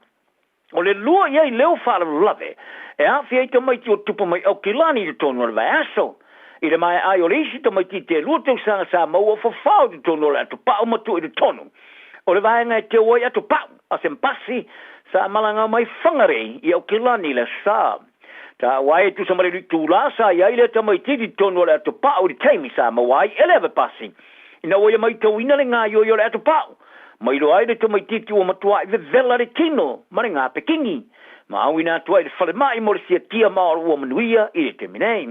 O le lua iai leo whala lave, e awhi ei tamaiti o tupu mai au kilani te tonu ala vai aso. I le mai ai o le isi tamaiti te lua tau sanga sa mau o whawhau te tonu ala atu pao matu i le tonu. O le vai ngai te oi atu pao, a se mpasi sa malanga mai whangarei i au kilani le sa. Ta wai tu samare li tu la sa iai le tamaiti te tonu ala atu pao i teimi sa mawai eleve pasi. Ina oia mai tau ina le ngā yo le atu pao. Mai lo ai le to mai titi o matua i vela le kino, mare ngā pekingi. Ma au ina tua i le whale mai mo le sia tia maa o ua manuia i le te minei.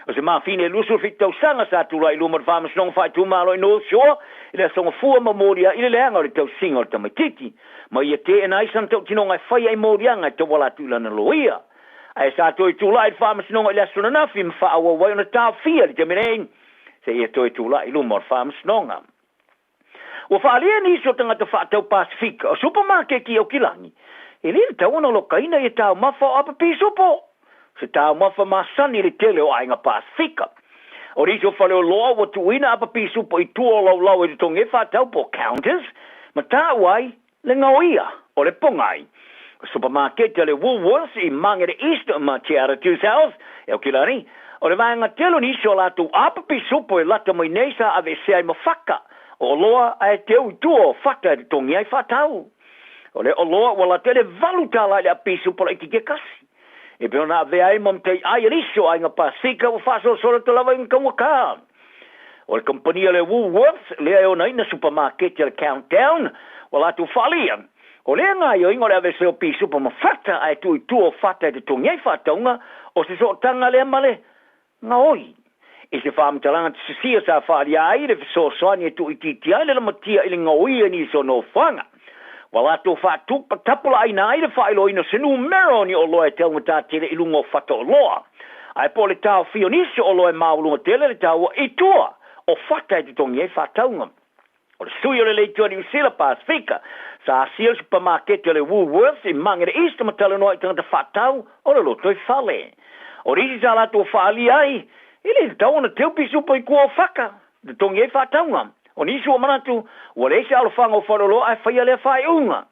O se maa fine lusu fitau sanga sa tula i luma le whamas nonga whai tu maa lo i no shoa, i le songa fua ma moria i le leanga o le tau singa o le tamai titi. Ma ia te ena isan tau tino ngai whai ai morianga i te wala tu lana loia. Ai sa toi tula i le whamas nonga i le asuna nafi ma wha awa wai o na tā fia le te minei. Se ia toi tula i luma o le whamas nonga. Wa whaalia ni so tangata whaatau Pasifika o supermarket ki au kilangi. E le tau ana lokaina i tau mafa o apa pi supo. Se tau mafa masani le tele o ainga Pasifika. O riso whale o loa wa tuina apa pisu po I tua lau I tonge whatau po counters, ma tā wai le ngauia o le pongai. Supermarket le Woolworths I mangere East ma tiara 2000, e o kilari, o le vanga telo ni so latu apa pisu po lata mo inesa ave se mo faka, o loa ai teu tuo faka de tongi ai whatau. O le o loa wala tele valuta la le pisu po la ikike kasi. E pe ona ave ai mom te ai riso ai nga pasika o faso solo to lava in kamwaka. O le kompania le Woolworths le ai ona ina supermarket le Countdown wala tu falia. O le nga yo ingo le ave se o pisu po mafata ai tu o fata de tongi ai whataunga o se so tanga le male nga oi. E se wha amtalanga te sisia sa wharia ai le so soani e tu ititi ai le matia ili nga oi ni so no whanga. Wala to fatu patapula ai na ile failo ina senu mero ni o loe te ngata tele ilungo fato loa. Ai pole tau fionisi o loe maulunga tele le tau I tua o fata e tongi e fataunga. O le sui o le leitua ni usila Pasifika sa asia supermarket o le Woolworths I mangere East matala noa I tangata fatau o le loto I fale. O risi sa lato faali ai ile tau ona teu pisu po I kua o faka de tongi e fataunga. O nisu o manatu, wa leise alofanga o whalolo ai whaia lea whai unga.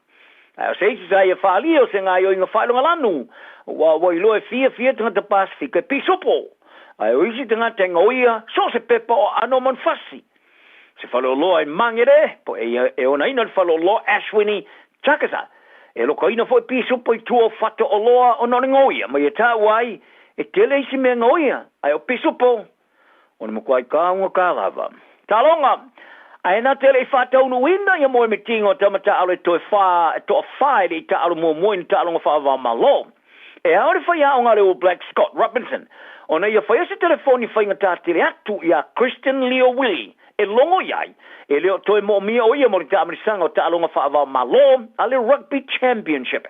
O seisi sa ia whaali o se ngai o inga whailonga lanu. Wa ilo e fia tangata Pasifika e pisopo. Ai o isi tangata e ngoia, so se pepa o ano man fasi. Se whalolo ai mangere, po e ona ina whalolo Ashwini Takasa. E loko ina fo e pisopo I tua whata o loa o noni ngoia. Ma ia tā wai, e tele isi mea ngoia. Ai o pisopo. O ni mukwai kaunga ka lava. Talonga. Ai na tele whatau no wina ia moe me tingo tamata ale to whae I ta alo mo moe ni ta alo ngā whawa malo. E aore whai a ngā reo Black Scott Robinson. O na ia whai ase telefoni whai ngā tā tele atu ia Christian Leo Willie. E longo iai. E leo toi mo mia o ia mo ni ta amarisanga o ta alo ngā whawa malo ale Rugby Championship.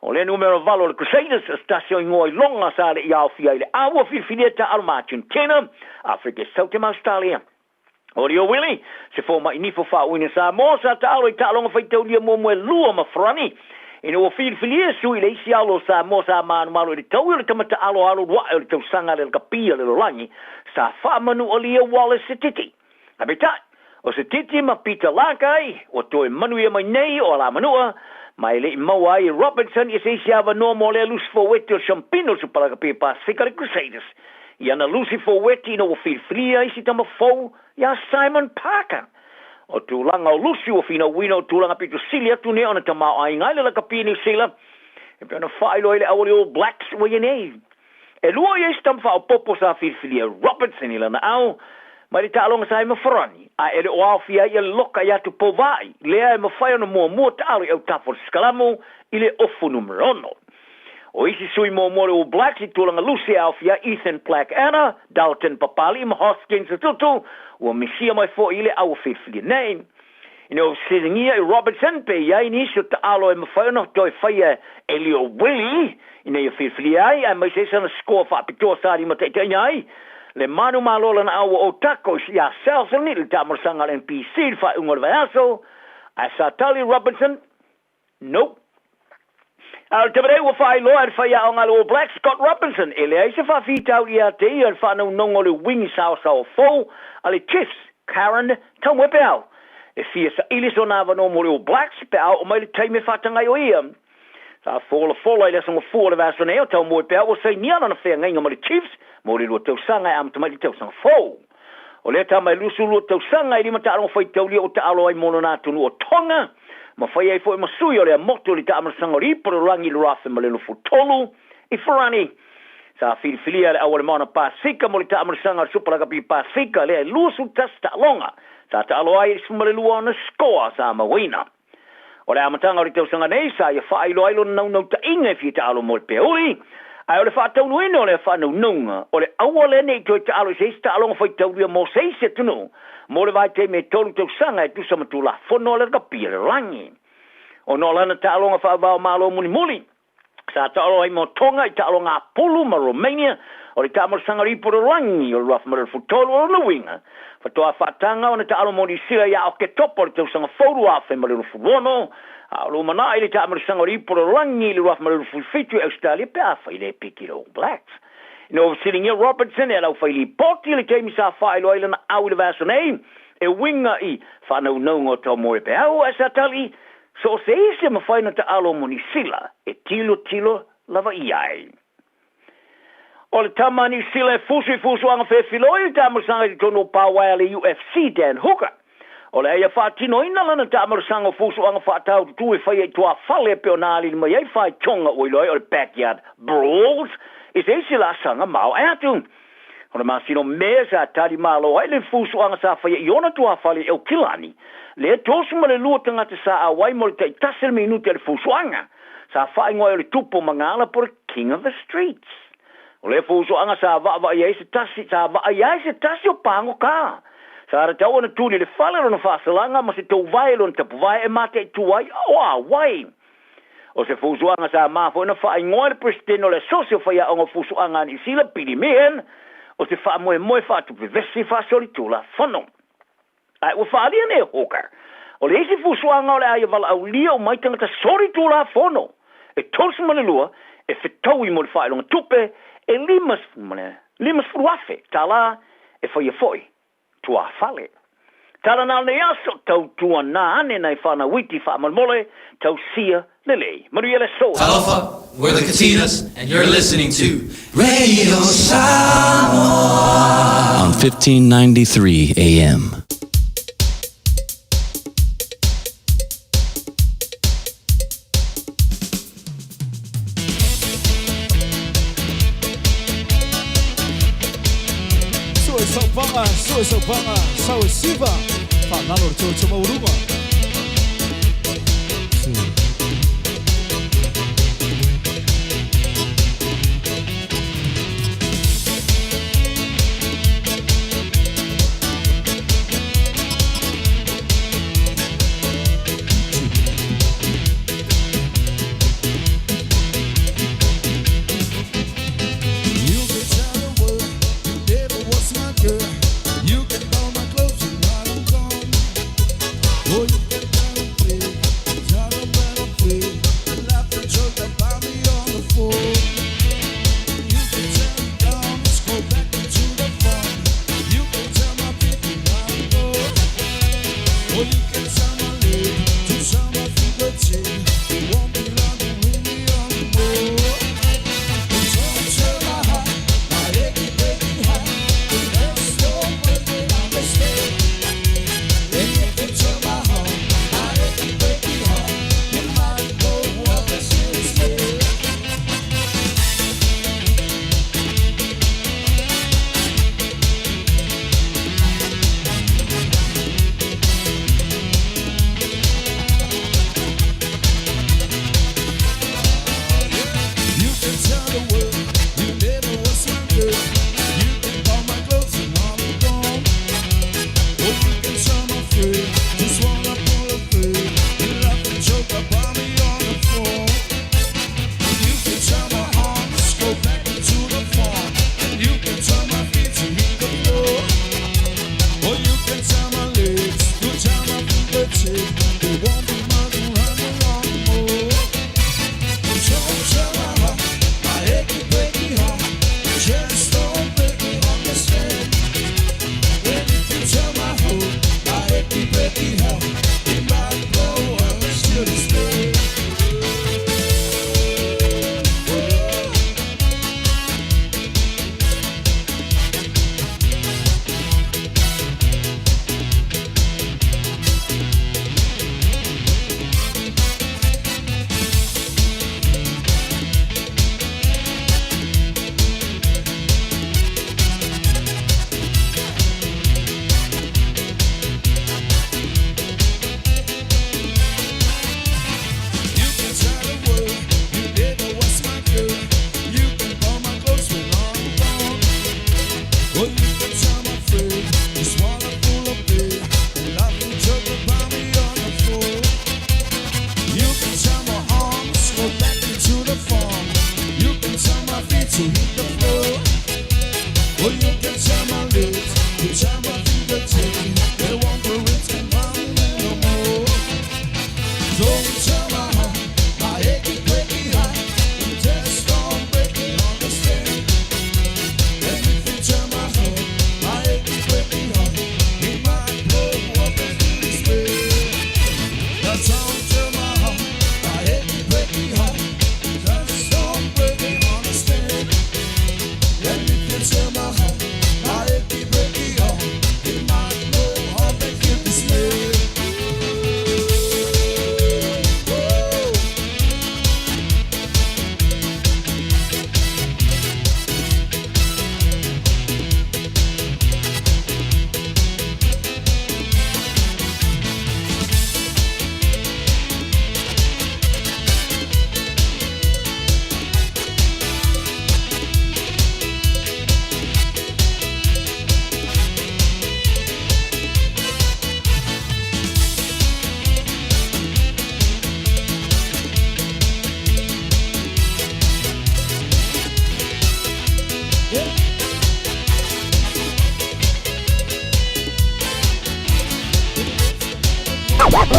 O le numero valo le Crusaders stasio ingoi longa sa le iau fia ile awa filfilia ta alo Argentina, Africa, South Australia. O Leo Willie, se fo mai nifo fa uina sa mo sa ta alo I ta longa fai tau lia mo moe lua ma frani. Ina o filfilia sui le isi alo sa mo sa manu malo I tau ili tamata alo wa ili tau sanga le kapia le langi sa fa manu o Leo Wallace se titi. Habitat, o se titi ma pita lakai, o toi manu ia mai nei o la manua, mai le maua I Robertson I se isi ava no mo le lus fo weti o Champino su pala kapia Pasifika le Crusaders. Iana Lucy Foweti no o filfilia isi tama fou ia Simon Parker. O tūlanga o Lucy o fina wina o tūlanga pitu silia tu ne ona tamau ai ngai le la kapia New Zealand. E pēna whailo ele awali o Blacks wa ianei. E lua ia isi tama whao popo sa filfilia Robertson ila na au. Mai le tālonga sa ima wharani. A ele o awhia ia loka ia tu povai. Lea e mawhai ona mua tālo i au tafo skalamu I le ofu numero ono. O isi sui mo more o Blacks I tūlanga Lucy Alfia, Ethan Black Anna, Dalton Papali, Hoskins Tutu, o misia mai fo ile au whiwhili nei. Ina o siringia I Robertson pe iai nisi o ta alo e mawhaino toi whaia Elio Willie, ina I whiwhili ai, ai mai se sana score whapitoa sari ma teitai ai. Le manu malola na awa o tako si a Selson ni le tamarasanga le NPC wha ungar vaiaso, a sa tali Robertson, nope. Al tabere wa fai lo ar fai a ngalo o Black Scott Robinson ele ai se fa fitau ia te ar fa no nongo le wing sao sao fo ale Chiefs Karen Tomwepel e fia sa iliso na va no mo le Blacks pe au o mai le time fa tanga yo ia sa fola ile so mo fola va so ne o Tomwepel o sei nia na fe ngai mo le Chiefs mo le lo tau sanga am tama tau sanga fo o le tama lusu lo tau sanga I mata ro fai tau li o ta alo ai mo na tunu o tonga ma fai ai foi masui o le moto li ta amasanga ri por rangi le rafa ma le no futolu I farani sa filfilia le awale mana Pasifika mo li ta amasanga super ga pi Pasifika le lusu tasta longa sa ta alo ai smale lua na score sa ma wina o le amatanga ri tau sanga nei sa ia fai lo ai lo no ta inga fi ta alo mo pe oi ai o le fa tau no ino le fa no nunga o le awale nei to ta alo se sta alo fai tau ri mo se se tuno mo le vai te me tolu tau sanga tu sama tu la fono le kapia le rangi o no lana ta alonga fa va malo muli sa ta alo ai mo tonga I ta alonga pulu ma Romania o le ta mo sanga ri por rangi o raf ma futolo o no winga fa to fa tanga o ta alo mo di sila ya o ke topo tau sanga foru a fe ma le fuono alo mana ile ta mo sanga ri por rangi le raf ma le fitu Australia pe a fa ile pikiro Blacks No sitting here Robertson e lau faili poti le teimi sa whaelo aila na au le vaso nei. E winga I whanau naunga tau mo e pe au e sa tali. So se ise ma whaina ta alo mo ni sila. E tilo lava I ai. O le tama ni sila e fusu anga whewhiloi tamarasanga I tono pāwai le UFC Dan Hooker. O le aia whaatino ina lana tamarasanga fusu anga whaatau tu e whai e tua whale pe o nāli ni mai ei whai tonga oiloi o le backyard brawls. Is e sila sanga mau atu. O le masino mea sa tari malo ai le fusu anga sa whai e iona tua whale e o kilani. Le tosu ma le lua tangata sa awai mo le tai tasel minuti le fusu anga. Sa whai ngoi o le tupo mangala por king of the streets. O le fusu anga sa va ia se tasi o pango ka. Sa ara tau ana tūni le whale rona whasalanga ma se tau vai lona tapu vai e mate tu ai o wai. O se fusu anga sa mafo ina wha ingoa le presidente o le sosio whaia o fusu anga ni sila pili mehen. O se wha moe wha tupi vesi wha soli tula whano. Ai ua wha alia ne Hooker. O le isi fusu anga o le aia wala au lia o maitanga ta soli tula whano. E tosu male lua e whetau I mo le wha ilonga tupe e limas furuafe, tala e whaia foi, tua fale. Tala nā ne aso, tau tua nā ane nei whana witi wha malmole, tau sia lele. Maria le so. Talofa, we're the Katinas, and you're listening to Radio Samoa on 1593 AM. Sau panga, sau siva, whanalo le tō maurunga.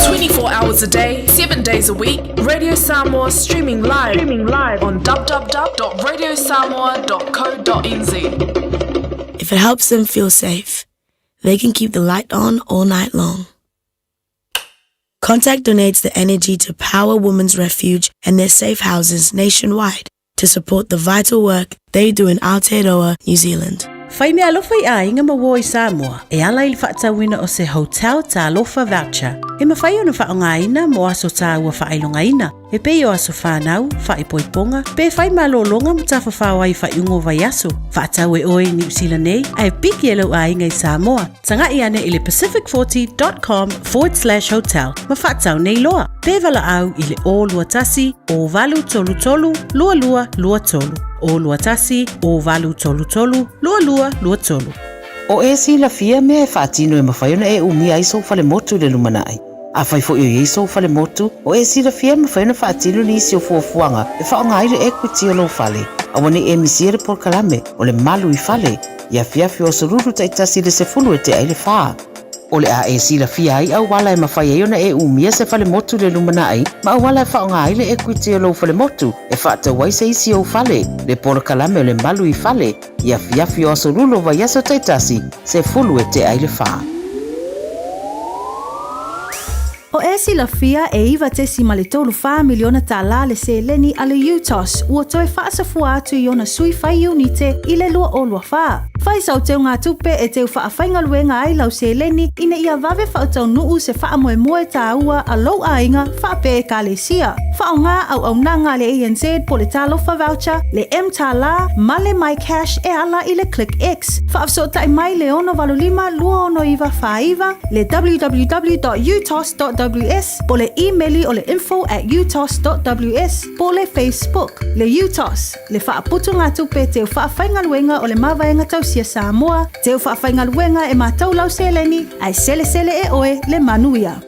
24 hours a day, 7 days a week. Radio Samoa streaming live on www.radiosamoa.co.nz. If it helps them feel safe, they can keep the light on all night long. Contact donates the energy to Power Women's Refuge and their safe houses nationwide to support the vital work they do in Aotearoa, New Zealand. Whai mea alofa I ainga maua I Samoa, e ala ili whaatawina o se Hotel Talofa Voucher. E mawhai o na whaongaina mo aso tā ua whailongaina. E pei o aso whanau, whaipoiponga, pe whai malolonga mo tawhawhawai whaiungo vai aso. Whaatau e oe New Zealand nei, ai piki e lau ainga I Samoa. Tanga I ane ile pacific40.com/hotel. Ma whaatau nei loa. Pe wala au ile o lua tasi, o valu tolu tolu, lua lua lua tolu. O lua tasi, o valu tolu tolu, lua lua lua tolu. O e si la fia me e whaatino e mawhaiona e umia iso fale motu le lumanai. A whai fo i iso fale motu, o e si la fia mawhaiona whaatino ni isi o fuafuanga e whaongaire equity o lo fale. A wane e misiere por kalame o le malu I fale. Ia fiafi o soruru taitasi le se fulu e te aile whaa. O le a e si la fia ai au wala e mawhaiona e umia se fale motu le lumanai, ma au wala e whaongaire equity o lo fale motu e whaatawai se isi o fale. Le por kalame o le malu I fale. Ia fiafi o sorulu vai aso taitasi se fulu e te aile whaa. O e si la fia e iwa te si malitolu wha miliona tala le se leni ale UTOS ua toe whaasafua atu I ona sui whai unite I le lua o lua wha. Whai sau teo ngā tupe e teo wha whainga luenga ai lau se leni ina ia vave wha tau nuu se wha moe moe tā ua a lau ainga wha pe e ka le sia. Wha o ngā au nanga le ANZ po le Talofa Voucher, le M Tala, ma le My Cash e ala I le Click X. Wha afso tai mai le ono valulima lua ono iwa wha iwa, le www.utos.ws, po le e-maili o le info@utos.ws, po le Facebook, le UTOS, le wha aputu ngā tupe teo wha whainga luenga o le mawaenga tau sia Samoa, teo wha whainga luenga e mātou lau se leni, ai sele sele e oe le manuia.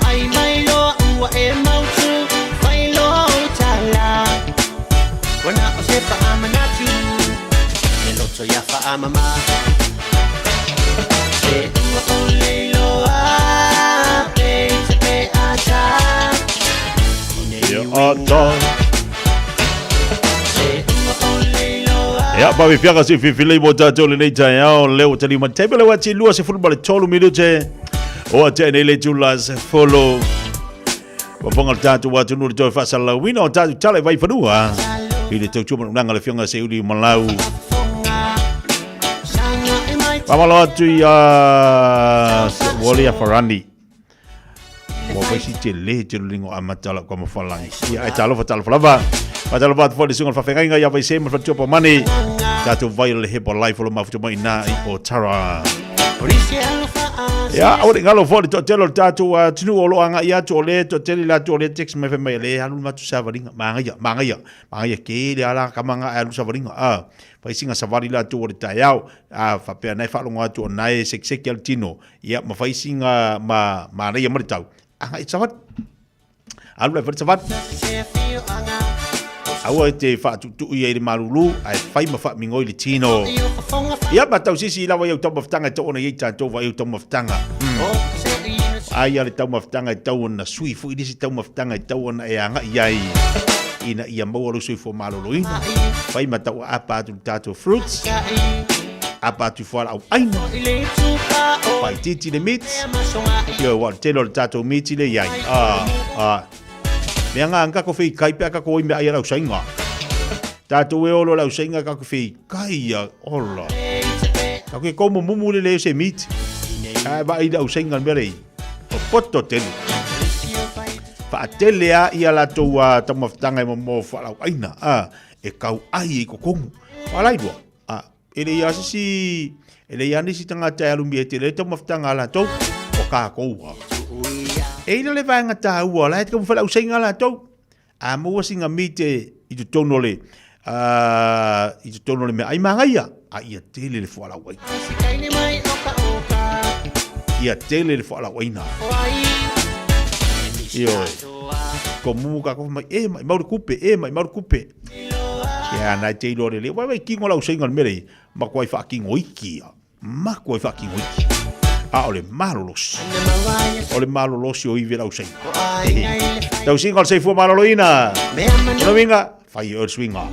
ai mai lo ua e mau tu fai lo tala wana o se pa amanatu e lo to ya fa amama e ua o le lo a pe se pe ata ya ata ya ba fianga si fifile mo tato le nei tai ao le o tali man table wa ti lua se football tolu minute o te nei le tula se follow wa fonga tato wa tunu to fa sala wino tato tale vai fanua ile te chuma nanga le fianga se uli malau pa malo tu ya woli ya farandi mo vai si te le te lingo amatala como falangi ya talo fa talo falava Padahal buat for disungal fafenga ya vai sem fa chopo mani tatu vai le hebo life lo mafu mai na o tara ya awri ngalo for to telo tatu tinu olo anga ya to le to teli la to le text me fe le hanu matu savaringa manga ya ke le ala kamanga alu savaringa vai singa savari la to le tayao fa pe na fa lo ngatu nai seksek tino ya ma vai singa ma na ya martau anga itsavat alu le versavat awa te fa tu ia le marulu ai fai ma fa mingoi le tino ia ba tau sisi la wa tau maftanga to ona ita to wa tau maftanga ai ale tau maftanga tau na sui fu disi tau maftanga tau ona e anga iai ina ia mo lo sui fo malolo ina fai ma tau apa tu tato fruits apa tu fo au aina fai titi le meat yo wa telo tato meat le iai me anga anka ko fei kai pe aka ko me ai lau sainga tato e olo lau sainga ka ko fei kai ya ola ka ko como mumu le se meat ai ba ai lau sainga mere o poto tele fa tele a ia la to wa tamaftanga mo fa lau aina e kau ai ko kongu alai do ele ya si ele ya ni si tanga ta alu mi tele tamaftanga la to o ka ko e le vanga ta ua la ko fa lau sainga la to a mo singa mite i to tonole i to tonole me ai mangaia a ia tele le fo la wai ia tele le fo la wai na io komu ka ko mai mai mau kupe mai mau kupe ya na te lo le wai ki ngola sainga mere ma ko fa ki ngoiki ma ko fa ki ngoiki ole malolos o i vera usai tau singa sei fu maloloina no vinga fai o swinga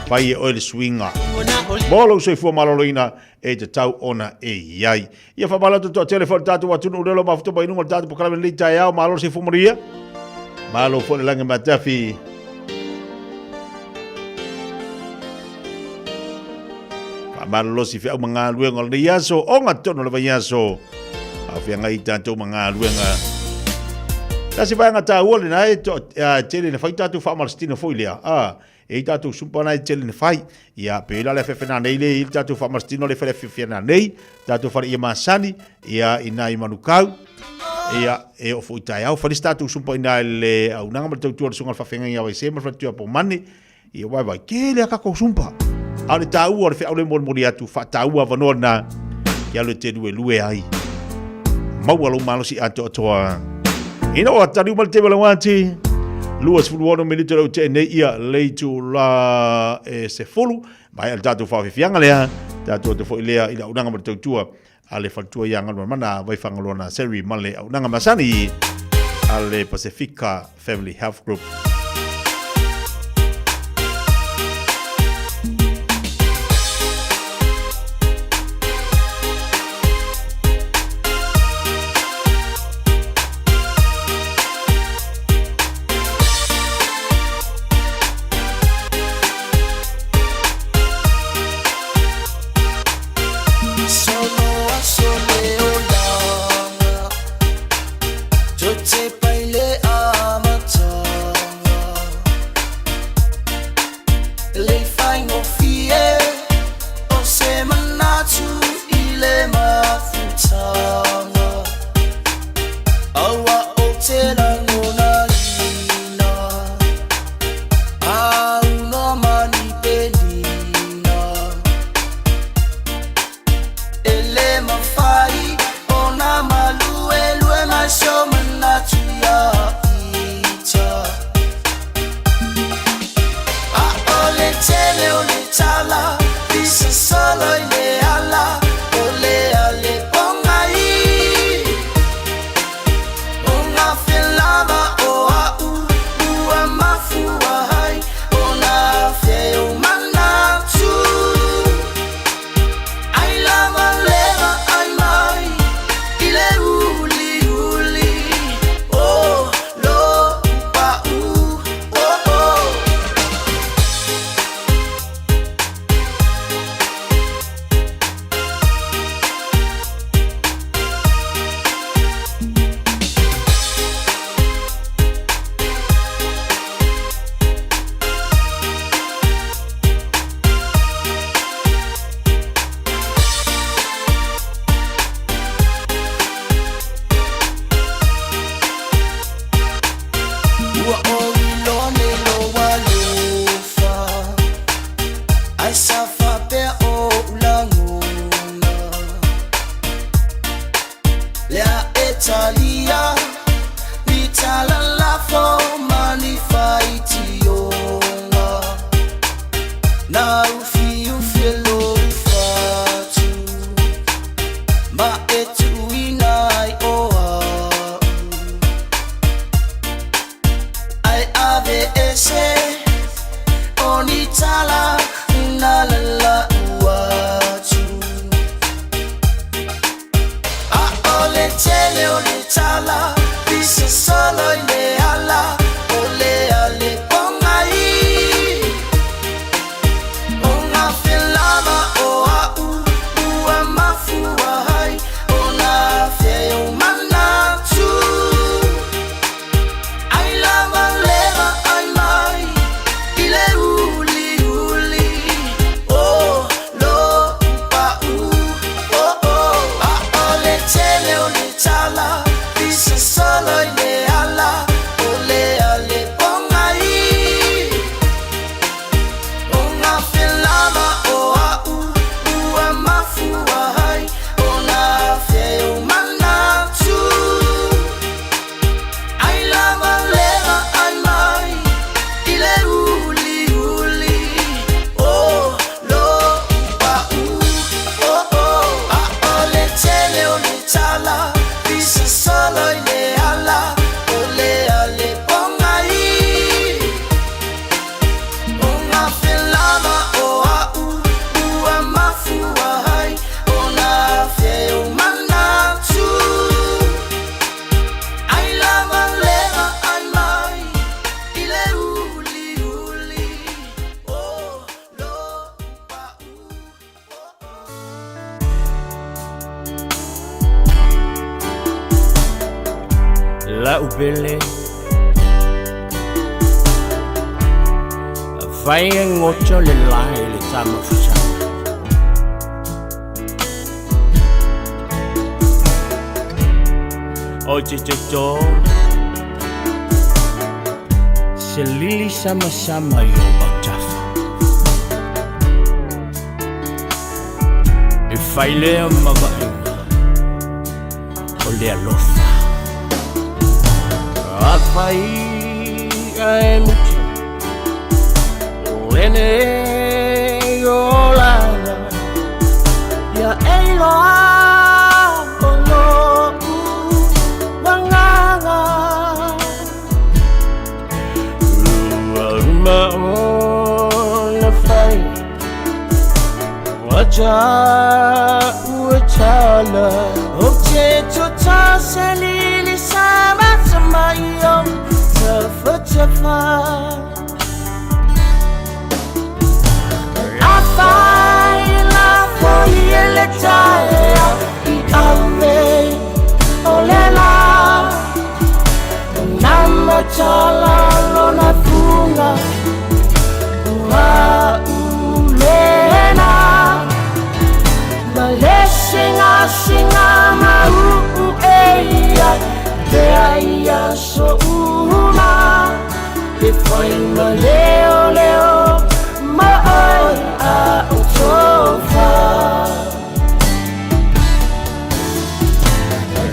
fai o swinga bolo sei fu maloloina e te tau ona e iai ia fa malato to telefone tatu wa tunu lo mafuto bai nungo tatu pokala le tai ao malo sei fu moria malo fo le langa matafi malo si fe mga luenga le yaso o nga tono le yaso a fe nga ita to mga luenga ta si nga ta wole na e to tele ne fai tatu fa malstino foilia e tatu sumpana tele ne fai ya pe la le fe na nei le tatu fa malstino le fe na nei tatu fa ia masani ya ina i manukau ya e o foi tai au fa tatu sumpana le au nanga tu tu sunga fa fenga ya vai se ma fa tu po mani e vai ke le ka ko sumpa ale tau o fe ole mori atu fa tau va nona ya le te lue ai mau alo malo si ato toa ina o tari mal te bala wanti luas fulwono military te ne ia leitu la se folu mai al tatu fa fianga le tatu te fo ilea ila unanga mo te tua ale fatua yanga mana vai fangalona seri male unanga masani ale Pacifica Family Health Group. Te paile amata lea etalia ni tala la fo mani faitionga na ufi ufelo fatu ma etuina ai oa ai ave ese oni tala na la la uatu a ole tele ole tala dise solo ile ala ole ale pongai ona felama o au ua mafua hai ona feo manatu ai lava leva ai mai ile uli uli oh lo pa u oh oh a ole tele ole tala dise solo ile ala ole ale pongai ona felama o au ua mafua hai ona feo manatu ai lava leva ai mai ile uli uli oh lo pa u oh oh a ole tele ole tala dise solo ile ala ole ale pongai ona felama o au ua mafua hai ona feo manatu ai lava leva ai mai ile uli uli oh lo pa La ubele Vai ngocho le lai le tama fusa Oje jojo Selili sama-sama yo baktafa E faile mabainga Ole alofa Apai ai mucho Lene yolana Ya eiloa Ono Wanganga Ruma ona fai Waja Uachala Oche chota selili sama sama iyo Tafa Afai la folie le taya I ame olela Nama chala lona funga Ua ulena Malesinga singa mau eia Dea ia so uma E foi ma leo leo Ma ai a utofa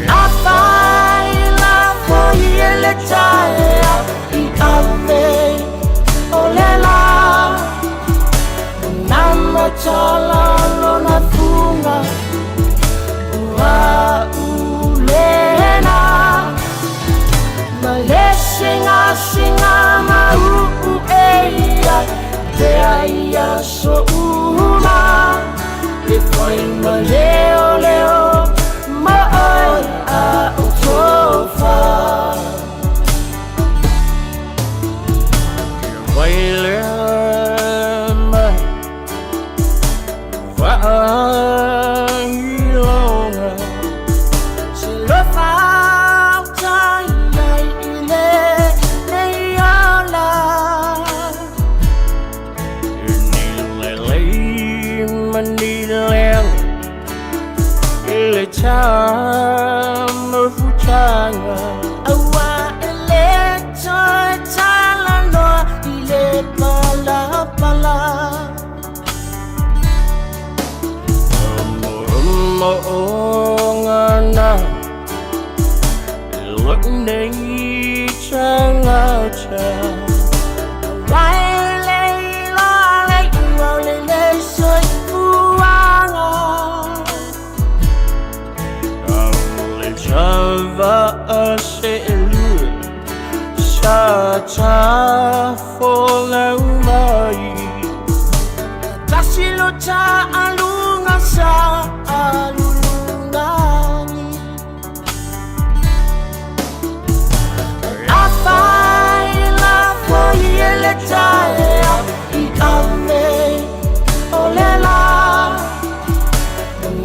Afai la folie le taya I ame olela Nama chala lona funga Ua ulena Malesinga singa mau eia Dea ia so uma E foi ma leo leo Ma ai a utofa Vai leo ma Vai longa Se lo fa Java Selu Shata Folamai Tasilota Alunga Sa Alungani Afaila Foyeletaya Ikame Olela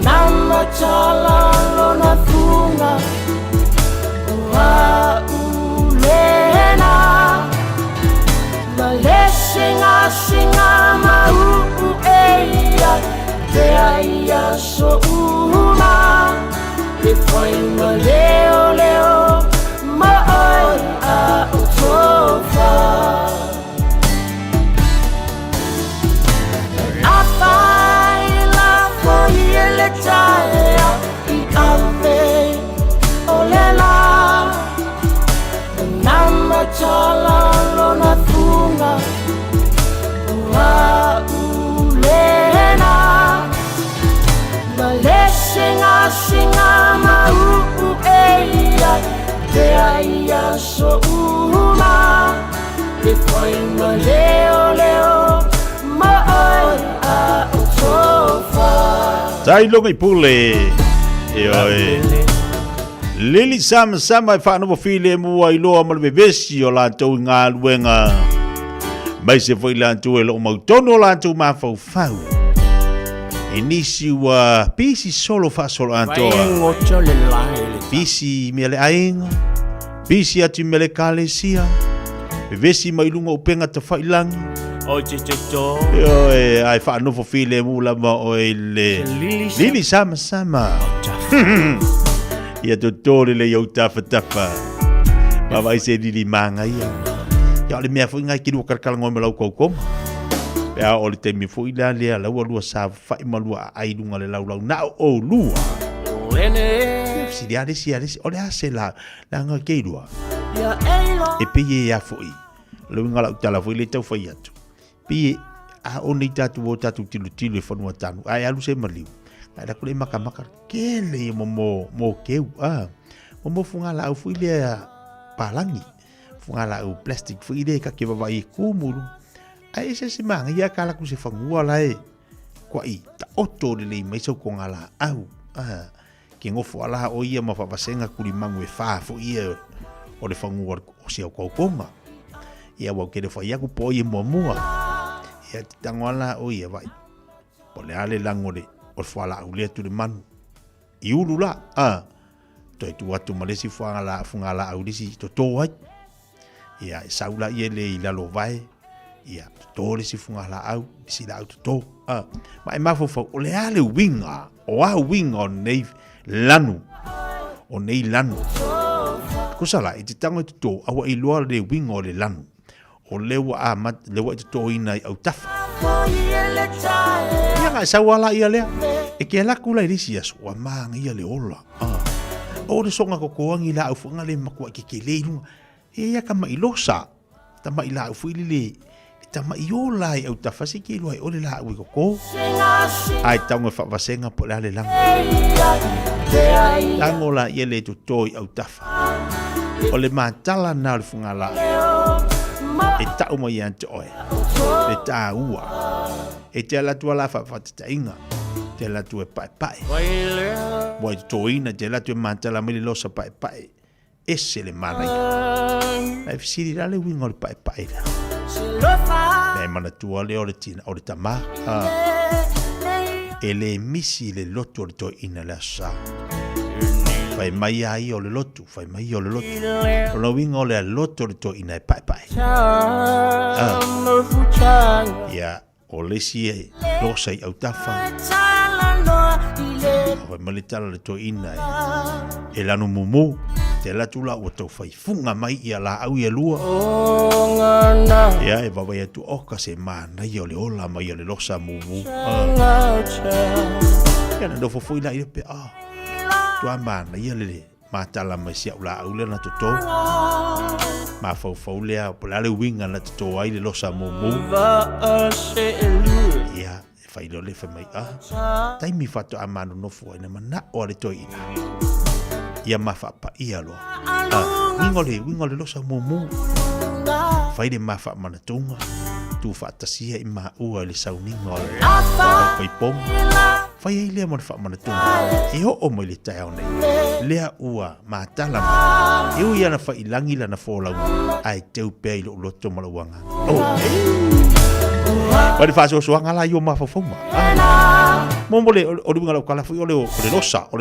Namatala Lona Funga Wa Ulena Malesinga Singa Mau Eya Teaya So Uma Defoi Maleo Leo Maoi A Utofa Afaila Foyeletaya Ikame Olela Namatala Lona Funga Wa Ulena Malesinga Singa Mau Eya Teaya So Uma Defoi Maleo Leo Maoi A Utofa Tailonga i pule. Oi. Lili sama sama fa no file mu ai lo mal bevesi o la to nga luenga. Mai se foi la to lo mo tono la to ma fau fau. Inisi wa pisi solo fa solo anto. Pisi mele ainga. Pisi ati mele kalesia. Bevesi mai lunga upenga te failangi. O chichocho Oi, ai fa no file mu la ma o le. Lili sama sama. Ia totore le iau tafa. Mawai se lili manga ia. Ia le mea fui ngai ki rua karkala ngoi malau koukonga. Pea o le teimi fui la lea laua lua sa fai malua ai lunga le lau na o lua. Si aresi. O le ase la nga keirua. E peye ia fui. Leu ngala utala fui le tau fai atu. Peye a o nei tatu o tatu tilu e whanua tanu. Ai alu se maliu. Ai la kule maka kele mo keu mo funga la au fuile palangi funga la au plastic fuile ka ke baba I kumuru ai se manga ia kala ku se fangua la e kwa I ta oto le mai so ko ngala au ke ngofo ala o ia ma fa basenga kuli mangu e fa fo ia o le fangua o se ko konga ia wa ke le fa ia ku po ia mo mua ia tangwala o ia vai pole ale langole o fala ulia tu de manu iulula to tu watu malesi funga la audisi to ai ia saula ile ila lo vai ia to le si funga la au si la to mai mafo fo o le ale winga o a wing on nei lanu o nei lanu ko sala I tango to awa I lo le wing o le lanu o lewa a mat lewa to ina au tafa ia ngai sawala ia lea e ke la kula irisi aso wa manga ia le ola o le songa ko koangi la au funga le makua ke leilu e ia ka mai losa ta mai la au fuili le ta mai ola au ta fasi ke lo ai o le la au ko ai tanga fa vasenga po la le lang tangola ia le to toi au tafa o le matala na le funga la e ta o mai ante oe e ta ua e te ala tua la fa ta inga te la tu e pai moi toina te la tu mantala me losa pai ese le mana ai fisi la le wingo le pai me mana tu ale o le tina o le tama ele misi le loto to ina la sa fai mai ai o le loto o lo wingo le loto to ina pai ya o le si losa I au tafa o malitala le to ina e lanu mumu te la tula o tau fai funga mai ia la au ia lua ia e baba ia tu oka se mana ia le ola mai ia le losa mumu ia na dofo fui la ia pe tu amana ia le matala mai sia ula au le na toto ma fau lea po la le winga na toto ai le losa mumu ia fai lo le fa mai tai mi fato amano no fu ina mana o le toina ia mawhapa ia loa. Wingole losa mumu. Whaire mawha manatunga. Tu whaatasia i maa ua le sauninga o le whaiponga. Whai ei lea mo le wha manatunga. E ho o mo le tai au nei. Lea ua mātalama. E ui ana whailangi lana wholau. Ai teu pēi lo loto malawanga. Wale whaase o soanga la i o mawhawhauma. Momole o le ngala kala fu o le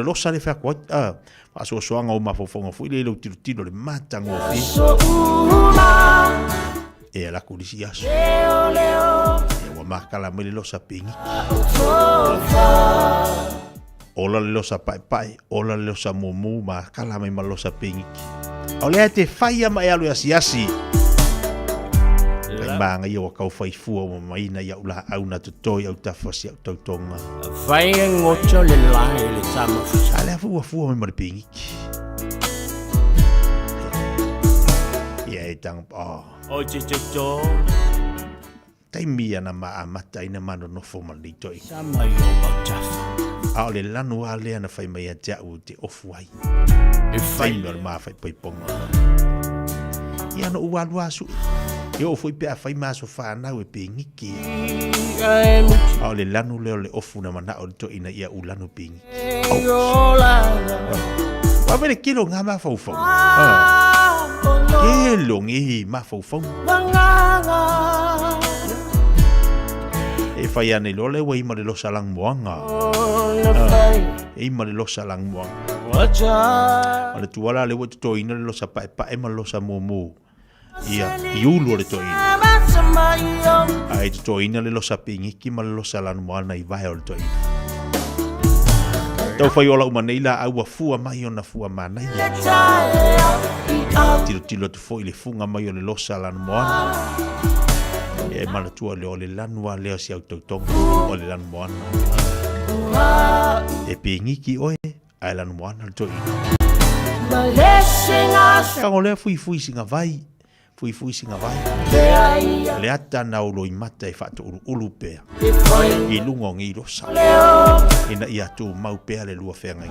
losa le fa ko aso soanga o mafo fu le lo tiro le matanga o fi e la kulisi aso e wa makala me le losa pingi ola le losa pai ola le losa mumu makala me losa pingi o le te faia mai alu asiasi Banga yo kau fai fu o mai na ya ula au na toi au tafasi au tautonga. Fai ngocho le lai le sama. Sale fu me marpingi. Ya itang o chicho. Tai mia na mata ina mano no fo mali toi. Sama yo bautafa. Au le lanu ale na fai mai ja u te ofuai. E fai no ma fai pai ponga. Ya no ualu asu. Yo foi pe a fai maso fa na we pingiki. Au le lanu leo le ofu na mana o to ina ia ulanu pingi. Wa vele kilo nga ma fau fau. Kilo ngi ma fau fau. E fai ane lo le we ma le lo salang moanga. E ma le lo salang moanga. Ale tuala le we to ina le lo sa pa e ma lo sa momo. Ia iulu le toina. Ai toina le lo sapingi ki ma le lo salanu moana I vai o le toina. Tau fai ola umaneila au a fua mai ona fua manai. Tilo te foi le funga mai o le lo salanu moana. E mana tua le o le lanua leo si au tautonga o le lanu moana. E pingi ki oe ai lanu moana le toina. Kango lea fui singa vai. Fui singa vai. Le ata na ulo I mata e whatu ulu pēr. I lungo ngi rosa. Ina ia tu mau pēr le lua whengai.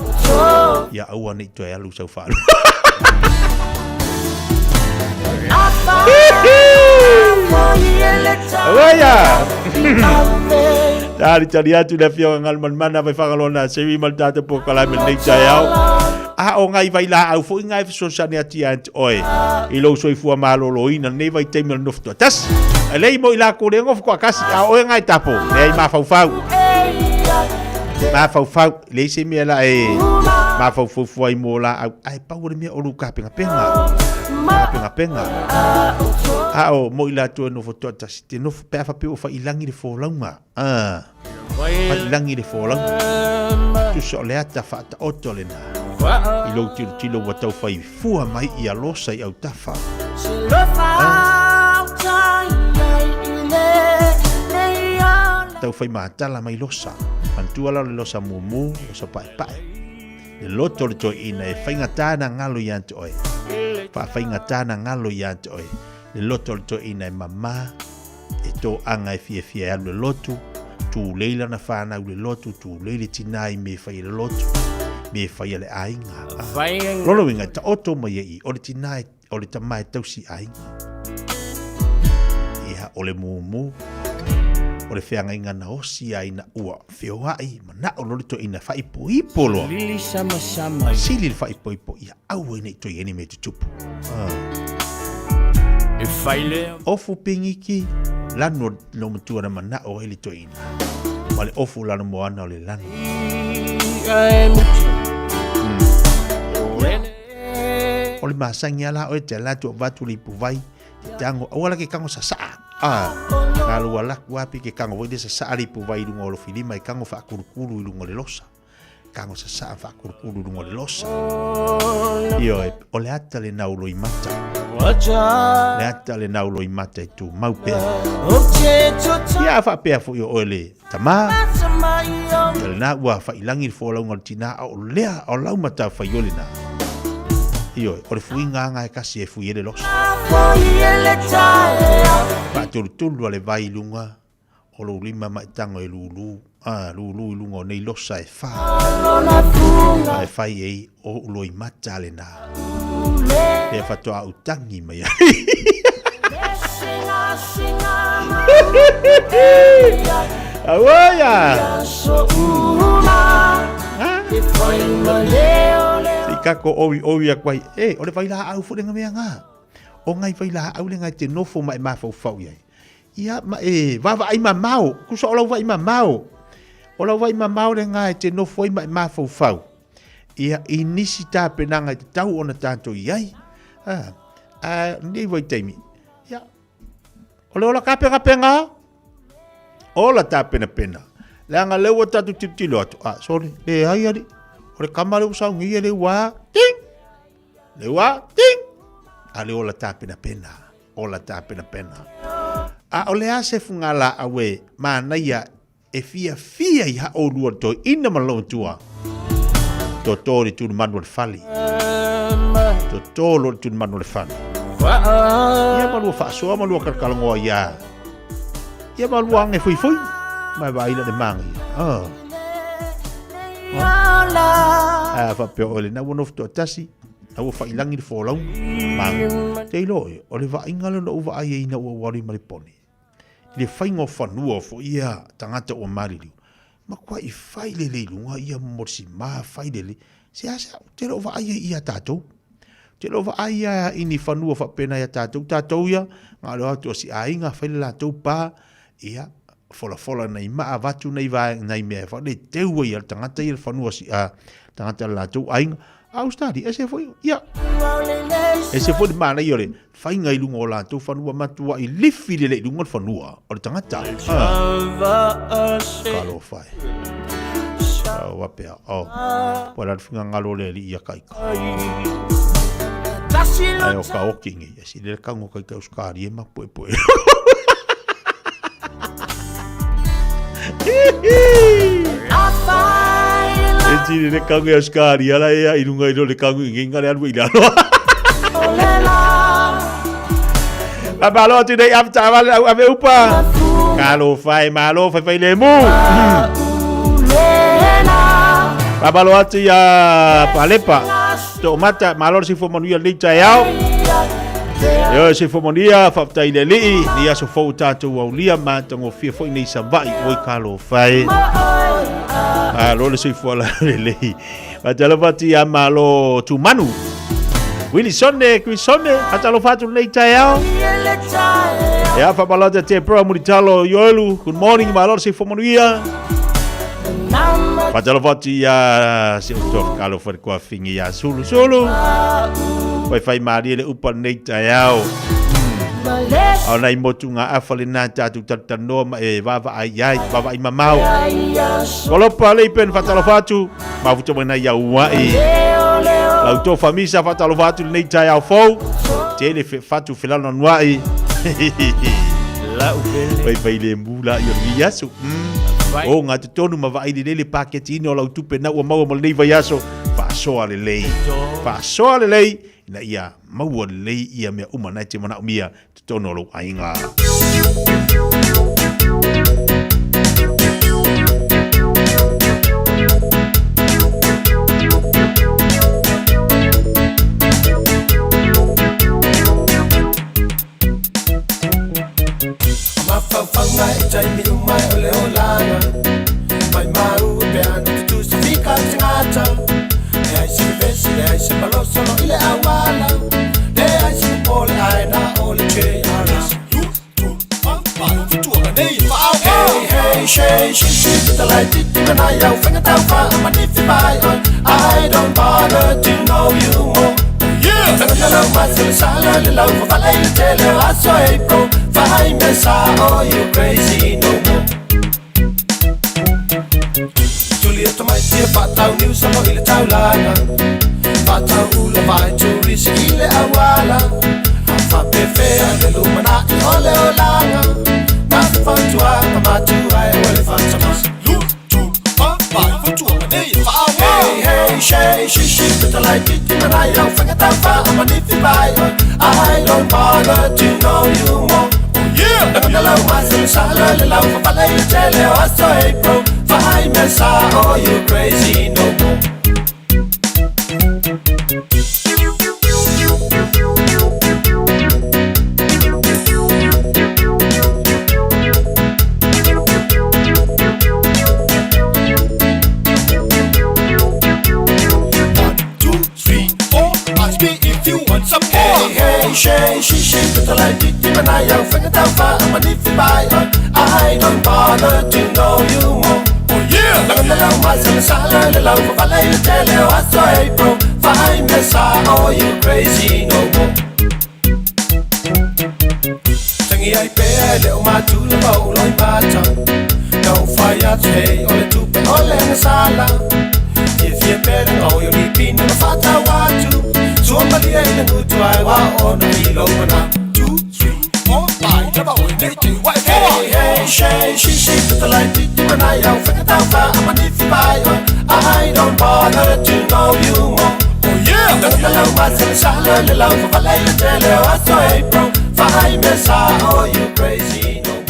Ia aua ni tu e alu sau whalu. Awaya! Tari atu le whio ngal mana vai whakalona sewi mal tata po kalame nei tai au. O ngai vai la au fo ngai so sane ati ant oi I lo so fu malo lo ina nei vai te mil nofto tas lei mo ila ko rengo ko kasi a o ngai tapo nei ma fau le se mi la ma fau ai mo la ai pa o mi o lu ka penga o mo ila to no foto tas te no pa fa pe o fa ilangi de fo longa fa ilangi de fo longa tu so le ata fa ta otolena I lo tilo wa tau fai fua mai I a losa I au tafa. Tau fai maatala mai losa. Mantua la le losa mumu, losa pae. Le loto le toi ina e whainga tāna ngalo I ante oe. Whainga tāna ngalo I ante oe. Le loto le toi ina e mama. E tō anga e fie alu le loto. Tu leila na whanau le loto. Tu leile tinai me whai le loto. Me fai le ainga. Lolo winga ta oto mai I o le tinai o le tamai tausi ainga. Ia o le mumu. O le whianga inga na osi aina ua. Whioa I mana o lolo to ina fai po loa. Lili sama. Sili le fai po ia au ene to ene me tutupu. E fai le. Ofu pingiki. Lano no mutua na mana o ele to ina. Wale ofu lano moana o le lano. O le masangi ala o te latu o vatu li puvai tango awala ke kango sasa ngalu wala kuapi ke kango wede sasa li puvai lungo lo filima I kango fa kurukuru lungo le losa kango sasa fa kurukuru lungo le losa io o le ata le naulo I mata le ata le naulo I mata tu mau pe ia fa pe fu yo ole tama le na wa fa ilangi fo la ngol tina o lea o lau mata fa yolina io o le fuinga nga e kasi e fui ele losa pa tulu le vai lunga o lo lima mai tango e lulu lulu lungo nei losa e fa e fai ei o lo i mata le na e fa to au tangi mai awaya si kako owi a kwai o le fai la au fu lenga mea nga o ngai fai la au lenga te nofo mai ma fau ia ia ma va ai mamau ku so lo vai mamau o lo vai mamau le ngai te no foi ma fau ia inisita penanga te tau ona tanto iai ni vai taimi ia o lo ka penga o la ta pena le anga le o tatu titilo sorry le ai ari o le kamale o sa ngi le wa ting ale o la ta pena o la ta pena o le ase fungala awe mana ia e fia ia o lua to ina malo tua to tori tu manuel fali to tolo tu manuel fali ia malu fa so malu kalkalongo ia malu ange foi mai vai le mangi fa pe ole na wono to tasi au fa ilangi de folau mang te loi o le va ingalo no va ai ina o wari mariponi le faingo fanua fo ia tangata o marili ma kwa I fai le lunga ia morsi ma fai le se asa te lo va ai ia tato te lo va ai ini fanua fa pena ia tato ia ngalo atu si ainga fai la to pa ia fola nei ma avatu nei va nei me fa le te ia tangata ia fanua si tangata la to ainga Austari, ese foi, ese foi mana iore, fai ngai lunga o la tu fanua matua I lifi le lunga fanua, o tangata. Kalo fai. Wapea, pora funga ngalo le ia kaika. Ai o ka okingi, esi le kango kai ka uskari e ma poe. Enti le kangu ya skari ala ia ilunga ilo le kangu inga le alu ila. Babalo tu dei afta ave upa. Kalo fai malo fai le mu. Babalo atu ya palepa. To mata malo si fomonia lita yao. Yo si fomonia fafta ile li dia so fo tatu wa lia mata ngo fia fo nei savai oi kalo fai. Lo le sui fuala le atalo fati amalo tu manu Willy Sonne atalo fatu nei tayao ya fa balada te pro muritalo yolu good morning malo si fomonia atalo fati ya si to kalo fa kwa fingi ya sulu vai fai mari le upa nei tayao Ona I motunga afale na tatu tatano vava ai vava I mamau. Kolopa le pen fatalo fatu ma futo na ya uai. La to famisa fatalo fatu nei tai au fo. Tele fatu filano nuai. La ufele. Vai le mula yo yaso. O nga tonu ma vai le paketino la tupe na o mau mo le vayaso. Fa so ale lei. Na ia maua lei ia mea umana te mana umia te tonolo ainga. Mafafanga itai mi umai ole olana. Mai mau peana tu sifika tingata. I see vesi, I see maloso ile awala. I see pole aina ole che aras. Hey, she, the light it when I yell, finger down far, I'm if you buy on. I don't bother to know you more. Yeah, I love myself, silent love for Valley, tell you I saw April. Find me, oh, you crazy no more. To my dear Fatau News, solo ile taulana. Fatau la vai to risk ile awala. Fa pefe ale lumana ole olanga. Na fatua kamatu ai ole fantamas. Look to papa fatua mane fa. Hey, she but I like it when I young finger down far. I'm an if you buy I don't bother to know you more. Yeah. Nagalaw masal sala lilaw Kapalay na chele wasto April Fahai mesa oh you crazy no more She put the light deep in my young finger down far. I'm a nifty by I don't bother to know you more. Oh yeah, I'm the long my son, salad, the love of a lady, tell you what's so April. Fine, miss, oh, you crazy no more. Tangy, I pay a little my two the bowl on butter. No fire today, only two, but all in the sala. If you're better, oh, you'll be in the fata water. Somebody ain't good to I want on the below 2, 3, 4, 5, never win it. What? Hey, she put the light deep in my eye. Figure down far, I'm a nifty buy. I don't bother to know you more. Oh yeah, the love was in the salad, the love of a lady, tell you what's so April. Fine, miss, oh you crazy no more.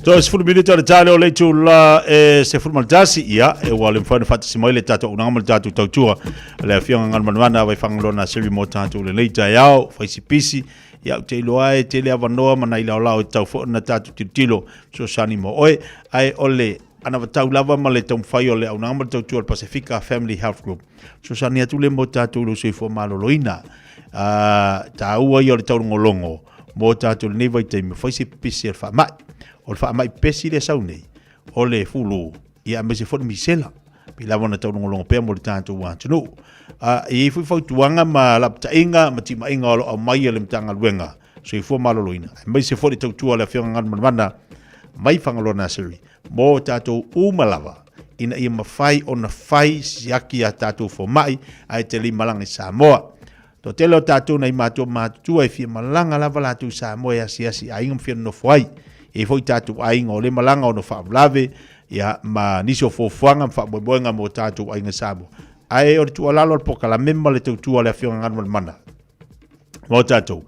So se fulu minuto le tale o le tula se fulu maltasi ia e wale mfano fata si moile tato unanga mal tato tautua le afionga ngal manwana vai fangalona seri mo tato le leita yao faisi pisi ia te loa e te le avanoa mana ila ola o tau fo na tato tilo so sani mo oe ai ole ana vatau lava ma le tau fai o le unanga mal tautua Pacifica Family Health Group so sani atu le mo tato lo se fo maloloina ta ua i o le tau ngolongo mo tato le nevai te me faisi pisi fa mai o le wha mai pesi le sau nei, o le fulu, ia me se fo misela, pi lava na tau ngolongo pea mo le tātou wātunu. I fui fau tuanga ma lapta inga, ma tima inga o mai le mtanga luenga, so i fua maloloina. Me se fo le tau tua le whionga ngan manmana, mai whangalona siri, mo tātou umalava, ina ia mawhai o na whai siaki a tātou fo mai, ai te li malangi Samoa. To telo tātou nei mātua e fia malanga lava lātou Samoa e asiasi, a ingam fia no fwai, e foi tatu ainga o le malanga o no whaablave ia ma niso fofuanga whaamboenga mo tatu ainga Samoa. Ai o le tua lalo al poka la memma le tautua le awhionga nganu mana. Mo tatu,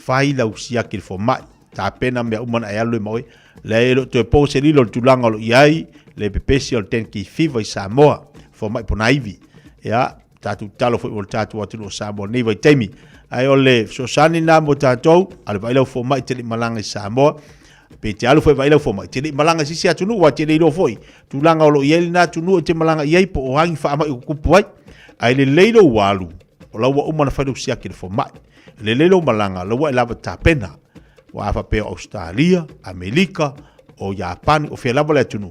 whai lau siaki le fo mai, ta pena mea umana e alu e maui, le ero to e pose lilo le tulanga lo iai, le pepesi o le tenki fiva i Samoa, fo mai pona ivi. Ia, tatu talo foi o le tatu atu o Samoa, nei vai teimi. Ai o le sosani na mo tatu, ale vai lau fo mai te li malanga i Samoa, pe te alu foi vai lau fo mai te li malanga sisi atunu wa te li lo foi tulanga o lo ieli na tunu te malanga iai po o hangi fa mai o kupu ai ai le leilo walu o lau wa umana fai sia ki le fo mai le leilo malanga lo wa lava tapena wa fa pe Australia Amerika o Japan o fe lava le tunu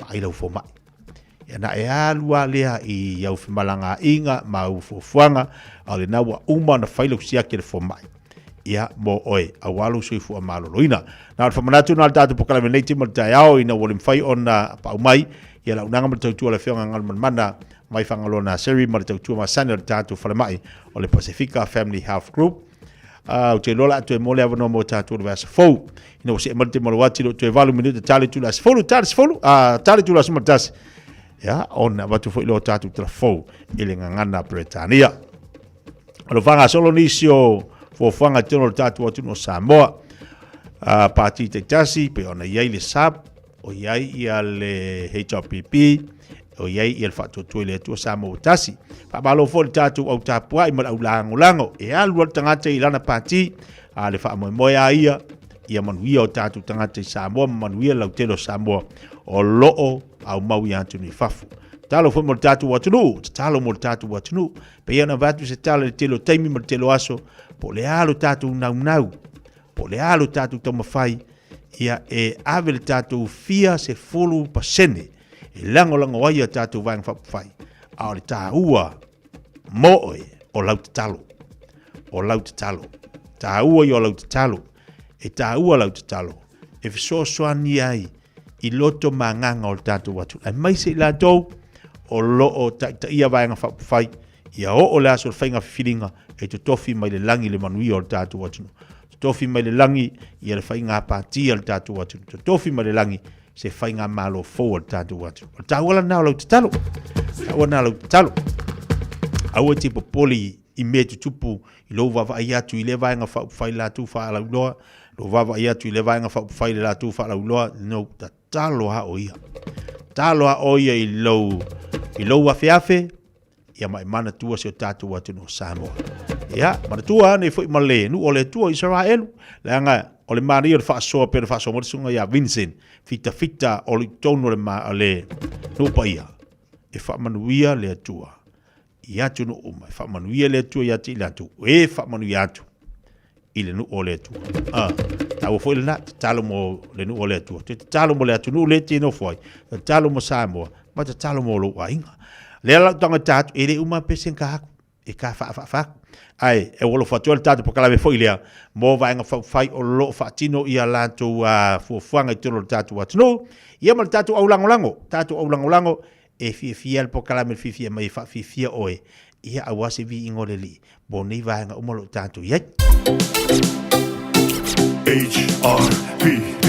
ai lau fo mai ya na e alu alea i iau fi malanga inga ma u fo fuanga ale na wa umana fai sia ki le fo mai ia mo oe awalu soifu a maloloina na fa manatu na tatu pokala me neiti mo taiao ina wolim fai ona pa umai ia la unanga mo tautua le fionga ngal mana mai fangalona seri mo tautua ma sana tatu fa mai o le Pacifica Family Health Group o te lola to mo le avano mo tatu le vas fo ina o se monte mo wati lo to evalu minuto tali tu las fo tali tu las matas ia ona watu fo lo tatu tra fo ile ngana Britania lo fanga solo nisio fo fanga tono tatu atu no Samoa parti te tasi pe ona iai le SAP o iai ia le HRPP o iai ia le fatu tu le tu Samoa tasi pa balo fo tatu au tapua i mal au lango e alu tangata i lana parti a le fa mo moia ia manuia o tatu tangata i Samoa manuia lau telo Samoa o loo au mau ia atu ni fafu talo fo mo tatu watunu talo mo tatu watunu pe ia na vatu se talo telo taimi mo telo aso po le alo tatu nau po le alo tatu toma fai ia e ave le tatu fia se fulu pasene e lango waia tatu vang fai a le taua moe o lau talo taua i o lau talo e taua lau talo e fisosoani ai i loto manganga o le tatu watu ai mai se la tou o loo ta ia vanga fai ia o le aso fainga filinga e to tofi mai le langi le manui o tatu watu to tofi mai le langi ia le fainga pati o tatu watu to tofi mai le langi se fainga malo fo o tatu watu o tawala na lo talo Aua te popoli I me tutupu I lo vava I atu I le vaenga whai la tu wha ala uloa. Lo vava I atu I le vaenga whai la tu wha ala uloa. No, ta taloha o ia. Taloha o ia I lo awhiawhi. Ia mai mana tua se o tātua atu no Samoa. Ia, mana tua nei fwoi male. Nu o le tua Israelu. Leanga, o le maria le whaasoa pere whaasoa morisunga ia Vincent. Fita o le tono le maa le. No pa ia. E whaamanuia le atua. Ia tu no uma. E whaamanuia le atua ia te ile atu. E whaamanuia atu. Ile nu o le atua. Tau fwoi le na. Talo mo le nu o le atua. Te talo mo le atu. Nu le te no fwoi. Talo mo Samoa. Ma te talo mo lo wa inga. Le ala tanga tatu. E le uma pesen ka haku. E ka wha. Ai, e wolo fatua le tatu pakala me fwoi lea. Mo vaenga whai o lo whaatino ia lanto fuafuanga I tolo le tatu atino. Ia ma le tatu au langolango. Tatu au langolango. E fia le pokala me fia mai fia oe. Ia awase vi ingo le li. Boni vaenga umalo tatu. Iai. HRPP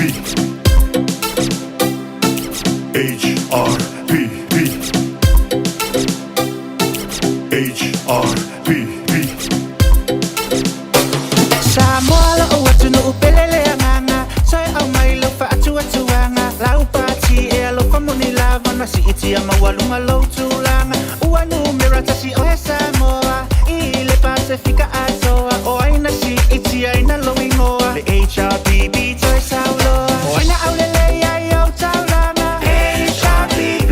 Samoa o watu no upelele anganga. Soe au mai lo fa atuanga. La upati e alo famoni lava na si iti ama walunga lo tulanga. Ua numera tasi o he Samoa. I le Pasifika atoa. O aina si iti aina lo ingoa. Le HRPP toi sauloa. O aina au lele ai au taulanga. HRPP.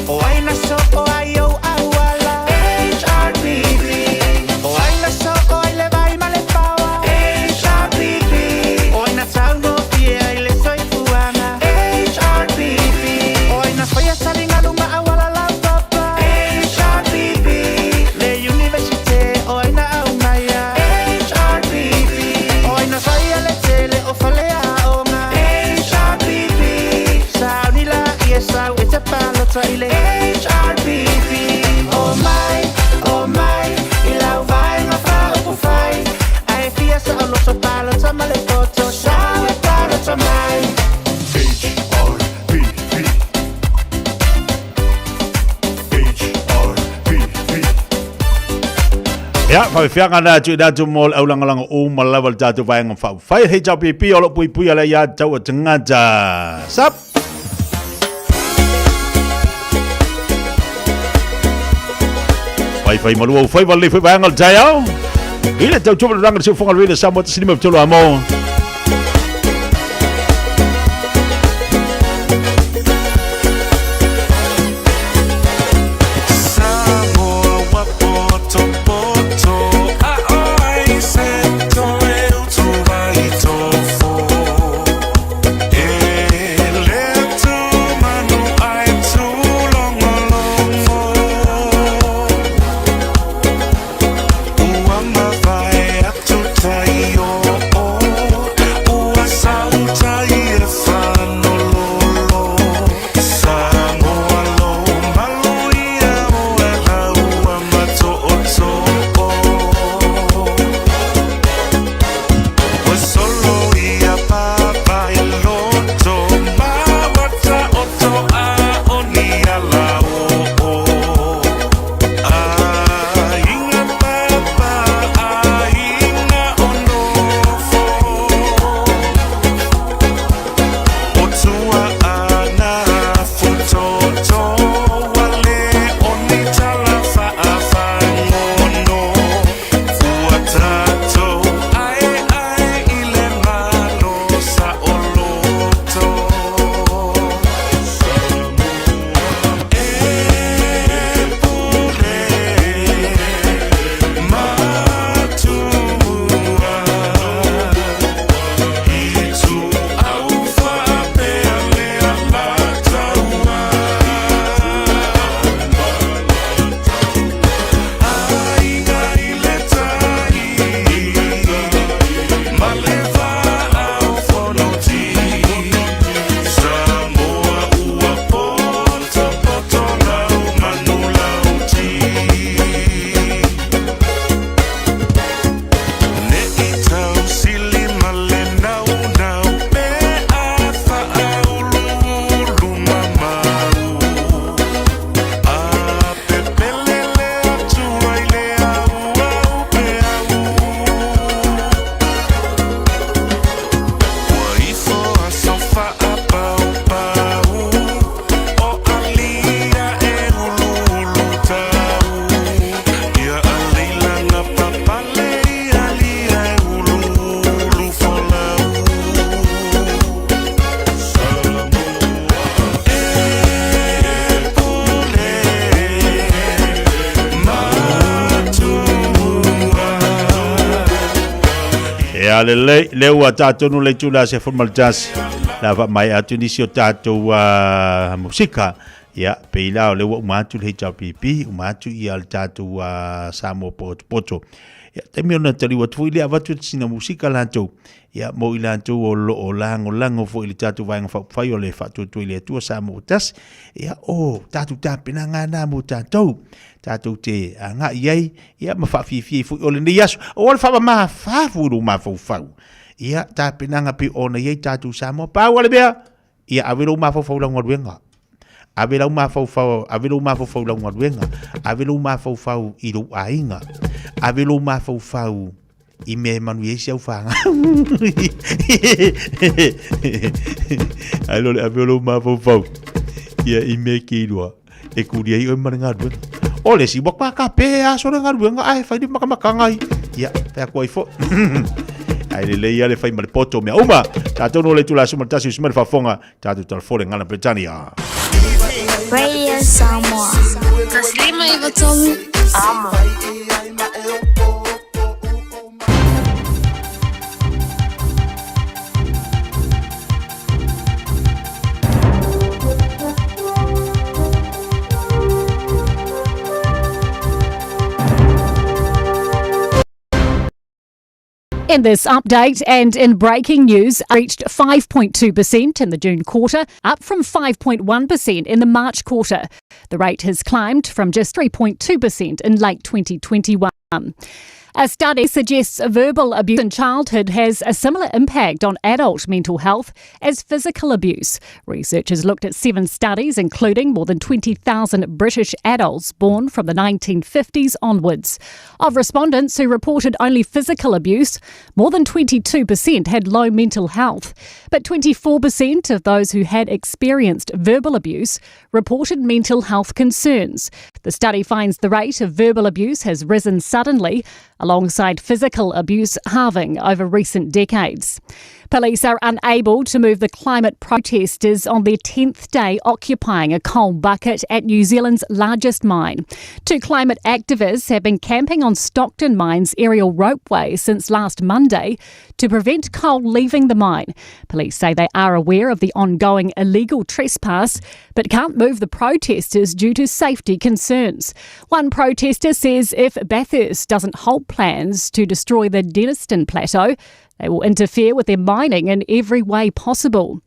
O aina so o ai au awala. HRPP. O aina so o ai le vai male paua. HRPP. O aina tau no fie ai le soi fuanga. HRPP. O aina faya salinga luma awala la papa. HRPP. Le universite o aina au maya. HRPP. O aina faya le tele o falea onga. HRPP. Sauni la ia sau e te palota ile. HRPP. Oh my, ilau vai nga fa upu fai. Ai fia sa o loso palota male foto. Sau e palota mai. Ya, whawhianga na tu datu mol au langalanga o malawa le tatu vaenga whau. Whai HRPP o lo pui ala ia tau a tangata. Sap! Whai malua o whai wale whai vaenga le tai au. Ile tau tuwa ranga le siufonga rele Samoa te sinima ptolo amo. Oh Ia le ua tātonu le tula se formal jazz. La va mai atu nisi o tātou musika. Ia peila o le ua umatu le hei pipi. Umatu ia le tātou Samoa poto. Ia temi ona tali wa tui le avatu sina musika lantou. Ia mo i lantou o lo lango fo i le tātou vaenga whai o le whatu tui le atua Samoa tas. Ia tātou tāpena ngana mo tātou. Tātou te ngā iei, ia ma whawhiwhi fui o le ni asu. O le whawa maa whawuru maa whau. Ia tāpenanga pi ona iei tātou Samoa. Pau ale bea, ia awero maa whau la ngaruenga. Awero maa whau la ngaruenga. Awero maa whau i ro ainga. Awero maa whau i me manu iei siau whanga. Alo le awero maa whau. Ia i me ki rua. E kuri ai o mana ngaruenga. Ole si bok pa pe aso nga ruenga ai fai di makamakanga ia pe ko ifo ai le ia le fai mal poto me uma tato no le tula suma tasi suma fa fonga tato tal fole ngala Britania Radio Samoa Taslima Ivatomi Amo In this update and in breaking news, reached 5.2% in the June quarter, up from 5.1% in the March quarter. The rate has climbed from just 3.2% in late 2021. A study suggests verbal abuse in childhood has a similar impact on adult mental health as physical abuse. Researchers looked at 7 studies, including more than 20,000 British adults born from the 1950s onwards. Of respondents who reported only physical abuse, more than 22% had low mental health. But 24% of those who had experienced verbal abuse reported mental health concerns. The study finds the rate of verbal abuse has risen suddenly, alongside physical abuse halving over recent decades. Police are unable to move the climate protesters on their 10th day occupying a coal bucket at New Zealand's largest mine. 2 climate activists have been camping on Stockton Mine's aerial ropeway since last Monday to prevent coal leaving the mine. Police say they are aware of the ongoing illegal trespass but can't move the protesters due to safety concerns. One protester says if Bathurst doesn't halt plans to destroy the Denniston Plateau, they will interfere with their mining in every way possible.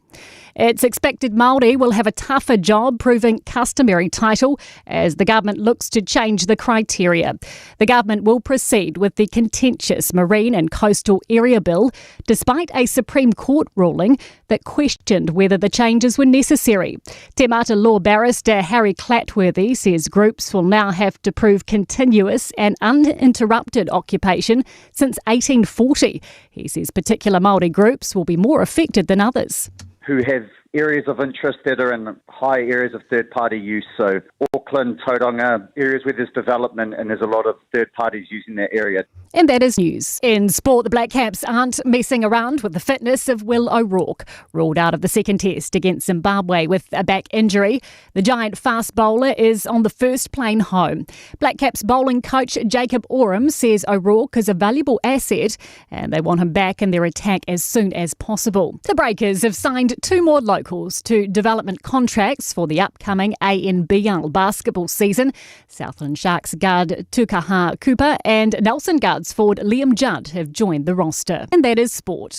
It's expected Māori will have a tougher job proving customary title as the government looks to change the criteria. The government will proceed with the contentious Marine and Coastal Area Bill, despite a Supreme Court ruling that questioned whether the changes were necessary. Te Mata law barrister Harry Clatworthy says groups will now have to prove continuous and uninterrupted occupation since 1840. He says particular Māori groups will be more affected than others. Who have areas of interest that are in high areas of third-party use. So Auckland, Tauranga, areas where there's development and there's a lot of third parties using that area. And that is news. In sport, the Black Caps aren't messing around with the fitness of Will O'Rourke. Ruled out of the second test against Zimbabwe with a back injury, the giant fast bowler is on the first plane home. Black Caps bowling coach Jacob Oram says O'Rourke is a valuable asset and they want him back in their attack as soon as possible. The Breakers have signed 2 more locals to development contracts for the upcoming ANBL basketball season. Southland Sharks guard Tukaha Cooper and Nelson Guards forward Liam Judd have joined the roster. And that is sport.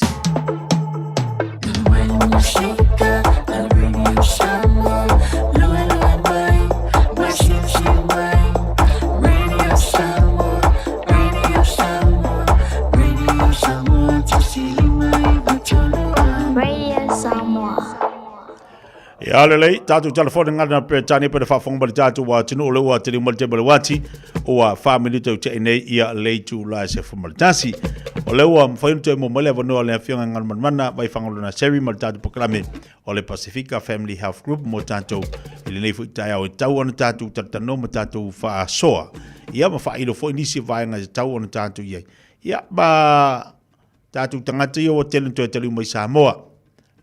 Radio Samoa Ya lelei tatu telefone ngana pe tani pe fa fong bal tatu wa tinu le wa tili mal tebel wati o family to te nei ia le tu la se formal tasi o le wa mfain te mo mele no le fianga ngal mana bai fangolo na seri mal tatu proclame o le Pacifica Family Health Group mo tatu ile nei fu tai o tau on tatu tatano mo tatu fa soa ia ma fa ilo fo inisi vai nga tau on tatu ia ia ba tatu tangata yo tele to tele mo Samoa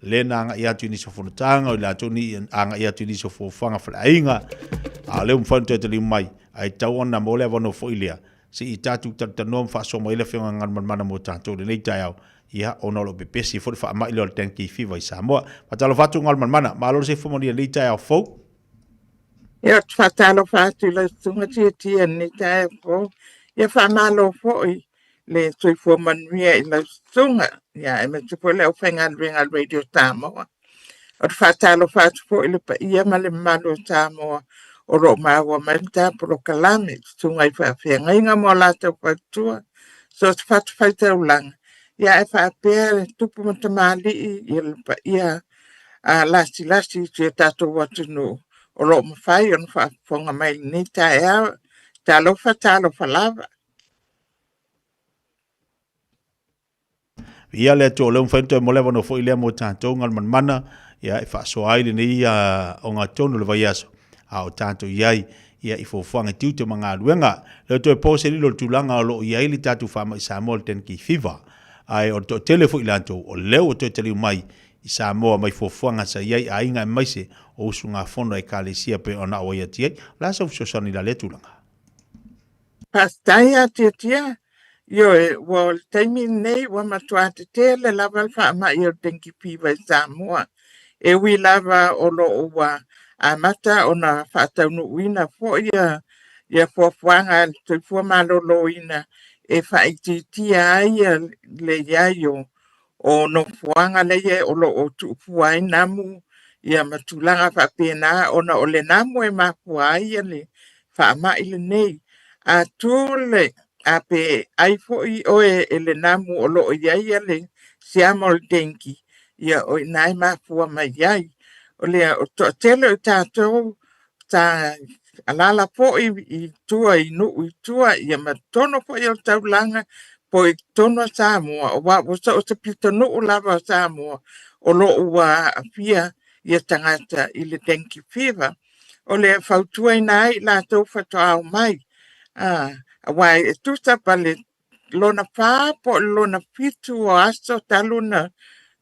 lena anga ia tuni so fonatanga o la tuni anga ia tuni so fo fanga flainga a le mfanto te mai ai taona mo le vono foilia si tatu tatanom fa so mo ile fenga ngal mana mo tatu le nei tau ia ona lo pepesi fo fa mai lo tenki fiva i Samoa patalo fatu ngal mana malo se fo moni ni tai fo ia fatalo fatu la tunga tia ni tai fo ia fa malo fo le soi fo manuia i la tunga ia e me tupo le ofenga ringa radio Samoa o fatalo fatu fo ile pa ia male malo Samoa o ro maua menta pro kalame tunga i fa fenga inga mo la te fatua so fatu faita ulang ia e fa pere tupu matamali i pa ia a lasi te tato watu no o lo mawhai on fa fonga mai ni ta ea talo fa lava ia le to le mfento mo le no fo ile mo tanto ngal mana ia e fa so ai ni o nga tono le vaiaso a o tanto iai ia i fo fanga tiuto manga luenga le to po se lo tulanga lo iai li tatu fa mai Samoa ten ki fiva ai o to telefo ilanto o le o to tele mai i Samoa mai fo fanga sa iai ainga mai se o sunga fono e kalesia pe ona o ia tie la so soni la le tulanga pastaya tia yo wol taimi nei wa matua te tele lava fa mai o tenki fiva i Samoa e wi lava o lo wa a mata ona fa tau wina fo ia fo fuanga te fo malo loina e fa ititia ia le yayo o no fuanga le ye o lo o tu fuai namu ia matulanga fa pena ona o le namu e ma fuai le fa ma ile nei a tule a pe ai fo i o e le namu o lo ia le siamo le denki ia o nai ma fua mai ai o le o to tele tato ta alala po i tua i nu i tua ia matono po i o taulanga po i tono Samoa o wa o te pito nu lava Samoa o lo ua fia ia tangata i le denki fever o le fautua i nai la tau fatoa au mai a wai e tuta pale lona pā po lona fitu o aso taluna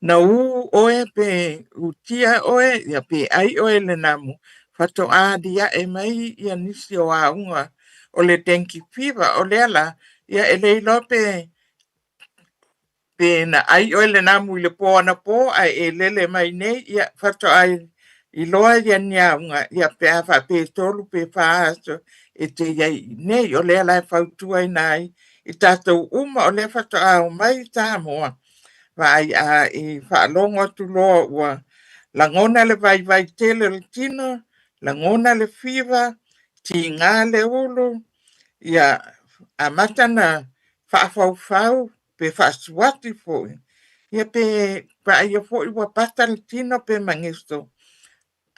na u oe pe utia oe ia pe ai oe le namu fato a dia e mai ia nisi o aunga o le denki fever o le ala ia e le lope pe na ai oe le namu i le po ana po ai e lele mai nei ia fato ai i loa ia niaunga ia pe afa pe tolu pe faaso e te iai nei o le ala e fautua i nai i tātou uma o le fato au mai Samoa vai a i whaalonga tu loa ua langona le vai tele le tino, langona le fiva, ti ngā le ulu, ia a matana whaafau pe whaasuati fōi. Ia pe pa ia fōi ua pata le tino pe mangisto.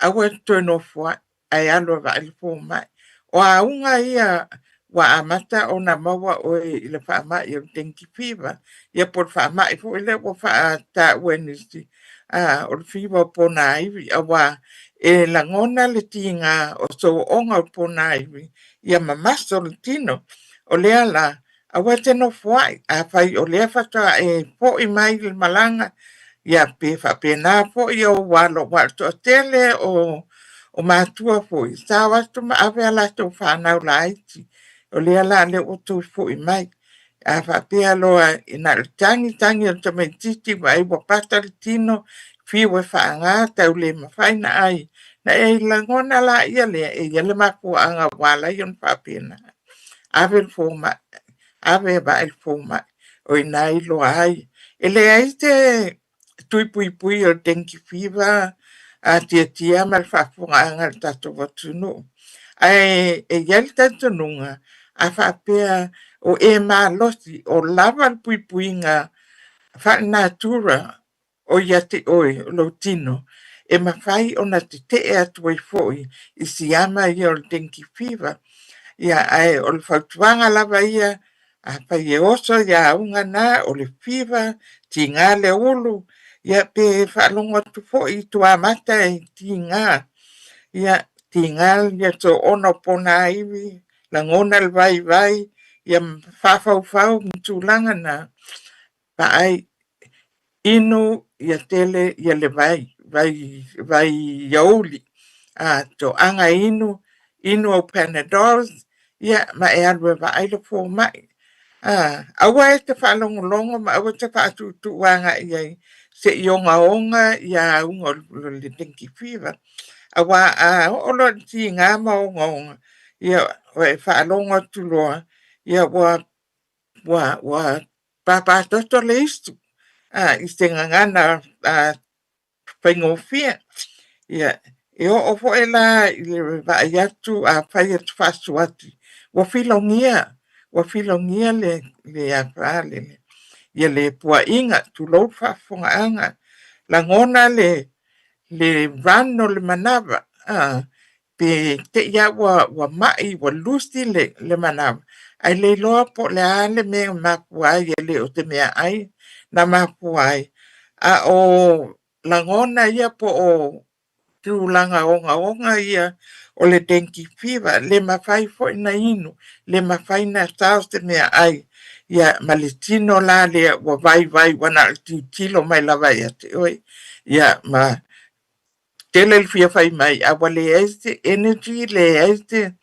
Awa turn off wa ai alo va il fō mai. O a unga ia wa amata o na maua o i le whaama i o denki fiva. Ia por whaama i fōi le o wha ta Wednesday. O le fiva po na iwi awa e langona le tinga o so onga po na iwi. Ia mamaso le tino o le ala awa teno fwai a whai o le whata e po i mai le malanga. Ia pe whapena po i o walo wato tele o mātua po i. Sa wato ma awe ala to whanau la iti. O le ala le o to po i mai. A whapea loa ina le tangi o te mai titi wa i wapata le tino fiwe whaanga tau le mawhaina ai. Na e langona la ia le e ia le maku anga wala ion whapena. Awe le fōma, awe ba il fōma o ina i loa ai. E le ai te tui pui o denki fiva a tia mal whafunga anga le tato watunu. Ai e iel tato nunga a whapea o e losi o lava pui nga whanatura o iate oi lo tino e mawhai o na te atu ai foi i siama i o denki fiva ia ai o le whautuanga lava ia a pai e oso ia unga na o le fiva ti ngā le ulu ia pe whalonga tu foi tu amata e ti ngā ia ti ngā ia to ono pona iwi langona le vai ia whawhau mtulanga na pa ai inu ia tele ia le vai yauli to anga inu o Panadols ia ma e alwe vai le fō mai Awa e te whaalongolongo ma awa te whaatutuanga iai se ionga onga ia unga le tenki whiwa. Awa olo ti ngā maonga onga ia e whaalonga tuloa ia wa papa toto le istu. I te ngangana whaingofia. Ia e o ofo e la i le vai atu a whai atu whasuati. Wa filongia le apale ia le pua inga tu lo whafonga anga. La ngona le rano le manava. Pe te ia wa mai wa lusti le manava. Ai le loa po le ale me mapuai e le o te mea ai na mapuai. O la ngona ia po o tūlanga onga ia o le tenki whiwa le mawhai fo ina inu le mawhai na taos te mea ai ia ma le tino la le wa vai wana tilo mai la vai ate oi ia ma tele le fia whai mai a wale este energy le este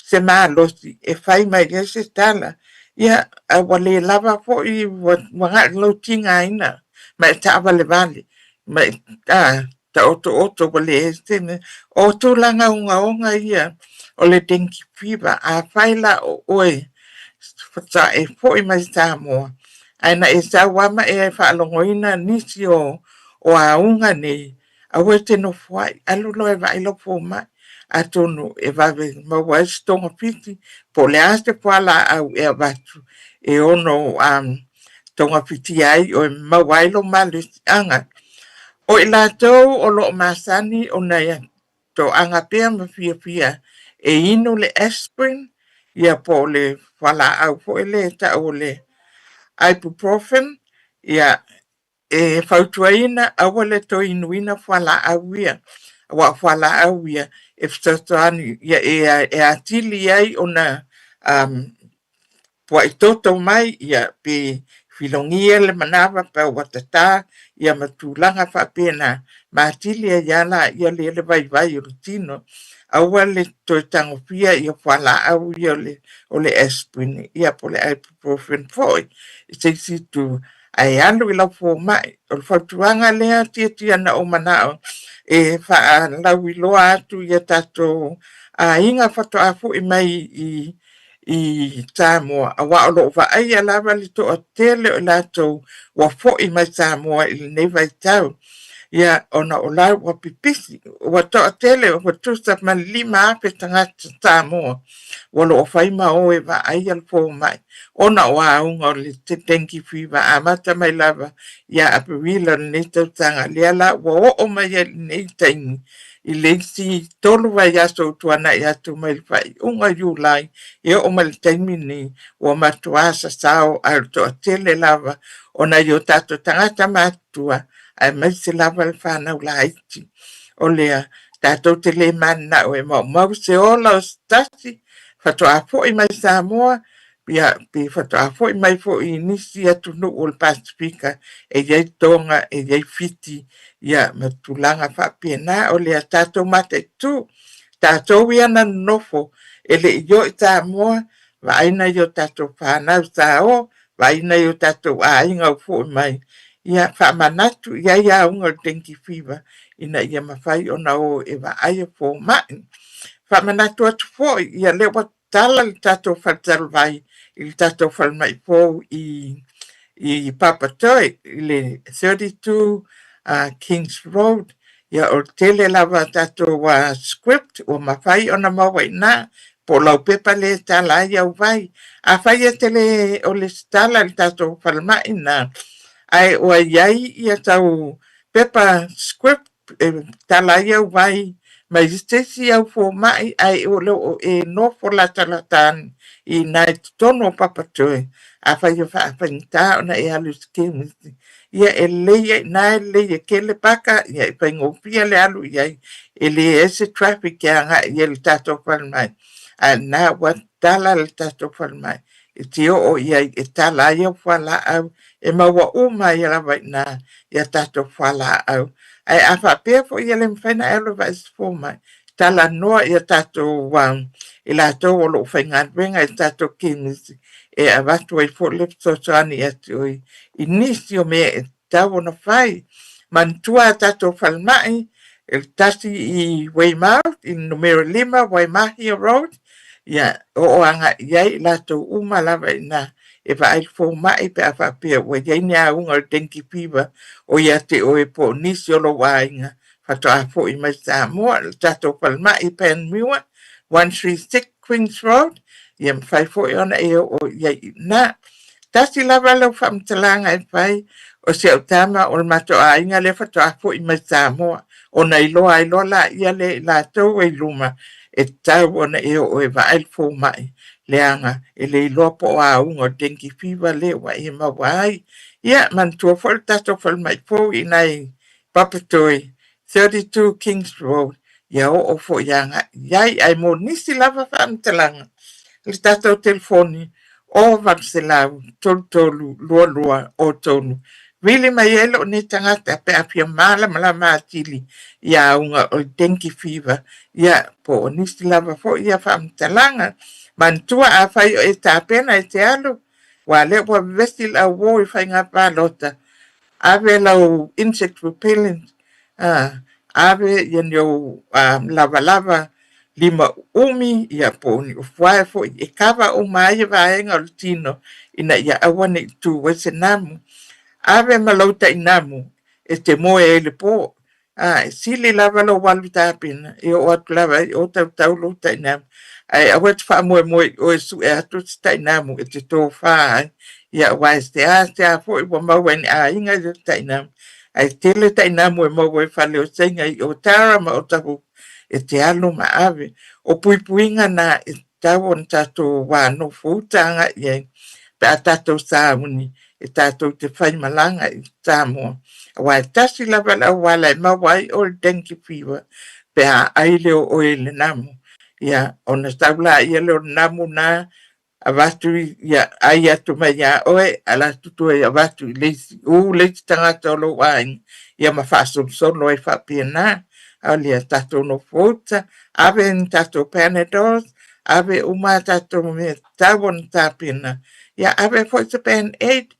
se maa losi e whai mai ese tala ia a wale lava fo i wanga lo tinga ina ma e tawa le vale ma ta oto wale este o tūlanga onga ia o le tenki whiwa a whaila o oe ta e fo i mai Samoa. Aina e sa wama e whaalongoina nisi o a unga nei a ue te no fuai alulo e vailo fo mai a tonu e vave maua esi tonga piti po le aste fuala au e avatu e ono tonga piti ai o e mawailo malisi anga. O ila tau o lo masani o naya to anga pia ma fia e inu le aspirin ia po le wala au po ele ta o le ibuprofen ia e fautuaina awale to inuina wala au ia wa wala au ia e ftatani ia e atili ai ona po i toto mai ia pe filongia le manava pa watata ia matulanga fa pena matili ia la ia le vai rutino awale to tangofia ia wala au ia o le aspirin ia po le ibuprofen foi se situ ai anu ila fo mai o fatuanga le tia na o manao e fa la wilo atu ia tato inga fatu afu i mai i Samoa awa lo va ai ala vali to tele o lato wa fo i mai Samoa il ne vai tau ia ona ola wa pipisi wa to tele wa tu sa man lima pe tanga Samoa wa lo fai ma o e va ai al fo mai ona wa unga le tenki fiva amata mai lava ia apirila ne tanga le ala wa o mai ne tengi i leisi tolu vai aso tuana ia tu mai fai unga yulai e o mai taimini wa matuasa sao al to tele lava ona yo tato tangata matua ai mai se lava le whana ulaiti o lea tato tele mana o e mau se ola o stasi fatoa fo i mai Samoa pia fatoa fo i mai fo i nisi atu no o le Pasifika e iei tonga e iei fiti ia matulanga whapiena o lea tato mate tu tato iana nofo e le yo i Samoa wa aina yo tato whanau sao wa aina yo tato a inga fo i mai ia whamanatu ia unga tenki whiwa ina ia mawhai o na o e wa aia fo mai whamanatu atu fo ia lewa tala li tato whatal vai i tato whal mai fo i Papatoi i le 32 Kings Road ia o tele lava tato wa script o mawhai o na mawai na po lau pepa le tala ia u vai a whai e tele o le tala li tato whal mai na ai o iai ia tau pepa script tala ia u vai mai stesi au fo mai ai o lo e no for la talatan i nai tono Papatoi a fai fa fanta na e alu skim ia e le na le ke le paka ia fai ngopia le alu ia e le ese traffic ya nga ia le tato fal mai a na wat tala le tato fal mai e tio o ia e tala ia fala au e maua uma ia la vai na ia tato fala au ai a fa pe fo ia le mfena elo vai fo mai tala noa ia tātou i lātou o lo whaingat wenga i tātou kinis e avatu ai fo lep tōtani atu i nisi o mea e tau na whai. Mantua tātou whalmai e tasi i Weymouth i numero 5 Waimahia Road. Ia o anga iai lātou uma lava i nā e vai fo mai pe afa pe o ye nya unga dengue fever o ya te o e po nisi o lo wainga fato a fo i mai sa mo tato palma i pen miwa 136 Queens Road yem fai fo ona e o ye na tasi lava lo fam talanga e fai o se o tama o mato a inga le fato a fo i mai sa mo ona i lo la ia le la to e luma e tau ona e o e vai fo mai leanga e le lopo a unga dengue fever le wa i mawai ia man tua fol tato fol mai po i nai Papatoi 32 Kings Road ia o fo yanga yai ai mo nisi lava fam talanga le tato telefoni o vakselau tolu lua o tonu Vili mai elo ni tangata pe apia mala matili ia unga o dengue fever ia po nisi lava fo ia fam talanga Mantua a fai e tapena e te alu. Wa le wa vestil a wo i fai ngā pālota. Ave lau insect repellent. Ave yan yo lava lima umi ia po ni ufuae fo i kawa o mai vaenga o tino ina ia awane tu wese namu. Ave malauta inamu e te moe e le po. Sili lava lo walu tapena. E o atu lava o tau lauta inamu. Ai awet fa mo o su e atu sta inamu e te to fa ia wais te a fo i mo wen a inga de sta inamu ai tele ta inamu e mo e fa le o senga i o tara ma o tapu e te alu ma ave o puipuinga na e tawon tato wa no futanga ye pa tato sa muni e tato te fai malanga i tamo wa tasi la wala ma wai o dengue fever pe ai le o ele namu ia ona tabla ia le namu na avatu ia ai atu mai ia oe ala tutu ia avatu le tangata lo wain ia ma faso solo e fa pena ali tato no fota ave tato panadol ave uma tato me tavon tapina ia ave foi se pen 8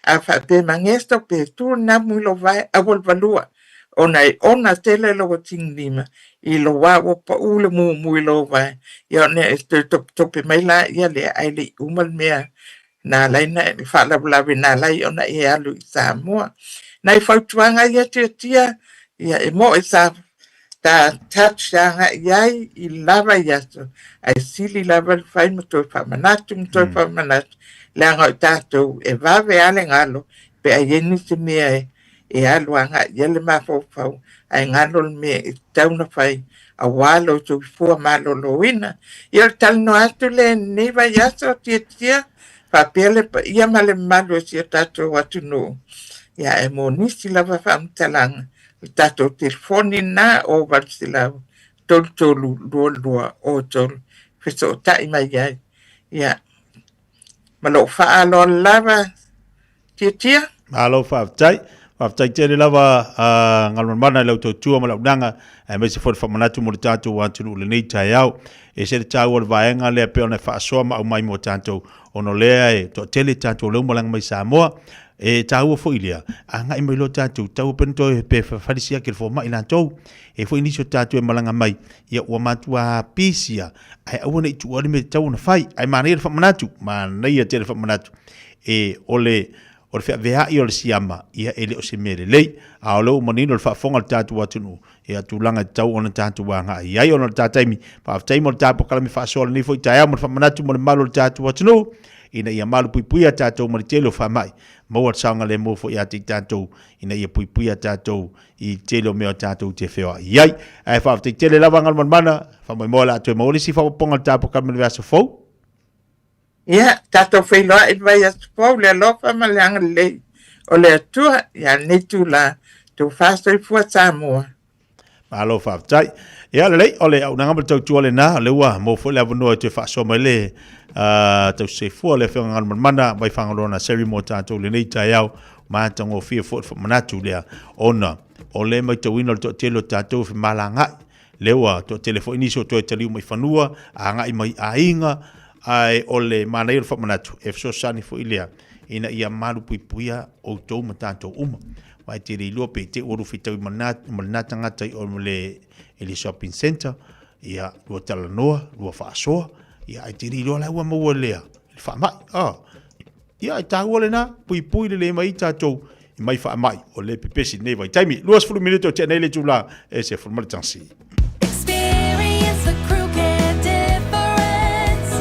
afa pe mangesto pe tu namu lo vai avol valua ona tele lo ting lima i lo wa pa ule mu lo vai yo ne top mai la ya le ai le umal mea na lai na fa la na lai ona e alu sa mo na fa tuanga ya tia ya e mo sa ta touch ya i lava ya so ai sili lava fai mo to fa manatu la nga tato e va ve ale ngalo pe ai ni se mea e aluanga yele mafofau ai ngalo me tauna fai a walo tu fu malo loina il tal no atu le ni va yaso tia pa pele ia male malo si tato watu no ya e monisi lava fam talang tato telefoni na o varsila tolu o tol fiso tai mai ya malo fa alo lava tia malo fa tai After tele lava ngalman mana lau to tua malau nanga e me se for famanatu mo tato wa tu le nei tai au e se tau o vaenga le pe ona fa so ma mai mo tanto ono le e to tele tato lo mo lang mai Samoa e tau fo ilia anga i mai lo tato tau pento pe fa disia ke fo mai na to e fo inicio tato e malanga mai ia o matua pisia ai au nei tu o me tau na fai ai mane fa manatu ma nei tele fa manatu e ole o le whea i o le siama ia ele o se mere lei a o leo manino le whaafonga le tātu watunu e atu langa tau o le tātu wanga i ai o le tātaimi pa aftaimi o le tāpu kalami whaasola ni fo i taia mo le whamanatu mo le malo le tātu watunu ina ia malu puipui a tātou mo le telo whamai maua saunga le mofo i ati tātou ina ia puipui a tātou i telo meo tātou te whea i ai e whaaftai tele lava ngal mana whamai moa la atu e maolisi whapaponga le tāpu kalami le vasa fau Ia, tato whailoa i vai asupau le alofa ma le anga lei. O le atua, ia netu la tu whāstoi fua Samoa. Ma alofa aftai. Ia le lei, o le au nangama tau tua le nā, le ua, mo fo le avanua te whaasoa mai le tau se fua le whianga ngal mana, mai whangarona seri mo tātou le nei tai au, mātango fia fua manatu lea ona. O le mai tau ino le tau telo tātou whi malangai. lewa to telefoni so to taliu mai fanua anga i mai ainga ai ole mana il famanatu so sani fo ilia ina ia malu puipuia o tou matato uma vai te ri lope te oru fitau manata ngata i ole ele shopping center ia lo talanoa lo faasoa ia ai te ri lo la wa mo lea fa mai ia ai ta ole na puipui le mai tatou mai fa mai o le pepesi nei vai taimi luas fulu minuto te nei le tula e se formal tansi Experience the Crewcare difference.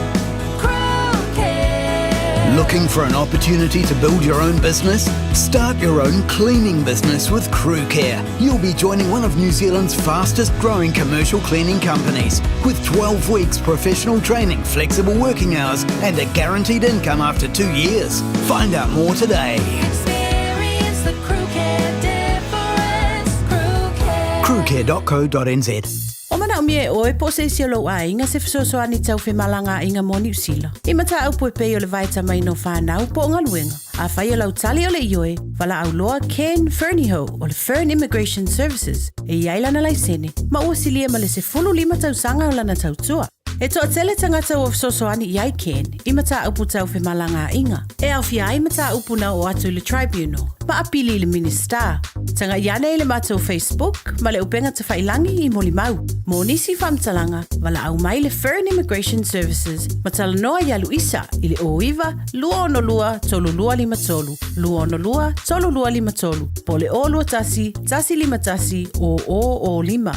Crewcare. Looking for an opportunity to build your own business? Start your own cleaning business with Crewcare. You'll be joining one of New Zealand's fastest growing commercial cleaning companies with 12 weeks professional training, flexible working hours and a guaranteed income after 2 years. Find out more today. Experience the Crewcare difference. Crewcare. Crewcare.co.nz. O mana umie oe po se isi lo a inga se fisoso ani tau fe malanga inga mo New Zealand. I mata au po pe o le vaita mai no whanau po ngaluenga. A whai o lau tali o le ioe, wala au loa Ken Ferniho o le Fern Immigration Services e iailana laisene. Ma ua silia ma le se fulu lima tau sanga o lana tau tua. E toa tele tangata o fisoso ani iai Ken, I mata upu tau fe malanga inga. E au fia ai mata upu na o atu le tribunal. Ma apili le minister. Tanga iane le mata o Facebook, ma le upenga te whailangi I moli mau. Mo nisi whamtalanga, wala au mai le Fern Immigration Services, ma tala noa ia Luisa, I le oiva, lua ono lua, tolu lua lima tolu, lua ono lua, tolu lua lima tolu, po le o lua tasi, tasi lima tasi, o lima.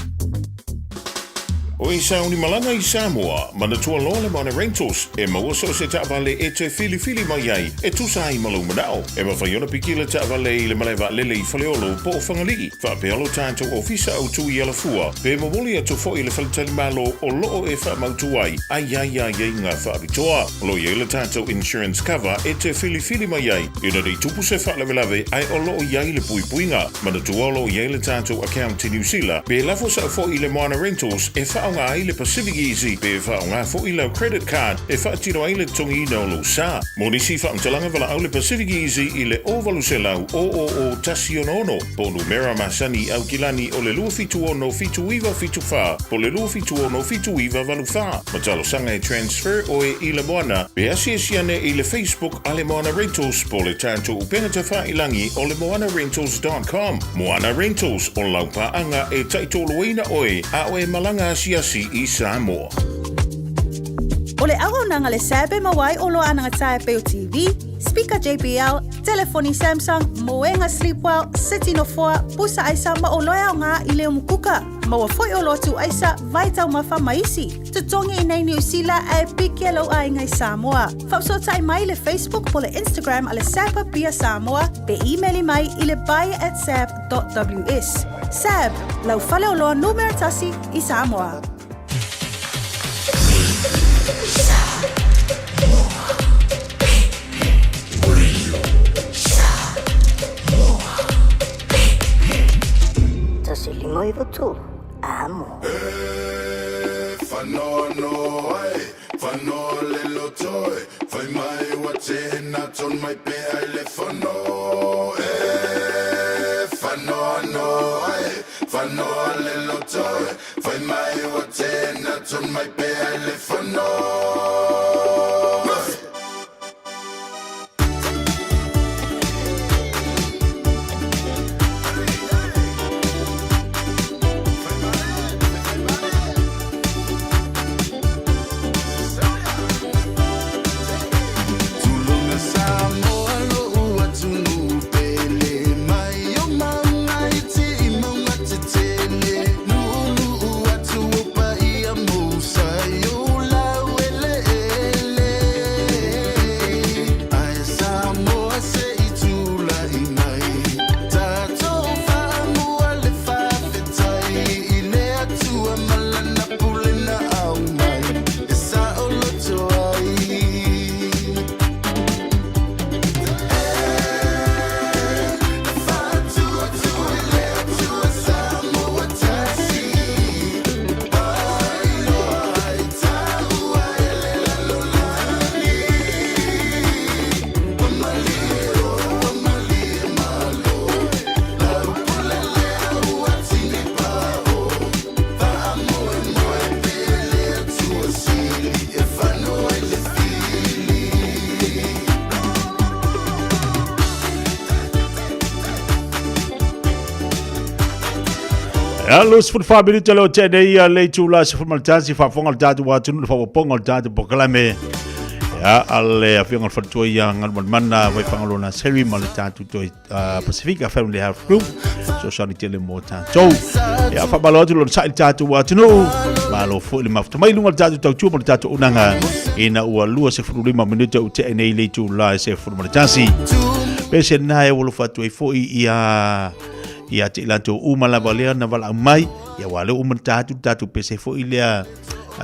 O i sauni malanga I Samoa, mana tua loa le mana rentals, e maua so se taavale e te fili mai ai, e tusa ai malu manao, e mawhaiona pikila taavale I le malewa lele I whaleolo po o whangalii, whapealo tātou ofisa au tui ala fua, pe mawoli atu fo I le whaletali malo o loo e whamautu ai ngā whaabitoa, lo I le tātou insurance cover e te fili mai ai, ina rei tupu se whalewelawe ai o loo iai le puipuinga, mana tua lo I le tātou account I New Zealand, pe lafo sa fo I le mana rentals e whaonga ai le Pacific Easy, pe whaonga fo I lau credit card, e whaatiro ai le tongi ina o lo sa. Monisi whaamtalanga wala au le Pacific Easy I le ovalu se lau o tasi ono, po numera masani au kilani o le lua fitu ono fitu iwa fitu wha, po le lua fitu ono fitu iwa valu wha. Matalo sanga e transfer o e I le moana, pe asiasiane I le Facebook a le Moana Rentals, po le tanto upenga te whailangi o le moanarentals.com. Moana Rentals o lau paanga e taitolo ina oe, a oe malanga asiasi I Samoa. O le aho nanga le sebe mawai o loa nanga tae peo TV, speaker JBL, telefoni Samsung, moenga Sleepwell, City no 4, pusa aisa ma o loa o ngā I leo mukuka. Maua foi o lotu aisa, vai tau mawha maisi. Tutongi I nei New Zealand e pike lau a ingai Samoa. Whapsota mai le Facebook po le Instagram a le Sapa Pia Samoa, pe emaili mai I le buy@sab.ws. Sab, lau fale o loa numero tasi I Samoa. Tasi lima I tu, amo. Fanono, fano le lotoi, fai mai wate not on my pay I le fano. Fanono, fano le lotoi, fai mai wate not on my pay I le fano. Yo Los for family telo tene ia le tula se formal tasi fa fongal tatu wa tunu fa pongal tatu pokalame ya alle afianga fatu ia ngal mana vai fangalona seri mal tatu to Pacifica Family Health Group so sani tele mota so ya fa balotu lo sai tatu wa tunu malo fo le mafta mai lungal tatu tau mal tatu unanga ina ua lua se furu 5 minuta u tene le tula se formal tasi pese na e wolo fatu fo ia te lato umala valea na vala mai ia wale tatu pese fo ilea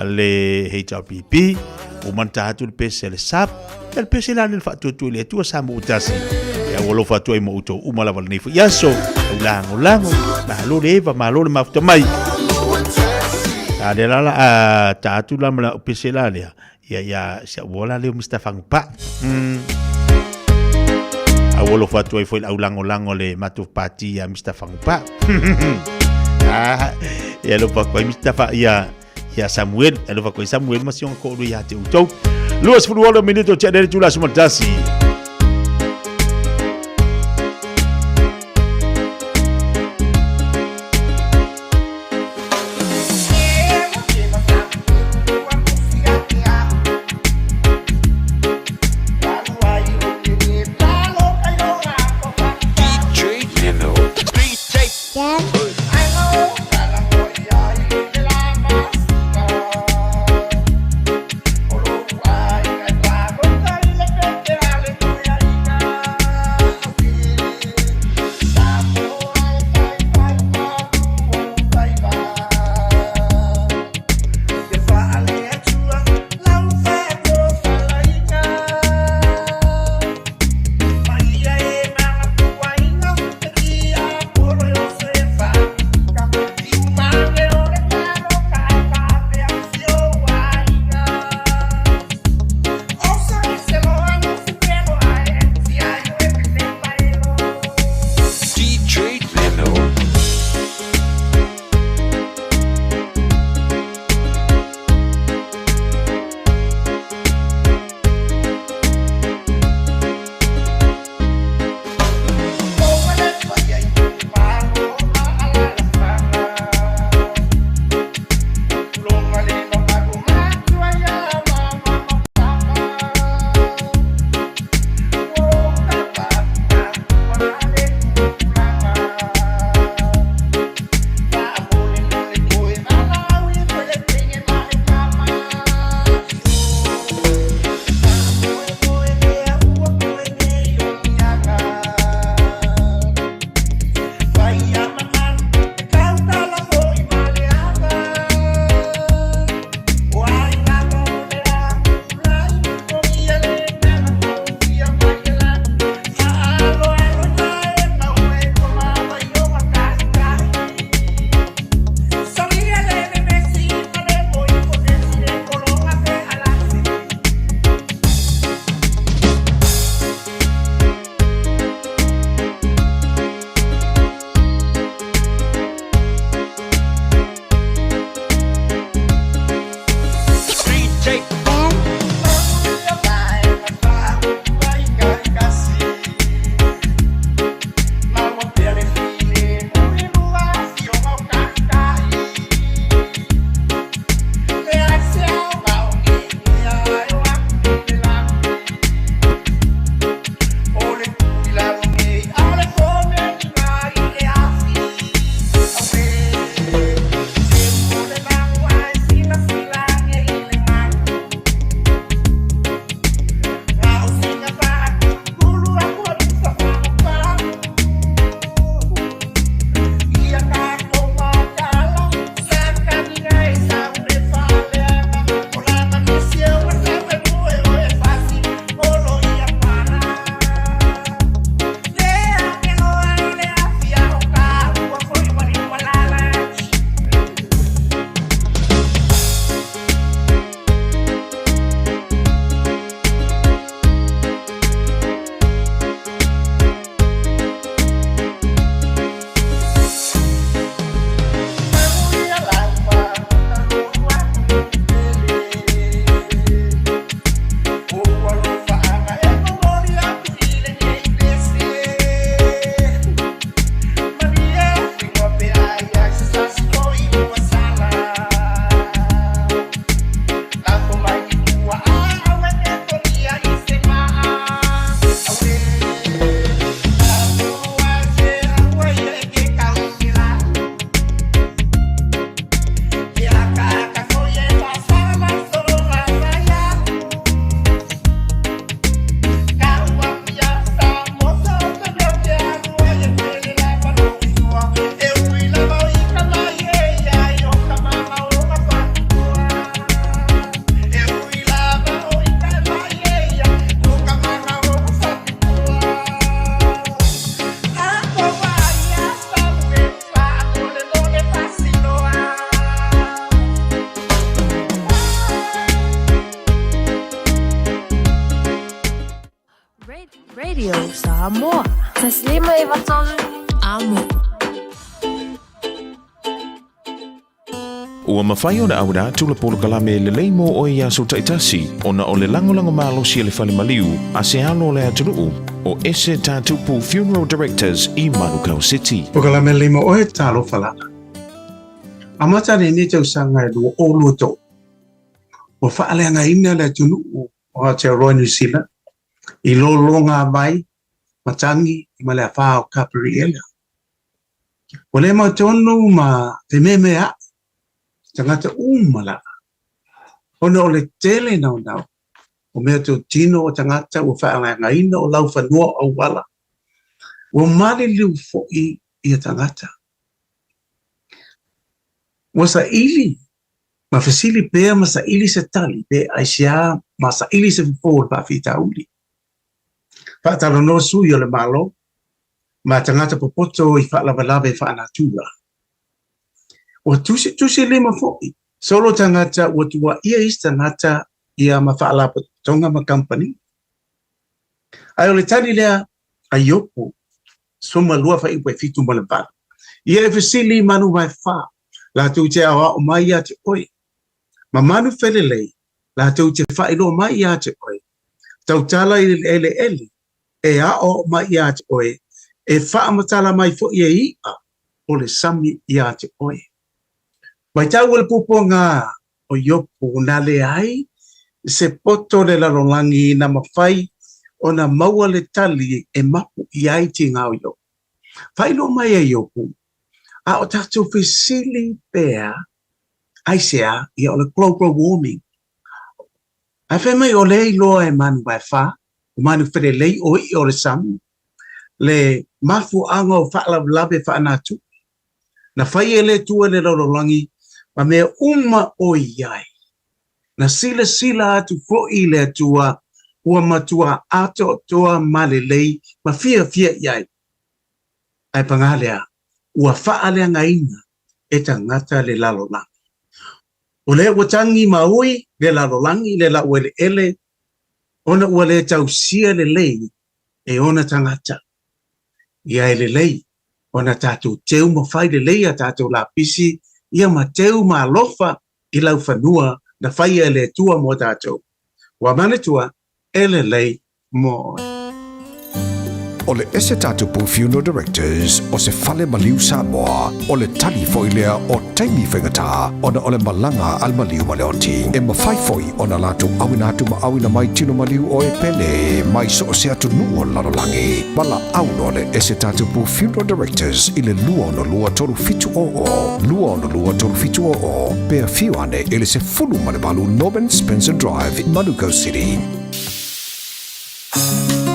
le HRPP tatu pese le SAP el pese la le fatu tu le tu sa mutasi ia wolo fatu ai mo uto umala vala ni fo ia so lango malo leva malo le mafta mai adela la tatu la mala pese la le ia sia wala le Mustafa pa awolo fatu ai foi lango le matu pati ya Mr. Fangpa ya lo pa ko Mr. ya Samuel lo pa ko Samuel masion ko do ya te utou luas futebol minuto cedere tula sumantasi Radio Samoa. Taslima iwatolu Amo. Ua mawhai o na aura tula polo kalame le leimo o ia so taitasi o na o le langolango malo si le whale maliu a se alo le atunuu o ese tātupu Funeral Directors i Manukau City. O kalame leimo o e talo whalana. Amata ni tau sanga e lua o luto. O whaaleanga ina le atunuu o Aotearoa New Zealand i lolonga mai matangi i male a whao kapiriela. O le mautonu ma te memea tangata umala. Ona o le tele nau nau. O mea te o tino o tangata o whaanga ina o lau whanua au wala. O mali liu fo'i i a tangata. O sa ili. Ma fasili pea ma sa ili se tali. Pe aisia ma sa ili se fōr pa fita uli. Whaatalo no sui o le malo. Ma tangata popoto i whaalawalawe whaanatura. O tusi lima fo'i. Solo tangata o tua ia is tangata ia ma whaalapa tonga ma company. Ai o le tani lea a yopo. Soma lua wha iwa fitu ma le bala. Ia e fasili manu mai wha. La tu te awa o mai ia te oi. Ma manu whelelei. La tu te wha ilo mai ia te oi. Tau tala i ele ele. E a o mai ia te oi. E wha amatala mai fo ia ia. O le sami ia te oi. Mai tau le pupo ngā o yopo na le ai. Se poto le larolangi na mawhai. O na maua le tali e mapu i ai ti ngā o yopo. Whailo mai e yopo. A o tātou whisili pēr, aisea i o le global warming. A whemai o lei loa e manu mai wha, o manu where lei o i o le samu, le mafu anga o whaalawe whaanatu. Na whai e le tua le rorolangi, ma mea o iai. Na sila atu fo i le tua, ua matua ato toa male lei, ma fia iai. Ai pangalea. Ua whaaleanga ina e tangata le lalolangi. O le watangi maui le lalolangi le la uele ele, ona ua le tausia le lei e ona tangata. Ia ele lei, ona tātou teu mawhai le lei a tātou la pisi, ia ma teu ma alofa i lau whanua na whai ele tua mo tātou. Wa manatua ele lei mo. O le ese tātupu Funeral Directors o se whale maliu Samoa o le tali foilea o taimi whengata o na o le malanga al maliu maleoti e mawhai foi o na latu awina atu ma awina mai tino maliu o e pele mai so o se atu nuo lalolangi wala auno le ese tātupu Funeral Directors i le lua no lua toru fitu o pea fiuane ele se fulu male balu Norman Spencer Drive in Manukau City. Oh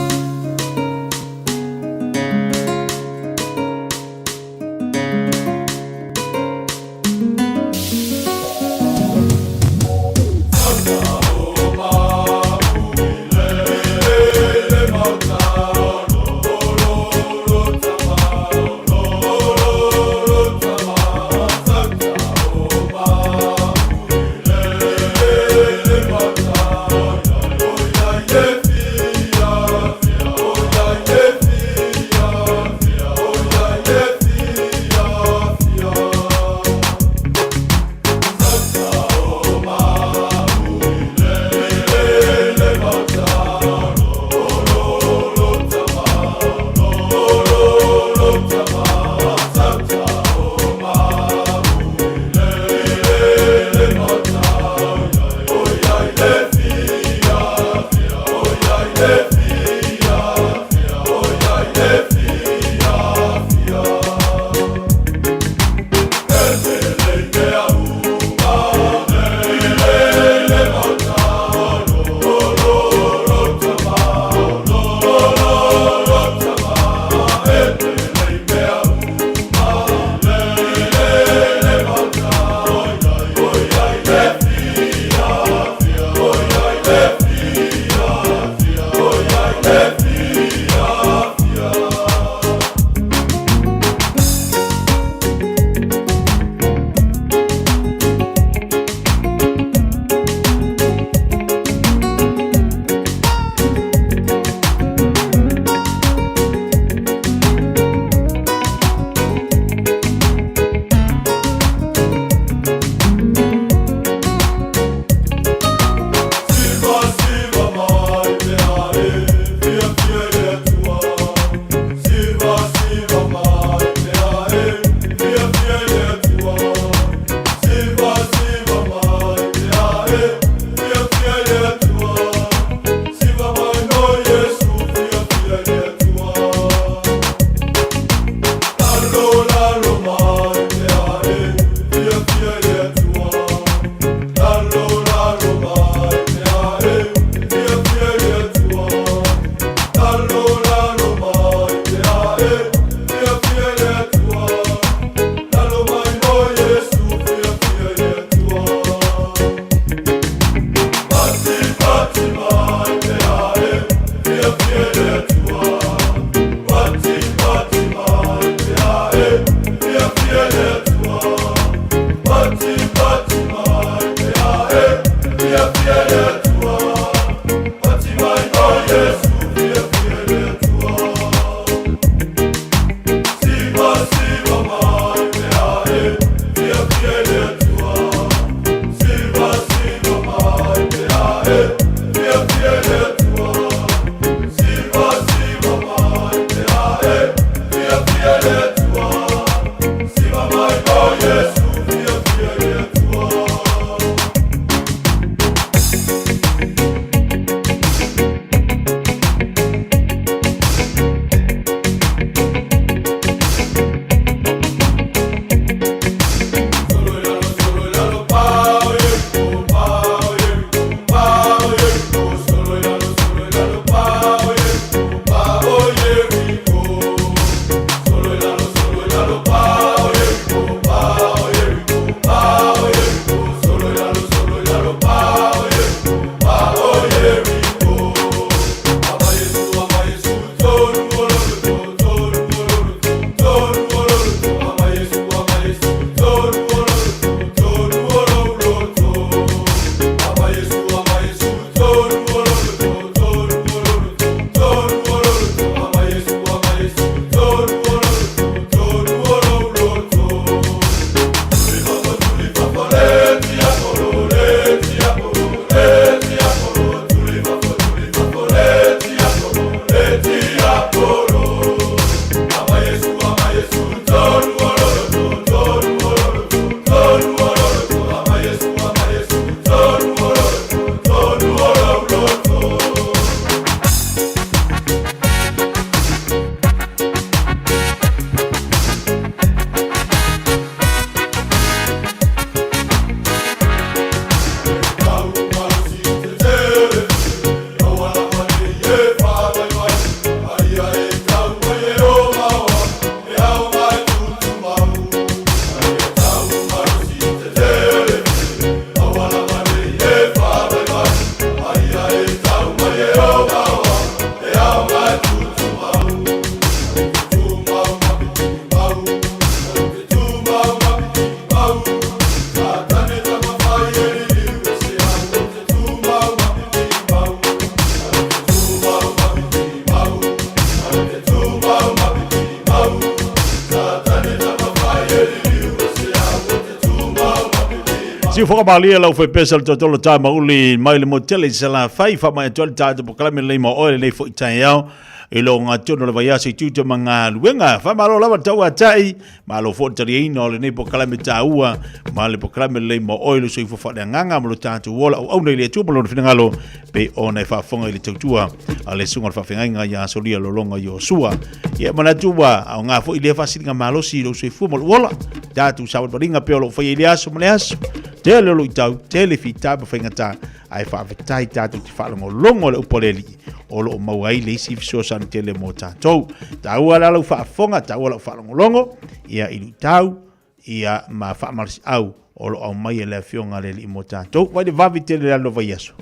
Si foka malia lau foi pesa le totolo ta mauli mai le motele se la fai fa mai tole ta te pokalame le mo ole le fo itai yao e lo nga tono le vaya se tutu manga luenga fa malo lava tau atai ma lo fo tari ino le ne pokalame ta ua ma le pokalame le mo ole so ifo fa nganga mo ta tu wola au nei le tu polo finangalo pe ona fa fonga le tutua ale sunga fa finga ya solia lo longa yo sua ye mana tua au nga fo ile fa singa malo si lo so ifo mo wola ta tu sa ringa pe lo fa ile aso mo aso tele lo tau tele fita ba fingata ai fa vitai tatu ti fa lo longo le upoleli o lo mau ai le si so san tele mota to tau ala lo fa fonga tau ala fa longo ia ilu tau ia ma fa mar au o lo au mai le fionga le mota to vai de va vitele lo vai yeso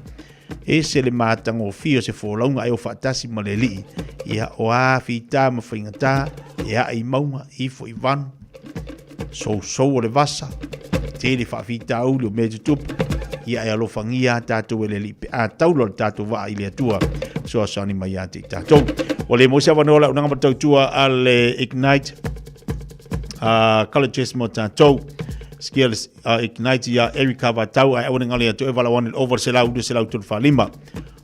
e se le mata ngo fio se fo longa ai o fa tasi maleli ia o a fita ma fingata ia ai maunga i fo ivan so le vasa tele fa vita au le me tup ia ia lo fangia tatu le li a taulo tatu va ile tua so sani mai ati tatu o le mo se va no la nga tatu tua al ignite colleges mo tatu skills ignite ya Erika va tau ai ona ngale to evala one over se la tu falima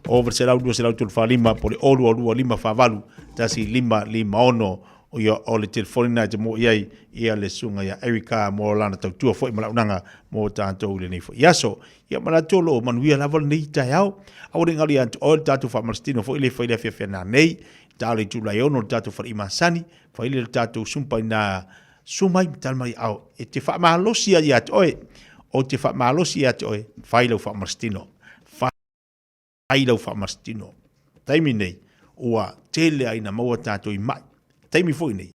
over se la tu falima por olu lima fa valu tasi lima ono o ia o le telefonina te mo iai ia le sunga ia Erika mo lana tau tua foi malaunanga mo tātou le nei foi iaso ia mana tolo manuia lava nei tai au au ringa li ant o tātou fa marstino foi le foi le fefena nei tāle tu lai ono tātou fa imasani foi le tātou sumpai na sumai talmai au e te fa malosi ia oe o te fa malosi ia oe fai lo fa marstino taimi nei ua tele ai na maua tātou i mai taimi foi nei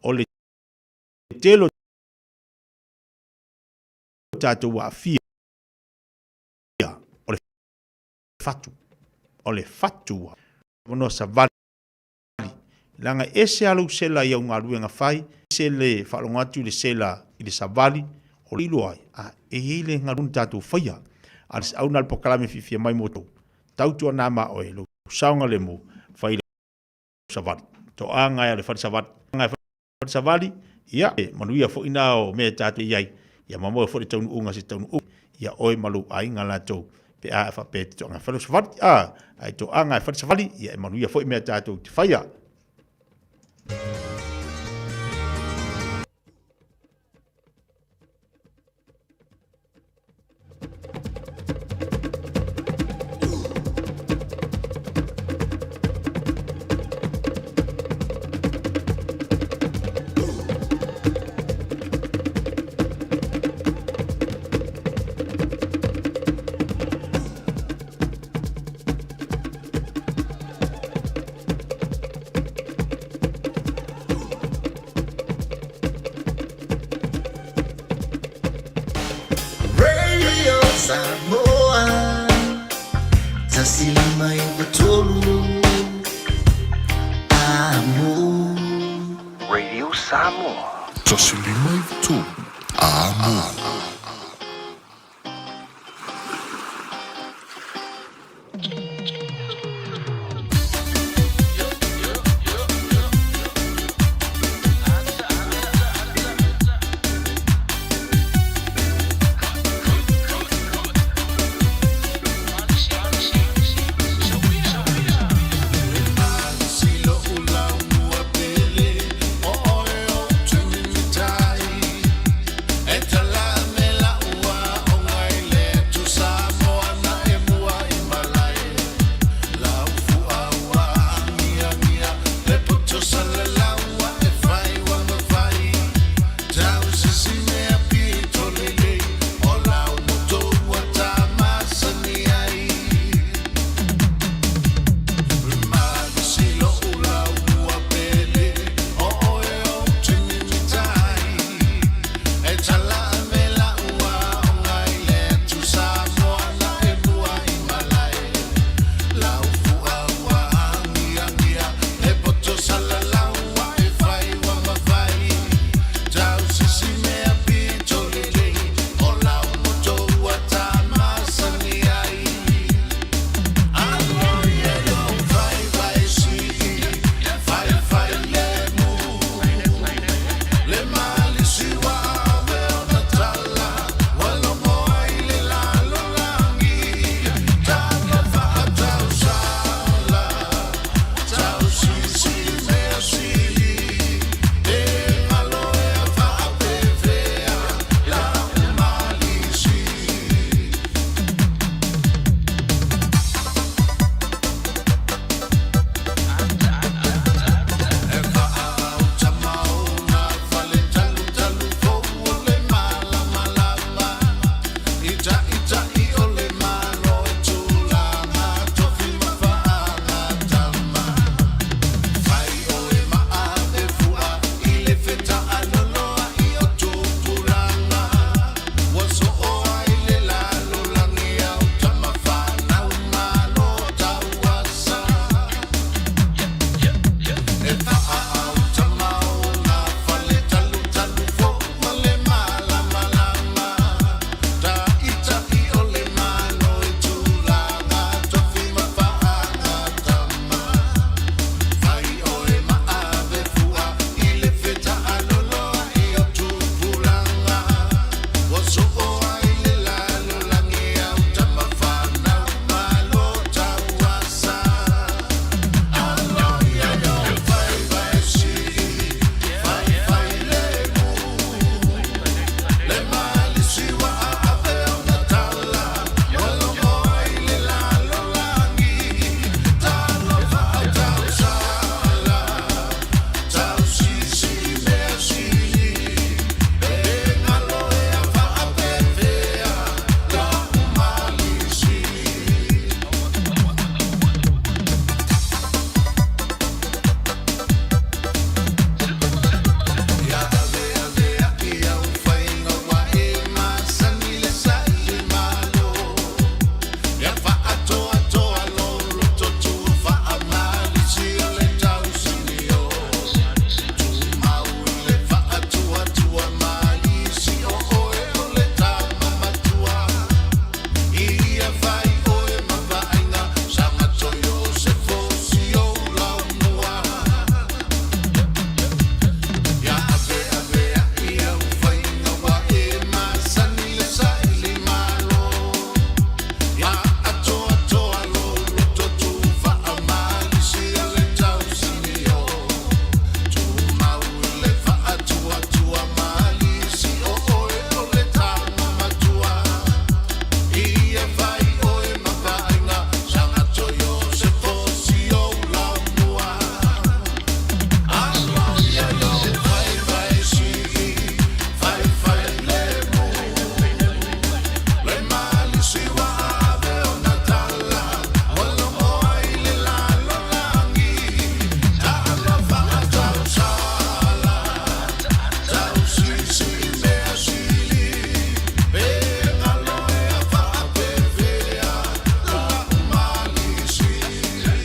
o le telo tatu wa fia o le fatu ono savali langa ese alu sela ia unga luenga fai se le falongatu le sela i le savali o le ilo ai a e hele ngarun tātou whaia a le au nal pokalame fifia mai moto tautua nā ma o e lo saunga le mo whaile savali to anga le wharisavali ngai wharisavali ia e manuia fo ina o mea tātou iai ia mamoe fo le taunu unga se taunu unga ia oe malu ai ngā lātou pe a fa pe to nga wharisavali ai to anga wharisavali ia e manuia fo i mea tātou te whaia. Radio Samoa. Tasilima tu. Amo.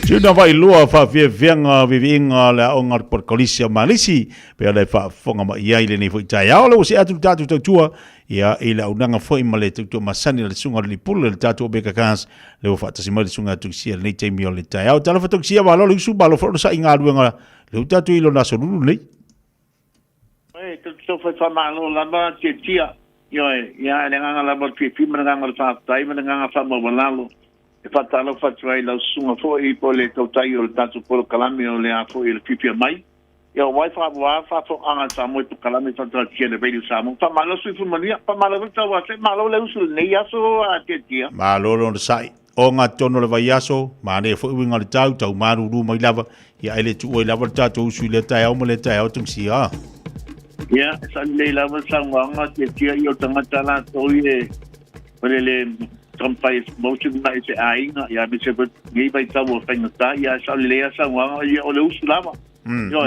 Tuna vai lua fa venga vivinga la onga por kolisia malisi pe le fa fonga ma ia ile ni foi tai ao le se atu tatu tua ia ila unanga foi male tu masani le sunga le pulu le tatu beka kans le fa tasi male sunga tu sia le te mi le tai ao tala fa tu sia ba lo su ba lo fo sa inga luenga le tatu ilo na so lulu nei tu fa ma lo la ba tia yo ia le nga la ba fi ma nga la fa tai ma nga fa mo balalo e fatalo fatuai la sunga fo I po le tautai o le tatu polo kalami o le a fo I le pipia mai. Ia wai fa fo anga sa mo tu kalami fatu tia le veilu sa mo. Pa malo sui fu mania, pa malo vita wa se malo le usul nei aso a tia. Malo lo sai. O ngā tono le vai aso, ma ne fo winga le tau maru ru mai lava. Ia ele tu o lava tatu usu le tai au mo le tai au tung sia. Ia, sa le lava sa wanga tia I o tangata la toi e le Sampai motion na ese ainga ya me se ngai vai tau o whaingata ia sa lea sa wanga ia o le usu lava. Yo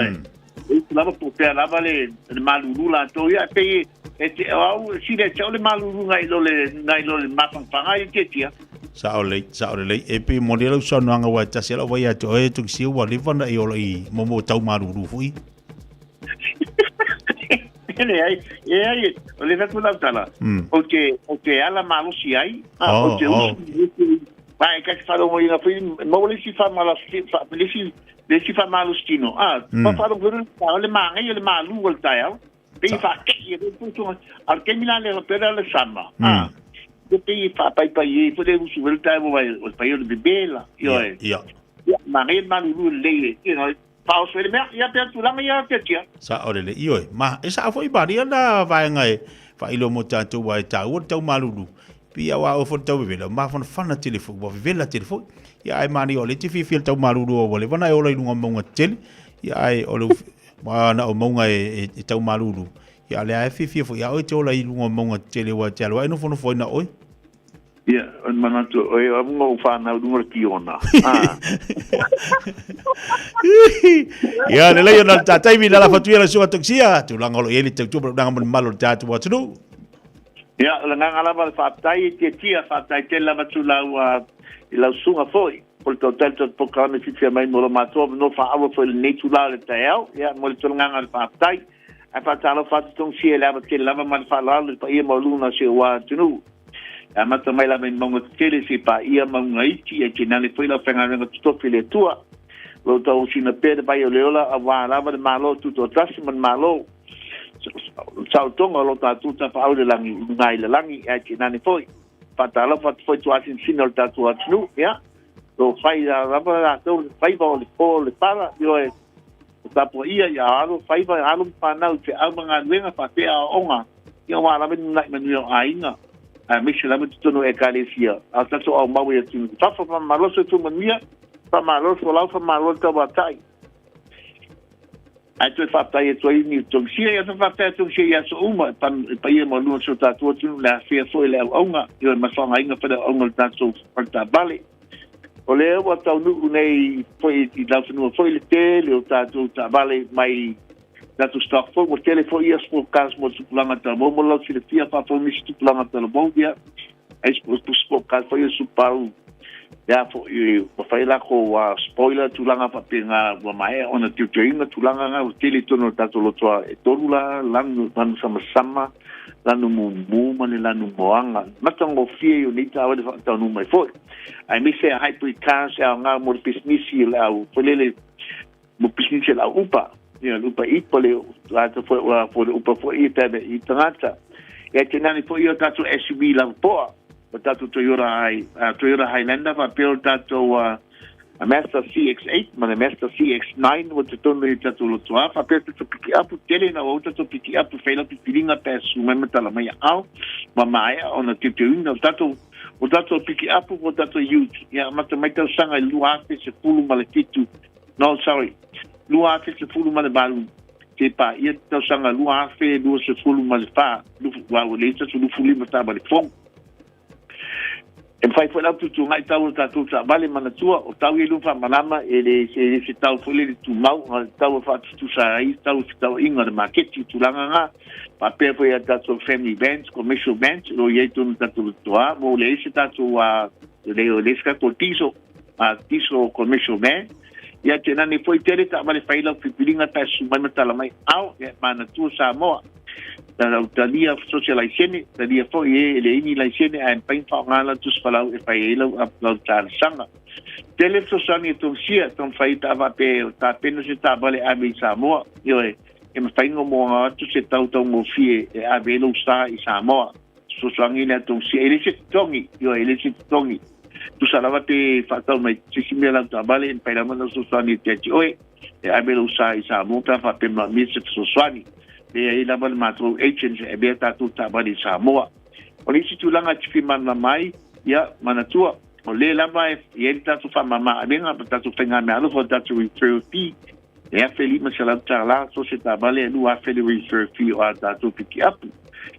usu lava po pea lava le maluru la to ia pe e te au si le tau le maluru ngai lo le mapangpanga I te tia. Sa o le e pe modelo sa noanga wa tasi la vai ato e tu si wa livana I o le momo tau maluru fui. Ai, o le vetu la tala. O te ala malo si ai. O te usu. Vai ka fa lo ina fui mo le si fa malo le si fa malo stino. Pa fa lo guru le manga le malu o taio. Pe fa ke le puto al ke mila le pera le sama. O pe fa pai po de usu el taio vai o paio de bela. Yo. Ma re malu le, Paus ele me ia pe tu langa ia te tia. Sa orele ioi ma esa foi baria na vai ngai fa ilo mo tatu wa tau tau malulu. Pia wa o fo tau vela ma fon fana telefone wa vela telefone. Ya ai mani o le ti fi tau malulu o le vana o le lunga mo tele. Ya ai o le ma na o mo ngai e tau malulu. Ya le ai fi fo ya o te o le lunga mo tele wa tele wa no fo na oi. Ia, on manatu, oi, mo whanau dunga ki ona. Ia, le lei ona tatai mi nala fatuia la sua toksia, tu langolo ele te tu nanga mo malo tatu wa tunu. Ia, la nga lava fatai te tia fatai te lava tu la I la sunga foi. Por to tanto programa fica mai no mato no fa ava foi le tu la le tael. Ia, mo le nga fatai. A fatalo fatu tong sia lava te lava man fa la le pa ia mo luna se wa tunu. A mata mai la men mongo tele se pa ia monga iti e tina le foi la fenga nga tuto le tua. Lo tau sina pede bai o leola a wa lava de malo tuto tasi man malo. Sao tonga lo ta tuta pa au de langi ngai le langi e tina le foi. Patala fat foi tu asin sinol ta tu atnu ya. Lo fai la lava la to fai ba le para yo e ta po ia ya alo fai ba alo pa na te au manga wenga pa te a onga. Yo wa la men nai men yo ainga. Michel la metu no e kalesia a tato au mau e tu fa fa malo se tu mania fa malo so la fa malo ta batai ai tu fa tai tu ni tu sia ya fa tai tu sia ya so uma pa ye mo no so ta tu la fia so le onga yo ma so ainga fa onga ta so ta bale o le wa ta nu nei foi I la no foi le tele o ta tu ta bale mai dat tu stock voor mo telefone ia voor kas mo supulanga ta mo lo si le tia fa fo mi supulanga ta lo bobia ai spor kas foi su pau ya fo o fa ila ko wa spoiler tu langa pa pinga wa mai ona tu tuinga tu langa nga tele to no ta to lo toa e torula lang pan sama lanu mu mane lanu moanga matango fie yo ni ta wa ta no mai foi ai mi se hai pu kas ya nga mo pisnisi la o polele mo pisnisi la upa ia lupa I pole la te foi wa for upa foi I tebe I tangata e te nani foi o tatu SUV la poa o tatu Toyota Highlander va pelo tatu a Mazda CX-8 ma Mazda CX-9 o te tonu I tatu lo toa fa pelo tatu piki apu tele na o tatu piki apu feila pipiringa pesu me metala mai au ma mai ona te una o tatu piki apu o tatu youth ia mata mai tau sanga I lua te se pulu maletitu no sorry lua fe se fulu ma le balu te pa ia tau sanga lua fe lua se fulu ma le fa lu wa o le tsu lu fulu ma ta ba le fong e fai foi la tu ngai tau ta tu sa vale mana tua o tau I lu fa manama e le se tau fulu le tu mau tau fa tu sa ai tau inga de market tu langa nga pa pe foi ta so family events commercial events lo ye tu ta tu tua mo le se ta tu wa le ska cortizo tiso commercial man ia te nani foi tere ta vale faila pipilinga ta sumai matala mai au ia mana tu Samoa ta dia socialization ta dia foi ele ini laisene ai pain fa ngala tu spalau e pai elo upload ta sanga tele sosani tu sia ton fai ta va pe ta pena se ta vale abi Samoa io e me fai mo tu se tau mo fie e abelo sta i Samoa sosani na tu sia ele se tongi io ele se tongi tu salava te fatau mai sisime la tabale en paira mana sosani te oi e abelo sa i Samoa ta fa pe ma mi se sosani e ai la mal matro agents e beta tu tabale Samoa o ni si tu langa tifi mana mai ya manatua o le lava e ta tu fa mama abenga ta tu fenga me alo for that to refer fee e a feli ma sala la società vale nu a feli refer fee o ta tu pick up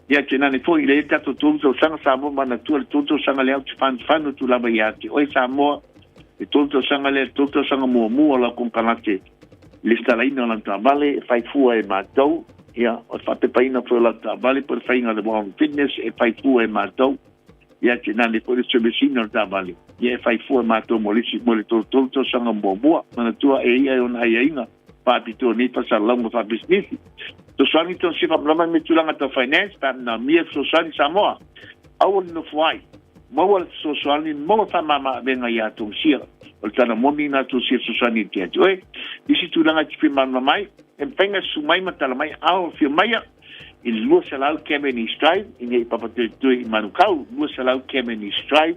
ya tena ne foi le ta tu tu sanga Samoa manatua tu sanga le out fan tu lava ya ti o Samoa e tu sanga le tu sanga mo la con canate le sta la ina la vale fai fu e matou ya o fa pe paina for la vale per fainga de bon fitness e fai fu e matou ya tena ne foi se vecino ta vale ya fai fu e matou molisi molito tu sanga mo manatua e ia ona ia pa pito ni pa sa longo fa business to swani to si fa blama me tulanga to finance pa na mi so swani Samoa au no fly mo wal so swani mo fa mama venga ya to sia o tana momi na to si so swani te oi disi tulanga ti mama mai en penga sumai matala mai au fi mai il lo salau kemeni strive in e papa te tu i manukau lo salau kemeni strive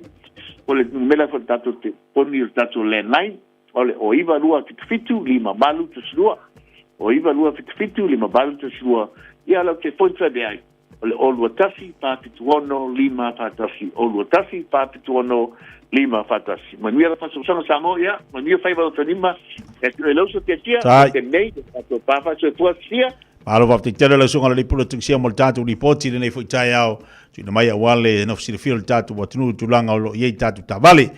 o le mela fa tato te poni il tato landline ole o iva lua fitu lima balu te slua o iva lua fitu lima balu te slua ia la te fonta de ai ole o lua tasi pa fitu ono lima fatasi o lua tasi pa fitu ono lima fatasi manuia la faso sanga Samoa ia manuia fai va tanima e lo so te tia te nei to pa fa so sia alo va te tele la so ngala lipulo tsia mo tatu ripoti nei foi tai au tu na mai wale no fisi fil tatu wa tunu tulanga lo ye tatu tabale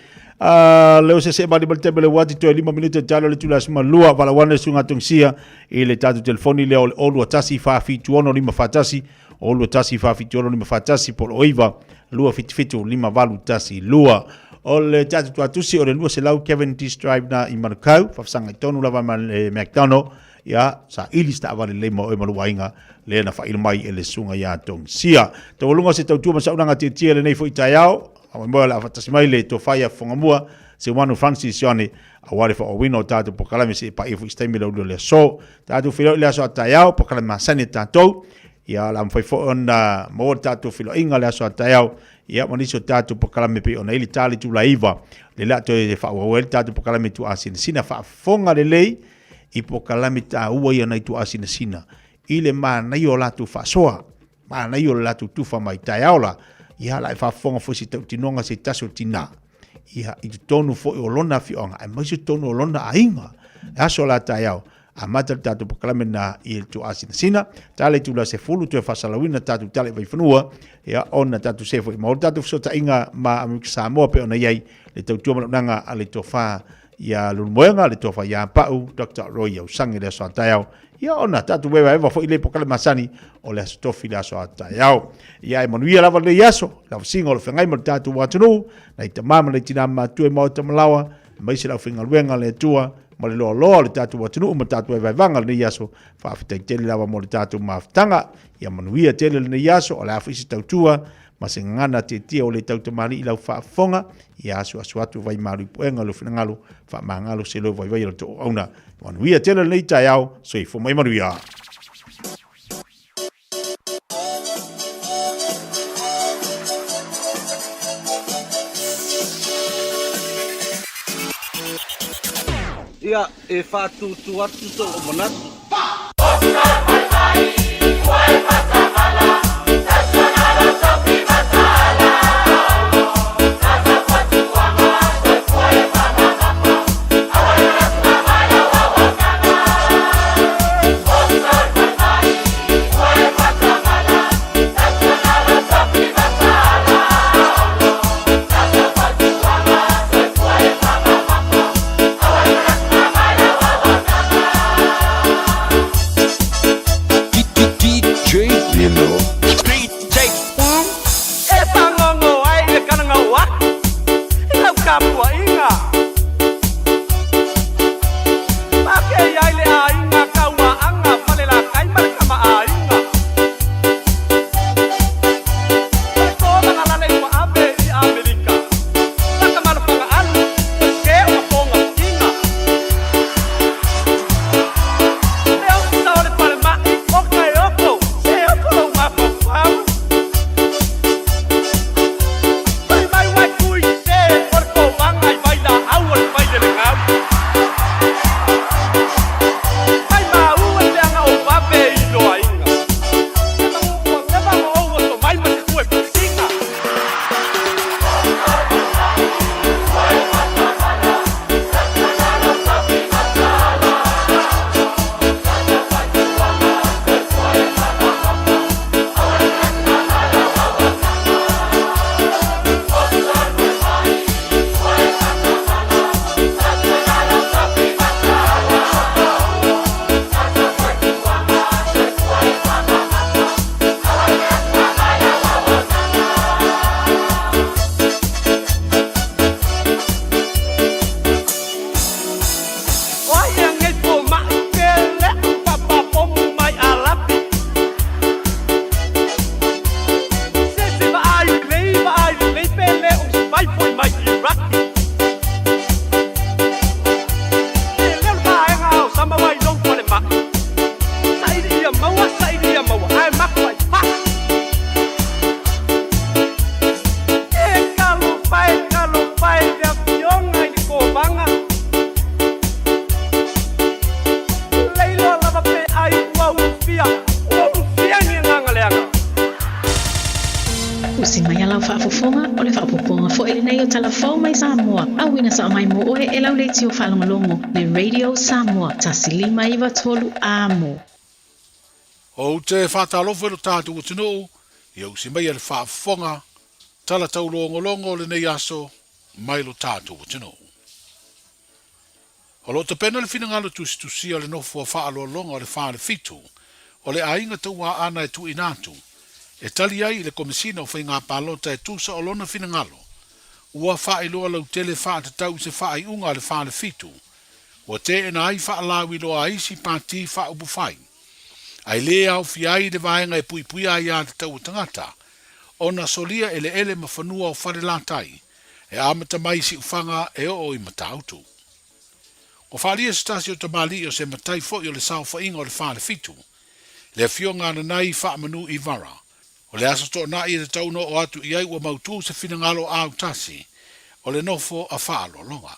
leo se bali baltebele wati to 5 minuto talo le tulas malua vala wana sunga tungsia ile tatu telefoni le olu tasi fa fitu ono lima fatasi olu tasi fa fitu ono lima fatasi por oiva lua fitu lima valu tasi lua ole tatu tusi ole lua se lau Kevin T Strive na imanukau fa sanga tonu lava man McDonald ya sa ilista vale le mo e maluainga le na fa ilmai ele sunga ya tungsia to lunga se tautu masa unanga titia le nei foi taiao a mo la fatasi mai le to faya fongamua se wanu Francis Yone a wale fa wino tatu pokalame se pa ifu stay milo le so tatu filo le so tayao pokalame masani tatu ya la foi fo ona mo tatu filo inga le so tayao ya moniso tatu pokalame pe ona ili tali tu laiva le la to fa wel tatu pokalame tu asin sina fa fonga le lei i pokalame ta ua ia nai tu asin sina ile ma na yo la tu fa soa ma na yo la tu fa mai tayao la ia la fa fonga fo si tinonga se taso tina ia i tonu fo o lona fi onga ai mai tonu o lona ainga aso la tayao a mata tatu pokalame na il tu asina sina tale tu la se fulu tu fa salawina tatu tale vai funua ia ona tatu se fo mo tatu so ta inga ma amik Samoa pe ona yai le tau tu nanga ale to fa ia lumuenga le to fa ya pau Dr. Roy au sangi le so tayao ia ona tatu wewa eva fo ile pokale masani o le stofi la so tayao ia manuia lava le yaso la singo le fengai mo tatu watunu na itamama le tina ma tu mo tamlawa mai se la finga luenga le tua mo le lo le tatu watunu mo tatu wewa vanga le yaso fa afita tele lava mo le tatu maftanga ia manuia tele le yaso o la afisi tautua masengana te tia o le tautamani i lau whaafonga i asu atu vai maru puenga lo whinangalu wha maangalo se lo vai vai lo to auna manuia tele nei tai au so i fo mai manuia ia e fatu tu atu to monatu Usi mai ala whaafofonga o le whaapoponga fo ele nei o talafau mai Samoa. Awina sa mai mo oe e lau leiti o whalongalongo le Radio Samoa tasilima iwa tolu amo. O te whātalofa lo tātu o tino, i au si mai ale whaafonga, tala tau longo le nei aso, mai lo tātu o tino. O lo te pena le whina ngalo tusi o le nofo a whaalolonga o le whaale fitu, o le ainga tau a ana e tu inatu, e tali ai le komisina o whainga palota e tusa o lona whina ngalo, ua whaeloa lau tele whaata tau se whaai unga le whaale fitu, o te ena ai whaalawi loa aisi pāti whaupu whai. Ai le au fiai le vaenga e pui ai a te tau tangata, ona solia ele ma whanua o whare lātai, e amata mai si ufanga e o i matautu. O whalia stasi o tamali o se matai fo i o le sao whainga o le whaale fitu, le fionga na nai whaamanu i vara, o le aso tō nai e te tauno o atu i ai ua mautu se finangalo a utasi, o le nofo a whaalo longa.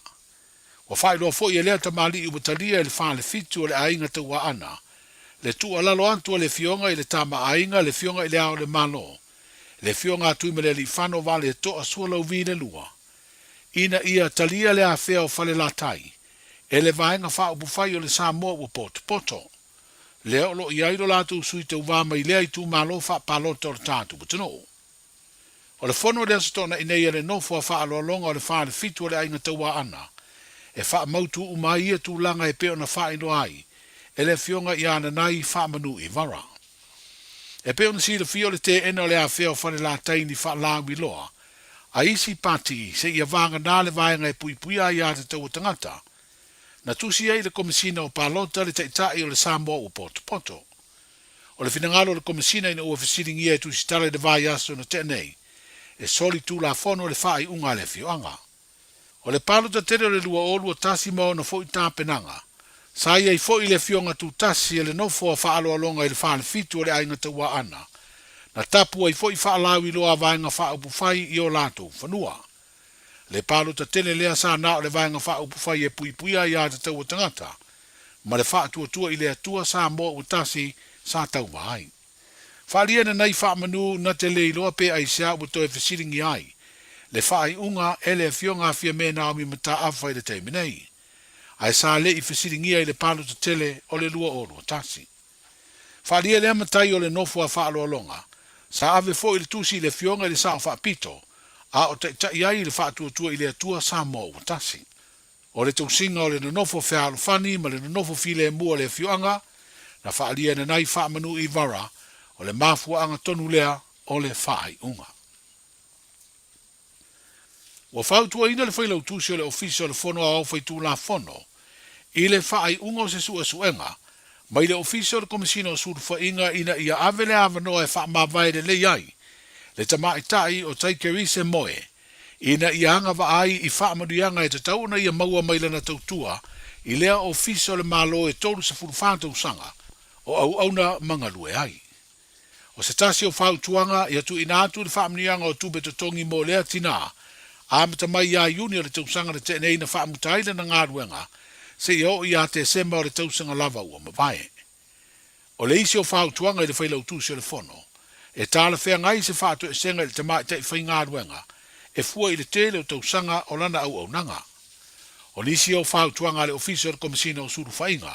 O whaelo fo i e lea tamali i utalia e le whaale fitu o le ainga te ua ana, le tu alalo antu le fionga i le tama ainga le fionga i le ao le malo. Le fionga atu me le li whano vale e toa sualau vine lua. Ina ia talia le a fea o whale la tai. E le vaenga whao bufai o le Samoa ua poto. Le olo i airo latu sui te uvama i lea i tu malo wha palota o le tātu butano. O le whono le asatona i nei le nofo a wha aloalonga o le whaare fitu o le ainga taua ana. E wha mautu umai ia tu langa e peo na wha ino ai. E le fionga i ana nai whaamanu i vara. E peo na si le fio le te ena o le a feo whare la taini wha lawi loa, a isi pati se ia vanga nā le vaenga e pui ai a te tau tangata, na tusi ai le komisina o palota le taitai o le Samoa o poto. O le finangalo le komisina ina ua fisiringi e tusi tale de vai aso na tenei, e soli tu la fono le whaai unga le fioanga. O le palota tere o le lua olu o tasi mao na fo i tā penanga, sa ia i fo i le fionga tu tasi e le nofo a whaalo alonga i le whaale fitu o le ainga taua ana. Na tapu ai fo i whaalawi loa vaenga whaupu whai i o lato whanua. Le palo ta tele lea sa na o le vaenga whaupu whai e pui ai a te taua tangata. Ma le whaatua i le atua sa moa u tasi sa tau mahai. Whaalia na nei whaamanu na te lei loa pe ai sea u toe fesiringi ai. Le whaai unga e le fionga fia me naomi mata awhai le teiminei. Ai sa le i fesiringia i le palo te tele o le lua oro tasi. Whaalia le amatai o le nofu a whaalo alonga, sa ave fo i le tusi i le fionga i le sao whaapito, a o te tai ai i le whaatuatua i le atua sa mo o tasi. O le tausinga o le nofo whaalo whani ma le nofo file mua le fionga, na whaalia na nai whaamanu i vara o le mafua anga tonu lea o le whaai unga. Wa whautua ina le whailau tusi o le ofisi o le whono a au whaitu la whono, i le whaai unga o se suenga, mai le ofisi o le komisina o suru whainga ina ia avele avanoa e wha mawai le iai, le tamai tai o taikerise moe, ina ia anga wa ai i wha maduianga e te tauna ia maua mai lana tautua, i lea ofisi o le malo e tolu sa furu whātau sanga, o au auna mangalue ai. O se tasi o whautuanga, ia tu ina atu le wha maduianga o tube totongi mo lea tina, a mata mai ia iuni o le tausanga le tenei na wha mutaile na ngā ruenga, se ia o ia te sema o le tausanga lava ua mawae. O le isi o whautuanga i le whailau tusi o le whono, e tāla whea ngai se whātu e senga i le tamai te whai ngā ruenga, e fua i le tele o tausanga o lana au nanga. O le isi o whautuanga le ofisi o le komisina o suru whainga,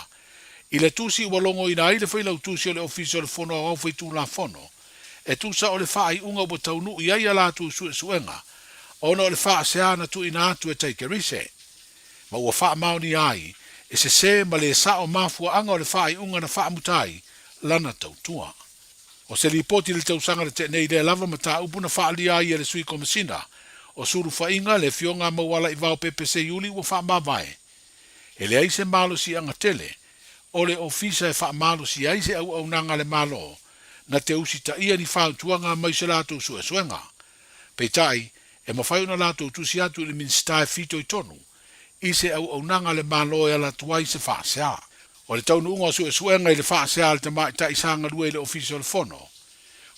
i le tusi ua longo ina i le whailau tusi o le ofisi o le whono o au whaitu la whono, e tusa o le whaai unga ua taunu i ai alatu suenga, ona o le wha seana tu ina atu e taikerise. Ma ua wha mauni ai, e se ma le sa o mafua anga o le wha i unga na wha mutai, lana tautua. O se li poti le tausanga le tenei le lava mata upu na wha li ai e le sui komisina, o suru whainga le fionga mawala i vau PPC Iuli ua wha mawai. E le aise malo si anga tele, o le ofisa e wha malo si aise au nanga le malo, na te usi ta ia ni whautuanga mai se lato suenga. Peitai, e mawhai una lato tusi atu le minstae fito i tonu, i se au nanga le malo e ala tuai se whaasea. O le taunu unga suenga i le whaasea le tamai ta isanga lua i le ofisi o le whono.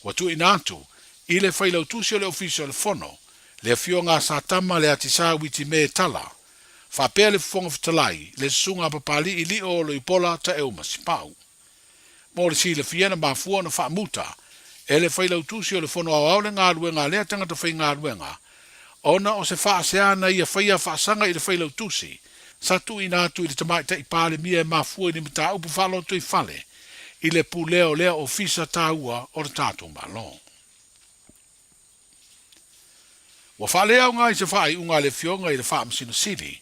Wa tu inatu, i le whailau tusi o le ofisi o le whono, le fionga sa tama le atisa witi me tala, whapea le fonga fitalai, le sunga papali i li o lo i pola ta e o masipau. Mo le si le fiena mafua na whaamuta, Ele whailau tūsi o le whono au le ngā ruenga, lea tangata whai ngā ruenga. Ona o se whaasea na ia whaia whaasanga i le whailau tūsi. Sa tu ina atu i le tamai ta i pāle mia e mafua i ni mta upu whaloto i whale. I le pūleo lea ofisa tāua o le tātou malo. Wa whalea o ngā i se whai unga le fionga i le whaamsino sili.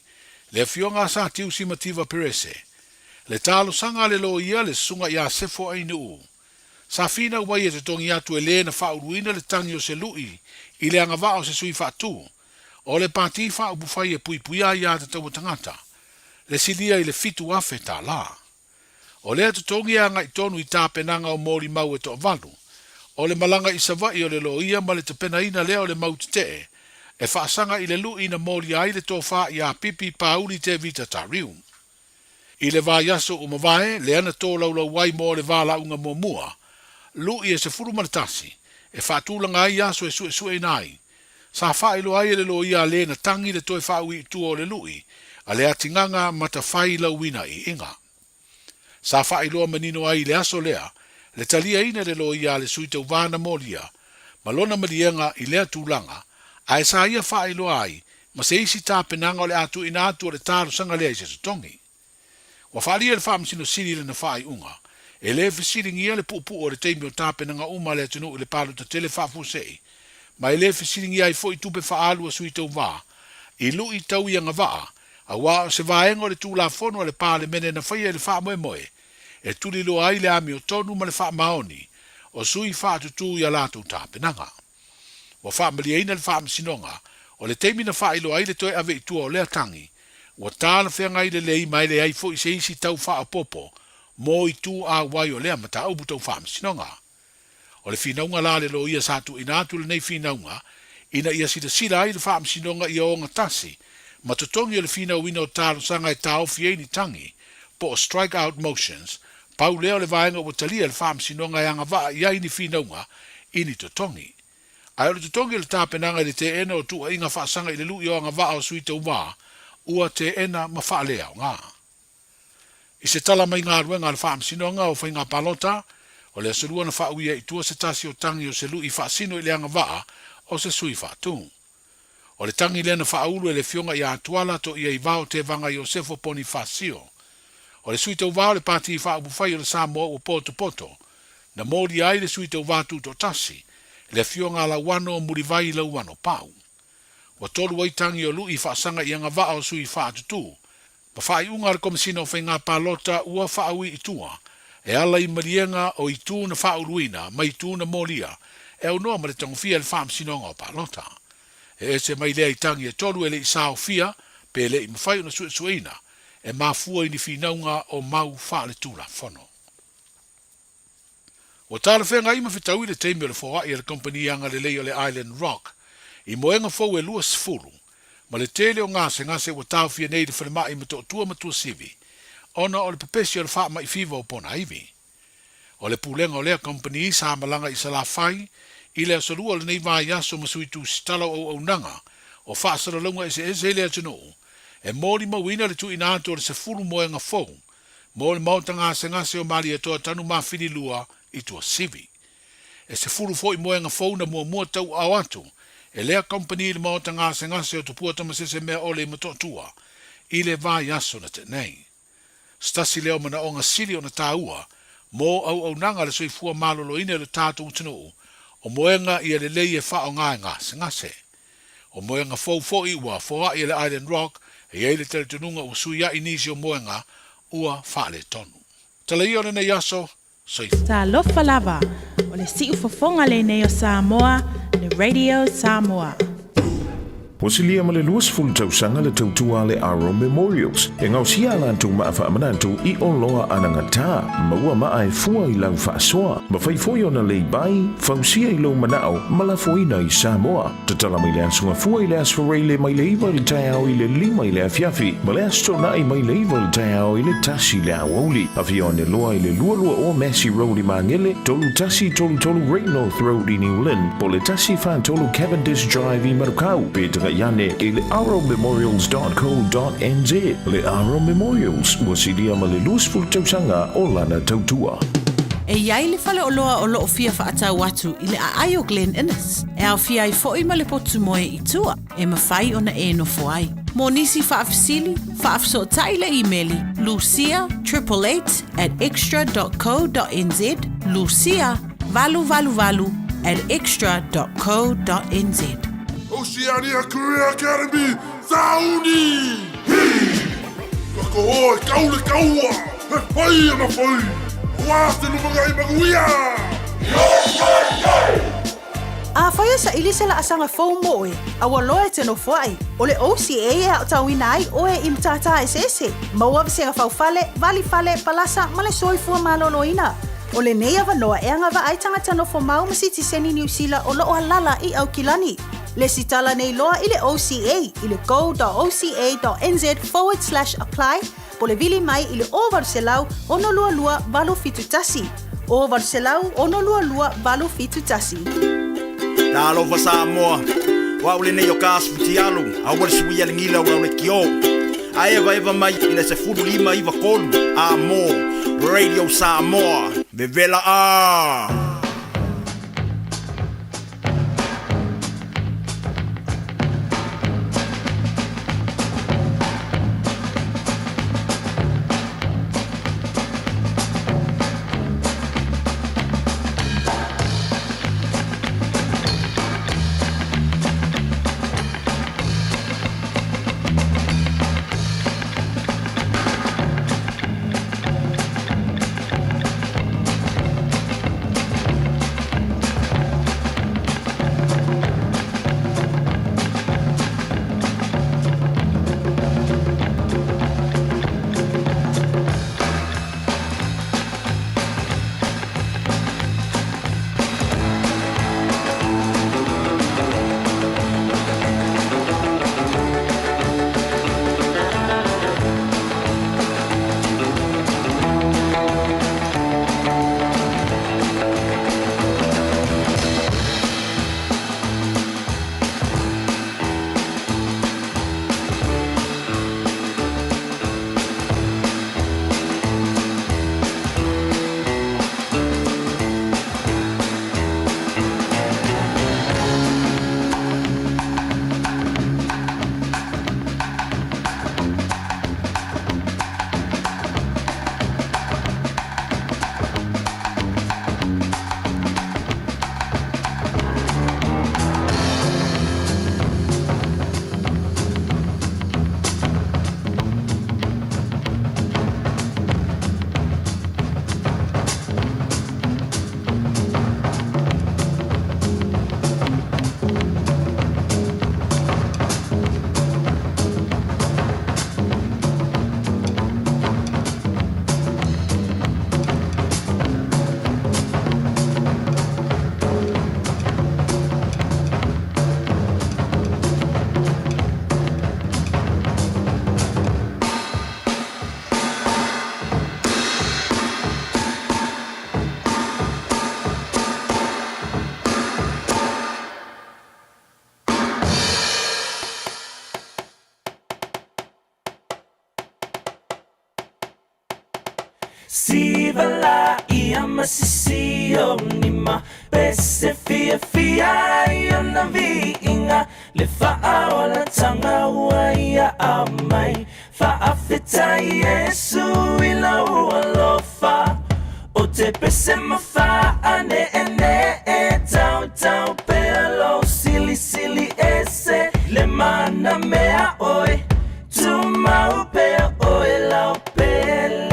Le fionga sa tiu si mativa perese. Le talo sanga le lo ia le sunga ia sefo ai nuu. Sa fina wai e te tongi atu e le na whauruina le tangi o se lui. I le anga wao se sui whaatu. O le pāti wha upu whai e pui puia ia te tau tangata. Le silia i le fitu afe tā la. O lea te tongi anga i tonu i tā penanga o mōri mau e to valu. O le malanga i savai o le lo ia ma le te pena ina lea o le mau te te. E whaasanga i le lu ina mōri ai le tō wha i a pipi pauli te vita tā riu. I le vā yaso o mawae, le ana tō laulau wai mō le vā launga mō mua. Lu i e se furu maratasi. E whaatulanga ai yaso e sue nai. Sa whaelo ai le lo ia le na tangi le toi whaui i tu o le lui. A le atinganga mata whai lauina i inga. Sa whaeloa manino ai le aso lea. Le talia ina le lo ia le suitau vana molia. Malona malienga i lea tūlanga. Ai sa ia whaeloa ai. Ma se isi tā penanga o le atu ina atu o le tāro sanga lea i se tutongi. Wa whaalia le whaamsino siri le na whaai unga. E le whisiringia le pupu o le teimi o tā penanga uma le atunu i le palu ta tele whaafusei. Ma e le whisiringia i fo i tupe whaalu a suitau vā. I lu i tau i anga vaa. A wā o se vāenga le tūla whono le pāle mene na whaia le wha moe moe. E tuli lo ai le ami o tonu ma le wha maoni. O sui wha tutu i a lātou tā penanga. Wa wha maliaina le wha msinonga. O le teimi na wha ilo ai le toi ave i tua o lea tangi. Wa tāna whenga i le lei mai le ai fo i se isi tau wha a popo. Mo i tū a wai o lea ma tā ubu tau wha msinonga. O le whinaunga la le lo ia sātu ina atu le nei whinaunga. Ina ia sida ai le wha msinonga i o onga tasi. Ma totongi o le fina wina o tālo sanga e tāo fieni tangi, po o strike out motions, pau leo le vaenga o talia le whaam sinonga e anga waa ia ini fina unga, ini totongi. Ai o le totongi le tāpenanga le te ena o tua inga whaasanga i le lui o anga waa o suita uwa, ua te ena ma wha lea o ngā. I se tala mai ngā ruenga le whaam sinonga o whainga palota, o le asurua na wha uia i tua se tasi o tangi o se lui whaasino i le anga waa o se sui whaatung. O le tangi lena whaulu e le fionga i a tuala to ia i vao te vanga Iosefo Bonifacio. O le suitau vao le pati i whaabu whai o le Samoa o poto poto. Na mōri ai le suitau vātu to tasi. Le fionga la wano o murivai la wano pau. Wa tolu ai tangi o lui whaasanga i anga vao sui whaatutu. Pa whai unga le komisina o whainga palota ua whaawi i tua. E ala i marienga o i tū na whauluina, mai tū na mōria. E au noa ma le tangofia le whaamsinonga o palota. E se mai lea i tangi e tolu e le i sao fia, pe le i mawhai una sueina, e mafua i ni whinaunga o mau whaale tūla whono. O tāle whenga ima whitau i le teimi o le whoa i le kompani anga le lei o le Island Rock, i moenga fau e lua sifuru, ma le tele o ngase o tau fia nei le whanema i mato tua matua sivi, ona o le pepesi o le wha mai fiva o pona iwi. O le pulenga o lea kompani i sa malanga i sa la whai, i le asalua le nei vā yaso masui tu stala o nanga, o whaasara lunga e se lea tino, e mōri mawina le tu inato le se furu moenga fau, mōri mautanga se ngase o mali e toa tanu ma whini lua i tua sivi. E se furu fo i moenga fau na mua tau au atu, e lea kompani le mautanga se ngase o tupua tamasese mea ole i matotua, i le vā yaso na te nei. Stasi leo mana o ngasili o na tāua, mō au nanga le soifua malolo ina le tātou tino, o moenga i le lei e whao ngā ngase. O moenga fau i ua whoa i le Island Rock e ei le teletununga o suia inisi o moenga ua whaale tonu. Tala i o le nei aso, soifu. Ta lofa lava, o le si ufafonga le nei o Samoa, le Radio Samoa. Posilia ma le luas fulu tausanga le tautua le Aro Memorials. E ngau sia lantou maafa amanantou i o loa anangata. Maua maa e fua i lau whaasoa. Ma whaifoi ona lei bai, fausia i lau manao, malafoina i Samoa. Tatala mai le asunga fua i le asfarei le mai leiva le taiao i le lima i le afiafi. Ma le astona i mai leiva le taiao i le tasi le awauli. Afia ne loa i le lualua o Massey Road i Mangele, tolu tasi tolu Great North Road i New Lynn, po le tasi fan tolu Cavendish Drive i Marukau, Petra Yane e le arrowmemorials.co.nz. Le Arrow Memorials, wasidia ma le luas fulu tausanga o lana tautua. E iai le fale o loa o loo fia whaatau atu i le a ai o Glen Innes. E au fia I fo'i ma le potu moe I tua, e mawhai ona e no foai. Mo nisi whaafisili, whaafisootai le e-maili, lucia888@extra.co.nz, Lucia, valu@extra.co.nz. Oceania Career Academy, Sauni! Kako hoi, kaule kaua! He whai ana whai! Wāste no mga I maguia! A whaia sa ili se la asanga fau moe, a waloe te no whai. O le OCA e au tauina ai o e imtata e sese. Maua visenga fau fale, vali fale, palasa, male soifua maloloina. O le nei avanoa e anga wa ai tangata no fomau masiti seni New Zealand o loo halala I au kilani. Le sitala nei loa I le OCA, I le go.oca.nz/apply, po le vili mai I le o varselau ono lua lua valo fitu tasi. O varselau ono lua lua valo fitu tasi. Talo fa Samoa. Wa ule nei o kasputi alu, a wale suia le ngila wa le kio. A eva mai I le se fudu lima I vakolu. A mo, Radio Samoa. Bevela a. Sivala ia masisio nima Pese fia ia na viinga Le faa o la tanga ua ia amai Faa fita Yesu ila ua lofa O te pese mafaa ane e tau pelo Sili ese le mana mea oi Tuma upe oi lau pele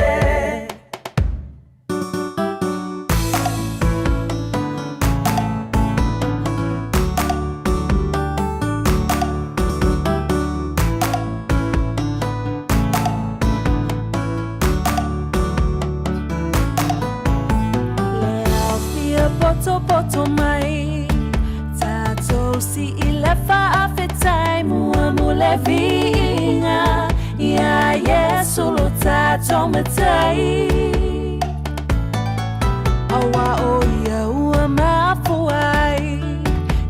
Poto mai Tato si ilefa afetai Mua mule vinga Ia Yesu lo tato metai Awa o ia ua mafuai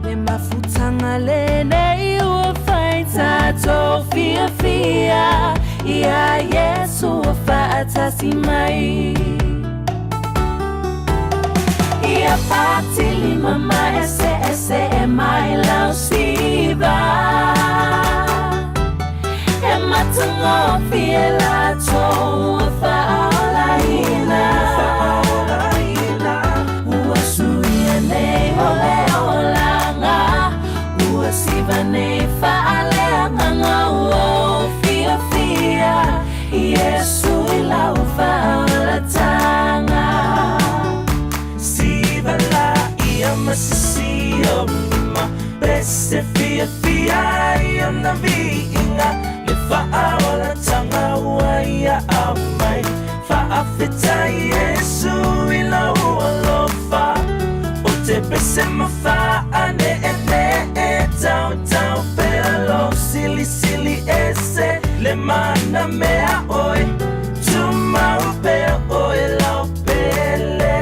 Le mafutanga le nei ua fai Tato fia Ia Yesu ua faatasi mai Ia patili mama ese e mai lau siva E matungo fiela tou fa'alaina Ua suia nei ole olanga Ua siva nei fa'aleanga Ua fia fia Yesu ilau fa'alatanga Masisio ma bese fia Iam na viinga Le fa'aola tanga Uaia amai Fa'afita Yesu ila ualofa O te bese ma fa'ane e tau tau Pelo sili sili ese Le mana mea oi Tumau pea oi lau pele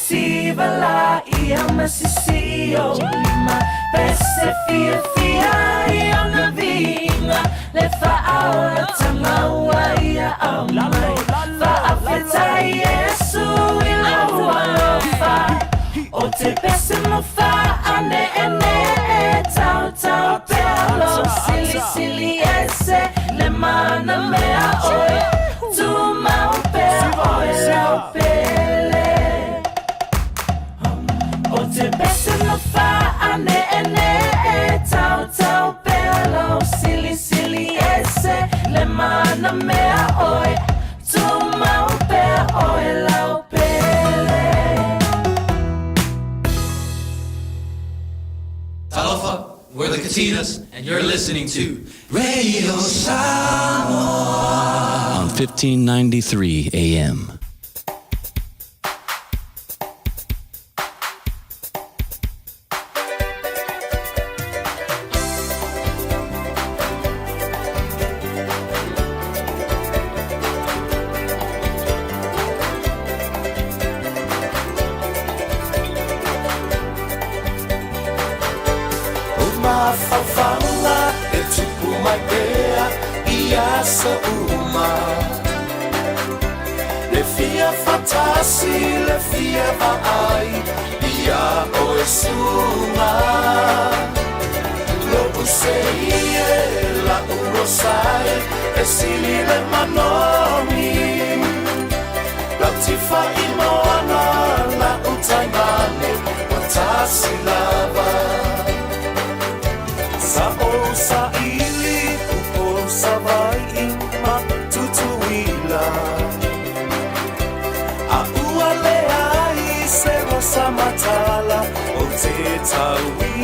Sivala ia masisio lima Pese fia ia na vinga Le fa'aola tanga Uaia amai Fa'afeta Yesu ila ualofa O te pese mo fa'ane e tau tau Pelo sili sili ese Le mana mea oi Tumau pea oi lau pele O te bese no fa'ane e tau tau Pelo sili sili ese Le mana mea oi Tumau pea oi lau pele Talofa, we're the Katinas, and you're listening to Radio Samoa on 1593 AM. Fafanga e tupu mai pea ia sa uma Le fia fatasi, le fia vaai ia o e sunga Lo usei la urosai e sili le manomi La tifa imoana la utaimane watasi lava Sa o sa ili o sa vai ma tutuila A ua le ai se rosa matala o te tauila